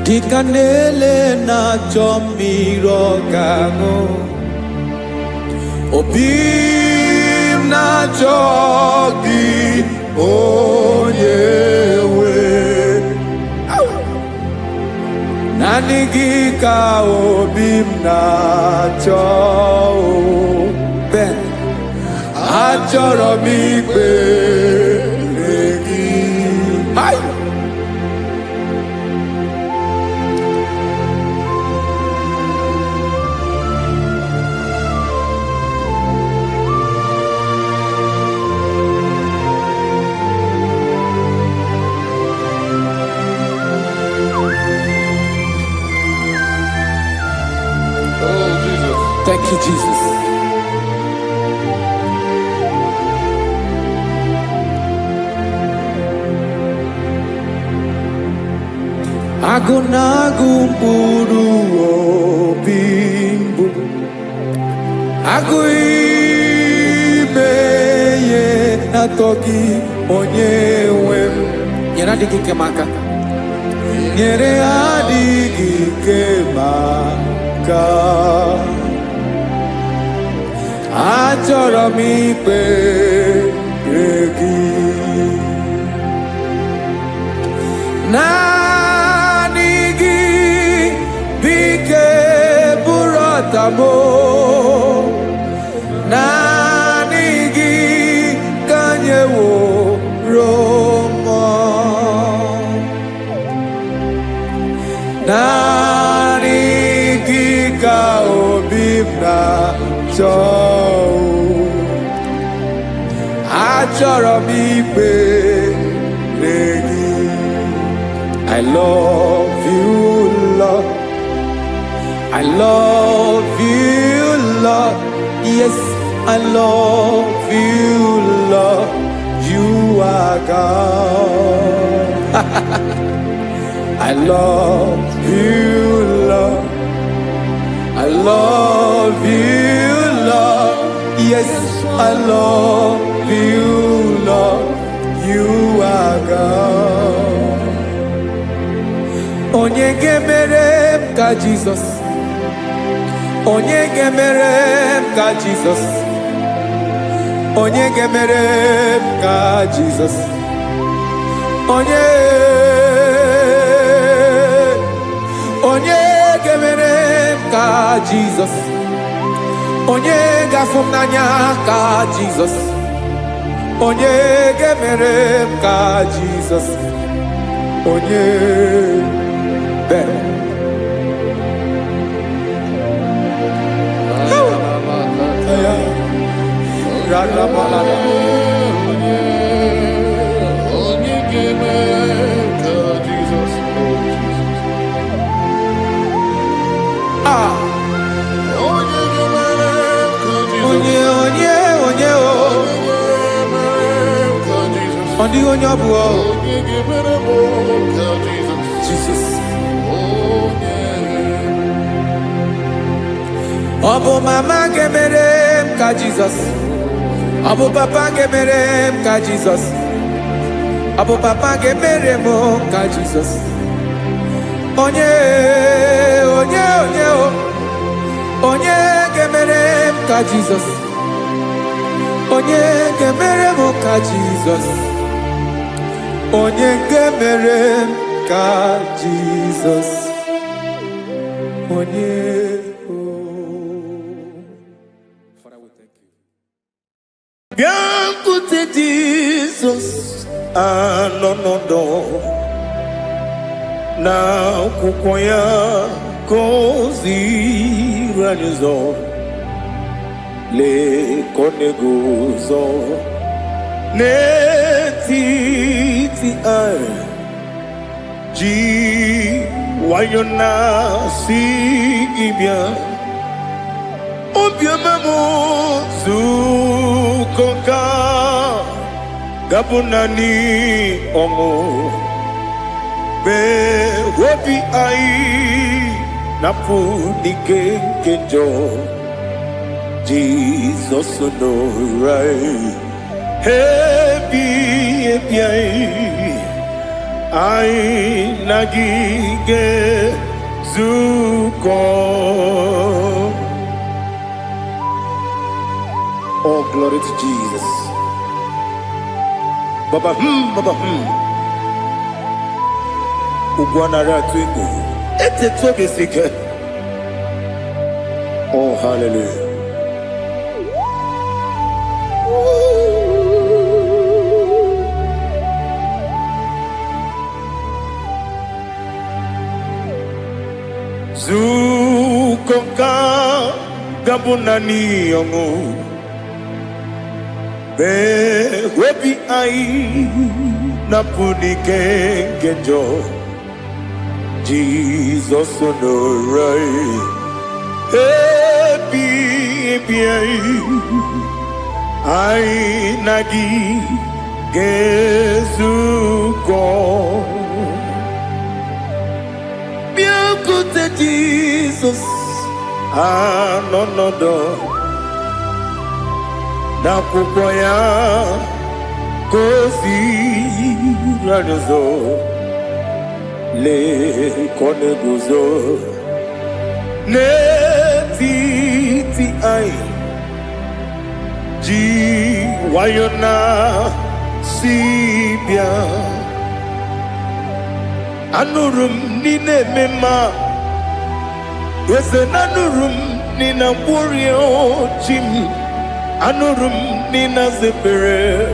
Speaker 3: Dịka na-ele na-achọ mmiri ọ ga-aṅụ, obi m na-achọ gị, onye nwe. Naanị gị ka obi m na-achọ. achọrọ m ikpere gị. Hai! Thank you, Jesus. Agụ na-agụ mkpụrụ obi mbụ, agụ ime ihe na-atọ gị onye nwe m. Nyere adịghị ike m aka, nyere adịghị ike m aka. Achọrọ m ikpere gị. Naanị gị bike bụrụ ọtamo. Naanị gị ka nyeworo m. Naanị gị ka obi m na-achọ. Achọrọ m ikpere gị. I love you, Lord. I love you, Lord. Yes, I love you, Lord. You are God. I love you, Lord. I love you, Lord. Yes, I love you, Lord. You are God. Onye ga-emere m ka Jesus. Onye ga-emere m ka Jesus. Onye ga-emere m ka Jesus. Onye ga-emere m ka Jesus. Onye ga-afụ m n'anya ka Jesus. Onye ga-emere m ka Jesus. Onye better. Jesus. Obu mama gemere m ka Jesus. Obu papa gemere m ka Jesus. Obu papa gemere m ka Jesus. Onye gemere m ka Jesus. Onye gemere m ka Jesus. Onye gemere m ka Jesus. Onye.
Speaker 1: Biancote Jesus anonodo na kukoya kozi ranizo le konegozo ne titi ai ji wayona si ibia obiamamu zukoka gabunani omo be wobi ai napu dike kenjo Jesus no right happy ai nagige zuko. Oh, glory to Jesus. Baba, Ugwanara twingo. Ete tobe sike. Oh, hallelujah. Woo. Zukonka gabunani yongo be webi ai na punike genjo Jesus no right happy ai nagi gezuko Biakute Jesus no na kukoya kosi radozo le koneguzo ne ti ai ji wayona sibia anurum nine mema yese nanurum nina burio chim anurum nina zepere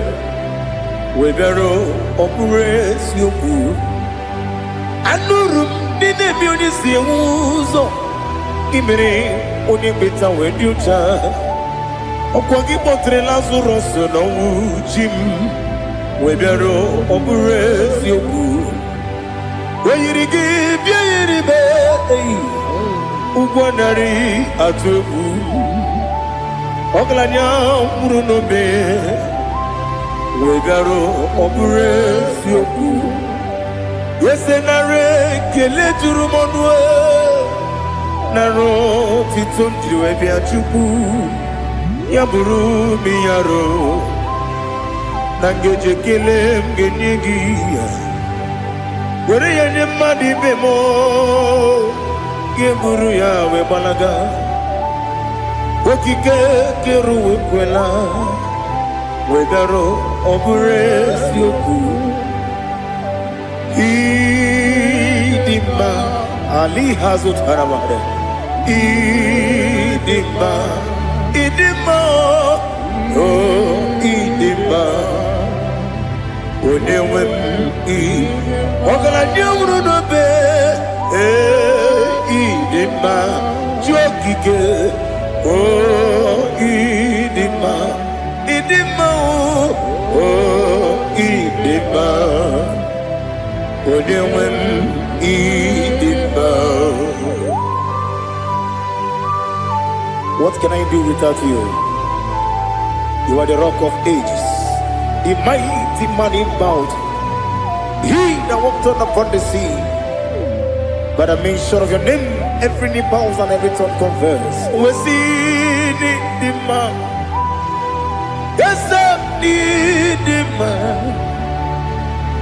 Speaker 1: webero opure sioku anurum nine bioni siuzo imere oni beta weducha okwagi potre lazarus no chim webero opure sioku Weyirigi biayiribe ugwanari atubu oglanya murunobe wegaro obure sioku yesenare kele turumonwe naro titondriwe biachuku yaburu miyaro nangeje kele mgenyigia Were yenye madi bemo Geburu ya we balaga Wokike keru wekwela Wegaro obure sioku Idima Ali hazut haramare Idima Oh idima Onewem Ogala nyamru no be idima jokike idima idima Onewem idima What can I do without you? You are the rock of ages, the mighty man in mountain. He that walked on upon the sea. By the mention of your name, every knee bows and every tongue confess. We see the man. Yes, the man.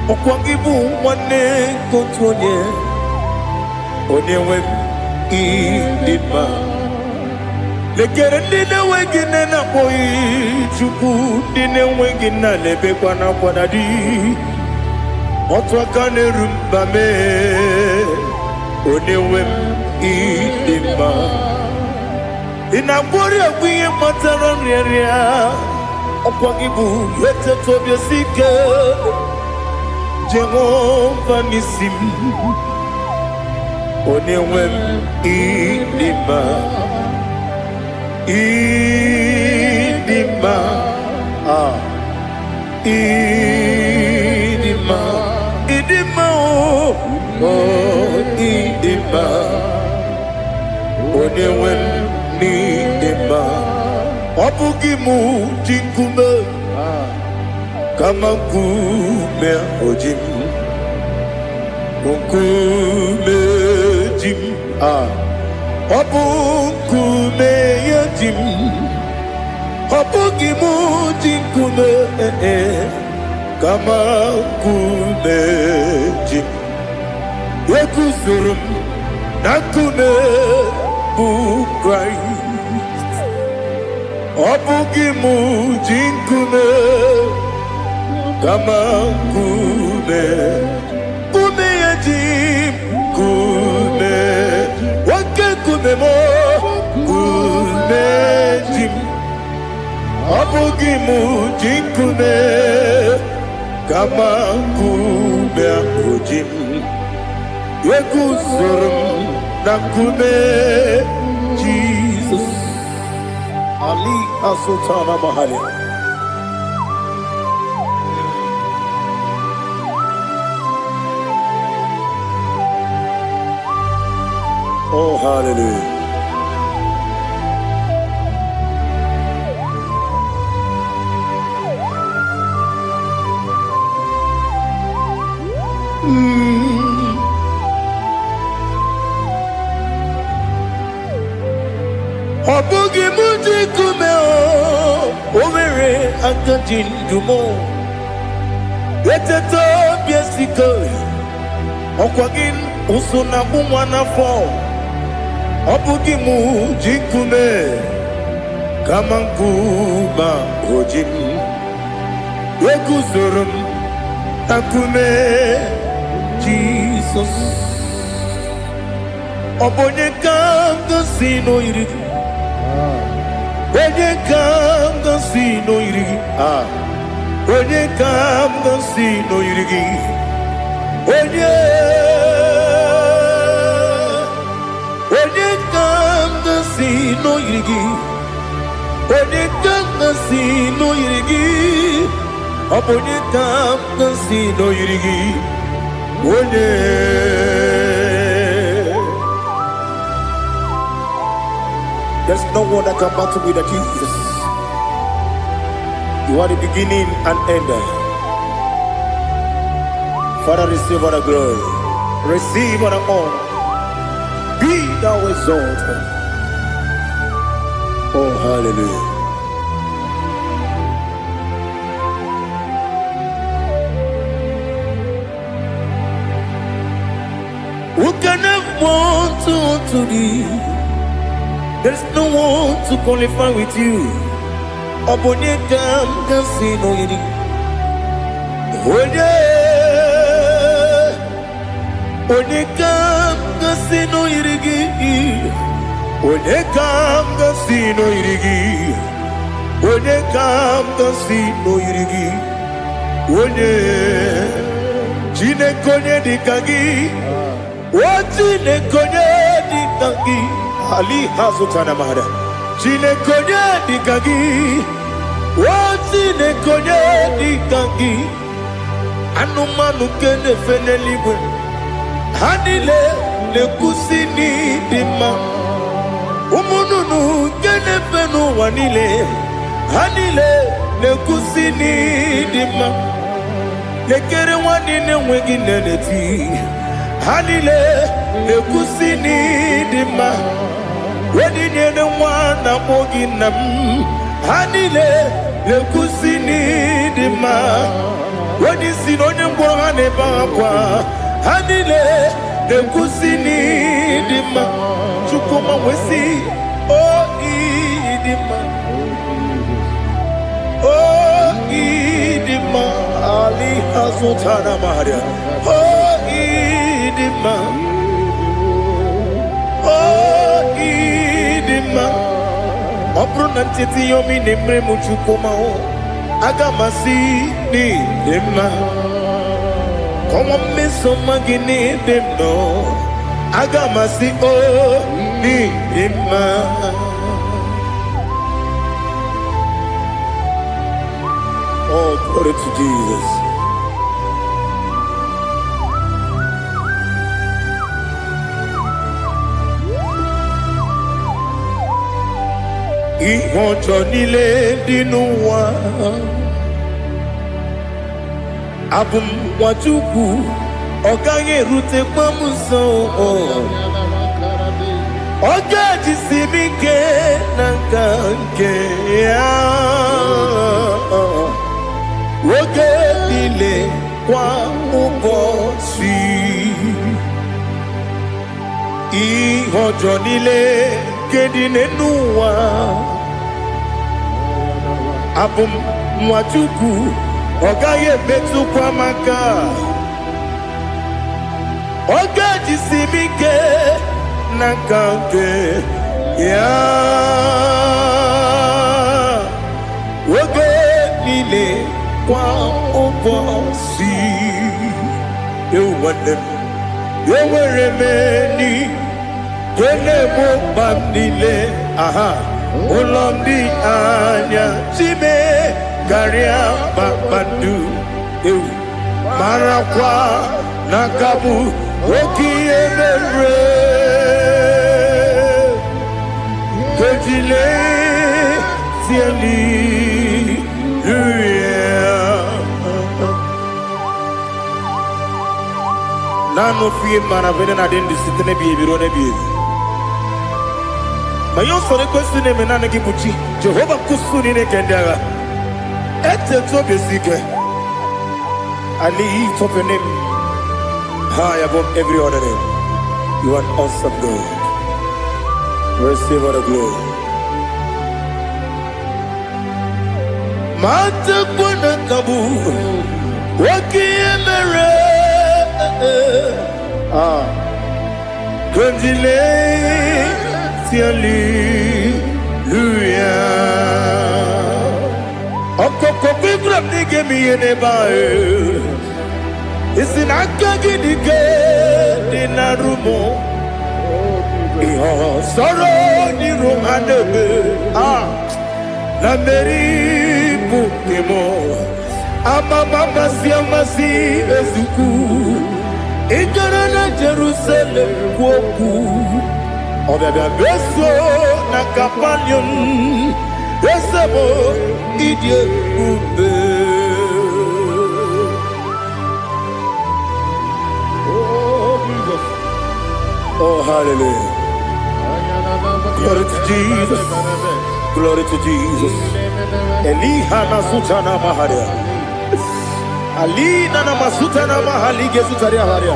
Speaker 1: Okwangibu wane kotonye. Onyewe idima. Lekere nina wengine na boy chuku nina wengine lebe kwa na kwanadi. Otwakane rumbame Onewem idima Inabori agwiye matara nyeria Okwagibu yete tobye sike Jehova nisim Onewem idima Idima Idima Idima Idima Onewem Idima Wabugimu jinkume Kama kume ojim Kume jim Wabukume yajim Wabugimu jinkume Kama kumeji Wekuzurum Nakune Christ Obugimu jinkume Kama kume Kume yajim Kume Wake kume mo Kume jim Obugimu jinkume Kama kume ojim Wekuzurum Nakume Jesus Ali Asultana Mahali. Oh, hallelujah. Obugi muji kume o mere akajin dumo eteto biesiko okwagin usuna bumwana fo Obugi muji kume kamanguma ojim Yeguzurum akume Jesus Obonye kanga sino irigi Onye kanga sino irigi Onye kanga sino irigi Onye kanga sino irigi Onye kanga sino irigi Onye kanga sino irigi Onye There's no one that can battle with Jesus. You are the beginning and end. Father, receive all the glory. Receive all the honor. Be thou exalted. Oh, hallelujah. Who can have one to thee? There's no one to qualify with you. Obonye kam kasino yiri. Onye kam kasino yiri. Onye kam kasino yiri. Onye kam kasino yiri. Onye jine konye dikagi. Wajine konye dikagi. Ali Hazutana Mahada. Jine konye dikagi. Wajine konye dikagi. Anumanu kene fene liwe. Hanile le kusini dima. Umununu kene fenu wanile. Hanile le kusini dima. Lekere wanine wengi neneti. Hanile le kusini dima. Wedi nyene mwana mogi nam Hanile le kusini dima Wedi sinonye mbwagane bakwa Hanile le kusini dima Chukuma wesi oh idima Oh idima Ali Hazutana Maria Oh idima Obruna titi yomi nemre muchukoma o agamasi ni demma Komo meso magini demno agamasi o ni demma Oh, glory to Jesus. Ihojo nile dinuwa Abum wajuku Oganye rute kwa muso Oga jisimike nankanke Oge nile kwa ubosi Ihojo nile kedine nuwa Abum mwachuku Ogaye betu kwa maka Oga jisimike Nakanke Ya Oge nile kwa ubosi You want them You were remaining Kenebo bandile, aha, ulomdi anya, chime, garia babandu, marakwa, nakabu, oki emere, kejile, siali, Nano fiye mana vene na den disitene biye birone biye. Mayon sore kusune menane kibuchi. Jehova kusuni ne kendera. Ete to besike. I lift up your name high above every other name. You are awesome God. Receive all the glory. Mata kuna kabu. Waki emere. Gondile, Hallelujah. Okoko bigram nige mi enebae. Isin akagi nige dinarumo. Iho soro ni romanebe. La meri bukemo. Amama siamasi ezuku. Igarana Jerusalem woku Obebe beso na kapanium Esebo idye ube Oh Jesus Oh hallelujah Glory to Jesus Glory to Jesus Eliha na sutana maharia Ali nana masuta na mahali gesutaria haria.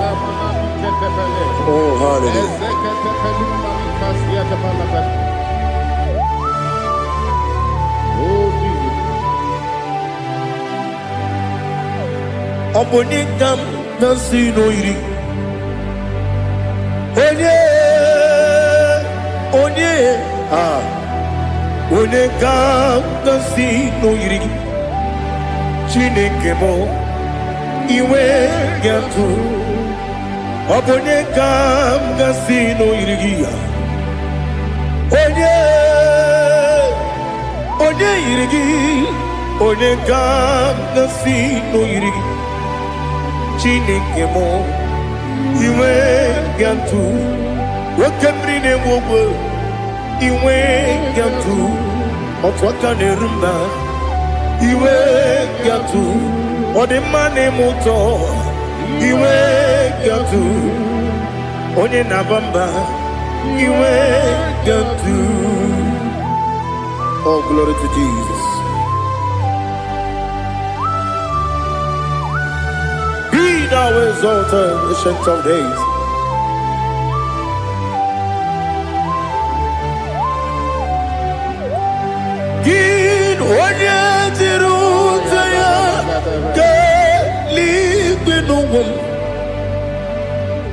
Speaker 1: Oh hallelujah. Oh Jesus. Obonikam nasino iri. Onye Onekam nasino iri. Chineke mo. Iwe yatu Obone kam gasino irigia Onye irigi Onye kam gasino irigi Chineke mo Iwe yatu Wakemrine mwogo Iwe yatu Otwaka nerumba Iwe yatu Ode mane muto Iwe gatu Onye nabamba Iwe gatu Oh glory to Jesus. Be thou exalted, ancient of days. Gid onye tirutaya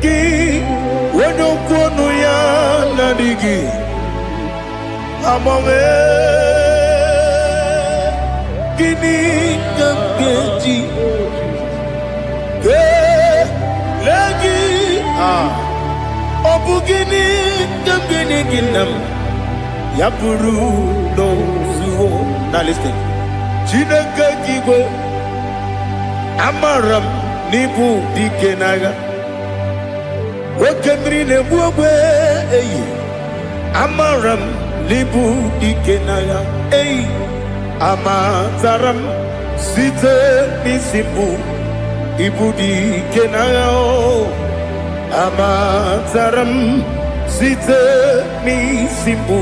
Speaker 1: Ki wano kono ya nadigi Amame Gini kamkeji Ke lagi Obu gini kamgini ginam Yapuru no zuho. Now listen Chineke kigwe Amaram nibu dikenaga Wakemri nebuwe Amaram nibu dikenaga Amazaram site misimbu Ibu dikenaga Amazaram site misimbu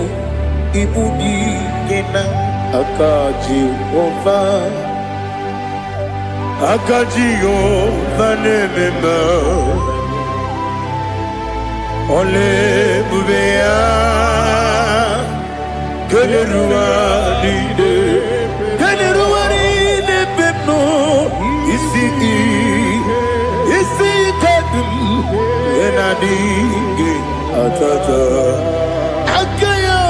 Speaker 1: Ibu dikenaga Akaji ova Akajiyo vanemema Ole bubea Keleruaride pepno Isi kadum Enadingi atata Akayo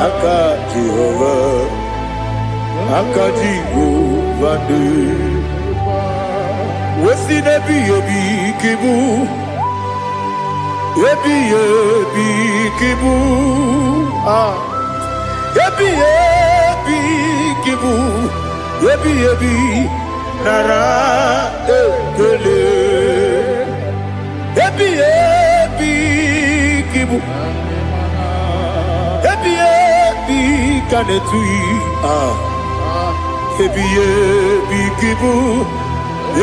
Speaker 1: Akajihova Akajihova Wesi nebi yobi kibu Ebi ebi kibu ah ebi ebi kibu ebi ebi nara ekele ebi ebi kibu ebi ebi kanetui ah ebi ebi kibu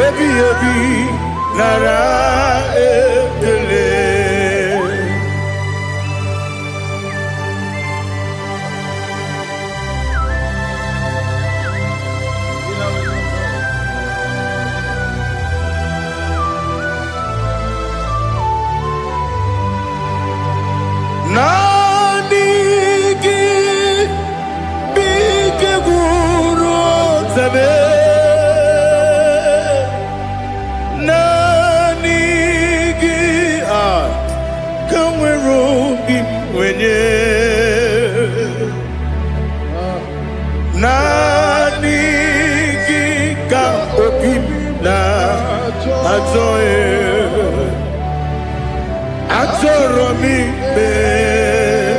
Speaker 1: ebi ebi nara ekele. Nanigi bige guru zabe nanigi kamweru bimwenye nanigi ka opim na ajoe Atoro mi beregi.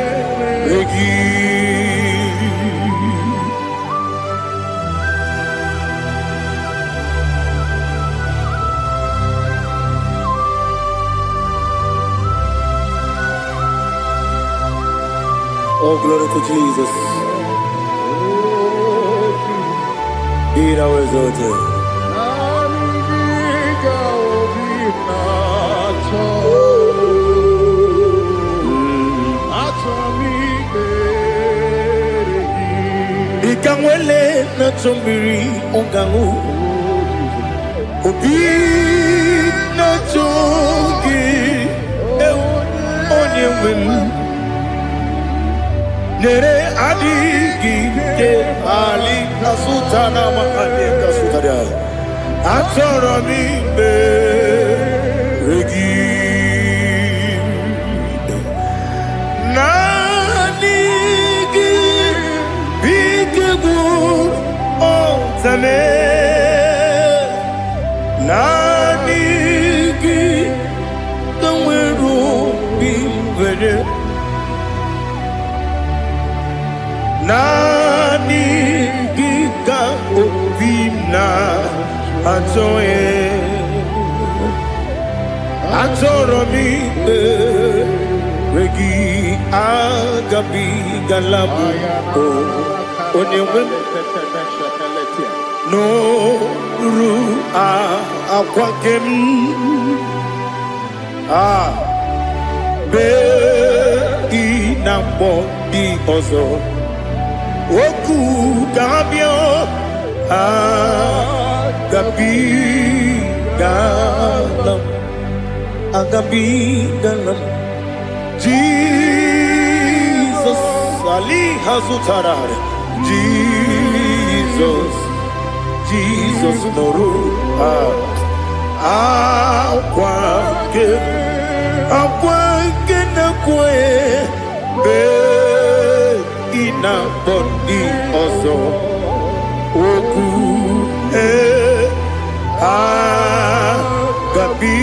Speaker 1: Oh, glory to Jesus. Be thou exalted. Ikangwele na chombiri ongangu Obi na chongi onye wim Nere adigi ke ali kasutana mahane kasutaria Atoro mi beregi Zame nanigi kamweru bimwene nanigi ka obimna atoye atoro mi regi agabi galabu onyewe no ru akwakem be inambo di ozo oku gabio agabi galam Jesus ali hazutarare Jesus noru akwake na kwe be ina bondi ozo oku gabi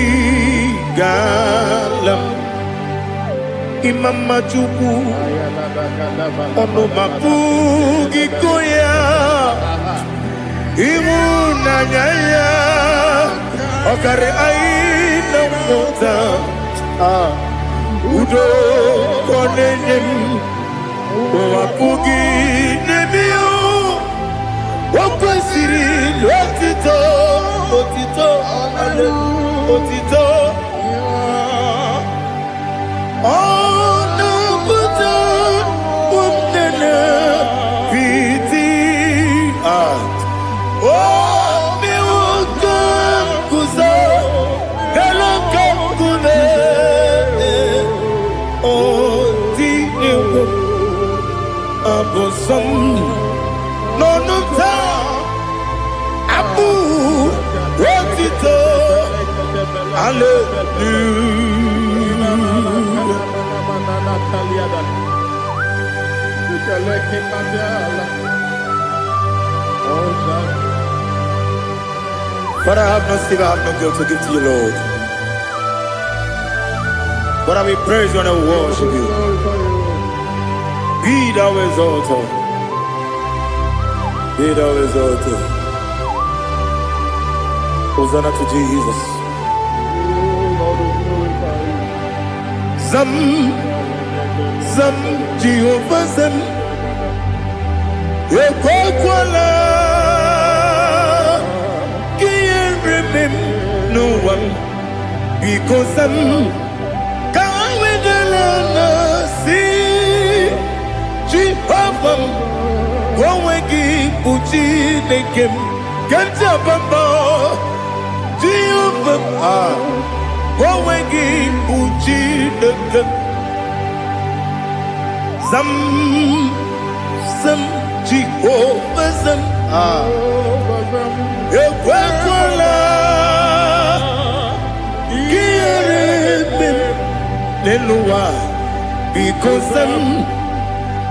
Speaker 1: galam imama chuku ono mapugi koya imu nanyaya okare aina mota udo konenem mapugi nebio wakwasiri lotito otito ono buta umnene piti mi wakam kuza hello kule otini abosom nonuta abu otito But I have no still, I have no guilt to give to you, Lord. But I will praise you and I will worship you. Be thou exalted. Be thou exalted. Hosanna to Jesus. Zam, Zam, Jehovah Zam. Ekwakwala, can't remember no one because I'm going with the Lord. See, Jehovah, go and give Puchi the game. Can't jump about Jehovah, go and give Puchi the game. Some Jehovah Zam, Ekwakwala, Leluwa, because I'm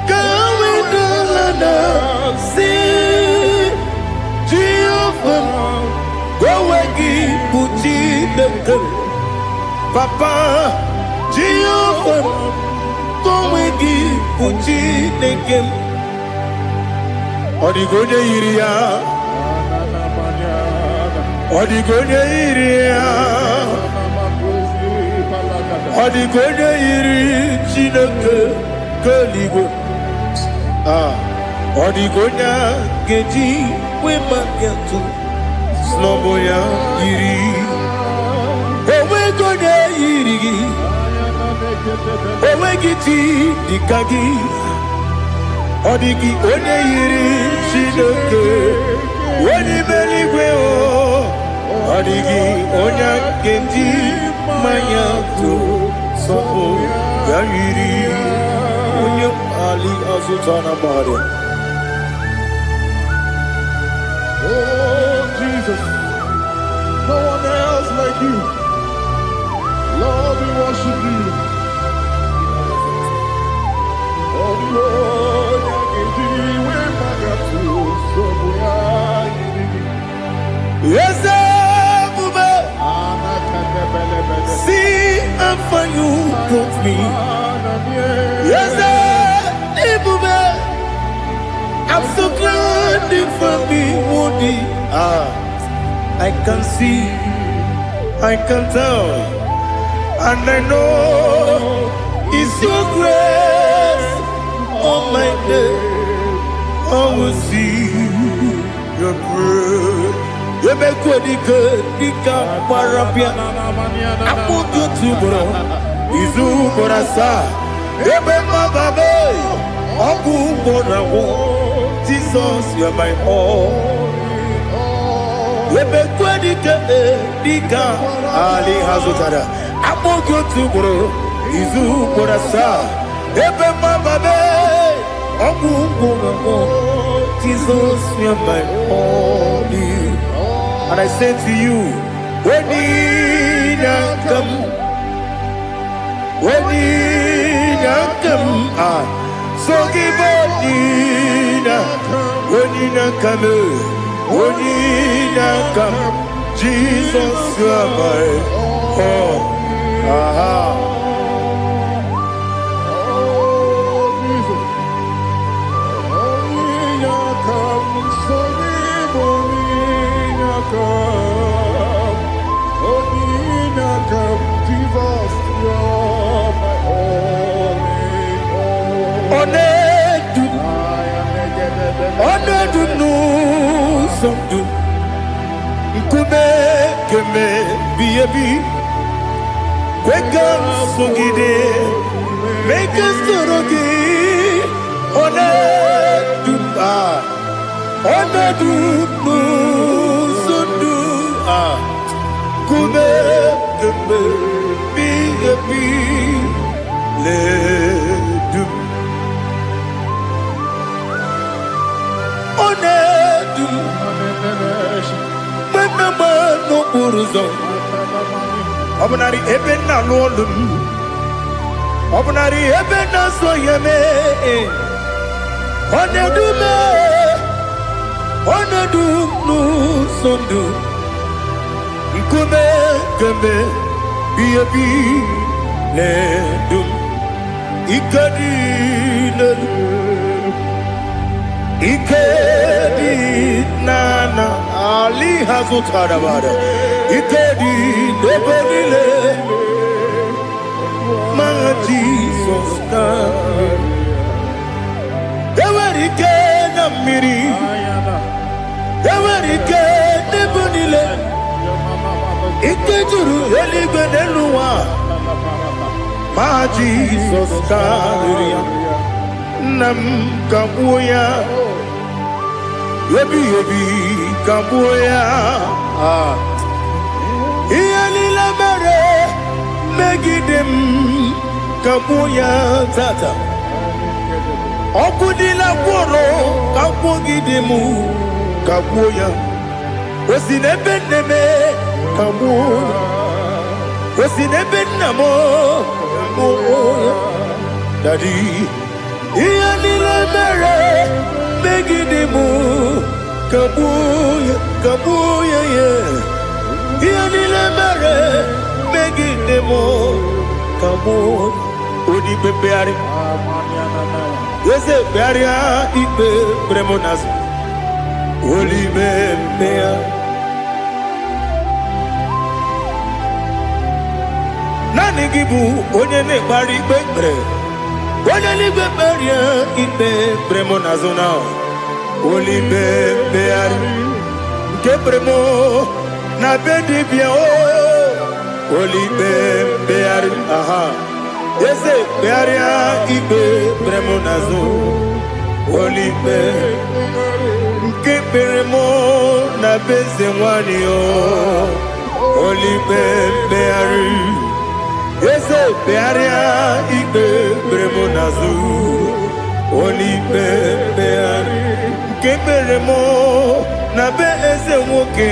Speaker 1: going to London. See, Jehovah, go and give Puchi the girl. Papa, Jehovah, go and give Puchi the girl. Odigonya iria, Odigonya iria, Odigonya iri chineke keligo. Odigonya geji wema getu sloboya iri. Owe gonya iri, owe giti dikagi. Odigi onye yiri chineke onye meligwe o. Odigi onye genji manya to sopo ya yiri onye ali azutana bari.
Speaker 2: Oh Jesus, no one else like you. Lord, we worship you. Oh Lord,
Speaker 1: yes, see how far you brought me. Yes, I'm so glad for me, Woody. I can see, I can tell, and I know it's your grace. On my day, I will see your grace. You make good, Dika Parapia. I put you to bro. Izu Borasa. You make my baby. Aku Borawo. Jesus, you are my all. You make good, Dika Ali Hazutara. I put you to bro. Izu Borasa. You make my baby. Jesus, you are my only. And I say to you, when you come, so give up, when you come, Jesus, you are my all. Make us Obunari ebena lolum, Obunari ebena soyeme, Onedu no sondu, Nkume keme biyabi ledum ikadi ikadi nana ali hazutarabada ikadi debenile ma Jesus ewerike na mmiri ewerike debenile ikejuru eligwe n'eluwa ma Jesus karịa nna m kagbuo ya ebi kagbuo ya ihe niile mere megide m kagbuo ya tata ọkụ niile gwụrụ kagbugide m kagbuo ya o si n'ebe nne m kagbuo o si n'ebe nna m kagbuo ya Daddy ihe niile mere megide m kagbuo ya ihe niile mere megide m kagbuo odipe pegharị eze pegharịa ikpe kpere m n'azụ olibe mmegharị naanị gị bụ onye na-ekpere ikpe kpere onye n'igwe kperie ikpe kpere m n'azụ na olibe mmegharị nke kpere m na be dibịa olibe mmegharị eze kpegharịa ikpe kpere m n'azụ olibe nke kpere m na be eze nwanyị olibe mmegharị eze kpegharịa ikpe kpere m n'azụ olibe mmegharị nke kpere m na be eze nwoke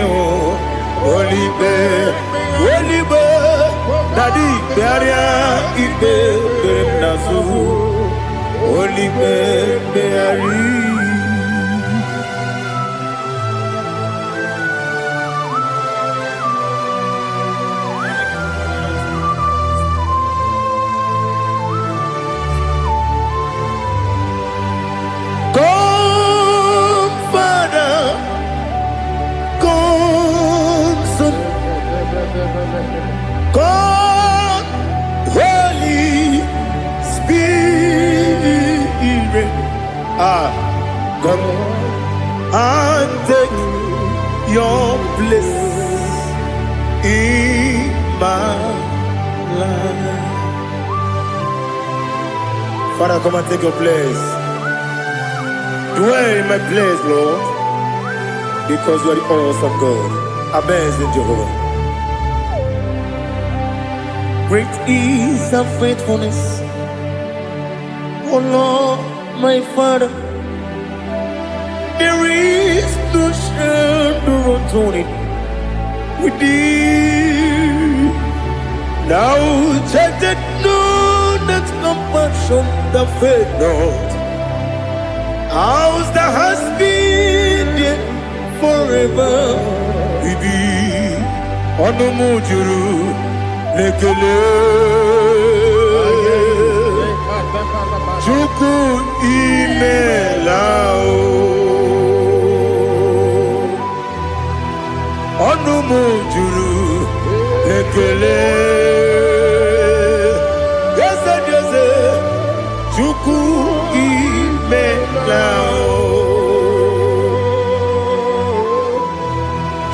Speaker 1: olibe Daddy kpegharịa ikpe kpere m n'azụ olibe mmegharị God, Holy Spirit, come and take your place in my life. Father, come and take your place. Dwell in my place, Lord, because you are the awesome God. Amazing Jehovah. Great is thy faithfulness, O Lord, my Father. There is no shadow of turning with thee. Now check that know that compassion that faith not. Ours that has been there forever with thee. Onomujuru lekele Chukwu imelao ọnụ m juru lekele eze Chukwu imelao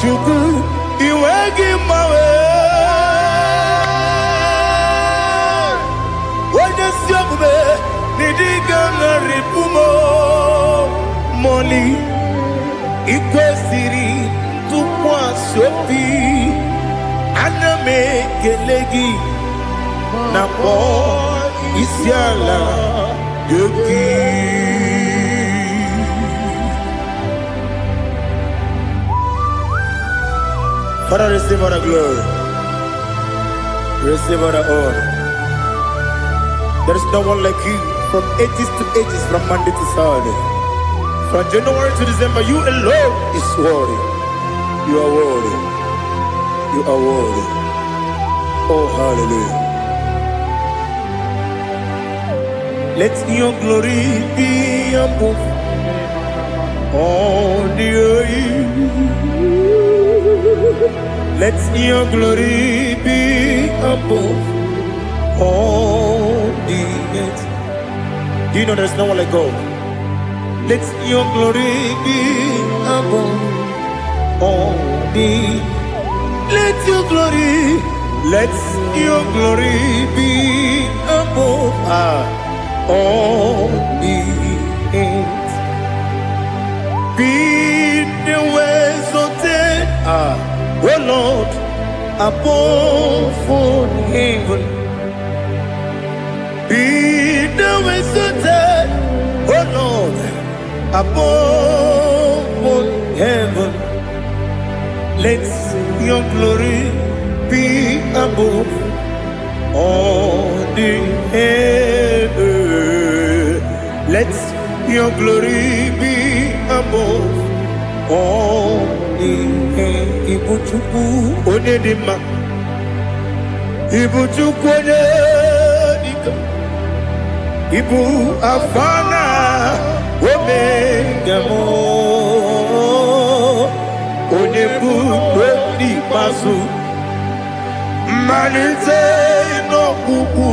Speaker 1: Chukwu iwe gị mmawe Moli ikwesịrị tụkwasị obi ana m ekele gị na kpọ isi ala gị Father, receive all the glory, receive all the honor. There is no one like you. From ages to ages, from Monday to Saturday, from January to December, you alone is worthy. You are worthy. You are worthy. Oh, hallelujah. Let your glory be above all the earth. Let your glory be above all the earth. Do you know there's no one like God? Let your glory be above all the. Let your glory be above all the earth. Be the ways of death, oh Lord, above all heaven. Be the ways of death, oh Lord, above all heaven. Let your glory be above all the earth. Let your glory be above all the earth. Ibuchuku onedima, Ibuchuku onedika, Ibu afana omega mo, onebu oni pasu. Manite no kuku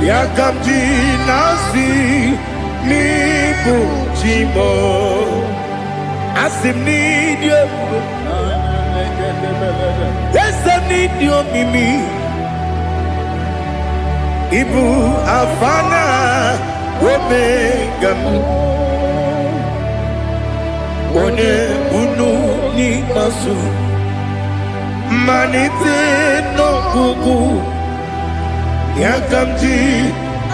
Speaker 1: yakamji nasi ni bujimo asim ni dio esem ni dio mimi ibu afana omega one bunu ni masu. Manite no kuku yakamji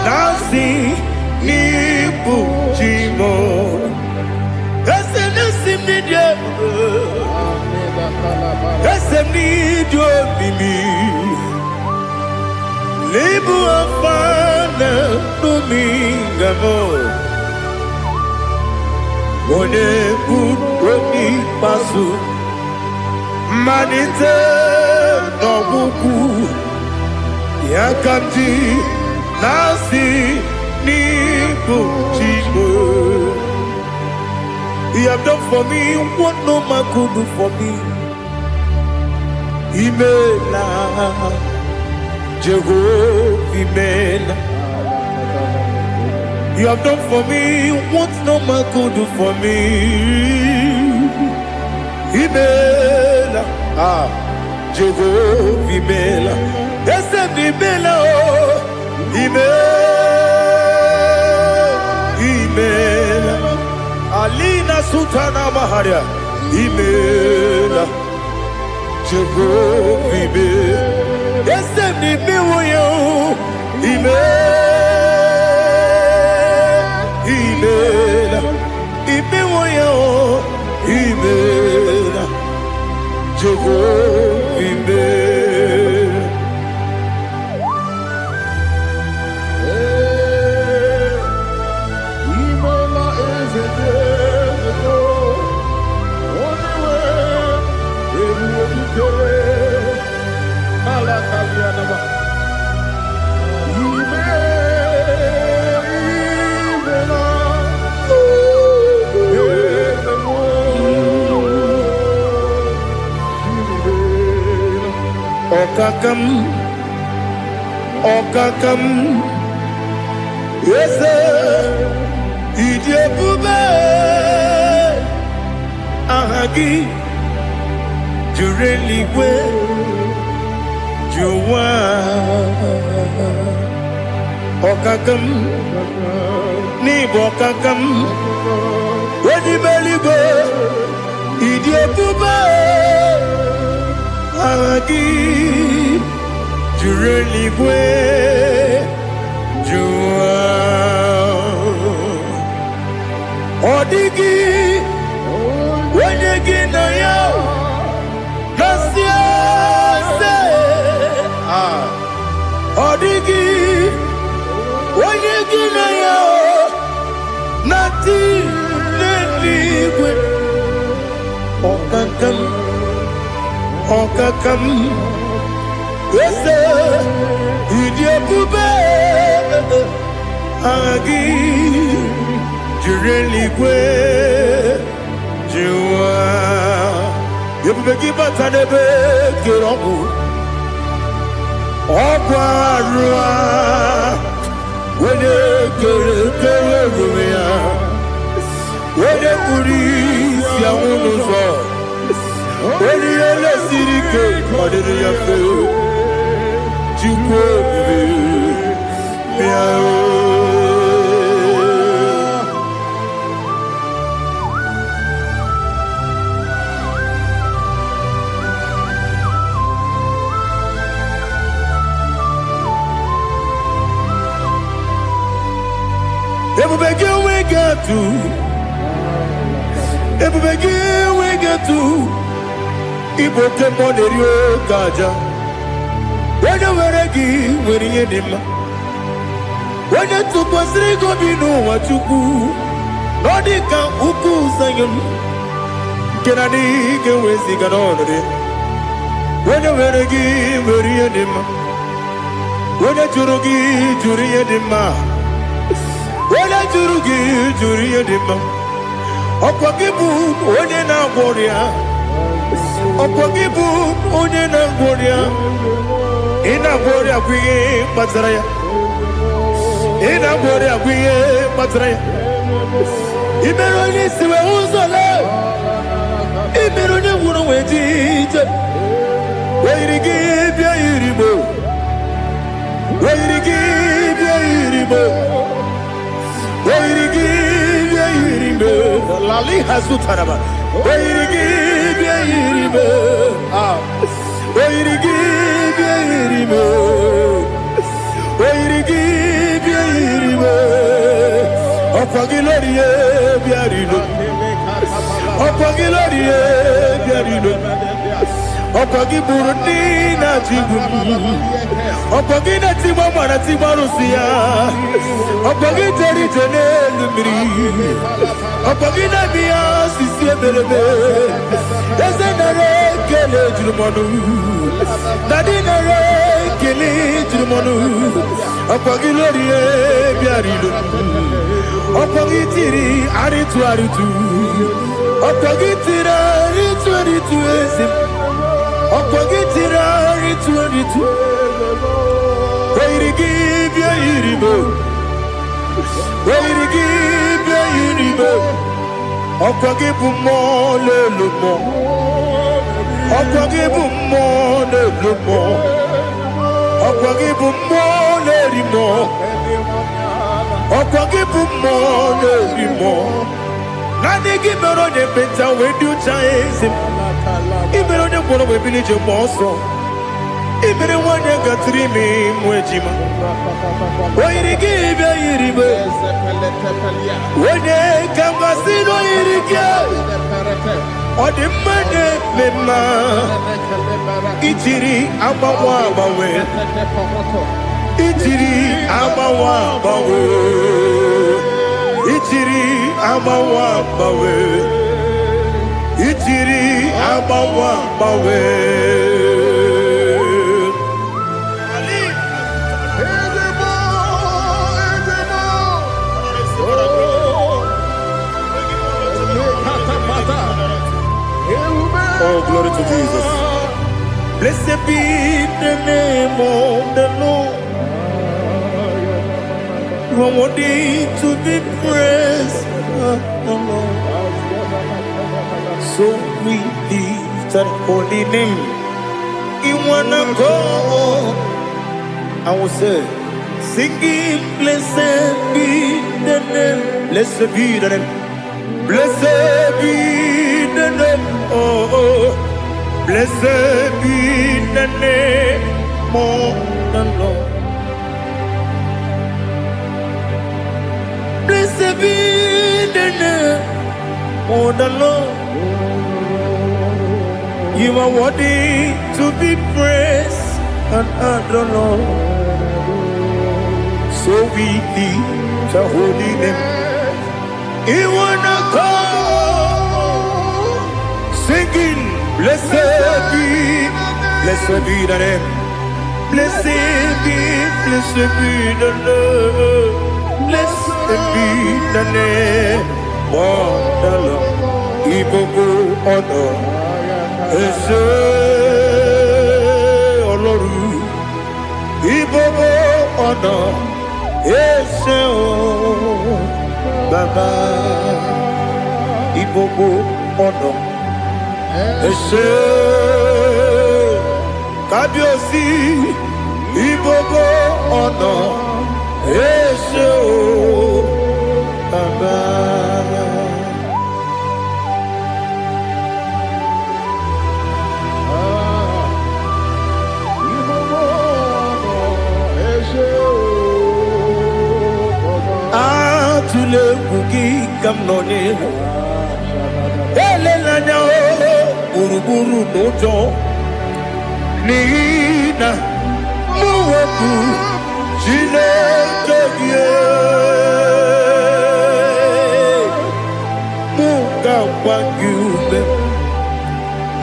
Speaker 1: nasi ni bujimo esem nasi ni dio esem ni dio mimi lebu afana numingamo one budoni pasu. Manite no kuku yakamji nasi ni bujimo. You have done for me what no man could do for me. Imela Jehovah Imela. You have done for me what no man could do for me. Imela, Jehovah Imela, Esem Imela, Imela, Alina Sutana Maharia, Imela, Jehovah Imela, Esem Imela, Imela, Imela, Imela, Jehovah Imela.
Speaker 2: Imela is a Jericho. Only way we will go. Alakalianaba.
Speaker 1: Okakam, yes, Idiabube, Ahagi, Jureligwe, Juwa, Okakam, Nibokakam, Wedibeligo, Idiabube, Ahagi. Jureligwe, Jua, Odigi, Wenyegi na yo, Nasia se, Odigi, Wenyegi na yo, Nati Leligwe, Okakam. Yes, Idiabube, agi jureligwe jiwa yebeki batanebe kirogu ogwarua wene kere rumia wene kuri siamunuzo wene ele sirike kodiri yafe jikwe miao. Ebubegi we get to Ibote Monerio Gaja. When you were a gay, when you did when you took was Rico, you know what you do. Nodika Uku Sayon Kennedy can we sing an order. When you were a gay, when you did when you Jurugi, Juria Dima. When I Juria Dima. Okwagibu onye na-agwọrịa Okwagibu onye na-agwọrịa ị na-agwọrịa bụ ihe kpatara ya ị na-agwọrịa bụ ihe kpatara ya imere onye isi wee ụzọ lee imere onye gwụrụ wee ji ije wee yiri gị bịa yirigbo wee yiri gị bịa yirigbo wee yiri gị bịa yirigbo Lali Hazutaraba. Oirigi, Oirigi, Oirigi, Opagilorie, Biarino, Opagilorie, Biarino, Opagiburina Tibum, Opagina Timamana Timarusia, Opagiteri Tenelumri. Opagina mia sisi ebelebe Ezenare kele jurumonu Nadinare kele jurumonu Opagilorie biarilo Opagitiri aritu Opagitira aritu ezim Opagitira aritu Oirigi biarilo Oirigi biarilo Okwagibu mo le lumo Okwagibu mo le lumo Okwagibu mo le rimo Okwagibu mo le rimo Nani gimero ne beta we do chaizim Imero ne kono we bilije moso Imere wanya gatrimi mwejima Oirigi bia yiribe Wene kamasino yirike Odimane mema Ichiri abawa bawe Ichiri abawa bawe Ichiri abawa bawe Ichiri abawa bawe Oh, glory to Jesus. Blessed be the name of the Lord. You are worthy to be praised, the Lord. So we lift that holy name. You wanna go? I will say, singing, blessed be the name. Blessed be the name. Blessed be the name. Oh, blessed be the name of the Lord. Blessed be the name of the Lord. You are worthy to be praised and adored, Lord. So we lift the holy name. You wanna call? Singing, blessed be the name. Blessed be the Lord. ebi nane Wadala Ibobo Ono Ese Oloru Ibobo Ono Ese O Baba Ibobo Ono Ese Kabiosi Ibobo Ono Ese O Baba Atule kuki kamnone Elelanya Uruburu nojo Nina Muweku Chile Kevye Muga Wagyume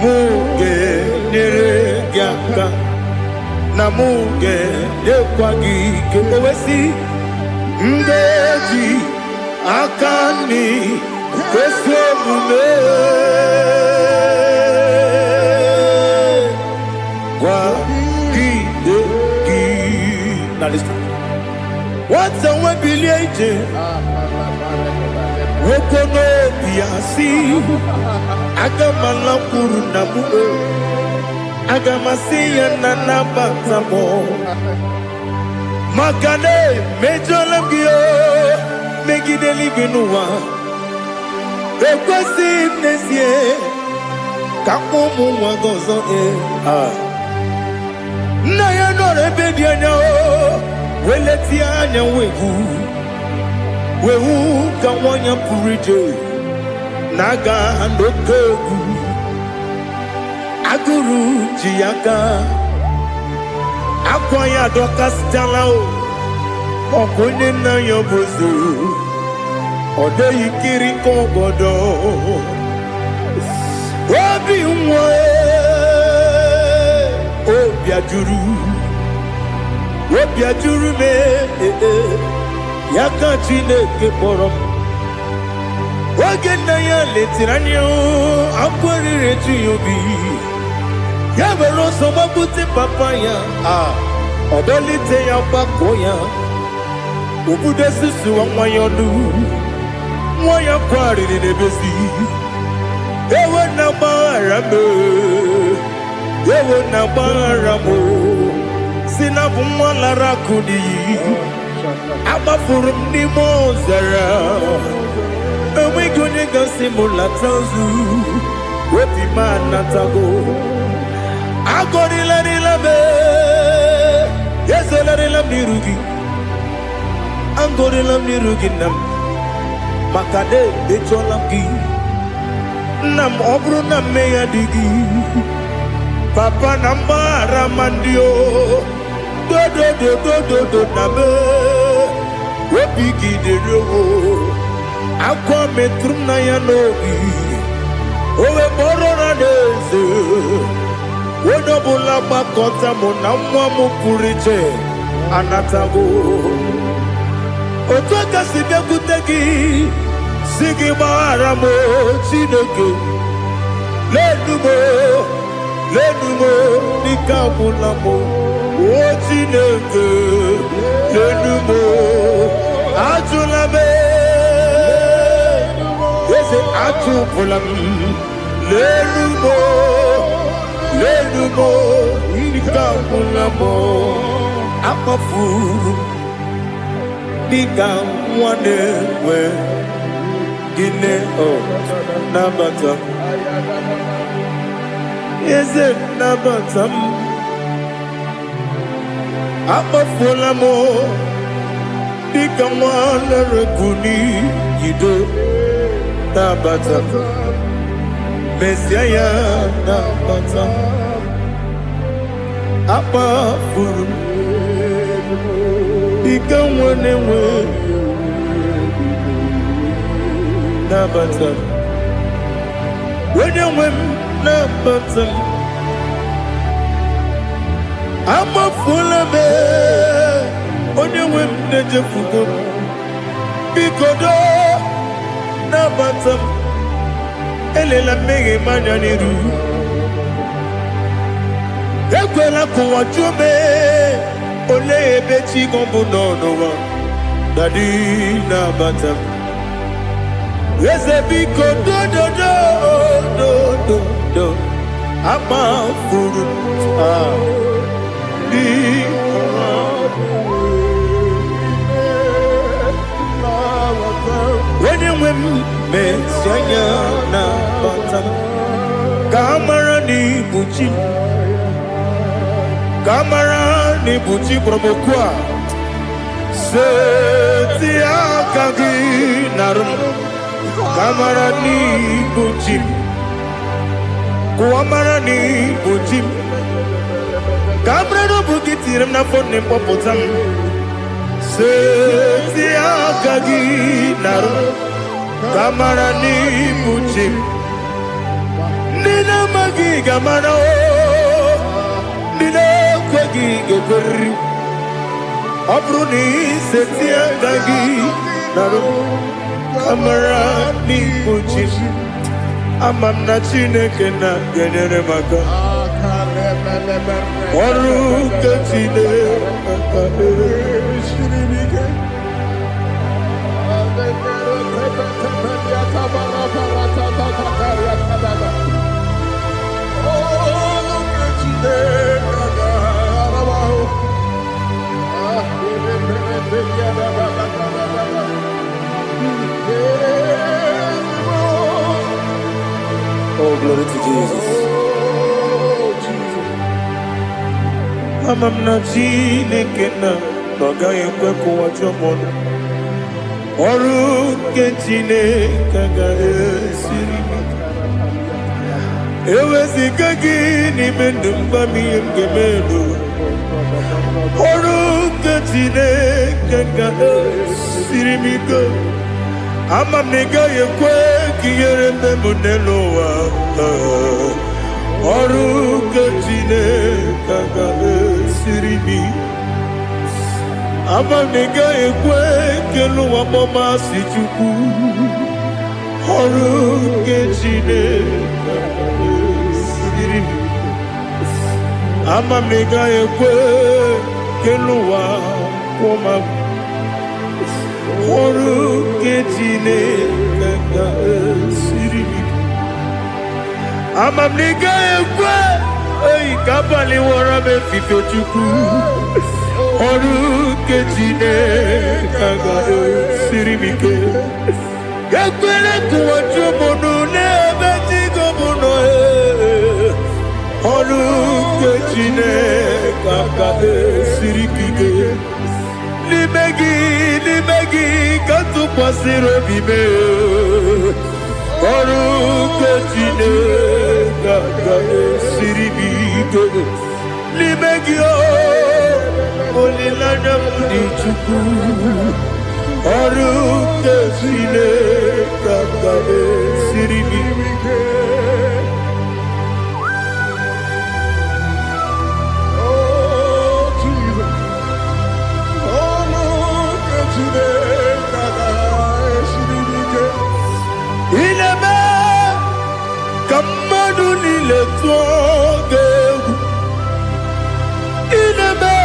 Speaker 1: Muge Nere Gyaka Na muge Nekwagi Kewesi Ndeji Akani Kwesemume Now listen. What's a webileje? Wokono biasi. Agamala kurunamu. Agamasiya nanabatamo. Makane mejolamgio. Megideli binua. Ekwesi nesie. Kakomu wagozo na ya no rebedi anya o weleti anya wehu ka wanya purije naga ndokogu aguru jiaka akwanya dokastala o okonye na yobozu ode yikiri kogodo obi nwa Obiajuru me Yaka Chineke kpọrọ Oge nna ya letiri anya akwarịrị eju ya obi ya were ọsọ gbapute papa ya ọdọlite ya gbakọ ya obodo susuwa nwa ya ọnụ nwa ya kwarịrị n'ebezi ewe na gbaghara me ewe na gbaghara mo si na bụ nwa lara kudi agbafuru m n'ime ọzara enweghị onye gasị m lata ozu obi m anatago agọrịlarịla m ezolarịla m n'iru gị agọrịla m n'iru gị nna m maka na emechọla m gị nna m ọ bụrụ na mmehie dị gị papa na mgbaghara ma ndị o dodododododo na me obi gị dịrị owo akwa metụrụ m na ya n'obi owe kpọrọ na n'eze onye ọbụla gbakọta mụ na nwa m pụrụ iche anatago otu aka si bịakwute gị si gị gbaghara m Chineke lenumo dịka ọbụla m o Chineke lenumo ajụla m eze ajụpụla m lenumo dịka ọbụla m akpafuru dịka nwa na-enwe gịnị nabata eze nabata m akpafuola m dịka nwa na-erekuni yido nabata mesia ya nabata akpafuru dịka nwa na-enwe nabata onye nwe m nabata m amafuola m onye nwe m na-ejefugo bikodo na batam elela mmehie manya n'iru ekwela kụwa jume ole ebe chi gọbụ n'ọnụwa dadi na batam eze bikodo do ama furu di when you mesianya na batam kamara ni buchi promokwa setia kagi narum kamara ni buchi kuamara ni buchi kamara no bukitiram na phone ne popotam setia kagi narum kamara ni buchi nina magi kamara nina kwagi gekori abruni setia kagi narum kamara ni buchi amam na chineke na genyere maka ọrụ nke Chineke oh, glory to Jesus. Amam na Chineke na n'ọgaghị ekwe kụwa chọmọnụ ọrụ nke Chineke ga-esiri eweziga gị n'ime ndụ mgbam ihe m ga-emerụ ọrụ nke Chineke ga-esiri m ike ama m na ị gaghị ekwe ka ihere mbe m n'elu ụwa ọrụ nke Chineke ga-esiri m ama m na ị gaghị ekwe ka elu ụwa kpọmasị Chukwu ọrụ nke Chineke ga-esiri m ama m na ị gaghị ekwe ka elu ụwa kpọmasị ọrụ nke Chineke ga-esiri m ama m na ị gaghị ekwe ka abalị wara m efife Chukwu ọrụ nke Chineke ga-esiri m ike ekwere kụwa chụmụnụ n'ebe chi gọbụnọ ọrụ nke Chineke ga-esiri m ike n'ime gị ka tụkwasịrị obi m ọrụ nke Chineke ga-esiri m ike n'ime gị olileanya m dị Chukwu ọrụ nke Chineke ga-esiri m ike ineme ka mmadụ niile tụọ gị egwu ineme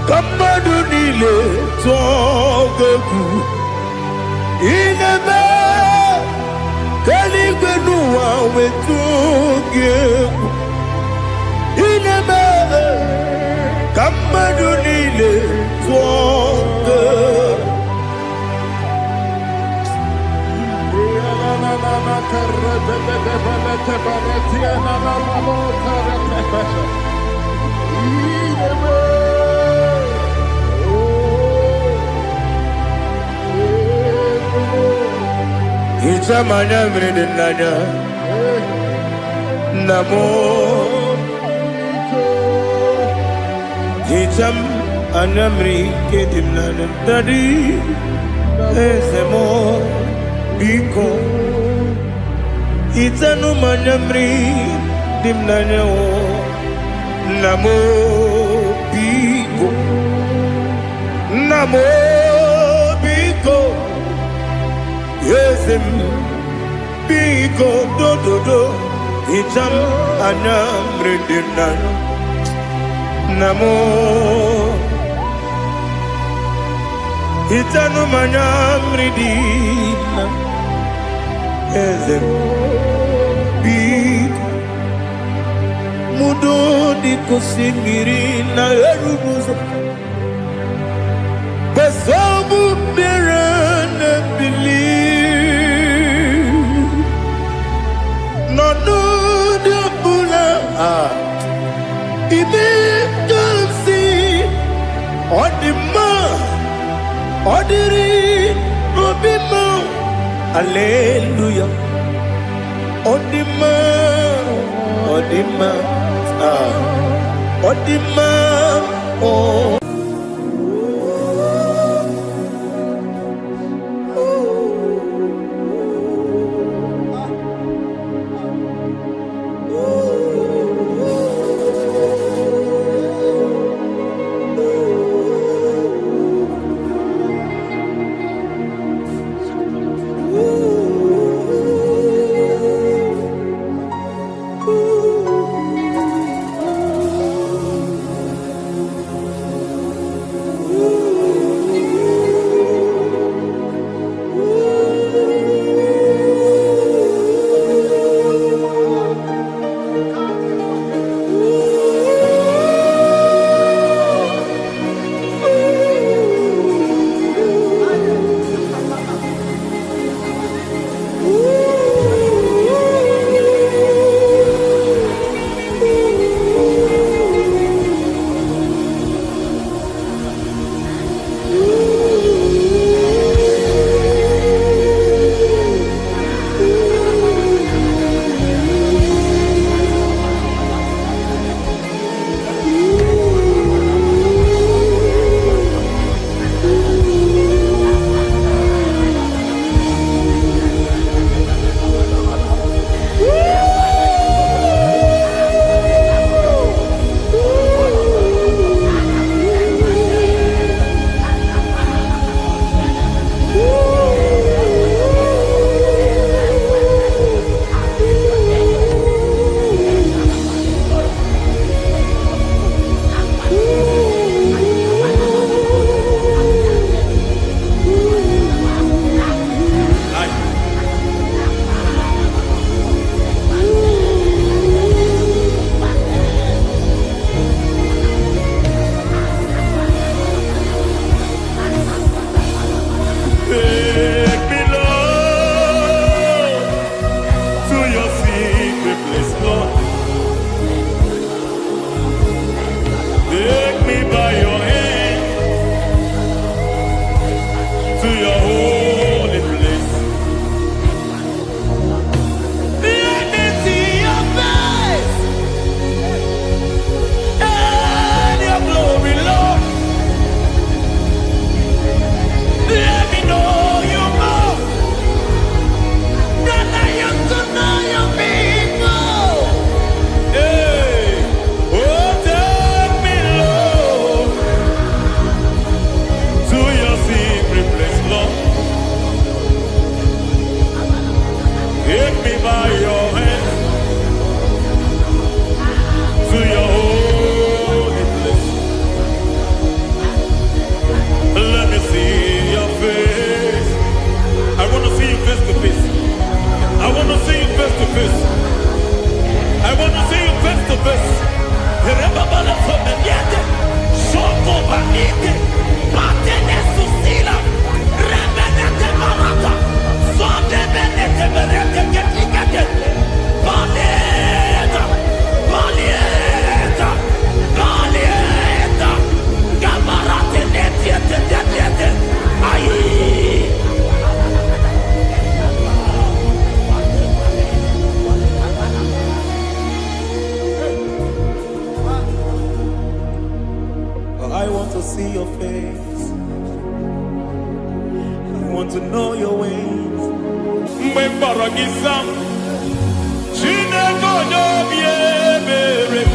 Speaker 1: ka mmadụ niile tụọ gị egwu ineme ka eluigwe n'ụwa wee tụọ gị egwu ineme ka mmadụ niile tụọ gị egwu Ichamanya mrede nanya namo Icham anamri kedim nanya tadi esemo biko Itanu manyamri dimnanya o namo biko ezem biko dododo itam anamredina namo itanu manamredina ezem biko mudo di kusingiri na erubuzo besobu berene believe no no the bula ibe don't see on the man ordiri obimo hallelujah on the man oh want to know your ways. Maverick.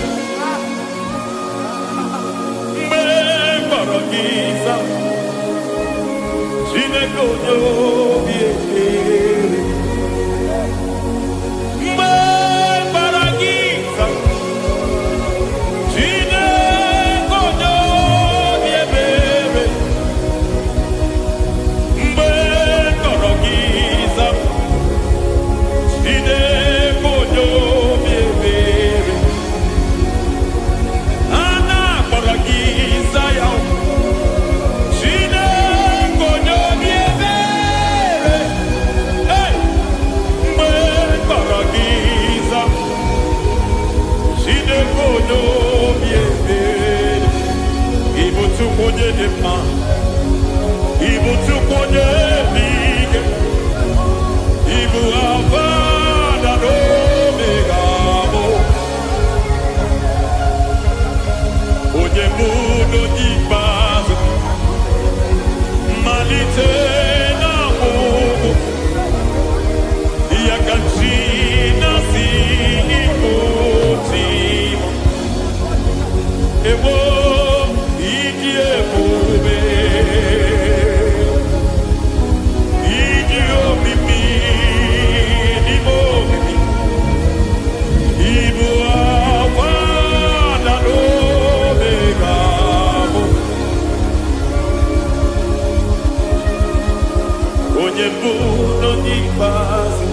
Speaker 1: onye bụ n'onye ikpeazụ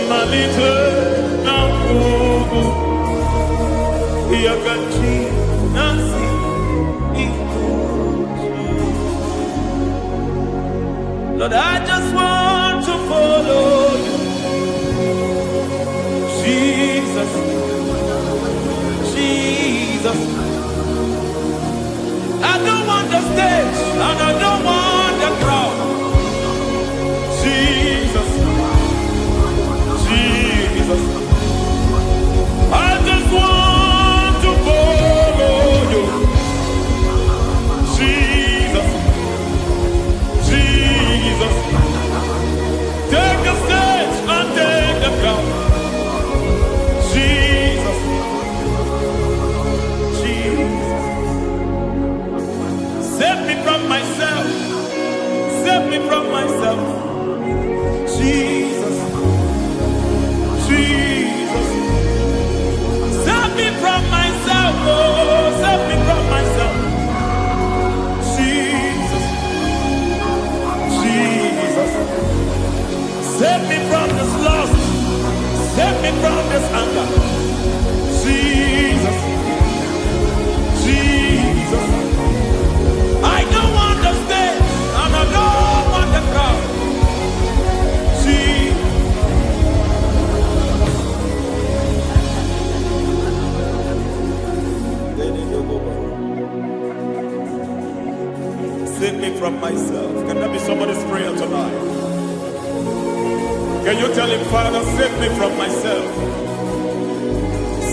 Speaker 1: malite na ngwụgwụ ya ka chi na-asị ikwu Lord, I just want to follow you Jesus Jesus I don't want the stage and I don't want the crowd Jesus Jesus I just want to follow you Jesus Jesus take the stage and take the crowd Jesus Jesus save me from myself save me from myself Jesus Jesus save me from myself oh save me from myself Jesus Jesus save me from this lust save me from this anger Jesus Jesus I don't want the stage and I don't want the crowd Jesus save me from myself. Can that be somebody's prayer tonight? Can you tell him, Father, save me from myself.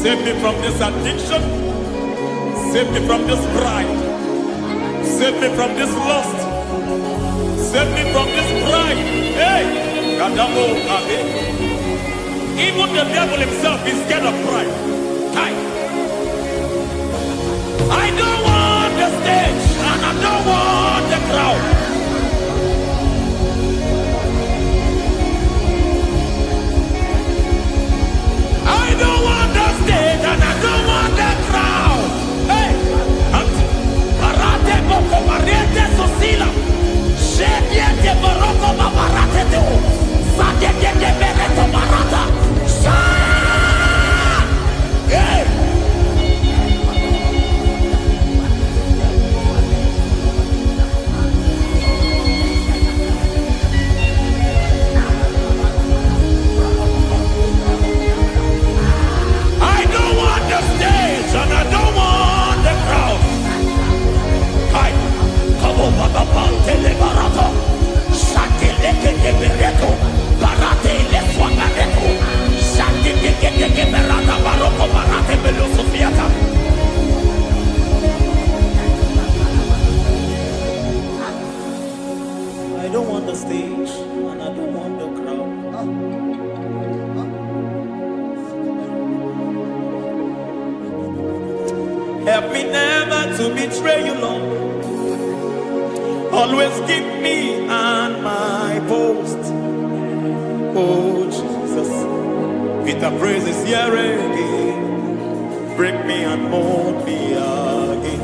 Speaker 1: Save me from this addiction. Save me from this pride. Save me from this lust. Save me from this pride. Hey! Even the devil himself is scared of pride. Hi. I don't want the stage and I don't want the crowd. I don't want the stage and I don't want the crowd. Hey, Barate Boko Mariete Sosila, Shediete Baroko Babarate Teo, Sadete Bereto Barata, Hey! And I don't want the crowd. Hi, come over the Pantele Barato, Shatileke de Bereto, Barate le Swagareto, Shatileke de Berata Baroko Barate Belosofiata. I don't want the stage and I don't want the crowd. Help me never to betray you, Lord. Always keep me on my post. Oh, Jesus. With the praises here again. Break me and mold me again.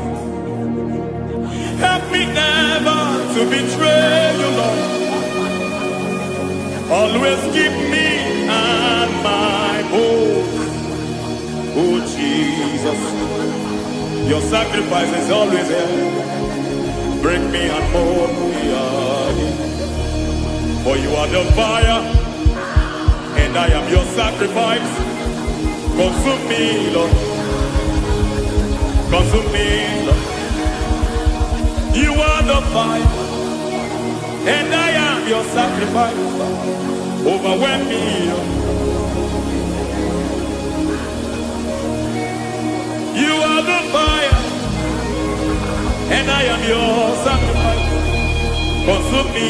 Speaker 1: Help me never to betray you, Lord. Always keep me on my post. Oh, Jesus. Your sacrifice is always here. Break me and mold me again. For you are the fire, and I am your sacrifice. Consume me, Lord. Consume me, Lord. You are the fire, and I am your sacrifice. Overwhelm me, Lord. You are the fire, and I am your sacrifice. Consume me.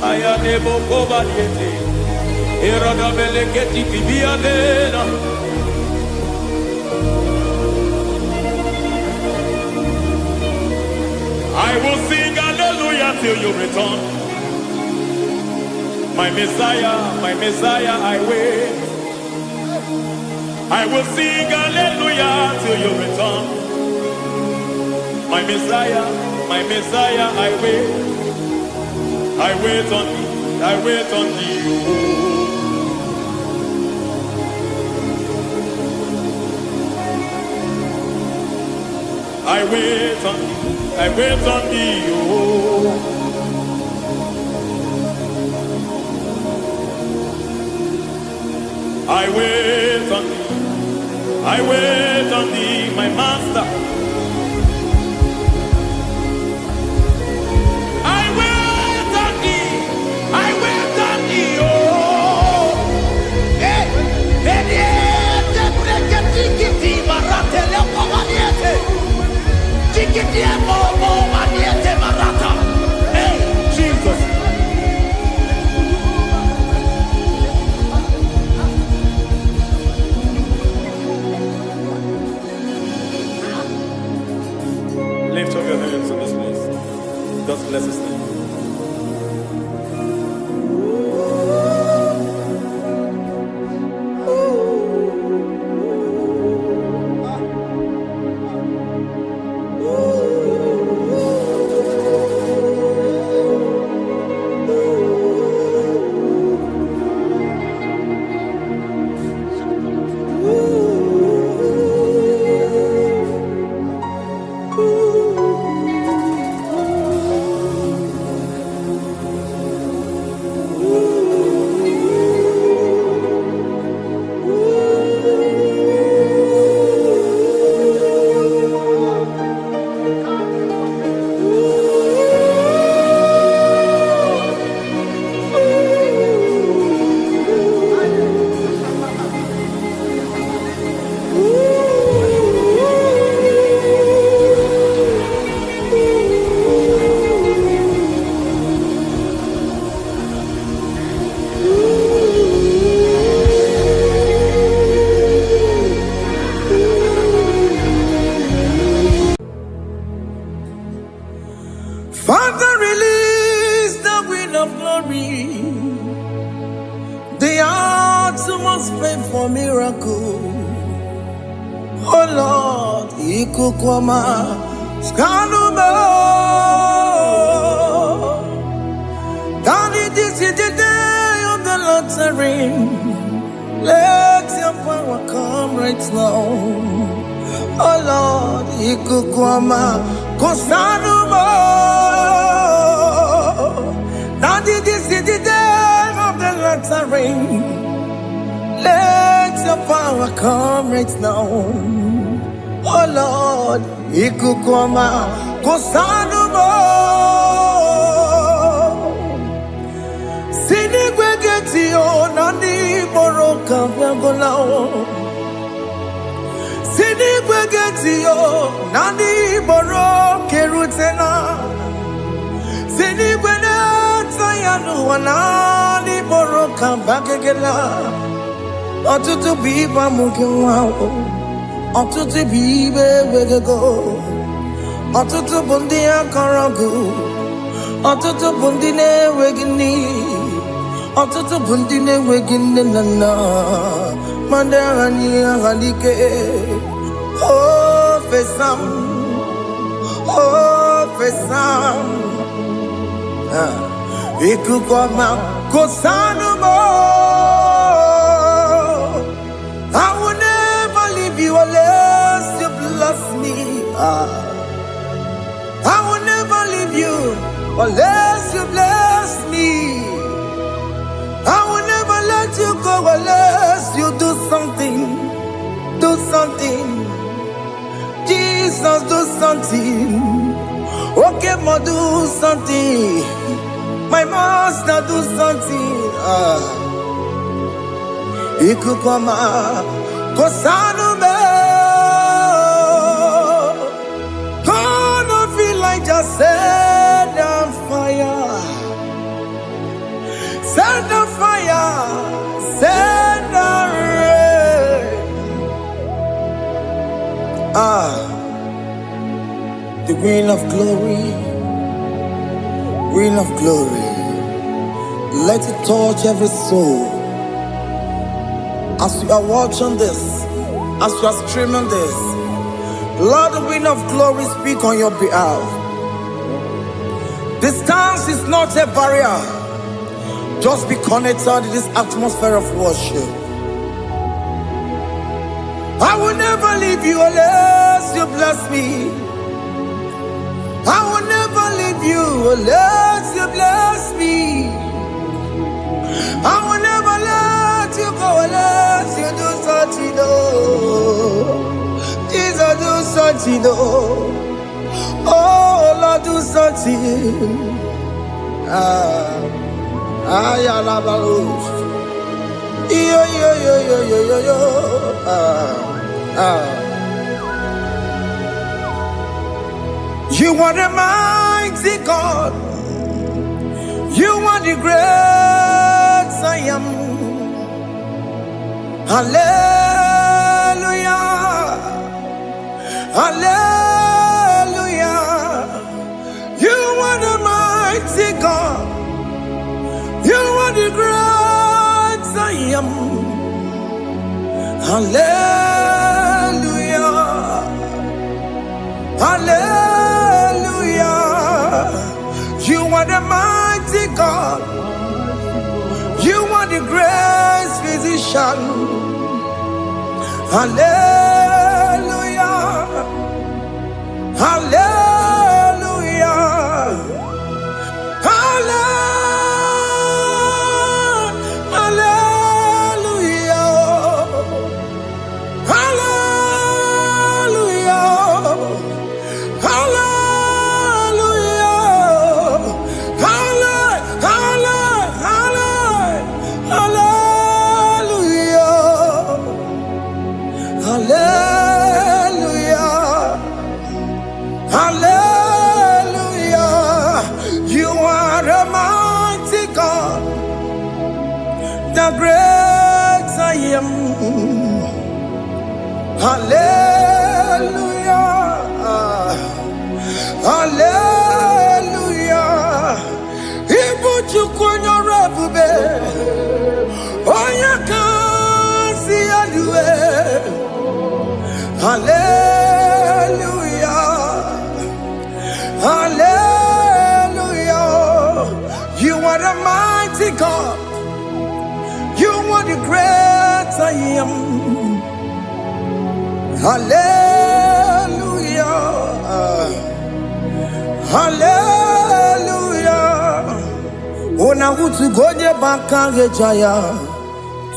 Speaker 1: I
Speaker 3: ya nebo kobaliete. Eroda beleketi bibiadena. I will sing hallelujah till you return. My Messiah, I wait. I will sing hallelujah till you return. My Messiah, I wait. I wait on thee, I wait on thee. I wait on thee, I wait on thee. I wait on thee, I wait on thee, my master. I wait on thee, I wait on thee, oh. Hey, Jesus. Lift up your hands in this place. God bless His name.
Speaker 1: Father, release the wind of glory. The hearts must pray for miracle. Oh Lord, Ikukwama, Skanuba. Daddy, this is the day of the Lord's ring. Let your power come right now. Oh Lord, Ikukwama, Kosanuba. Daddy, this is the day of the Lord's ring. Let your power come right now. Oh Lord, Ikukwama, Kosanuba. Sinigwegetio, Nandi Boroka, Vagolao. Sinigwegetio, Nandi Boroke Rutena. Sinigwena, Tayanu, Nandi Boroka, Vagagela. Ọtụtụ bụ ibe amụghị nwa ahụ, ọtụtụ bụ ibe ewegego, ọtụtụ bụ ndị akọrọ gụ, ọtụtụ bụ ndị na-enweghị nne, ọtụtụ bụ ndị na-enweghị nne na nna, ma ndị agha n'ihe agha n'ike. O fesam, o fesam, ikuku ọma kosanụmọ. I will never leave you unless you bless me. I will never leave you unless you bless me. I will never let you go unless you do something. Do something. Jesus, do something. Okay, ma, do something. My master, do something. Ikukwama, Kosanume. God of Elijah set on fire. Queen of glory, Queen of glory, let it touch every soul. As you are watching this, as you are streaming this, Lord, the Queen of glory, speak on your behalf. Distance is not a barrier. Just be connected to this atmosphere of worship. I will never leave you unless you bless me. I will never leave you unless you bless me. I will never let you go unless you do something. Jesus, do something. Oh, Lord, do something. You are the mighty God. You are the great I am. Hallelujah. Hallelujah. You are the mighty God. You are the great I am. Hallelujah. Hallelujah. You are the mighty God. You are the great physician. Hallelujah. Hallelujah. The great I am. Hallelujah. Hallelujah. Ibu chukwanyo rebube. Oya kasi alue. Hallelujah. Hallelujah. You are the mighty God. You are the great I am. Hallelujah. Hallelujah. Ona hutu gonye bakange jaya.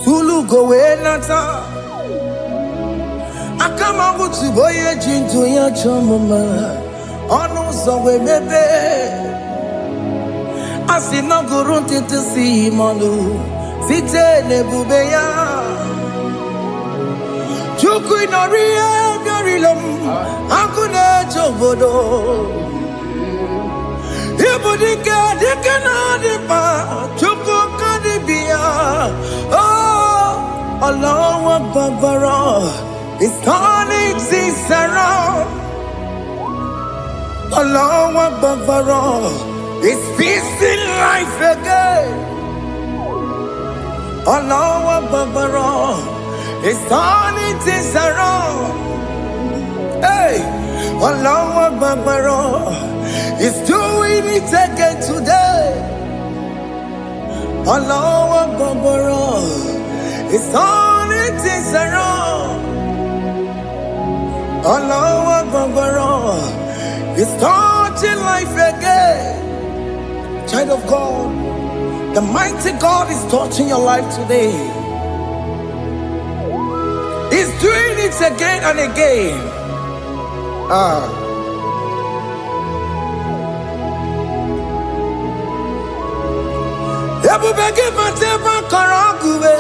Speaker 1: Tulu gowe nata. Akama hutu boye jintu ya chomoma. Onu zowe mebe. Asina gurunti tisi manu. Site nebubeya. Chuku inoria garilom. Akune chobodo. Ibudika dikana dipa. Chuku kadibia. Oh, Allah Akbar. It's turning things around. Allah Akbar. It's peace in life again. Allah Akbar. It's turning things around. Hey, Allah Akbar. It's doing it again today. Allah Akbar. It's turning things around. Allah Akbar. It's touching life again. Child of God, the mighty God is touching your life today. He's doing it again and again. Ebubeke mateba karaguwe.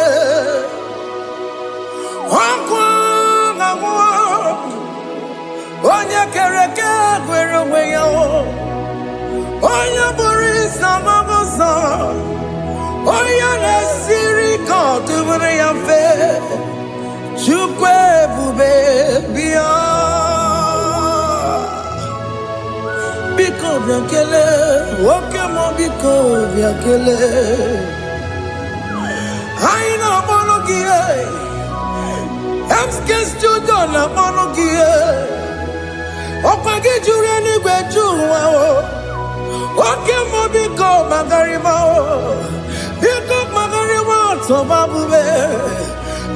Speaker 1: Wakwa ngwa. Onye kereke gwere weyo. Onye burisa mabusa. Onye nesiri kodubure yafe. Chukwe bube biya. biakele, woke mo biko biakele. Aina monogie, SuperiorKonceptStudios na monogie. Opagi jure ni gbejuwa o. Woke mo biko magarima o. Biko magarima to babube.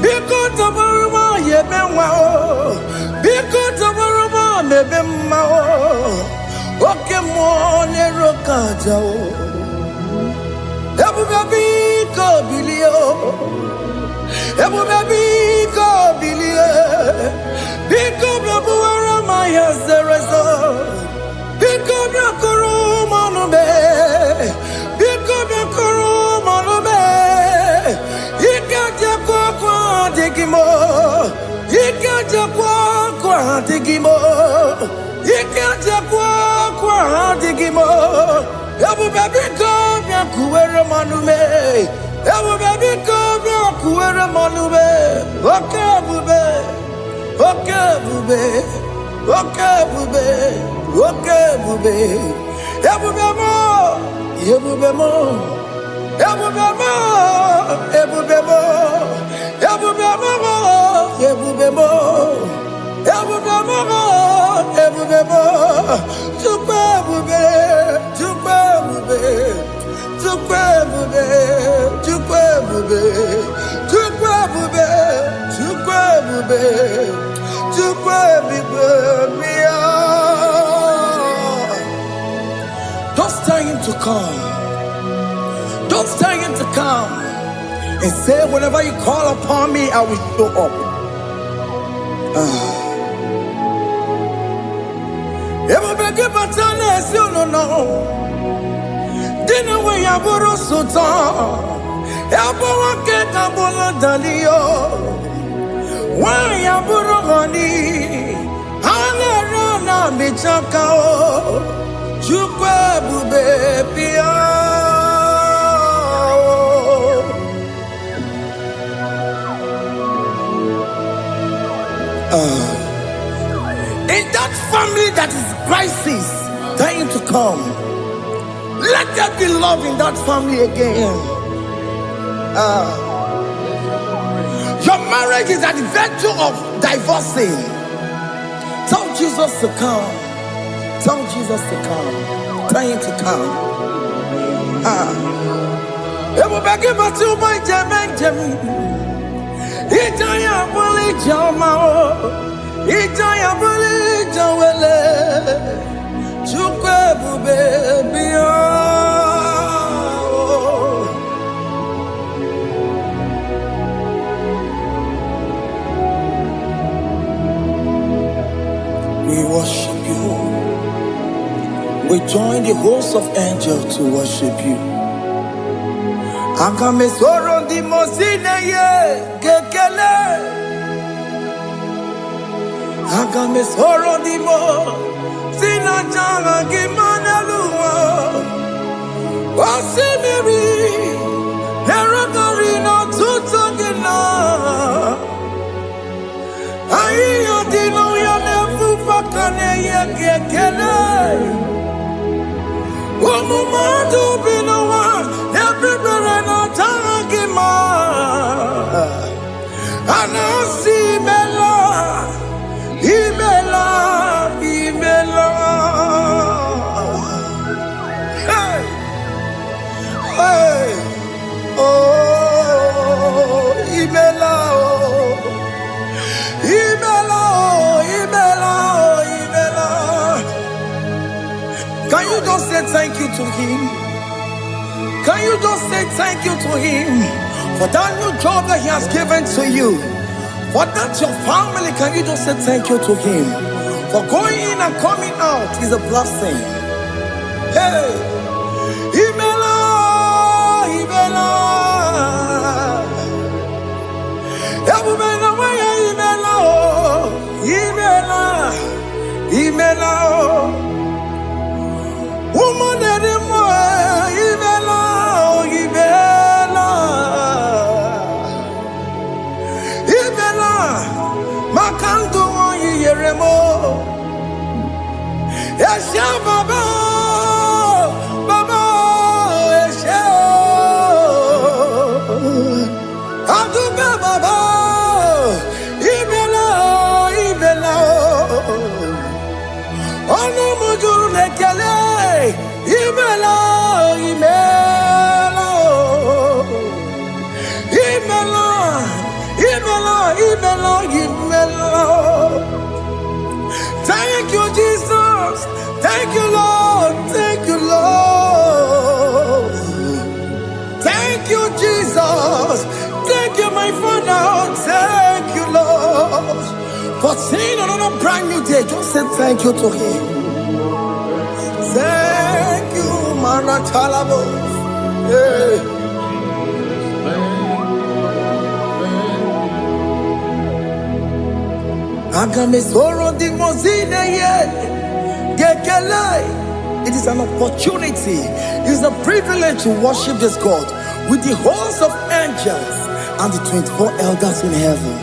Speaker 1: Biko to baruma yebenwa o. Biko to baruma mebemma o. Woke mo ne rokaja o. Ebu baby ko bilio. Ebu baby ko bilio. Biko babu ara maya zerezo. Biko bakuru manube. Biko bakuru manube. Ikaja kwa digimo. Ikaja kwa digimo. Ikaja kwa digimo. Ebu baby ko kuwere manume. Ebu baby ko kuwere manume. Okay bube. Okay bube. Okay bube. Okay bube. Ebu bemo. Ebu bemo. Ebu bemo. Ebu bemo. Ebu bemo. Ebu bemo. Ebu bemo. Ebu bemo. Tupe bube. Tupe bube. Don't tell him to come. Don't tell him to come. And say, whenever you call upon me, I will show up. Everybody but you know. Dina we yaburo sultan. Yaburo ke kabolo dalio. Wa yaburo gani. Hanero na michaka o. Chukwe bube pia. In that family that is crisis, time to come. Let there be love in that family again. Your marriage is at the verge of divorcing. Tell Jesus to come. Tell Jesus to come. Tell him to come. Everybody but you my Jim. Itaya bully Jamao. Itaya bully Jawele. Chukwe baby. We worship you. We join the host of angels to worship you. Akame soro di mosine ye kekele. Akame soro di mo sina janga kimana luwa. Wasimiri nerakari no tutogina. Ayo dino ya nefu fakane ye kekele. Omumadu binowa everybody no tangima. Anasi mela, imela, imela. Hey, hey, oh, imela, oh, imela, oh, imela, oh, imela. Can you just say thank you to him? Can you just say thank you to him for that new job that he has given to you? For that your family, can you just say thank you to him? For going in and coming out is a blessing. Hey, Imela, Imela, Imela, Imela, Imela, woman anymore, Imela, Imela, Imela, Makandu, Yeremo, Yasha Baba. Thank you, Lord. Thank you, Lord. Thank you, Jesus. Thank you, my Father. Thank you, Lord. For seeing another brand new day, just say thank you to Him. Thank you, Manatalabo. Yeah. It is an opportunity, it is a privilege to worship this God with the host of angels and the 24 elders in heaven.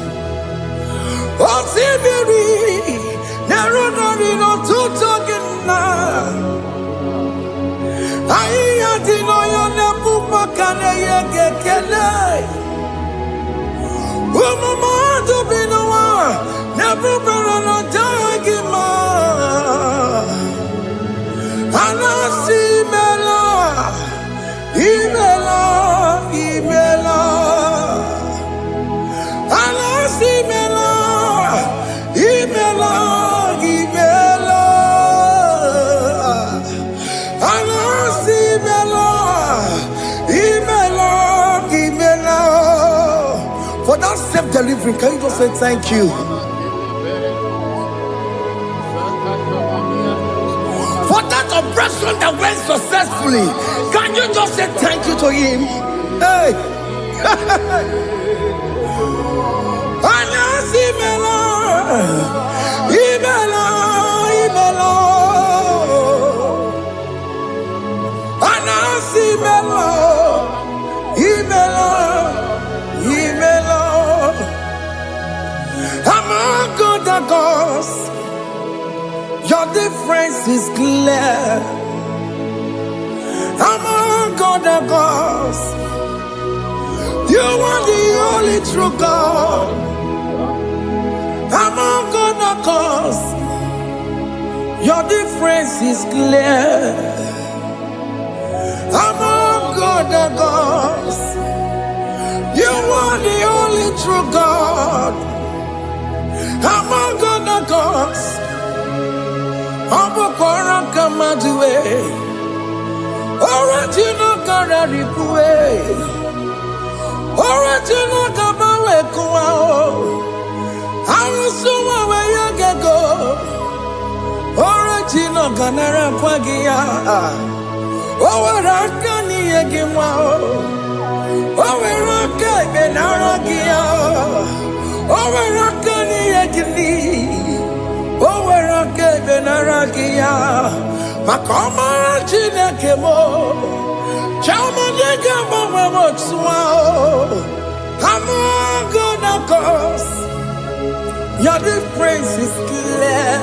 Speaker 1: For that self-delivery, can you just say thank you? For that operation that went successfully, can you just say thank you to Him? Hey! Among other gods, your difference is clear. Among other gods, you are the only true God. Among other gods, your difference is clear. Among other gods, you are the only true God. Among other gods, Obokora Kamadue, Original Kararipue, Original Kabawe Kuao, Arusuma Wayagago, Original Ganara Pagia, Owarakani Yagimao, Owaraka Benaragia. Owarakani Yagini, Owaraka Benaragia, Makoma Chinakemo, Chamanega Mamamotswao, Among other gods, your difference is clear.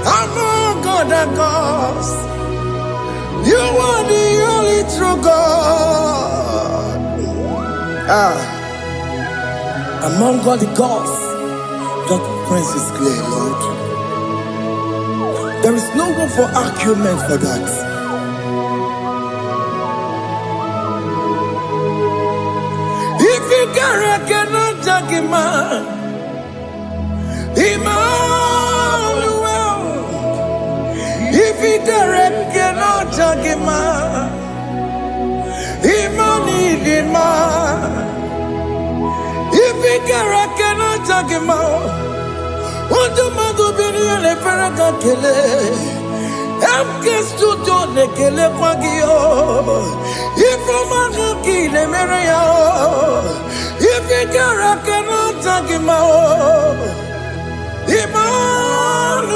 Speaker 1: Among other gods, you are the only true God. Among all the gods, your difference is clear, Lord. There is no room for argument for that. If you cannot judge him, Emmanuel. If you cannot judge him, Emmanuel. If you cannot judge him, what do you do? Le Ferraga Kele, MK Studio de Kele Pagio, if you Manaki le Merea, if you cannot judge him, Emmanuel,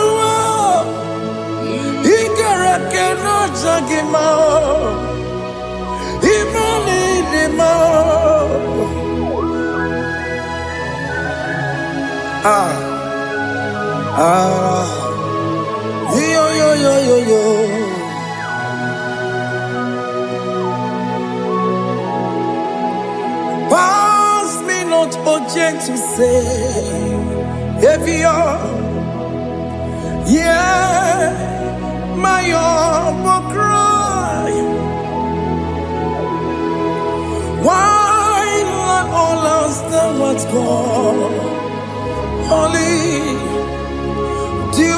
Speaker 1: he cannot judge him, yo. Pass me not, oh gentle Savior, yeah, my humble cry. Why not all else than what's gone? Only do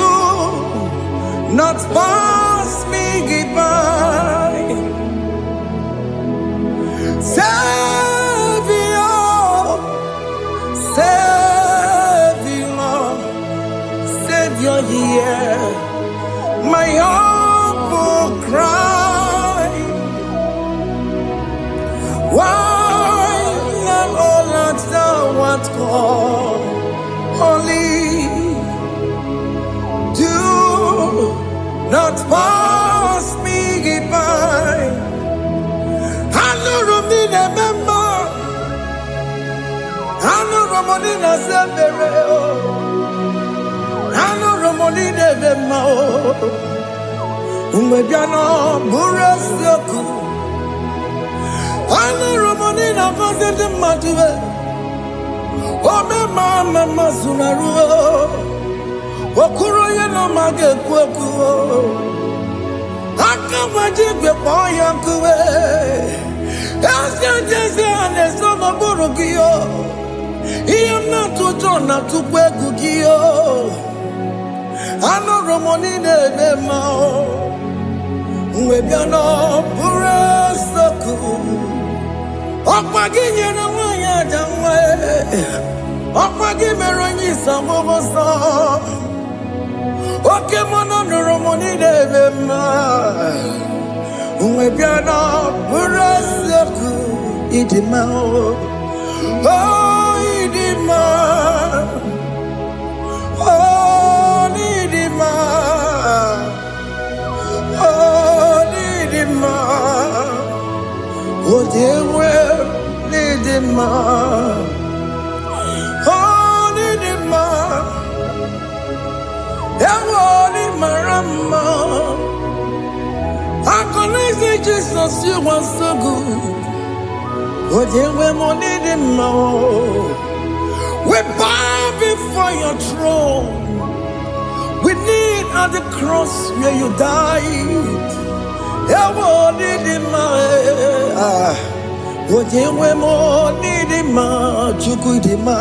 Speaker 3: not pass me by. Savior, Savior, Savior, hear my humble cry. Why am all that thou art called holy? Do not pass me by. Hanurumina member, Hanurumina Severeo, Hanurumina Vemo, Umebiano Burasoku, Hanurumina Vaset Matue, Ome Mama Masunaru, Okuro Yano Mage Kweku. Akamajibe boyankuwe, asyanjese anesoma burugiyo, iyamna tutona tukwekugiyo, anoromoni nebemao, webiano burasoku, okwaginyere wanya jamwe, okwagimeronyi samogosa. Oke mono noromoni debema, unwebiana buraseku idima oh idima, oh idima, oh idima, oh dewe idima, oh idima. Ewoli marama, I connect Jesus, you are so good. But you were more needed more. We bow before your throne. We need at the cross where you died. Ewoli marama, but you were more needed more. Chukudima,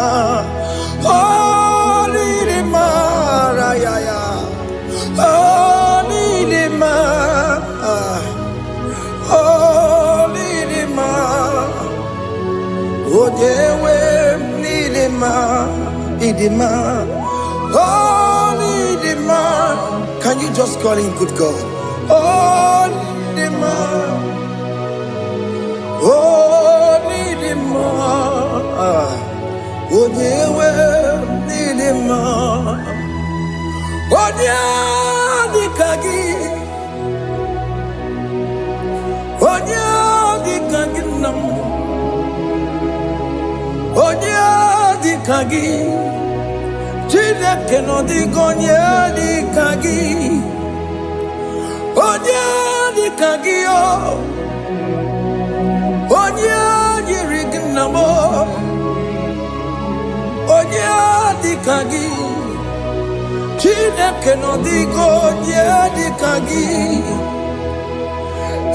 Speaker 3: oh, Nidima, Rayaya. Oh, Nidima, oh, Nidima, oh, Dewe, Nidima, Nidima, oh, Nidima. Can you just call him good God? Oh, Nidima, oh, Nidima, oh, Dewe, Nidima. Odia di kagi nam, odia di kagi, chile que no digo di kagi, odia di kagi odia di rignamo, odia di kagi. Chineke no digo di kagi,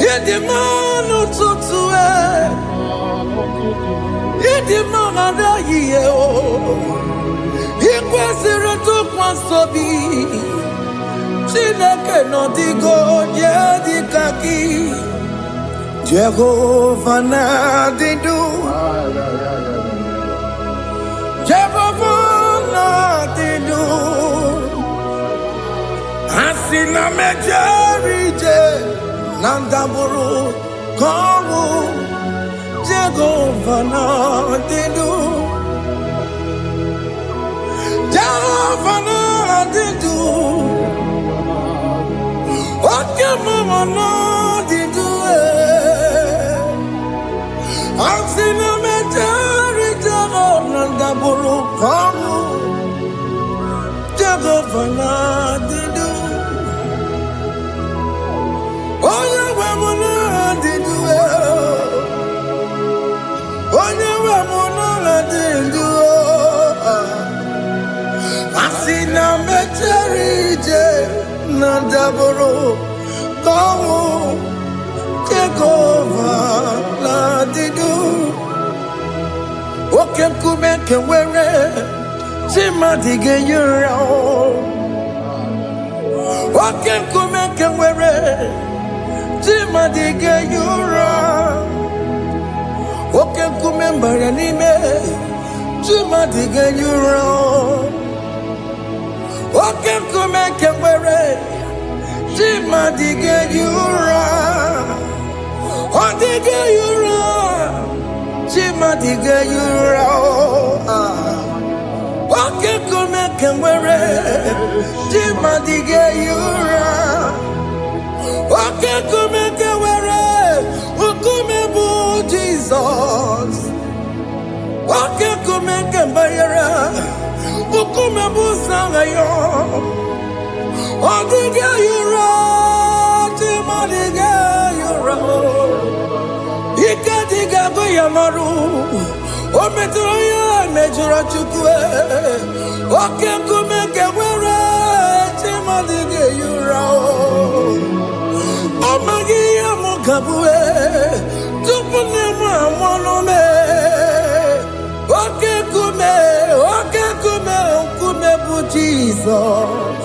Speaker 3: yedi manu tutue, yedi mana ye o, ikwesire tu kwasobi. Chineke no digo di kagi, Jehovah na didu, Jehovah na didu. Asina mejerije nandaburu komu Jehovah na didu, Jehovah na didu, oke mama na didu. Asina mejerije nandaburu komu Jehovah na didu. Oh, yeah, we're do oh, yeah, we're do I see now, Mecherije, Nandaboro, Komu, take over, Ladidu. Okay, Kubek, where Timothy get your own.
Speaker 1: Oke nkume nke nwere Chimadike yura Oke nkume mbara n'ime Chimadike yura Oke nkume nke nwere Chimadike yura Odige yura Chimadike yura Oke nkume nke nwere Chimadike yura Oke nkume nke nwere Nkume bụ Jesus Oke nkume nke mbara Nkume bụ Sangayo Odige yura Chimadike yura Ike diga go yamaru O metro ya mejura chukwe Oke nkume nke nwere Chimadike yura Amagi ya mukabue Tupune mwamonome Oke nkume Nkume bụ Jesus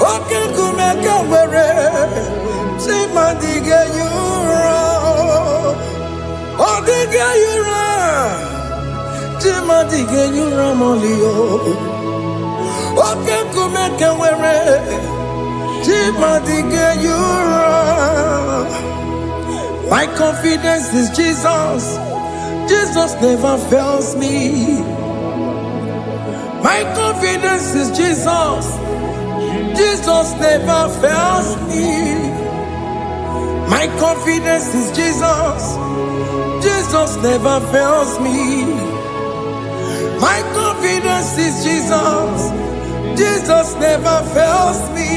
Speaker 1: Oke nkume nke nwere Chimadike yura Odige yura Chimadike yura molio Oke nkume nke nwere Chimadike yura My confidence is Jesus Jesus never fails me My confidence is Jesus Jesus never fails me My confidence is Jesus Jesus never fails me My confidence is Jesus Jesus never fails me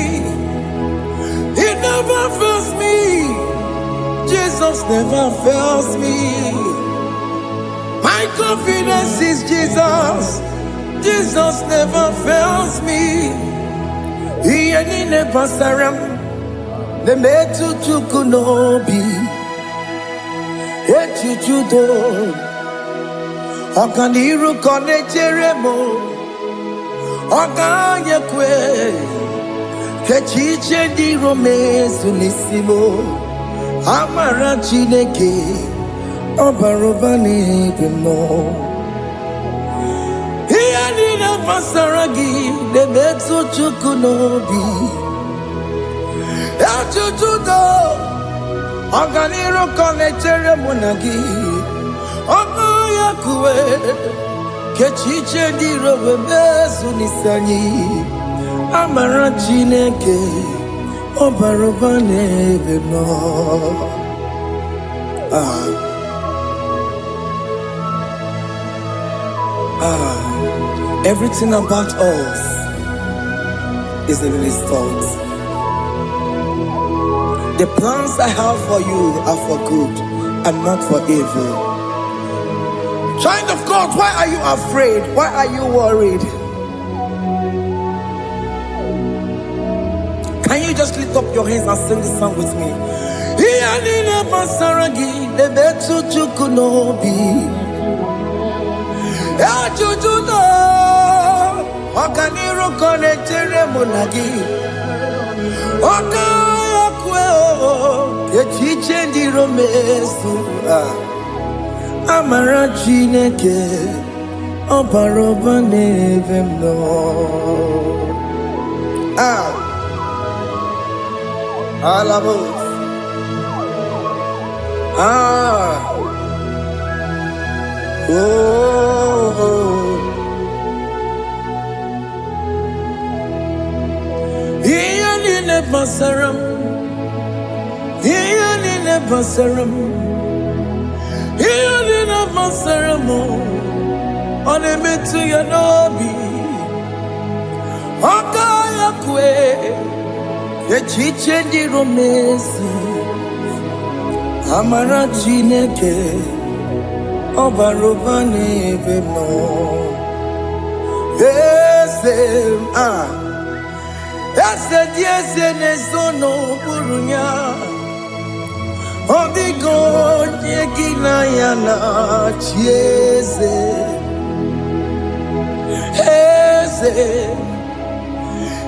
Speaker 1: He never fails me Jesus never fails me My confidence is Jesus Jesus never fails me He ain't never saram The metu chukunobi Echuchudo Okaniru kone jeremo Okanyekwe Kechiche di romezu nisimo Amara Chineke Obarobani demo Iya nina pasaragi Demetsu chukunobi Echuchudo Okaniru kone jeremo nagi Okanyekwe Kechiche di romezu nisani Amara Chineke Obarobane demo Everything about us is in His thoughts. The plans I have for you are for good and not for evil. Child of God, why are you afraid? Why are you worried? Can you just lift up your hands and sing this song with me? Iyanina pasaragi debetu chukunobi Echuchudo Okaniru kone jeremo nagi Okayakwe Kechiche di romesu Amara Chineke Obarobane vemno Alabos Iyanine basaram Iyanine basaram Onemetu yanobi Okayakwe Echiche di romesi Amara Chineke Obarobane vemo Ese diese nesono burunya Odigo nyekina yana chieze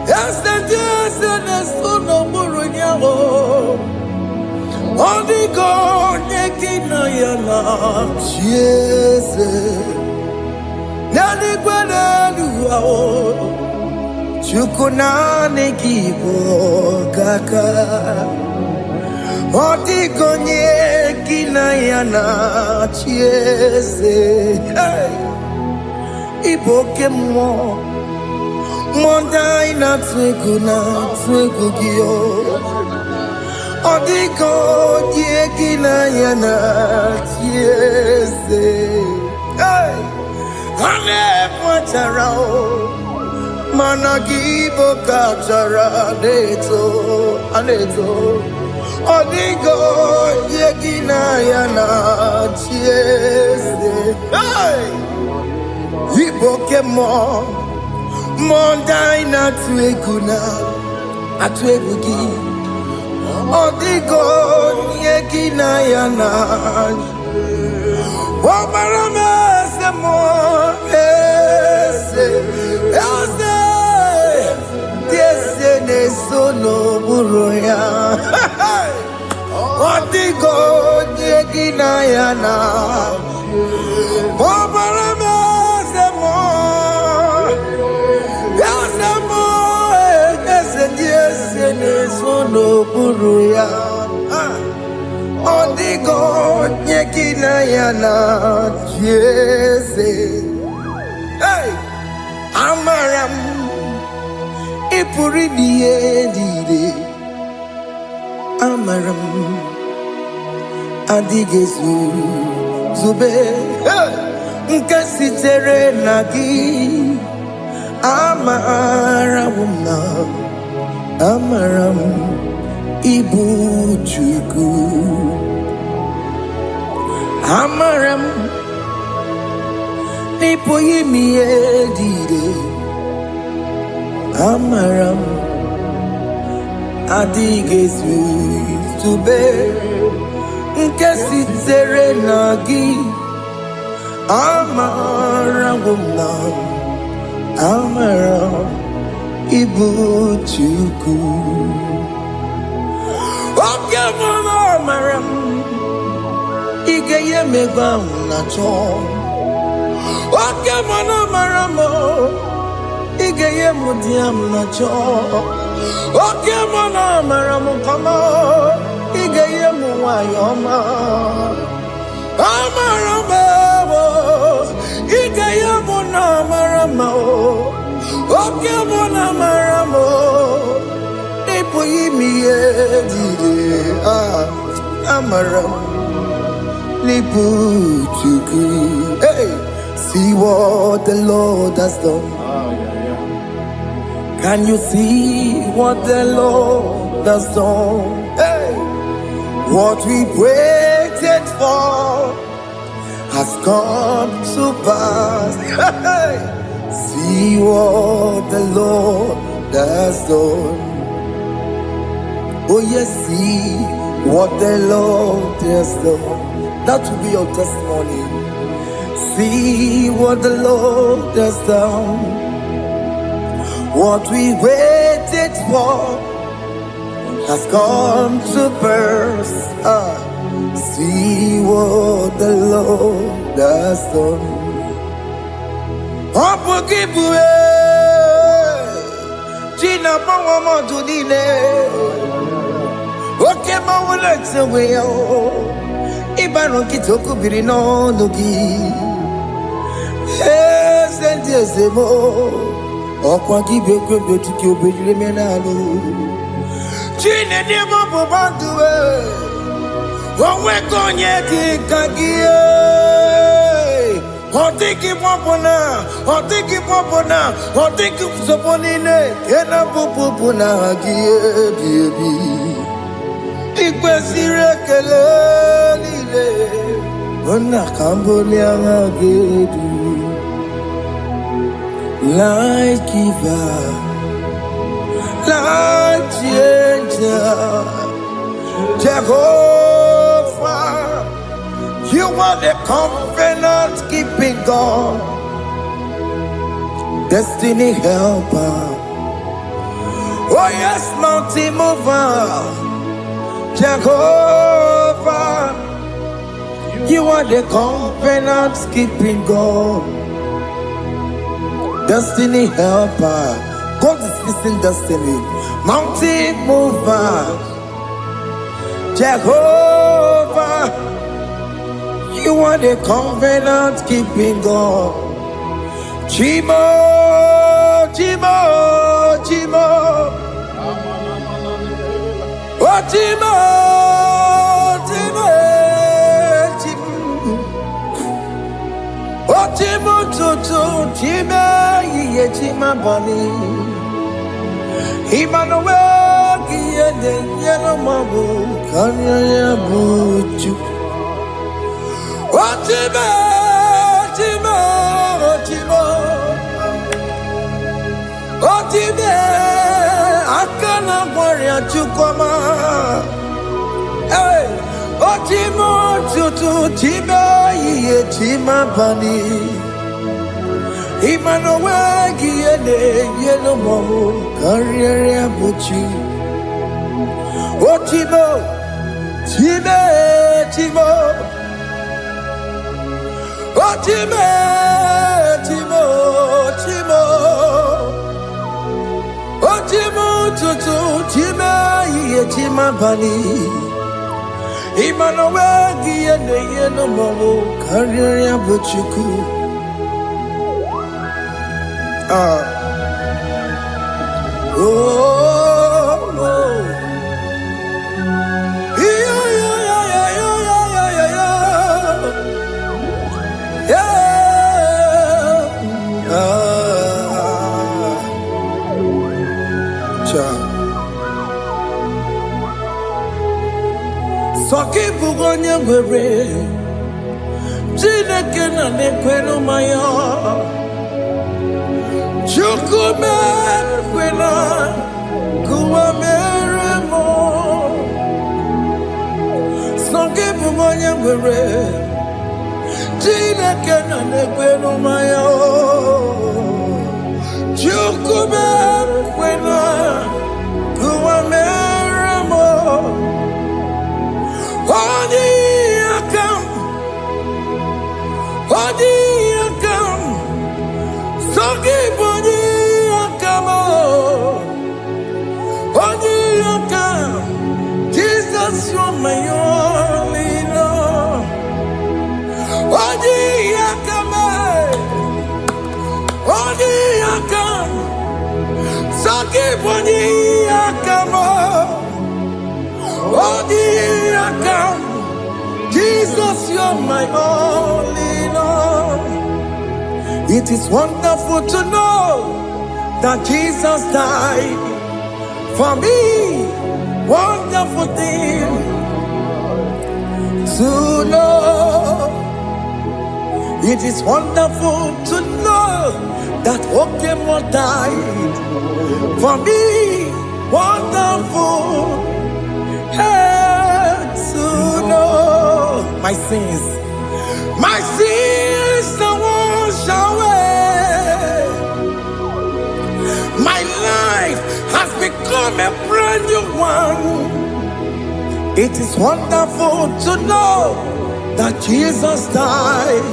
Speaker 1: Yes, no murunyao. Odigo nekina yana. Yes. Nani kwanaluao. Chukuna nekibo kaka. Odigo nekina yana. Yes. Hey. Iboke mo. Mondai na twegu gio. Odigo yekina yana tiese. Hey, ane mwacharao. Managibo kachara aneto. Odigo yekina yana tiese. Hey, iboke mo. Mondai na atwegugi. Odigo yekina yana. Wabarame se mo ese ne sono buroya. Odigo yekina yana. Wabarame se mo. Sono buruya. Odigo nyekina yana jese. Hey, amaram ipuri diye. Amaram adigezu zube. Nkasitere nagi. Amaram ibu chuku. Amaram nipo yimi edide. Amaram adigezu tube. Nkesitere nagi. Amaram ibu chuku. Oke mama maram. Ige ye megba na cho. Oke mama maram. Ige ye mudiam na cho. Oke mama maram kama. Ige ye muwayoma. Amaram. Ige ye muna maram. Oke mona maramo. Nipo yimi edide. Amaram. Nipo chuku. Hey, see what the Lord has done. Can you see what the Lord has done? Hey, what we waited for has come to pass. Hey. See what the Lord has done. Oh yes, see what the Lord has done. That will be your testimony. See what the Lord has done. What we waited for has come to pass. See what the Lord has done. Opukibue China pawa modudine Oke mawule tseweyo Ibano kitoku birino nogi Senti ezemo Okwa kibekwe betiki obejule menalo Chine demo bobanduwe Wawe konye kikagie Otiki popona, otiki soponine, kena pupuna giebi. Ikwesire kelelile, ona kambolia gedu. Like giver, like changer, Jehovah. You are the covenant keeping God, destiny helper, Oh yes, mountain mover, Jehovah. You are the covenant keeping God, destiny helper. God is fixing destiny. Mountain mover, Jehovah. You are the covenant keeping God. Chimo, Chimo, Chimo. Oh, Chimo, Chimo, Chimo. Oh, Chimo, Chimo, Chimo, Ye Chima Bani. Emmanuel, Ye de Yellow Mabu, Kanya Buchu. Oh, Chimo, Chimo, Chimo. Oh, Chimo, Akana Warrior Chukoma. Hey, oh, Chimo, Chutu, Chimo, Ye Chima Bani. Emmanuel, Ye de Yellow Mabu, Kanya Buchu. Oh, Chimo, Chimo, Chimo. Oh, Chimo, Chimo, Chimo. Oh, Chimo, Tutu, Chimo, Ye Chima Bani. Emmanuel, Ye de Yellow Mabu, Kanya Buchu. Oh, oh. Yeah, yeah, yeah, yeah, yeah, yeah, yeah, yeah. Soki bugonye were, Chineke na nekwenu maya. Chukume kwena, kuwa meremo. Soki bugonye were, Chineke na nekwenu maya. Chukume kwena, kuwa meremo. Odi akam, Soki boni akam, Odi akam. Jesus, you're my only love. Odi akam, Soki boni akam, Odi akam. Jesus, you're my only love. It is wonderful to know that Jesus died for me. Wonderful thing to know. It is wonderful to know that Okemo died for me. Wonderful. To know my sins are washed away. My life has become a brand new one. It is wonderful to know that Jesus died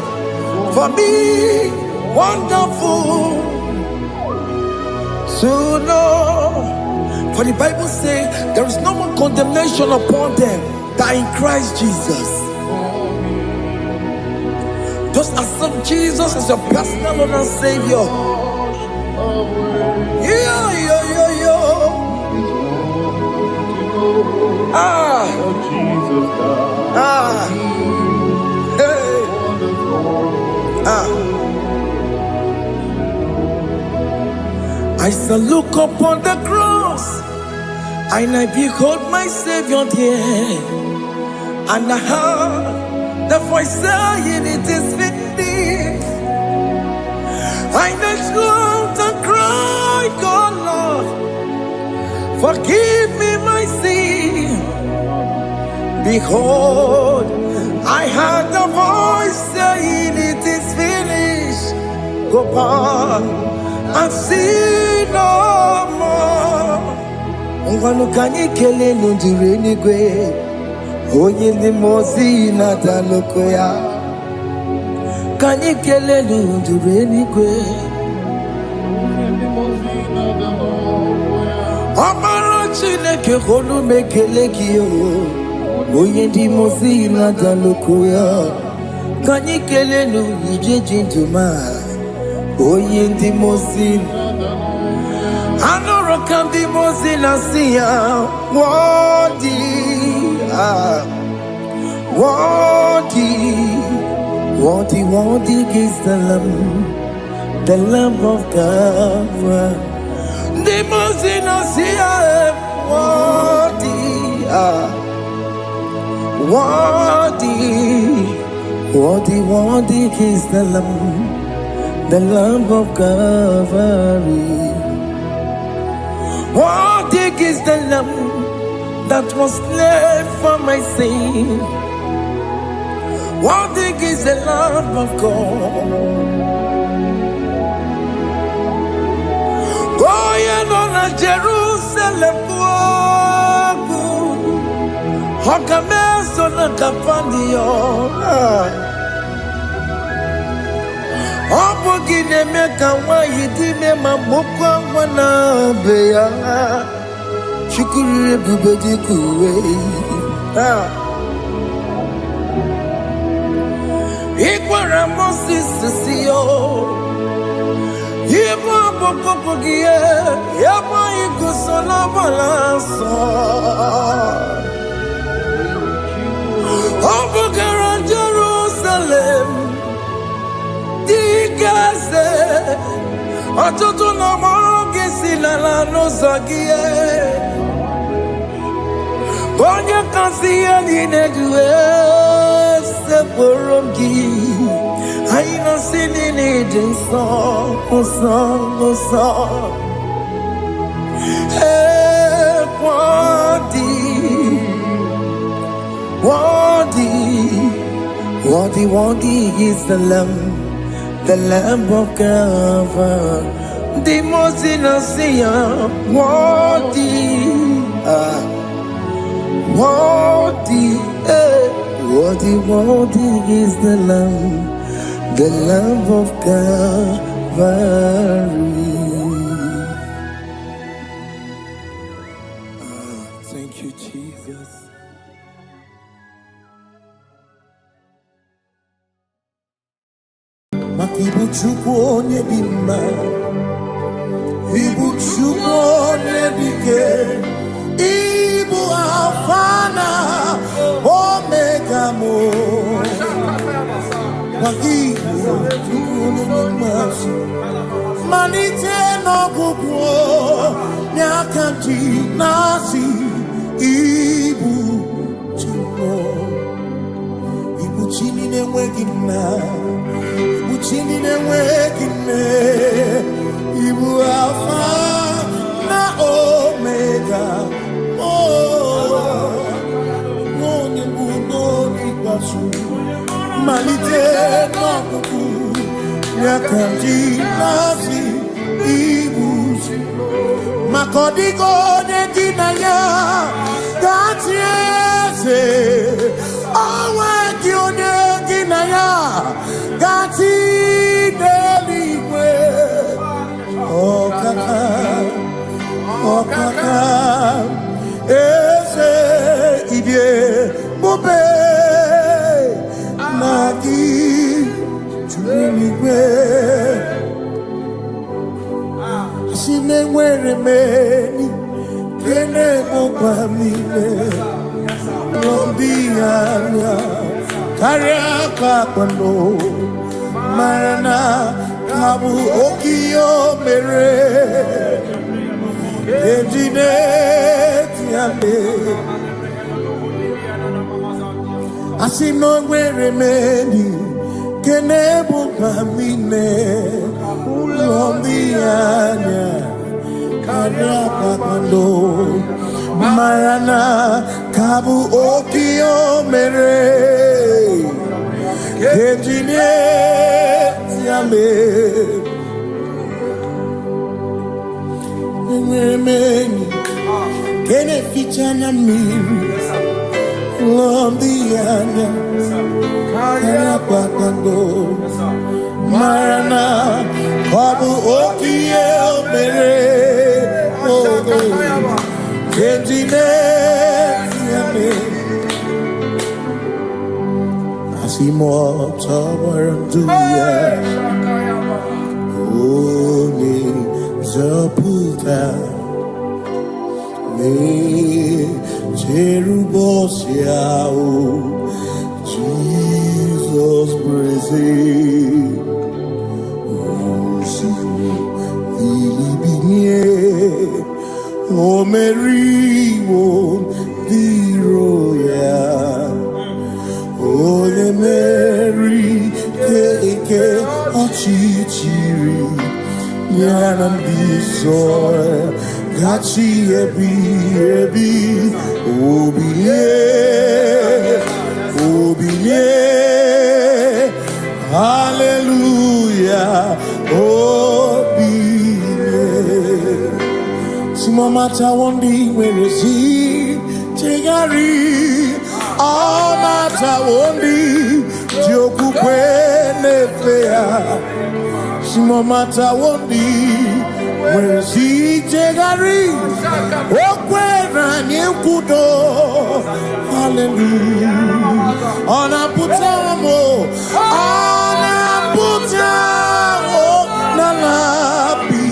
Speaker 1: for me. Wonderful to know. For the Bible says there is no more condemnation upon them that are in Christ Jesus. Just accept Jesus as your personal Lord and Savior. Yeah, yeah, yeah, yeah. Ah, ah, hey, ah. I shall look upon the cross, and I behold my Savior there, and I heard the voice saying, "It is finished." I knelt and cried, "God, Lord, forgive me my sin." Behold, I heard the voice saying, "It is finished." Go back and sin no more. Ngwanu kanyi kele nundure nigwe Onye ndi mozi na daloko ya Kanyi kele nundure nigwe Amara Chineke holu mekele kiyo Onye ndi mozi na daloko ya Kanyi kele nundure jinduma Onye ndi mozi Anoro kandi mozi na siya Wadi Wadi is the Lamb of God The mozi na siya Wadi is the Lamb of Calvary. What is the Lamb that was slain for my sin? What is the Lamb of God? Going on a Jerusalem walk, Hakames on a Capandio. Opogine meka wa yidime mamukwa wana beya Shukuru bubedi kuwe Ikwara Moses siyo Yema bokopogie Yema igusola balanso Opogara Jerusalem Digase Atutu na moge silala no zagie Bonye kansiya ninedue Seporomgi Aina sinini jinso Oso Wadi is the Lamb of Calvary. The Mosina Sia, Wadi is the Lamb of Calvary. Thank you, Jesus. Ibu chukwu onye dị mma Ibu chukwu onye dike Ibu Alfa na Omega mo Ibu chukwu onye dị mma Malite n'ọgwụgwụ N'aka ji na-asị Ibu chukwu Ibu chini na-enweghị nna Chini na-enweghị Ibu Alfa na Omega Onye bụ n'oge ikpeazụ Malite n'ọgwụgwụ Ya ka ndị na-asị Ibu maka ọ dịghị onye dị na ya ga-achị eze onwe gị onye dị na ya ga-achị n'eluigwe ọkaka eze ibie bube na gị juru n'igwe si na-enwere meni kene mụkwa niile n'obi anya karịa ka kwano mara na ka bụ oke o mere ejine tiame asị na o nwere meni kene mụkwa niile n'obi anya karịa ka kwano mara na ka bụ oke o mere ejine tiame enwere meni ke Beneficiana miri Lombiana Karapakando Marana Babu Okie Mere Ogo Kendine Yame Asimo Tawaranduya Oni Zaputa Me Jerubosiao Jesus praise O Mary won't be royal. O Mary, take a chichiri. Yanam be soil. Gachi ebi. Obiye. Hallelujah. Mata wondi weresi tegari all mata wondi joku kwene fea mata wondi weresi tegari okwena nyekudo hallelujah ona putamo nalapi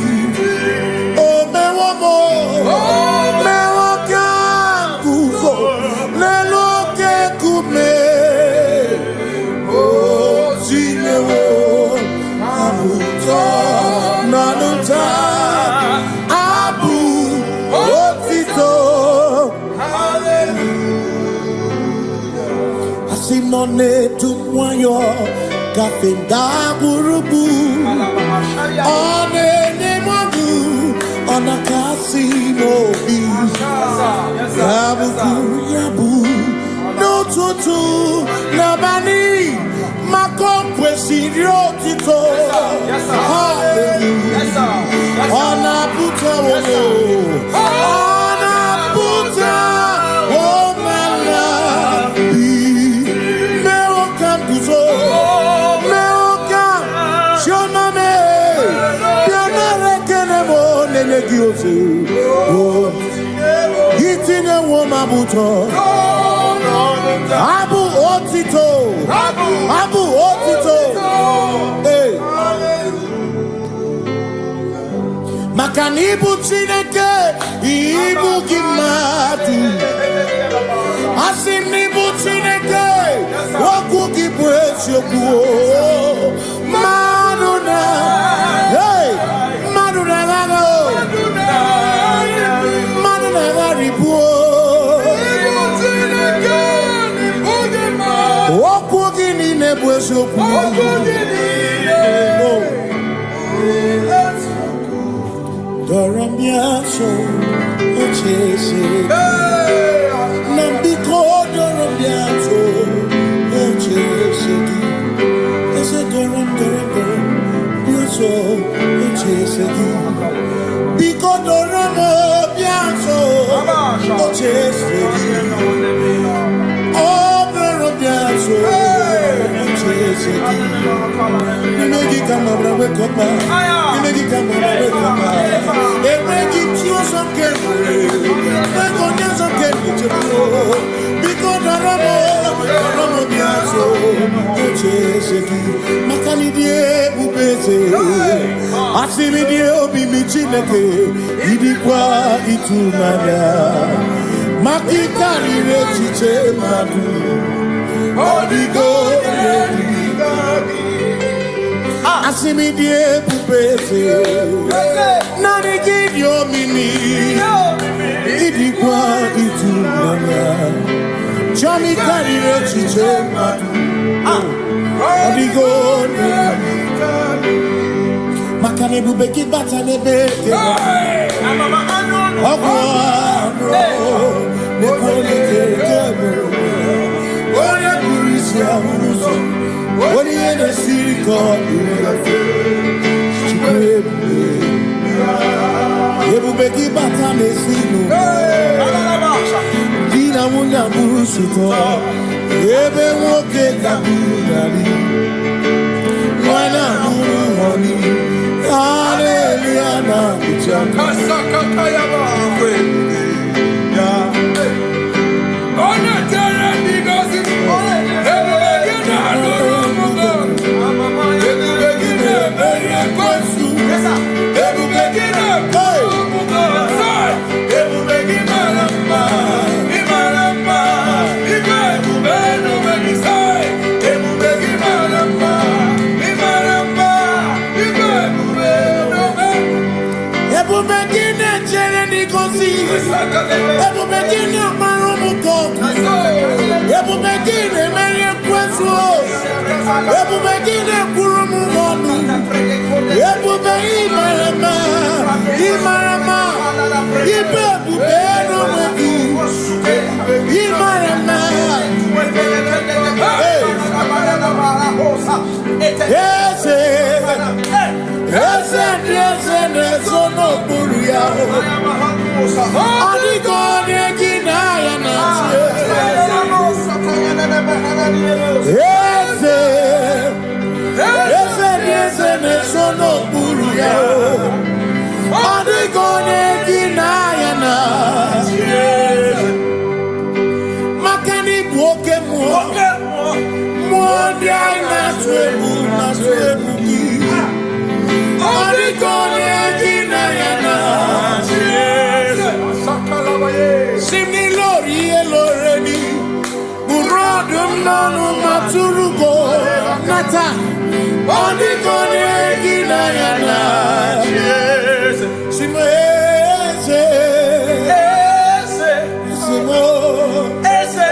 Speaker 1: Simone tukwayo kafenda burubu one nemagu ona kasimo bi yabu no tutu nabani makompwe siriotito hallelujah ona puta wono Hitine woma buto Abu otito Hey Makanibu chineke Ibu kimatu Asinibu chineke Waku kibwesyoku Maduna Hey Maduna gano Doramiaso, ochese, nambiko doramiaso, ochese, ese doram, biaso, ochese, biko doramiaso, ochese, oh doramiaso, ochese, nimegi kama brawe kopa, nimegi kama brawe kopa. Asimidie obi michineke idikwa itumanya makikari rechiche madu odigo asimidie bubese nani gidio mini idikwa itumanya chami kari rechiche madu odigo makane bubeki batane beke ogwaro nekole kebe oya kurisia uruso oni ene siriko chibebe ebubeki batane sinu busuko ebe woke kabudali wana muhoni hallelujah na kuchaka
Speaker 3: Kasakata yaba.
Speaker 1: ya
Speaker 3: Ona tere bigozi. Ebubegina adoromugo. Ebubegina erekwesu. Ebubegina adoromugo. Ebubegina ramba. Imaramba. Ibebubeno begisai. Ebubegina ramba. Imaramba. Ibebubeno begisai.
Speaker 1: ebumegine chere nikosi ebumegine marumuko ebumegine merekwesu ebumegine kurumugonu ebumegine imarama ibebubeno wegi imarama ese nezono buruya adigone kinaya na ese nezono buruya adigone kinaya na makani buoke mo dia na twebu adigone kinaya na Simni lori eloreni Burodum nanu maturugo Nata Adigone kinayana Simo eze Simo eze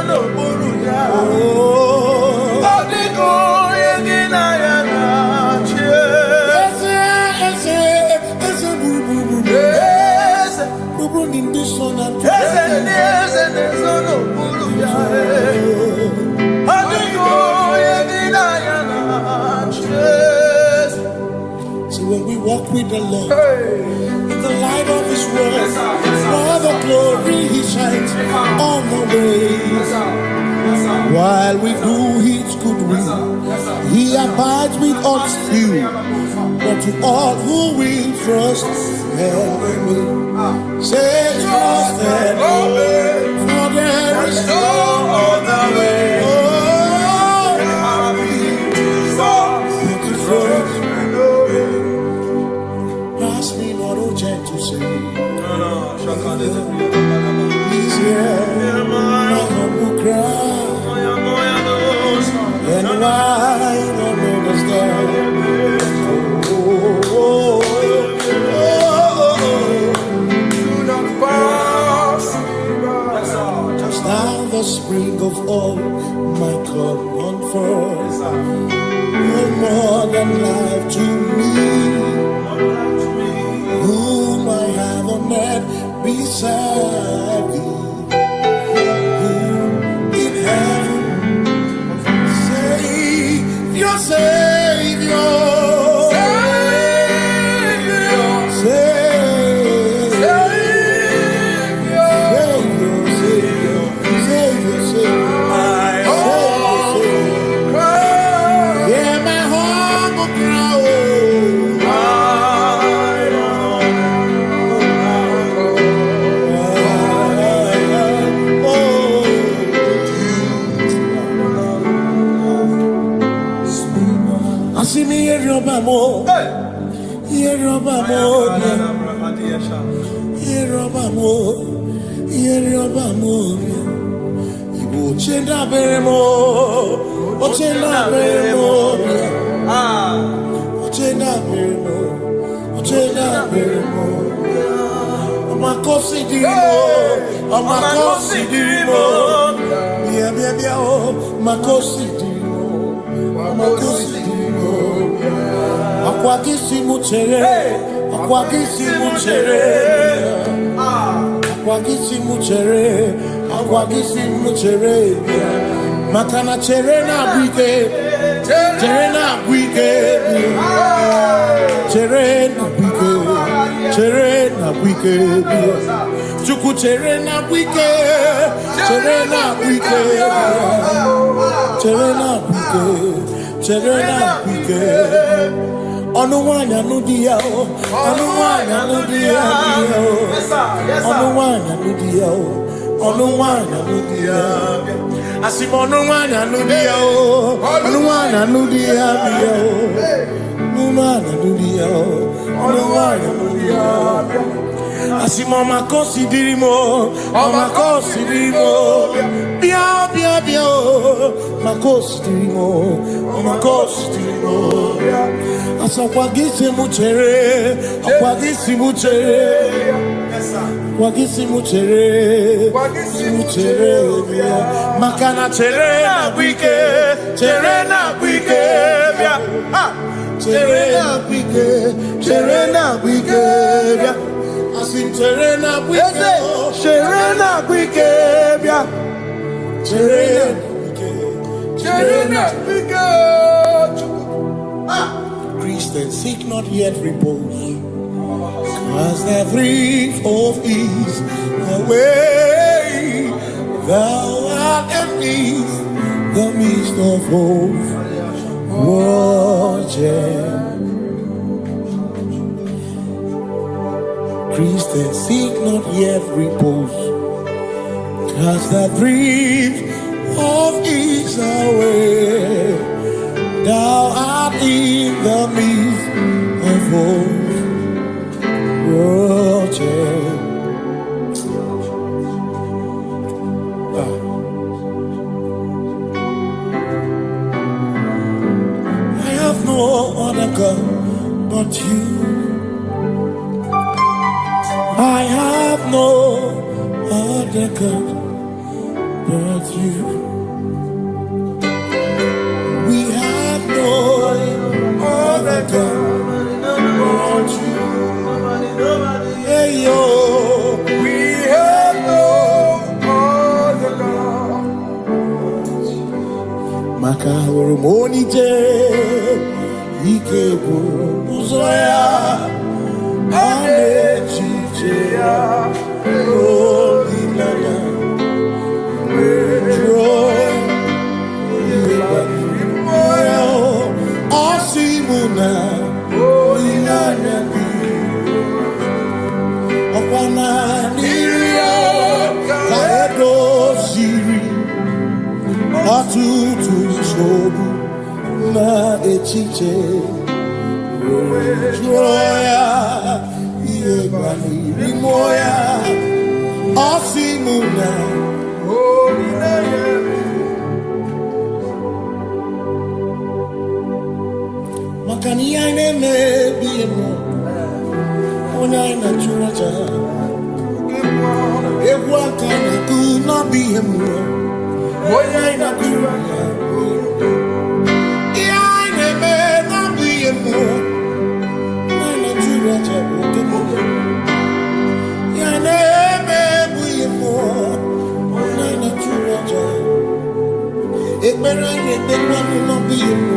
Speaker 1: no buruya Adigone kinayana Eze buru So when we walk with the Lord in the light of His word, for the glory He shines on the way. While we do His good will, He abides with us few. But to all who will trust and believe, say trust and obey, for there is no other way. Oh, to trust and obey. Pass me not, O gentle Savior. He's here, my humble cry. And why don't understand? Now the spring of all my cup run forth. No more than life to me, whom I have on earth beside thee, whom in heaven Savior, Savior. Makana cherena bwike, cherena bwike, cherena bwike, chere na wike Chuku chere na wike chere na wike chere na wike Onu wanya nudia onu wanya nudia onu wanya nudia onu wanya nudia Asimo onu wanya nudia onu wanya nudia onu wanya nudia Asimo makonsidirimo bia makonsidirimo Asakwagisi muchere Makana chere na wike bia chere na wike bia Asim chere na wike bia chere na wike Christians seek not yet repose, cause the brief of ease the way thou art at peace, the midst of hope. Christians seek not yet repose, cause the brief of ease away. Thou art in the midst of hope. I have no other God but you. I have no other God but you. Other God but you. Hey yo, we have no other God. Makahuru monite, ikebu uzoya, ane chicheya, holy laya, joy. Asimuna, Olinanya, Opana, Niria, Kaedo, Siri, Atutu, Sobu, Na, Echiche, Joya, Iebani, Rimoya, Asimuna, Olinanya. Makani aine me biemo, ona ina churaja. Ewa kana tu na biemo, ona ina churaja. Aine me na biemo, ona ina churaja. Aine me biemo, ona ina churaja. Ekbera ne tekwa na biemo.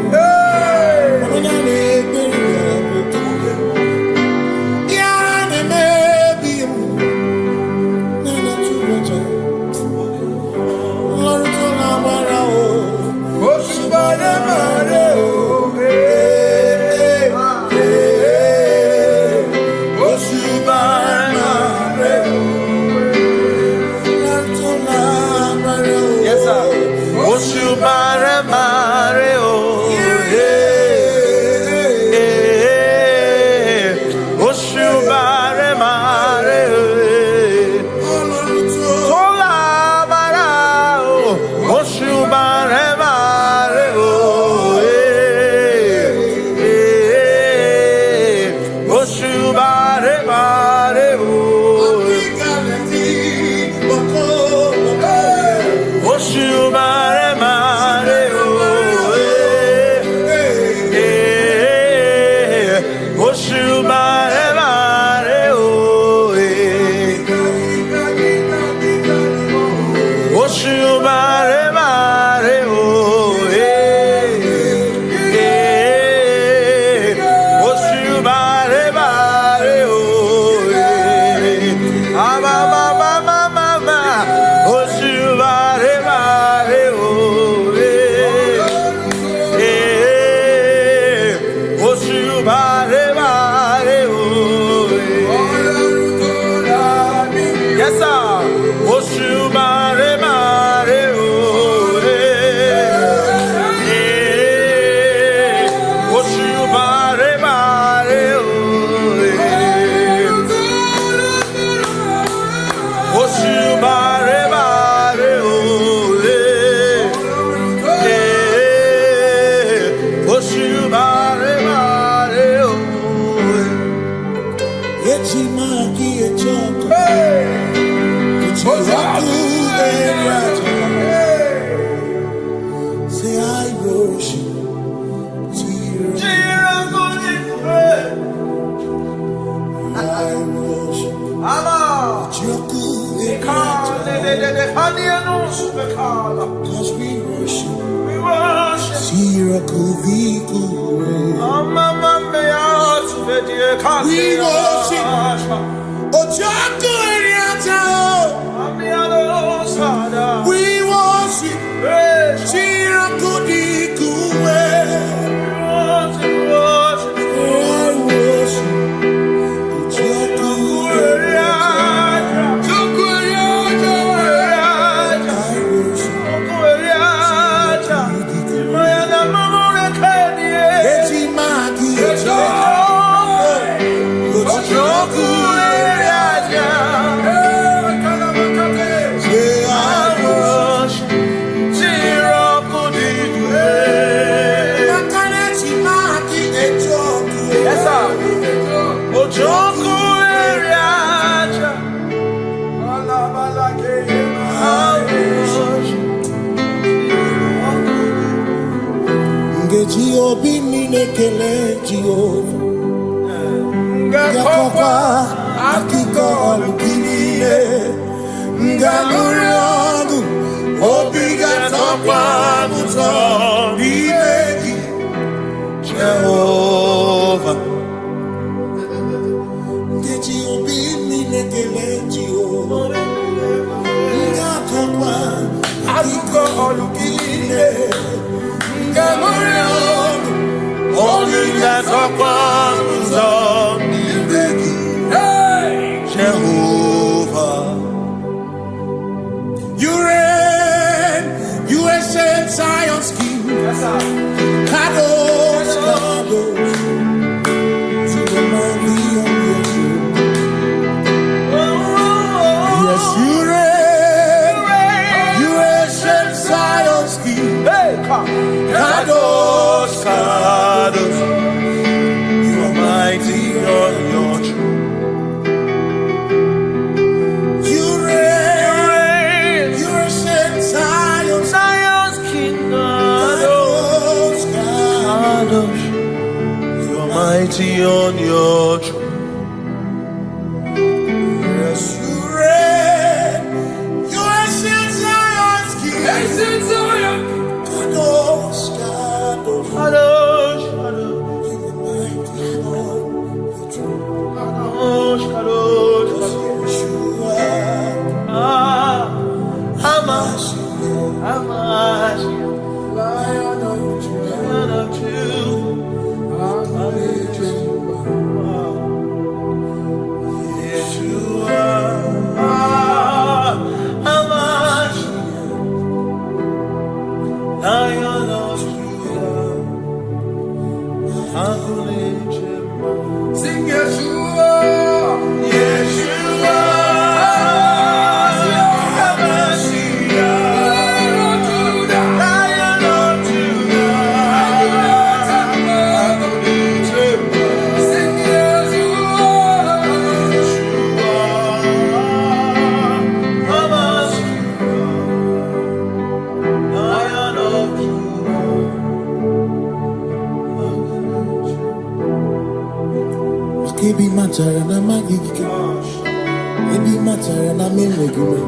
Speaker 1: worship. I worship. Cause we worship. We worship. We worship. Obi minekele Jehovah Ngakokwa akiko olukile Ngaluriagu Obi gatokwa muto Nimeki Jehovah Ngeji Obi minekele Jehovah Ngakokwa akiko olukile Ngaluriagu Only that's our promise on Jehovah. You reign, you ancient Zion's king. Kadosh, Kadosh, to the mighty on your throne. Yes, you reign, you ancient Zion's king. Kadosh, Kadosh, you are mighty on your throne. You reign, you ancient Zion's king. Kadosh, Kadosh, you are mighty on your throne. Yes, you reign, you ancient Zion's king. Ancient Zion. Kadosh, Kadosh, Kadosh, Kadosh, you are mighty on your throne. Kadosh, Kadosh, Kadosh, Hamashiach, Lion of Yeshua, Hamashiach, Lion of Sing Yeshua, Yeshua, Hamashiach, Lion of Judah, sing Yeshua, Hamashiach, Lion of Ebi matara na magigike, ebi matara na menwegume,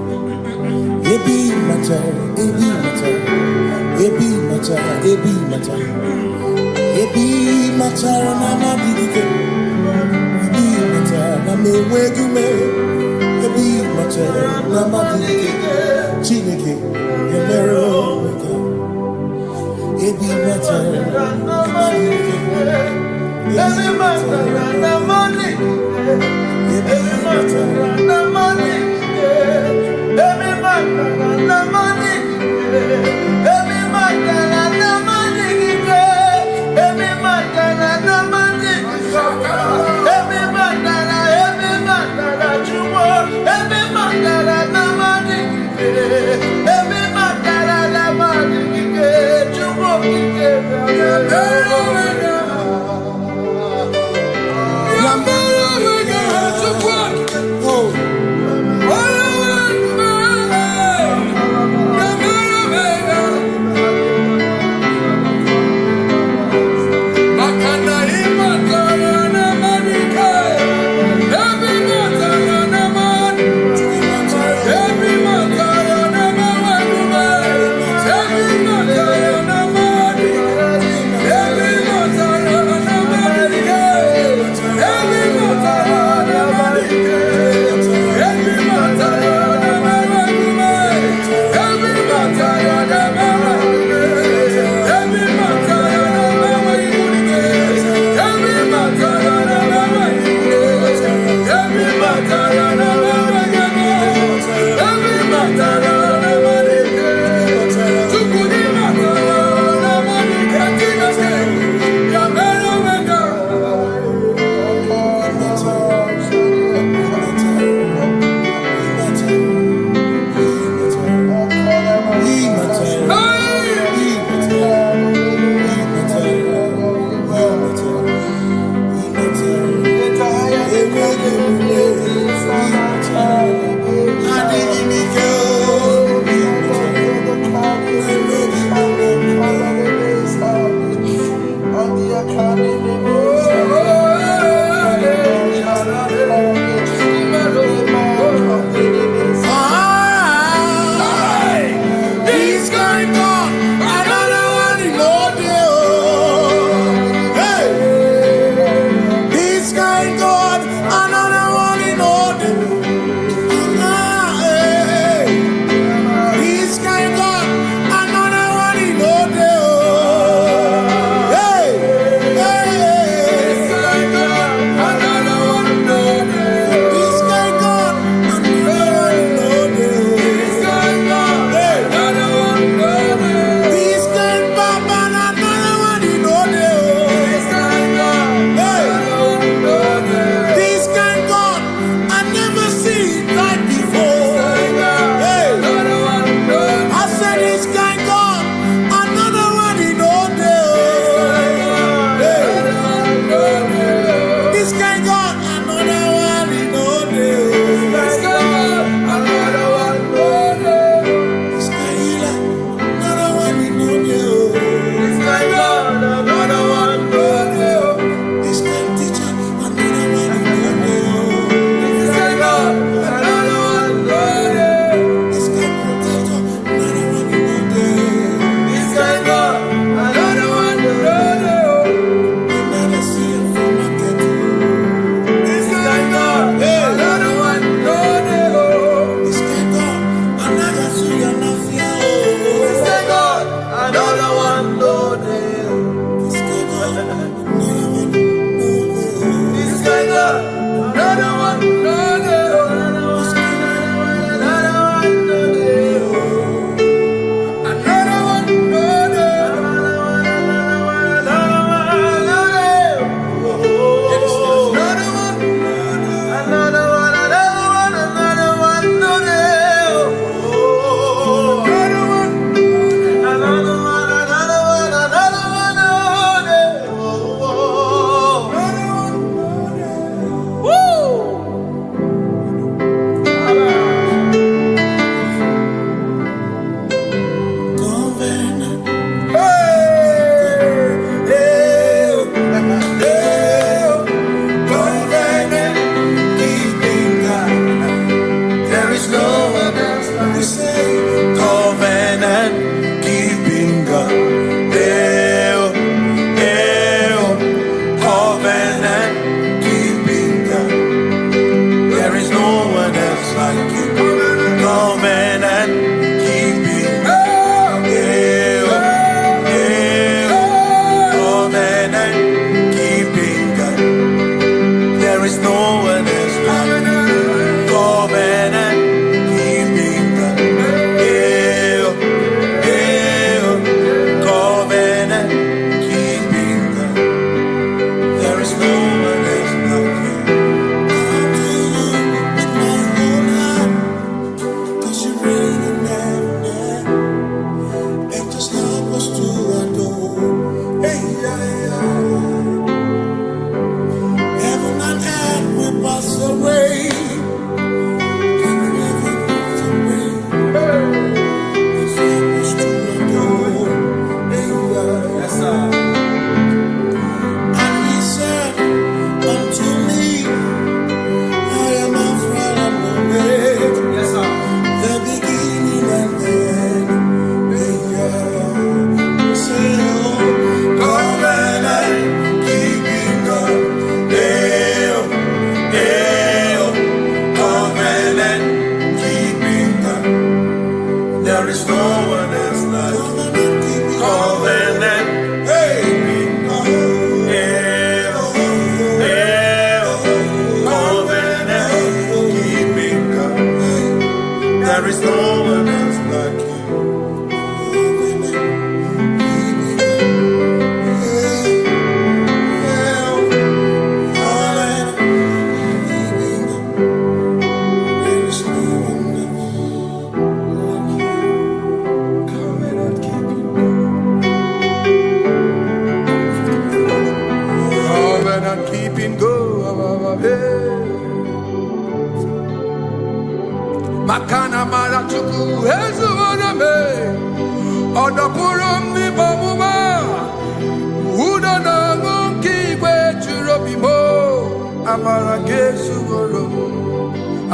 Speaker 1: ebi matara, ebi matara, ebi matara, ebi matara, ebi matara na magigike, ebi matara na menwegume, ebi matara na magigike, Chineke emere omega, ebi matara na magigike. Every matter na money, every matter na money, every matter na money, every matter na money, every matter na money, every matter na chinwo, every matter na money, every matter na money, chinwo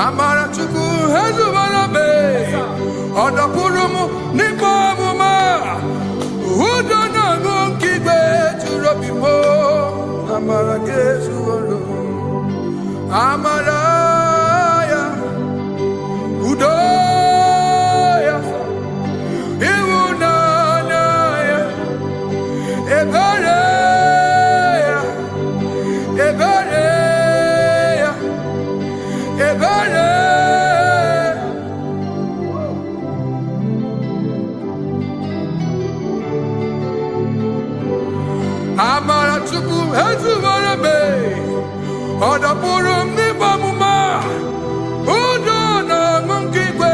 Speaker 3: Amara chuku hezu barabe. Oda purumu nipa muma. Udo na ngukigwe churobimo. Amara kesu olo. Amara ya. Udo ya. Iwu na ya. Ebere ya. Ebere ya. Ebere. Amara chuku hezu barabe. Oda purum ni bamuma. Udo na ngukigwe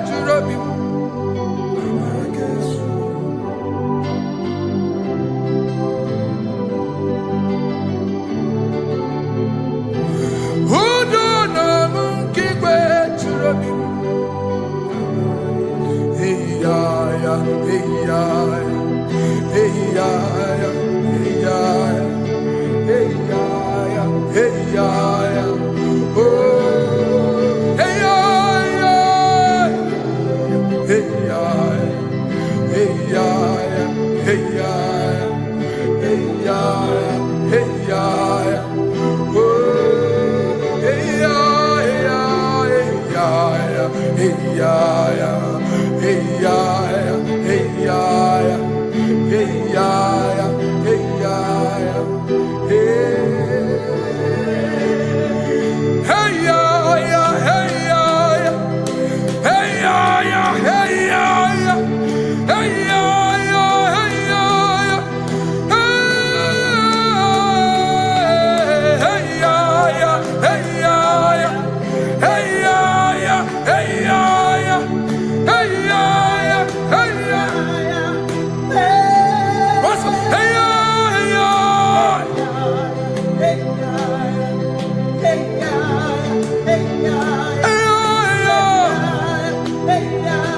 Speaker 3: churabi. Amara kesu. Udo na ngukigwe churabi. Hey ya ya, hey ya ya, hey ya ya, hey ya ya, hey ya ya, hey ya ya, oh, hey ya ya, hey ya ya, hey ya ya, hey ya ya, hey ya ya, hey ya ya, oh, hey ya ya, hey ya ya, hey ya ya, hey ya ya, hey ya ya, hey ya ya, hey ya ya, hey. Hey ya ya, hey ya ya, hey ya ya, hey ya ya, hey ya ya, hey ya ya, hey ya ya, hey ya ya, hey ya ya, hey ya ya, hey ya ya, hey ya ya, what's hey ya ya, hey ya ya,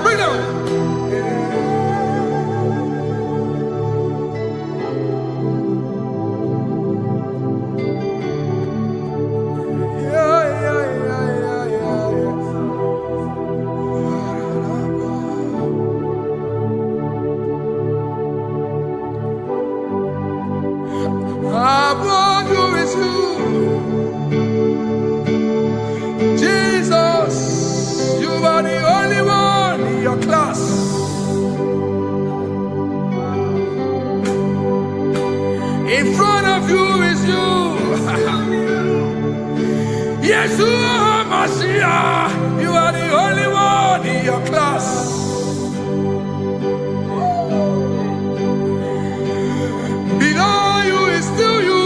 Speaker 3: bring it on. Above you is you, Jesus. You are the only one in your class. In front of you is you. Yes, you are Messiah. You are the only one in your class. Below you is still you.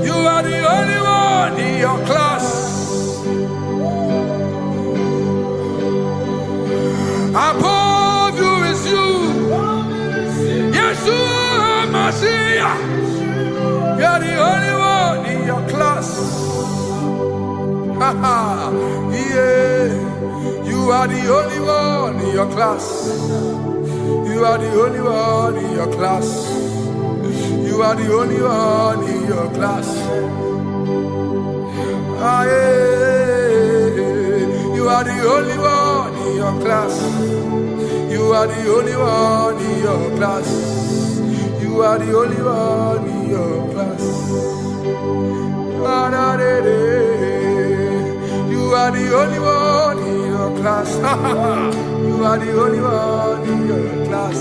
Speaker 3: You are the only one in your class. Above you is you. Yes, you are Messiah. You are the only one in your class. Yeah. You are the only one in your class. You are the only one in your class. You are the only one in your class. Ah, yeah. You are the only one in your class. You are the only one in your class. You are the only one in your class. Ah, da, da, da. You are the only one in your class. You are the only one in your class.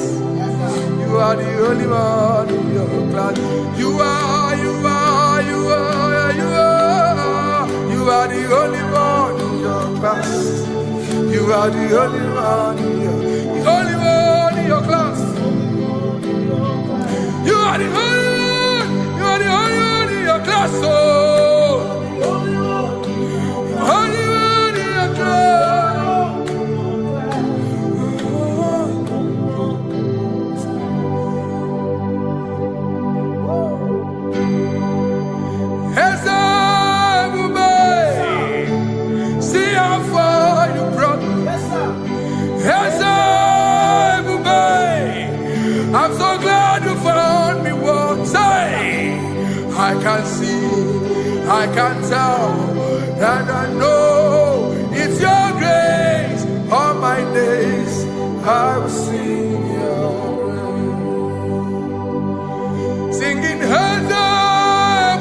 Speaker 3: You are the only one in your class. You are, you are, you are, you are. You are the only one in your class. You are the only one in your, the only one in your class. You are the only one. You are the only one in your class. Oh, only one in your class. See how far you brought me. Yes, sir. I can tell, and I know it's your grace. All my days I will sing your praise. Singing hands up,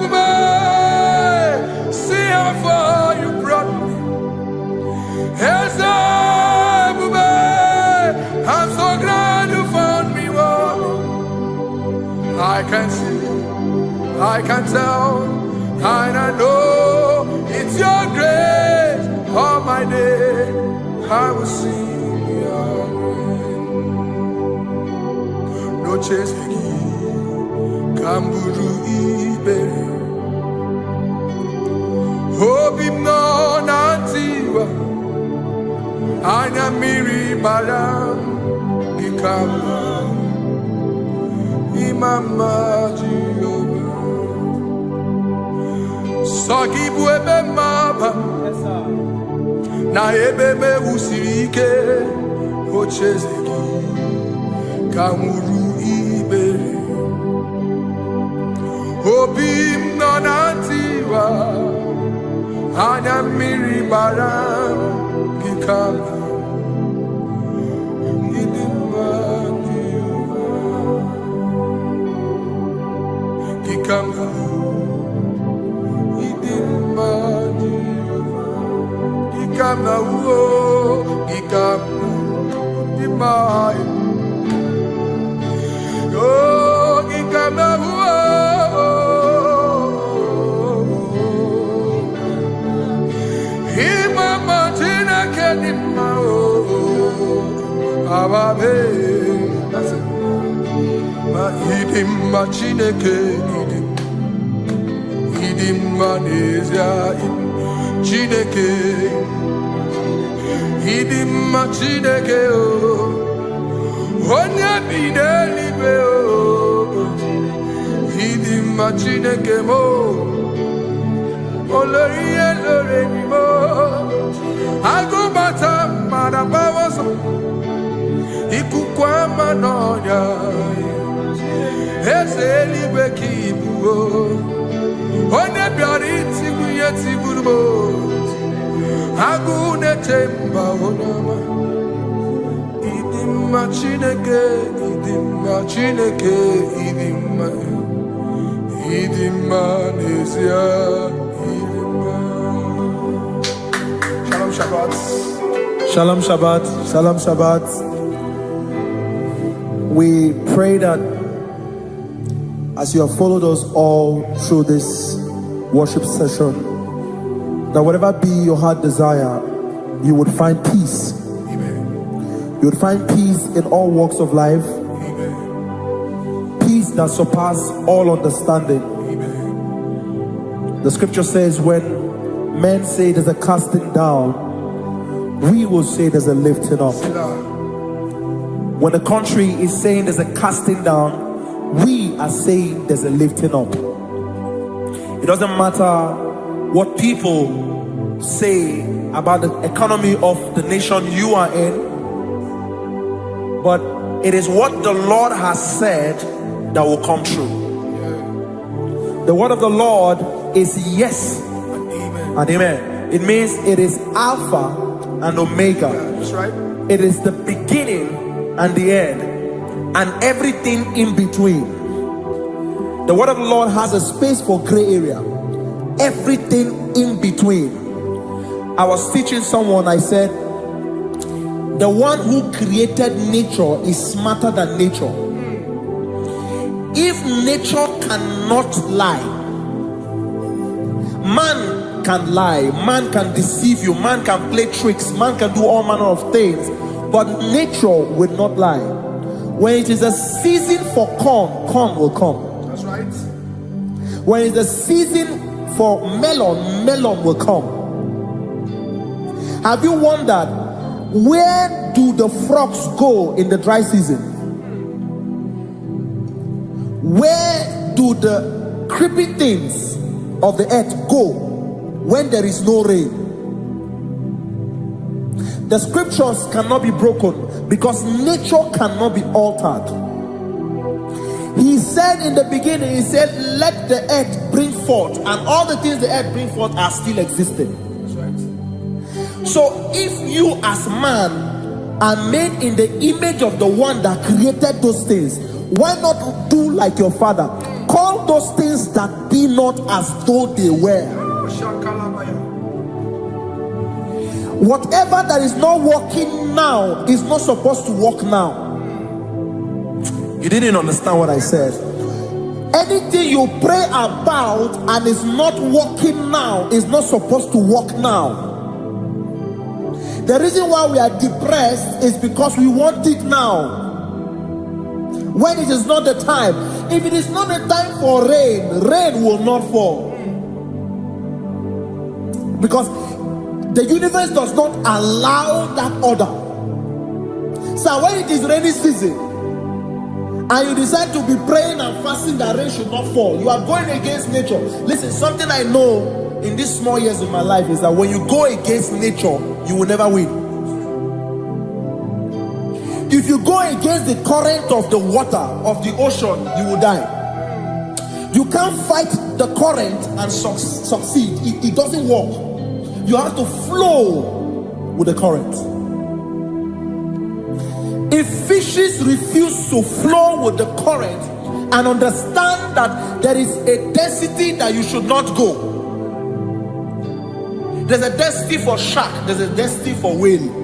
Speaker 3: see how far you brought me. Hands up, I'm so glad you found me one. I can see, I can tell, and I know it's your grace. All my day I will sing your praise. No chasing, Kamburu Iberi. Hope him no nantiwa. Anya miri balam Bikama Imama Jehovah Sagi buebe maba Na ebebe usirike Ochezeki Kamuru Iberi Obim nonantiwa Anya miri balam Bikama Chineke idim manezia Chineke idim Chineke o onya bidelibe o idim Chineke mo oloriye loreni mo agubata marabawoso ikukwa manonya Ezeli bekibu, one biari tibu yetibu mo, agune temba onama. Idima Chineke, idima nezia, idima. Shalom Shabbat,
Speaker 1: Shalom Shabbat, Shalom Shabbat. We pray that as you have followed us all through this worship session, that whatever be your heart desire, you would find peace.
Speaker 3: Amen.
Speaker 1: You would find peace in all walks of life.
Speaker 3: Amen.
Speaker 1: Peace that surpasses all understanding.
Speaker 3: Amen.
Speaker 1: The scripture says when men say there's a casting down, we will say there's a lifting up. When the country is saying there's a casting down, we are saying there's a lifting up. It doesn't matter what people say about the economy of the nation you are in, but it is what the Lord has said that will come true. The word of the Lord is yes and amen. It means it is Alpha and Omega.
Speaker 3: That's right.
Speaker 1: It is the beginning and the end, and everything in between. The word of the Lord has a space for gray area. Everything in between. I was teaching someone, I said, the one who created nature is smarter than nature. If nature cannot lie, man can lie, man can deceive you, man can play tricks, man can do all manner of things, but nature will not lie. When it is a season for corn, corn will come.
Speaker 3: That's right.
Speaker 1: When it's the season for melon, melon will come. Have you wondered, where do the frogs go in the dry season? Where do the creepy things of the earth go when there is no rain? The scriptures cannot be broken because nature cannot be altered. He said in the beginning, he said, let the earth bring forth, and all the things the earth bring forth are still existing.
Speaker 2: That's right.
Speaker 1: So if you as man are made in the image of the one that created those things, why not do like your father? Call those things that be not as though they were. Whatever that is not working now is not supposed to work now. You didn't understand what I said. Anything you pray about and is not working now is not supposed to work now. The reason why we are depressed is because we want it now, when it is not the time. If it is not the time for rain, rain will not fall, because the universe does not allow that order. So when it is rainy season and you decide to be praying and fasting that rain should not fall, you are going against nature. Listen, something I know in these small years of my life is that when you go against nature, you will never win. If you go against the current of the water of the ocean, you will die. You can't fight the current and succeed. It doesn't work. You have to flow with the current. If fishes refuse to flow with the current and understand that there is a density that you should not go, there's a density for shark, there's a density for whale.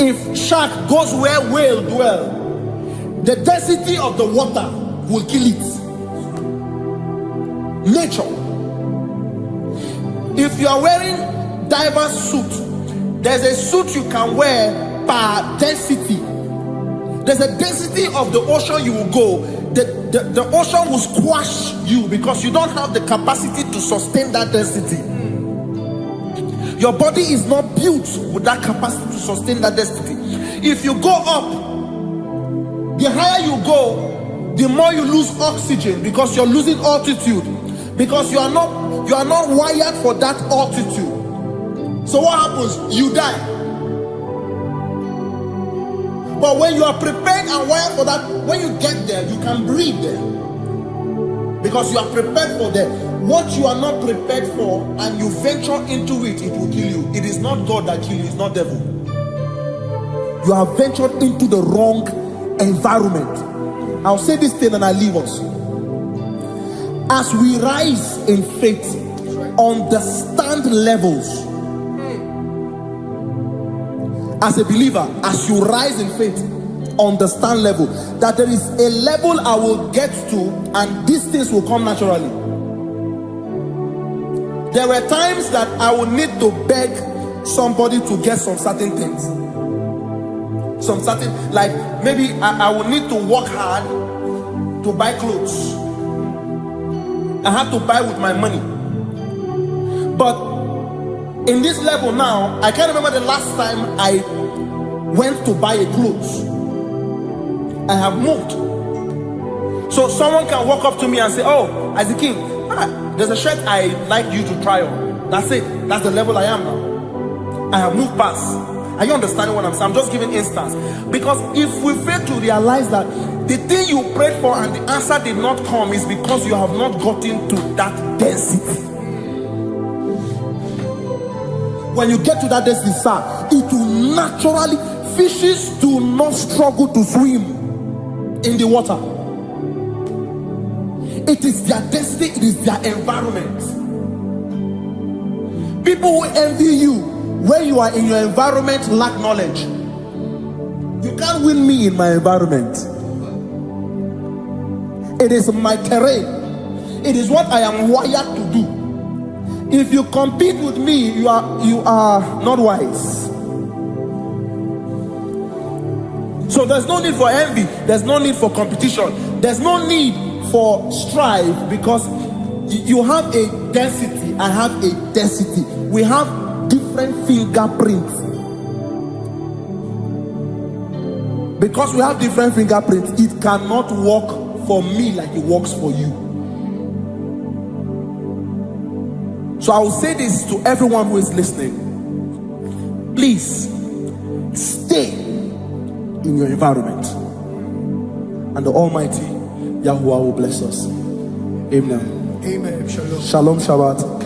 Speaker 1: If shark goes where whale dwell, the density of the water will kill it. Nature. If you are wearing diver's suit, there's a suit you can wear per density. There's a density of the ocean you will go. The ocean will squash you because you don't have the capacity to sustain that density. Your body is not built with that capacity to sustain that density. If you go up, the higher you go, the more you lose oxygen because you're losing altitude, because you are not wired for that altitude. So what happens? You die. But when you are prepared and wired for that, when you get there, you can breathe there, because you are prepared for that. What you are not prepared for and you venture into it, it will kill you. It is not God that kills you, it's not devil. You have ventured into the wrong environment. I'll say this thing and I leave us. As we rise in faith, understand levels. As a believer, as you rise in faith, understand level. That there is a level I will get to and these things will come naturally. There were times that I would need to beg somebody to get some certain things. Like maybe I would need to work hard to buy clothes. I have to buy with my money. But in this level now, I can't remember the last time I went to buy a clothes. I have moved. So someone can walk up to me and say, oh, as a king, there's a shirt I like you to try on. That's it. That's the level I am now. I have moved past. Are you understanding what I'm saying? I'm just giving instance. Because if we fail to realize that the thing you prayed for and the answer did not come is because you have not gotten to that density. When you get to that density, sir, it will naturally, fishes do not struggle to swim in the water. It is their density, it is their environment. People who envy you when you are in your environment lack knowledge. You can't win me in my environment. It is my terrain. It is what I am wired to do. If you compete with me, you are not wise. So there's no need for envy. There's no need for competition. There's no need for strife, because you have a density. I have a density. We have different fingerprints. Because we have different fingerprints, it cannot work for me like it works for you. So I will say this to everyone who is listening. Please stay in your environment. and the Almighty Yahuwah will bless us. Amen.
Speaker 4: Amen. Shalom.
Speaker 1: Shalom Shabbat.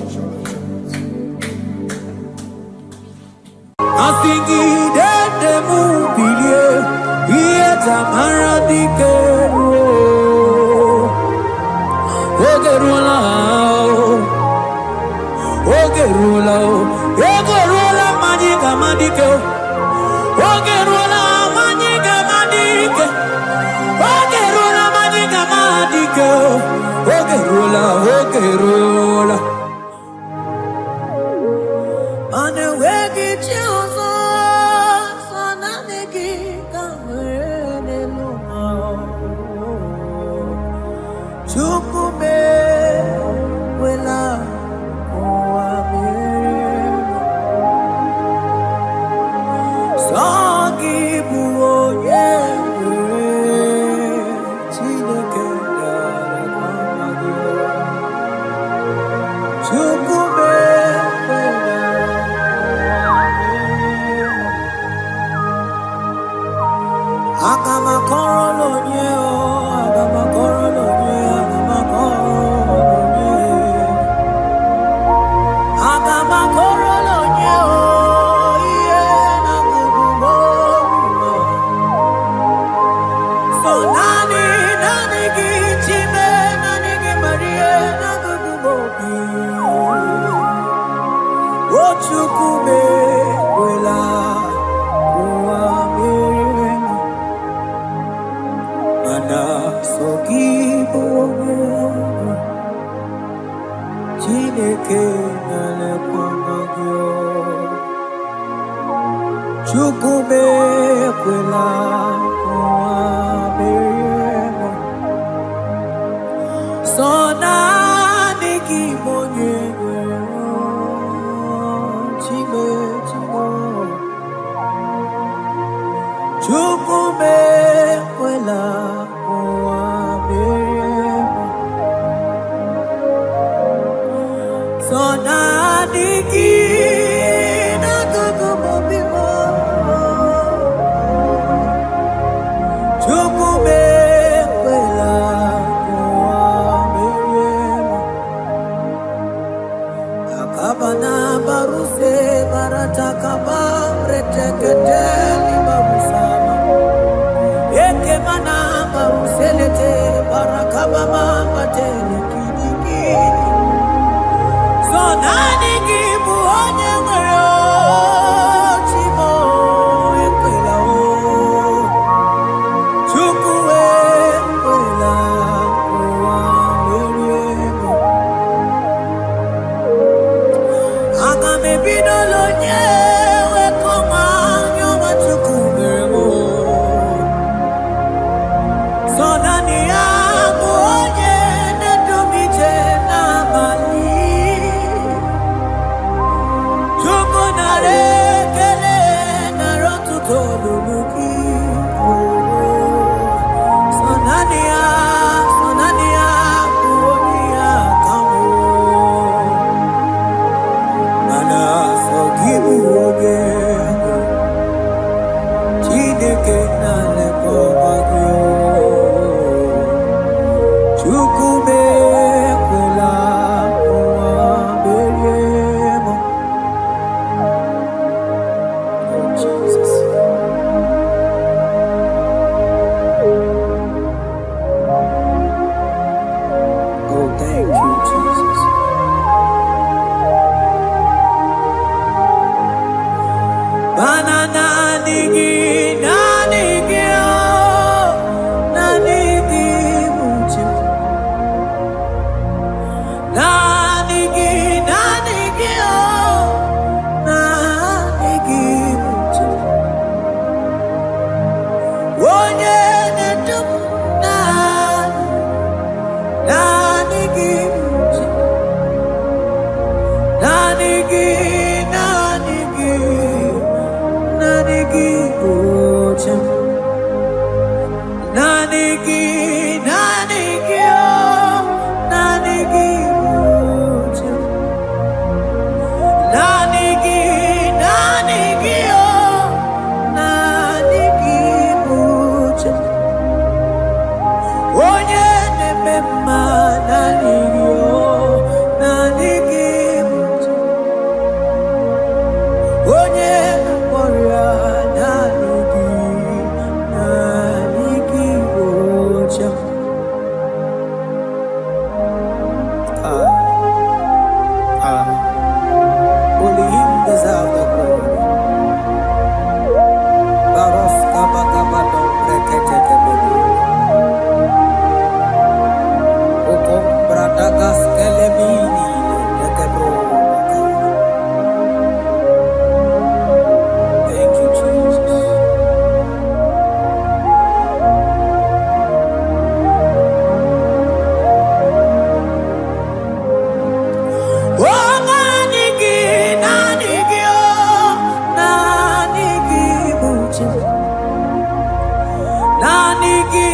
Speaker 1: Nanigi,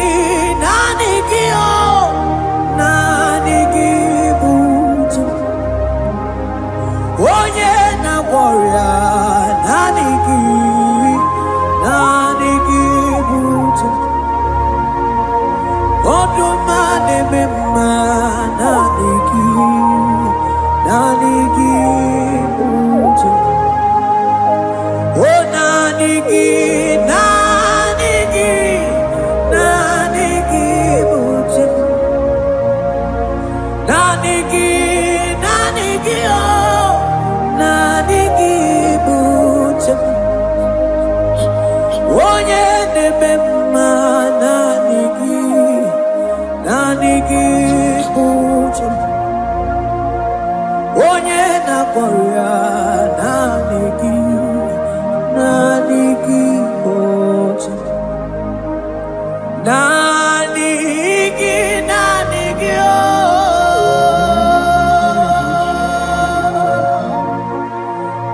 Speaker 1: nanigi, oh, nanigi buju. Onye na warrior, nanigi, nanigi buju. Odumane mema, nanigi, nanigi buju. Oh, nanigi, nanigi. Nanigi, nanigi, oh, nanigi bujem. Onye nemema nanigi, nanigi bujem. Onye nakoya nanigi, nanigi bujem. Nanigi, nanigi, oh.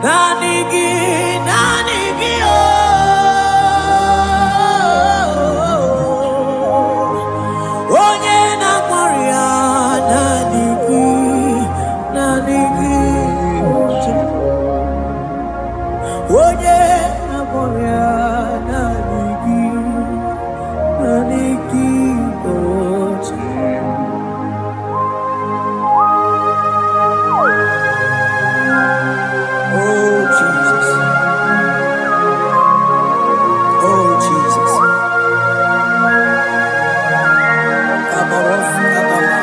Speaker 1: Nanigi, nanigi, oh. Onye na warrior, nanigi, nanigi, onye na warrior, nanigi, nanigi, oh Jesus. Oh Jesus. Abarof, Abama.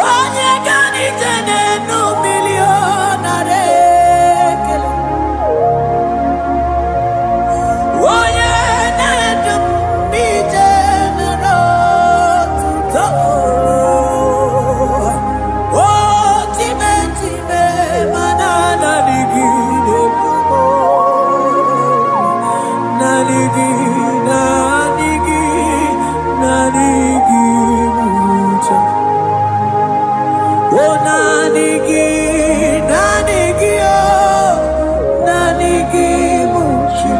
Speaker 1: Onye ganitene no millionare kele. Onye nedum bijene no tuto. Oh time time manana ligine bumo. Naligi nanigi nanigi bucha. Oh, nanigi, nanigi, oh, nanigi, muchi.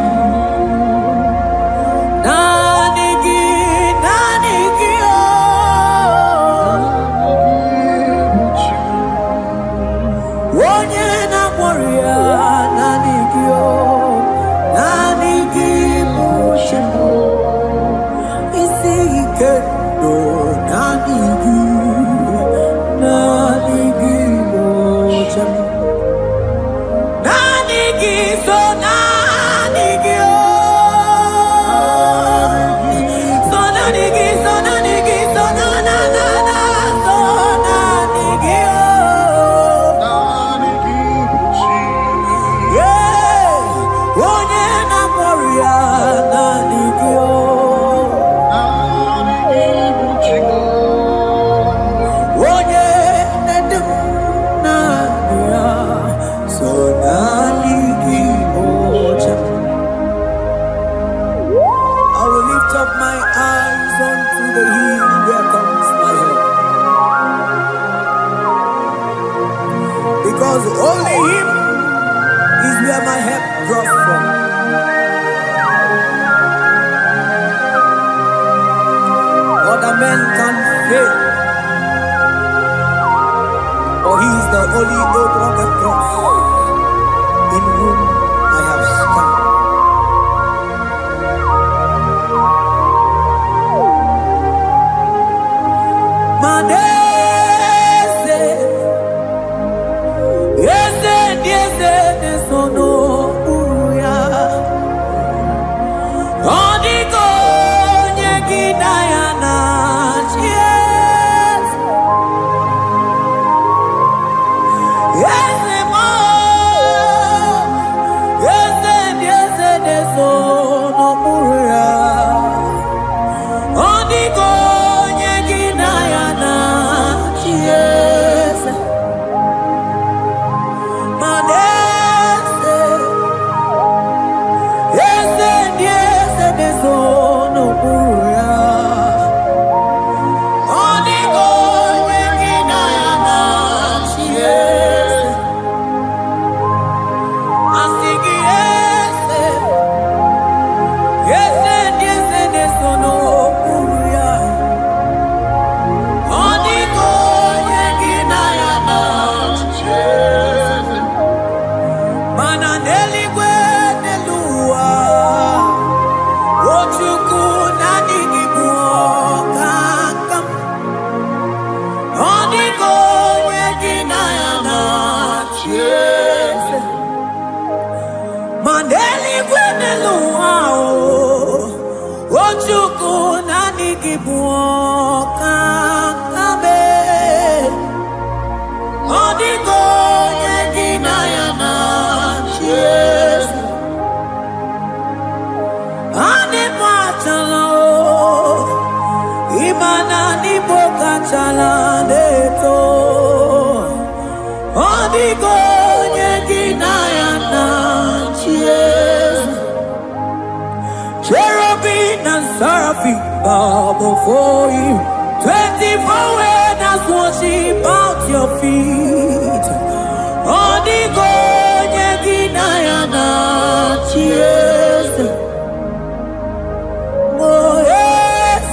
Speaker 1: Nanigi, nanigi, oh, onye na warrior, nanigi, oh, nanigi, muchi. Isi ike, no, nanigi. Nanigi mocham, nanigi so nanigi oh, so nanigi so nanigi so na na na na so nanigi oh,
Speaker 2: nanigi buchi,
Speaker 1: yeah, onye na warrior nanigi oh,
Speaker 2: nanigi buchi,
Speaker 1: onye so nanigi mocham. I will lift up my eyes unto the hill where comes my help, because only Him is where my help draws from. Other men can fail, for He is the only God on the cross, in whom I have stand. Madese, yese, yese, nesono, uya. Odiko, nyekidayana, yes. Yes, more.
Speaker 3: Maneligwe nelua Ochuku nanigibu kakam Oniko yegina yana chiese Maneligwe nelua Ochuku nanigibu kakame Oniko yegina yana chiese Animatalo Imana ni boka chala neto Oniko yegina yana chiese Cherubim and seraphim bow before you 24 elders worship at your feet Oniko yegina yana chiese Oh yes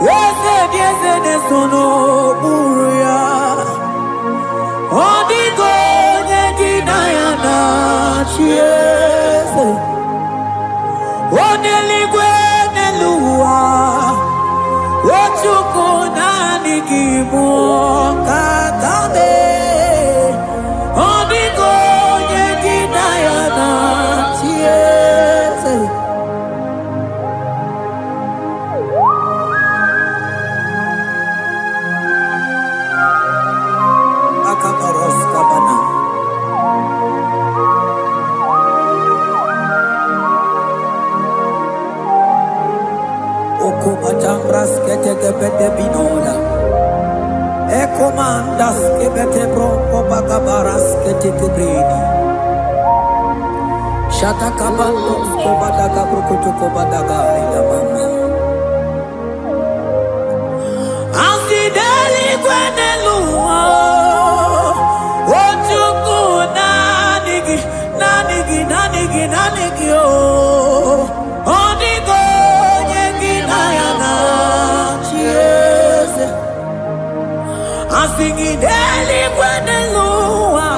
Speaker 3: Yes yes sono buria Oniko yegina yana chiese Oneligwe nelua Ochuku nanigibu kakame Oniko yegina yana chiese Akaparos kabana Okomatambras ketekebete binola Ekomandas kebete broko bagabaras ketekebrini Shatakabandos kobadaga brokotuko badaga ila mama Asideli kwenelua Ochuku nanigi oh Oniko yegina yana chiese Asingideli kwenelua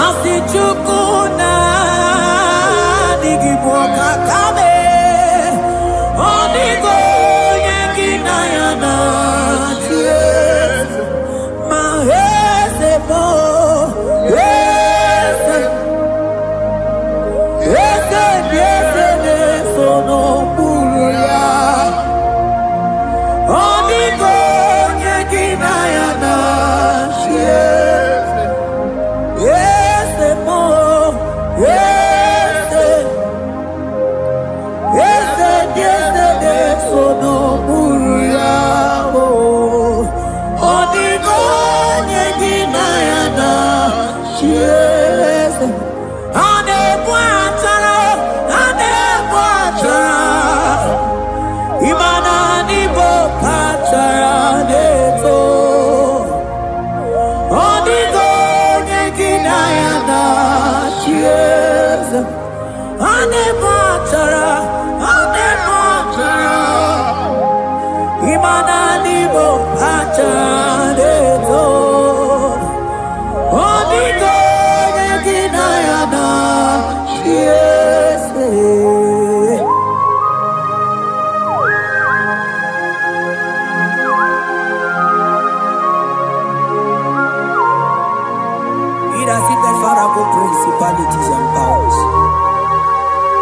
Speaker 3: Asichuku nanigi boka kame Oniko yegina yana chiese Mahese bo sono buria Oniko yegina yana chiese Yes mo Yes sono buria Oniko yegina yana chiese Imana ni boka charaneto Oniko yegina yana chiese Ane matara Imana ni boka charaneto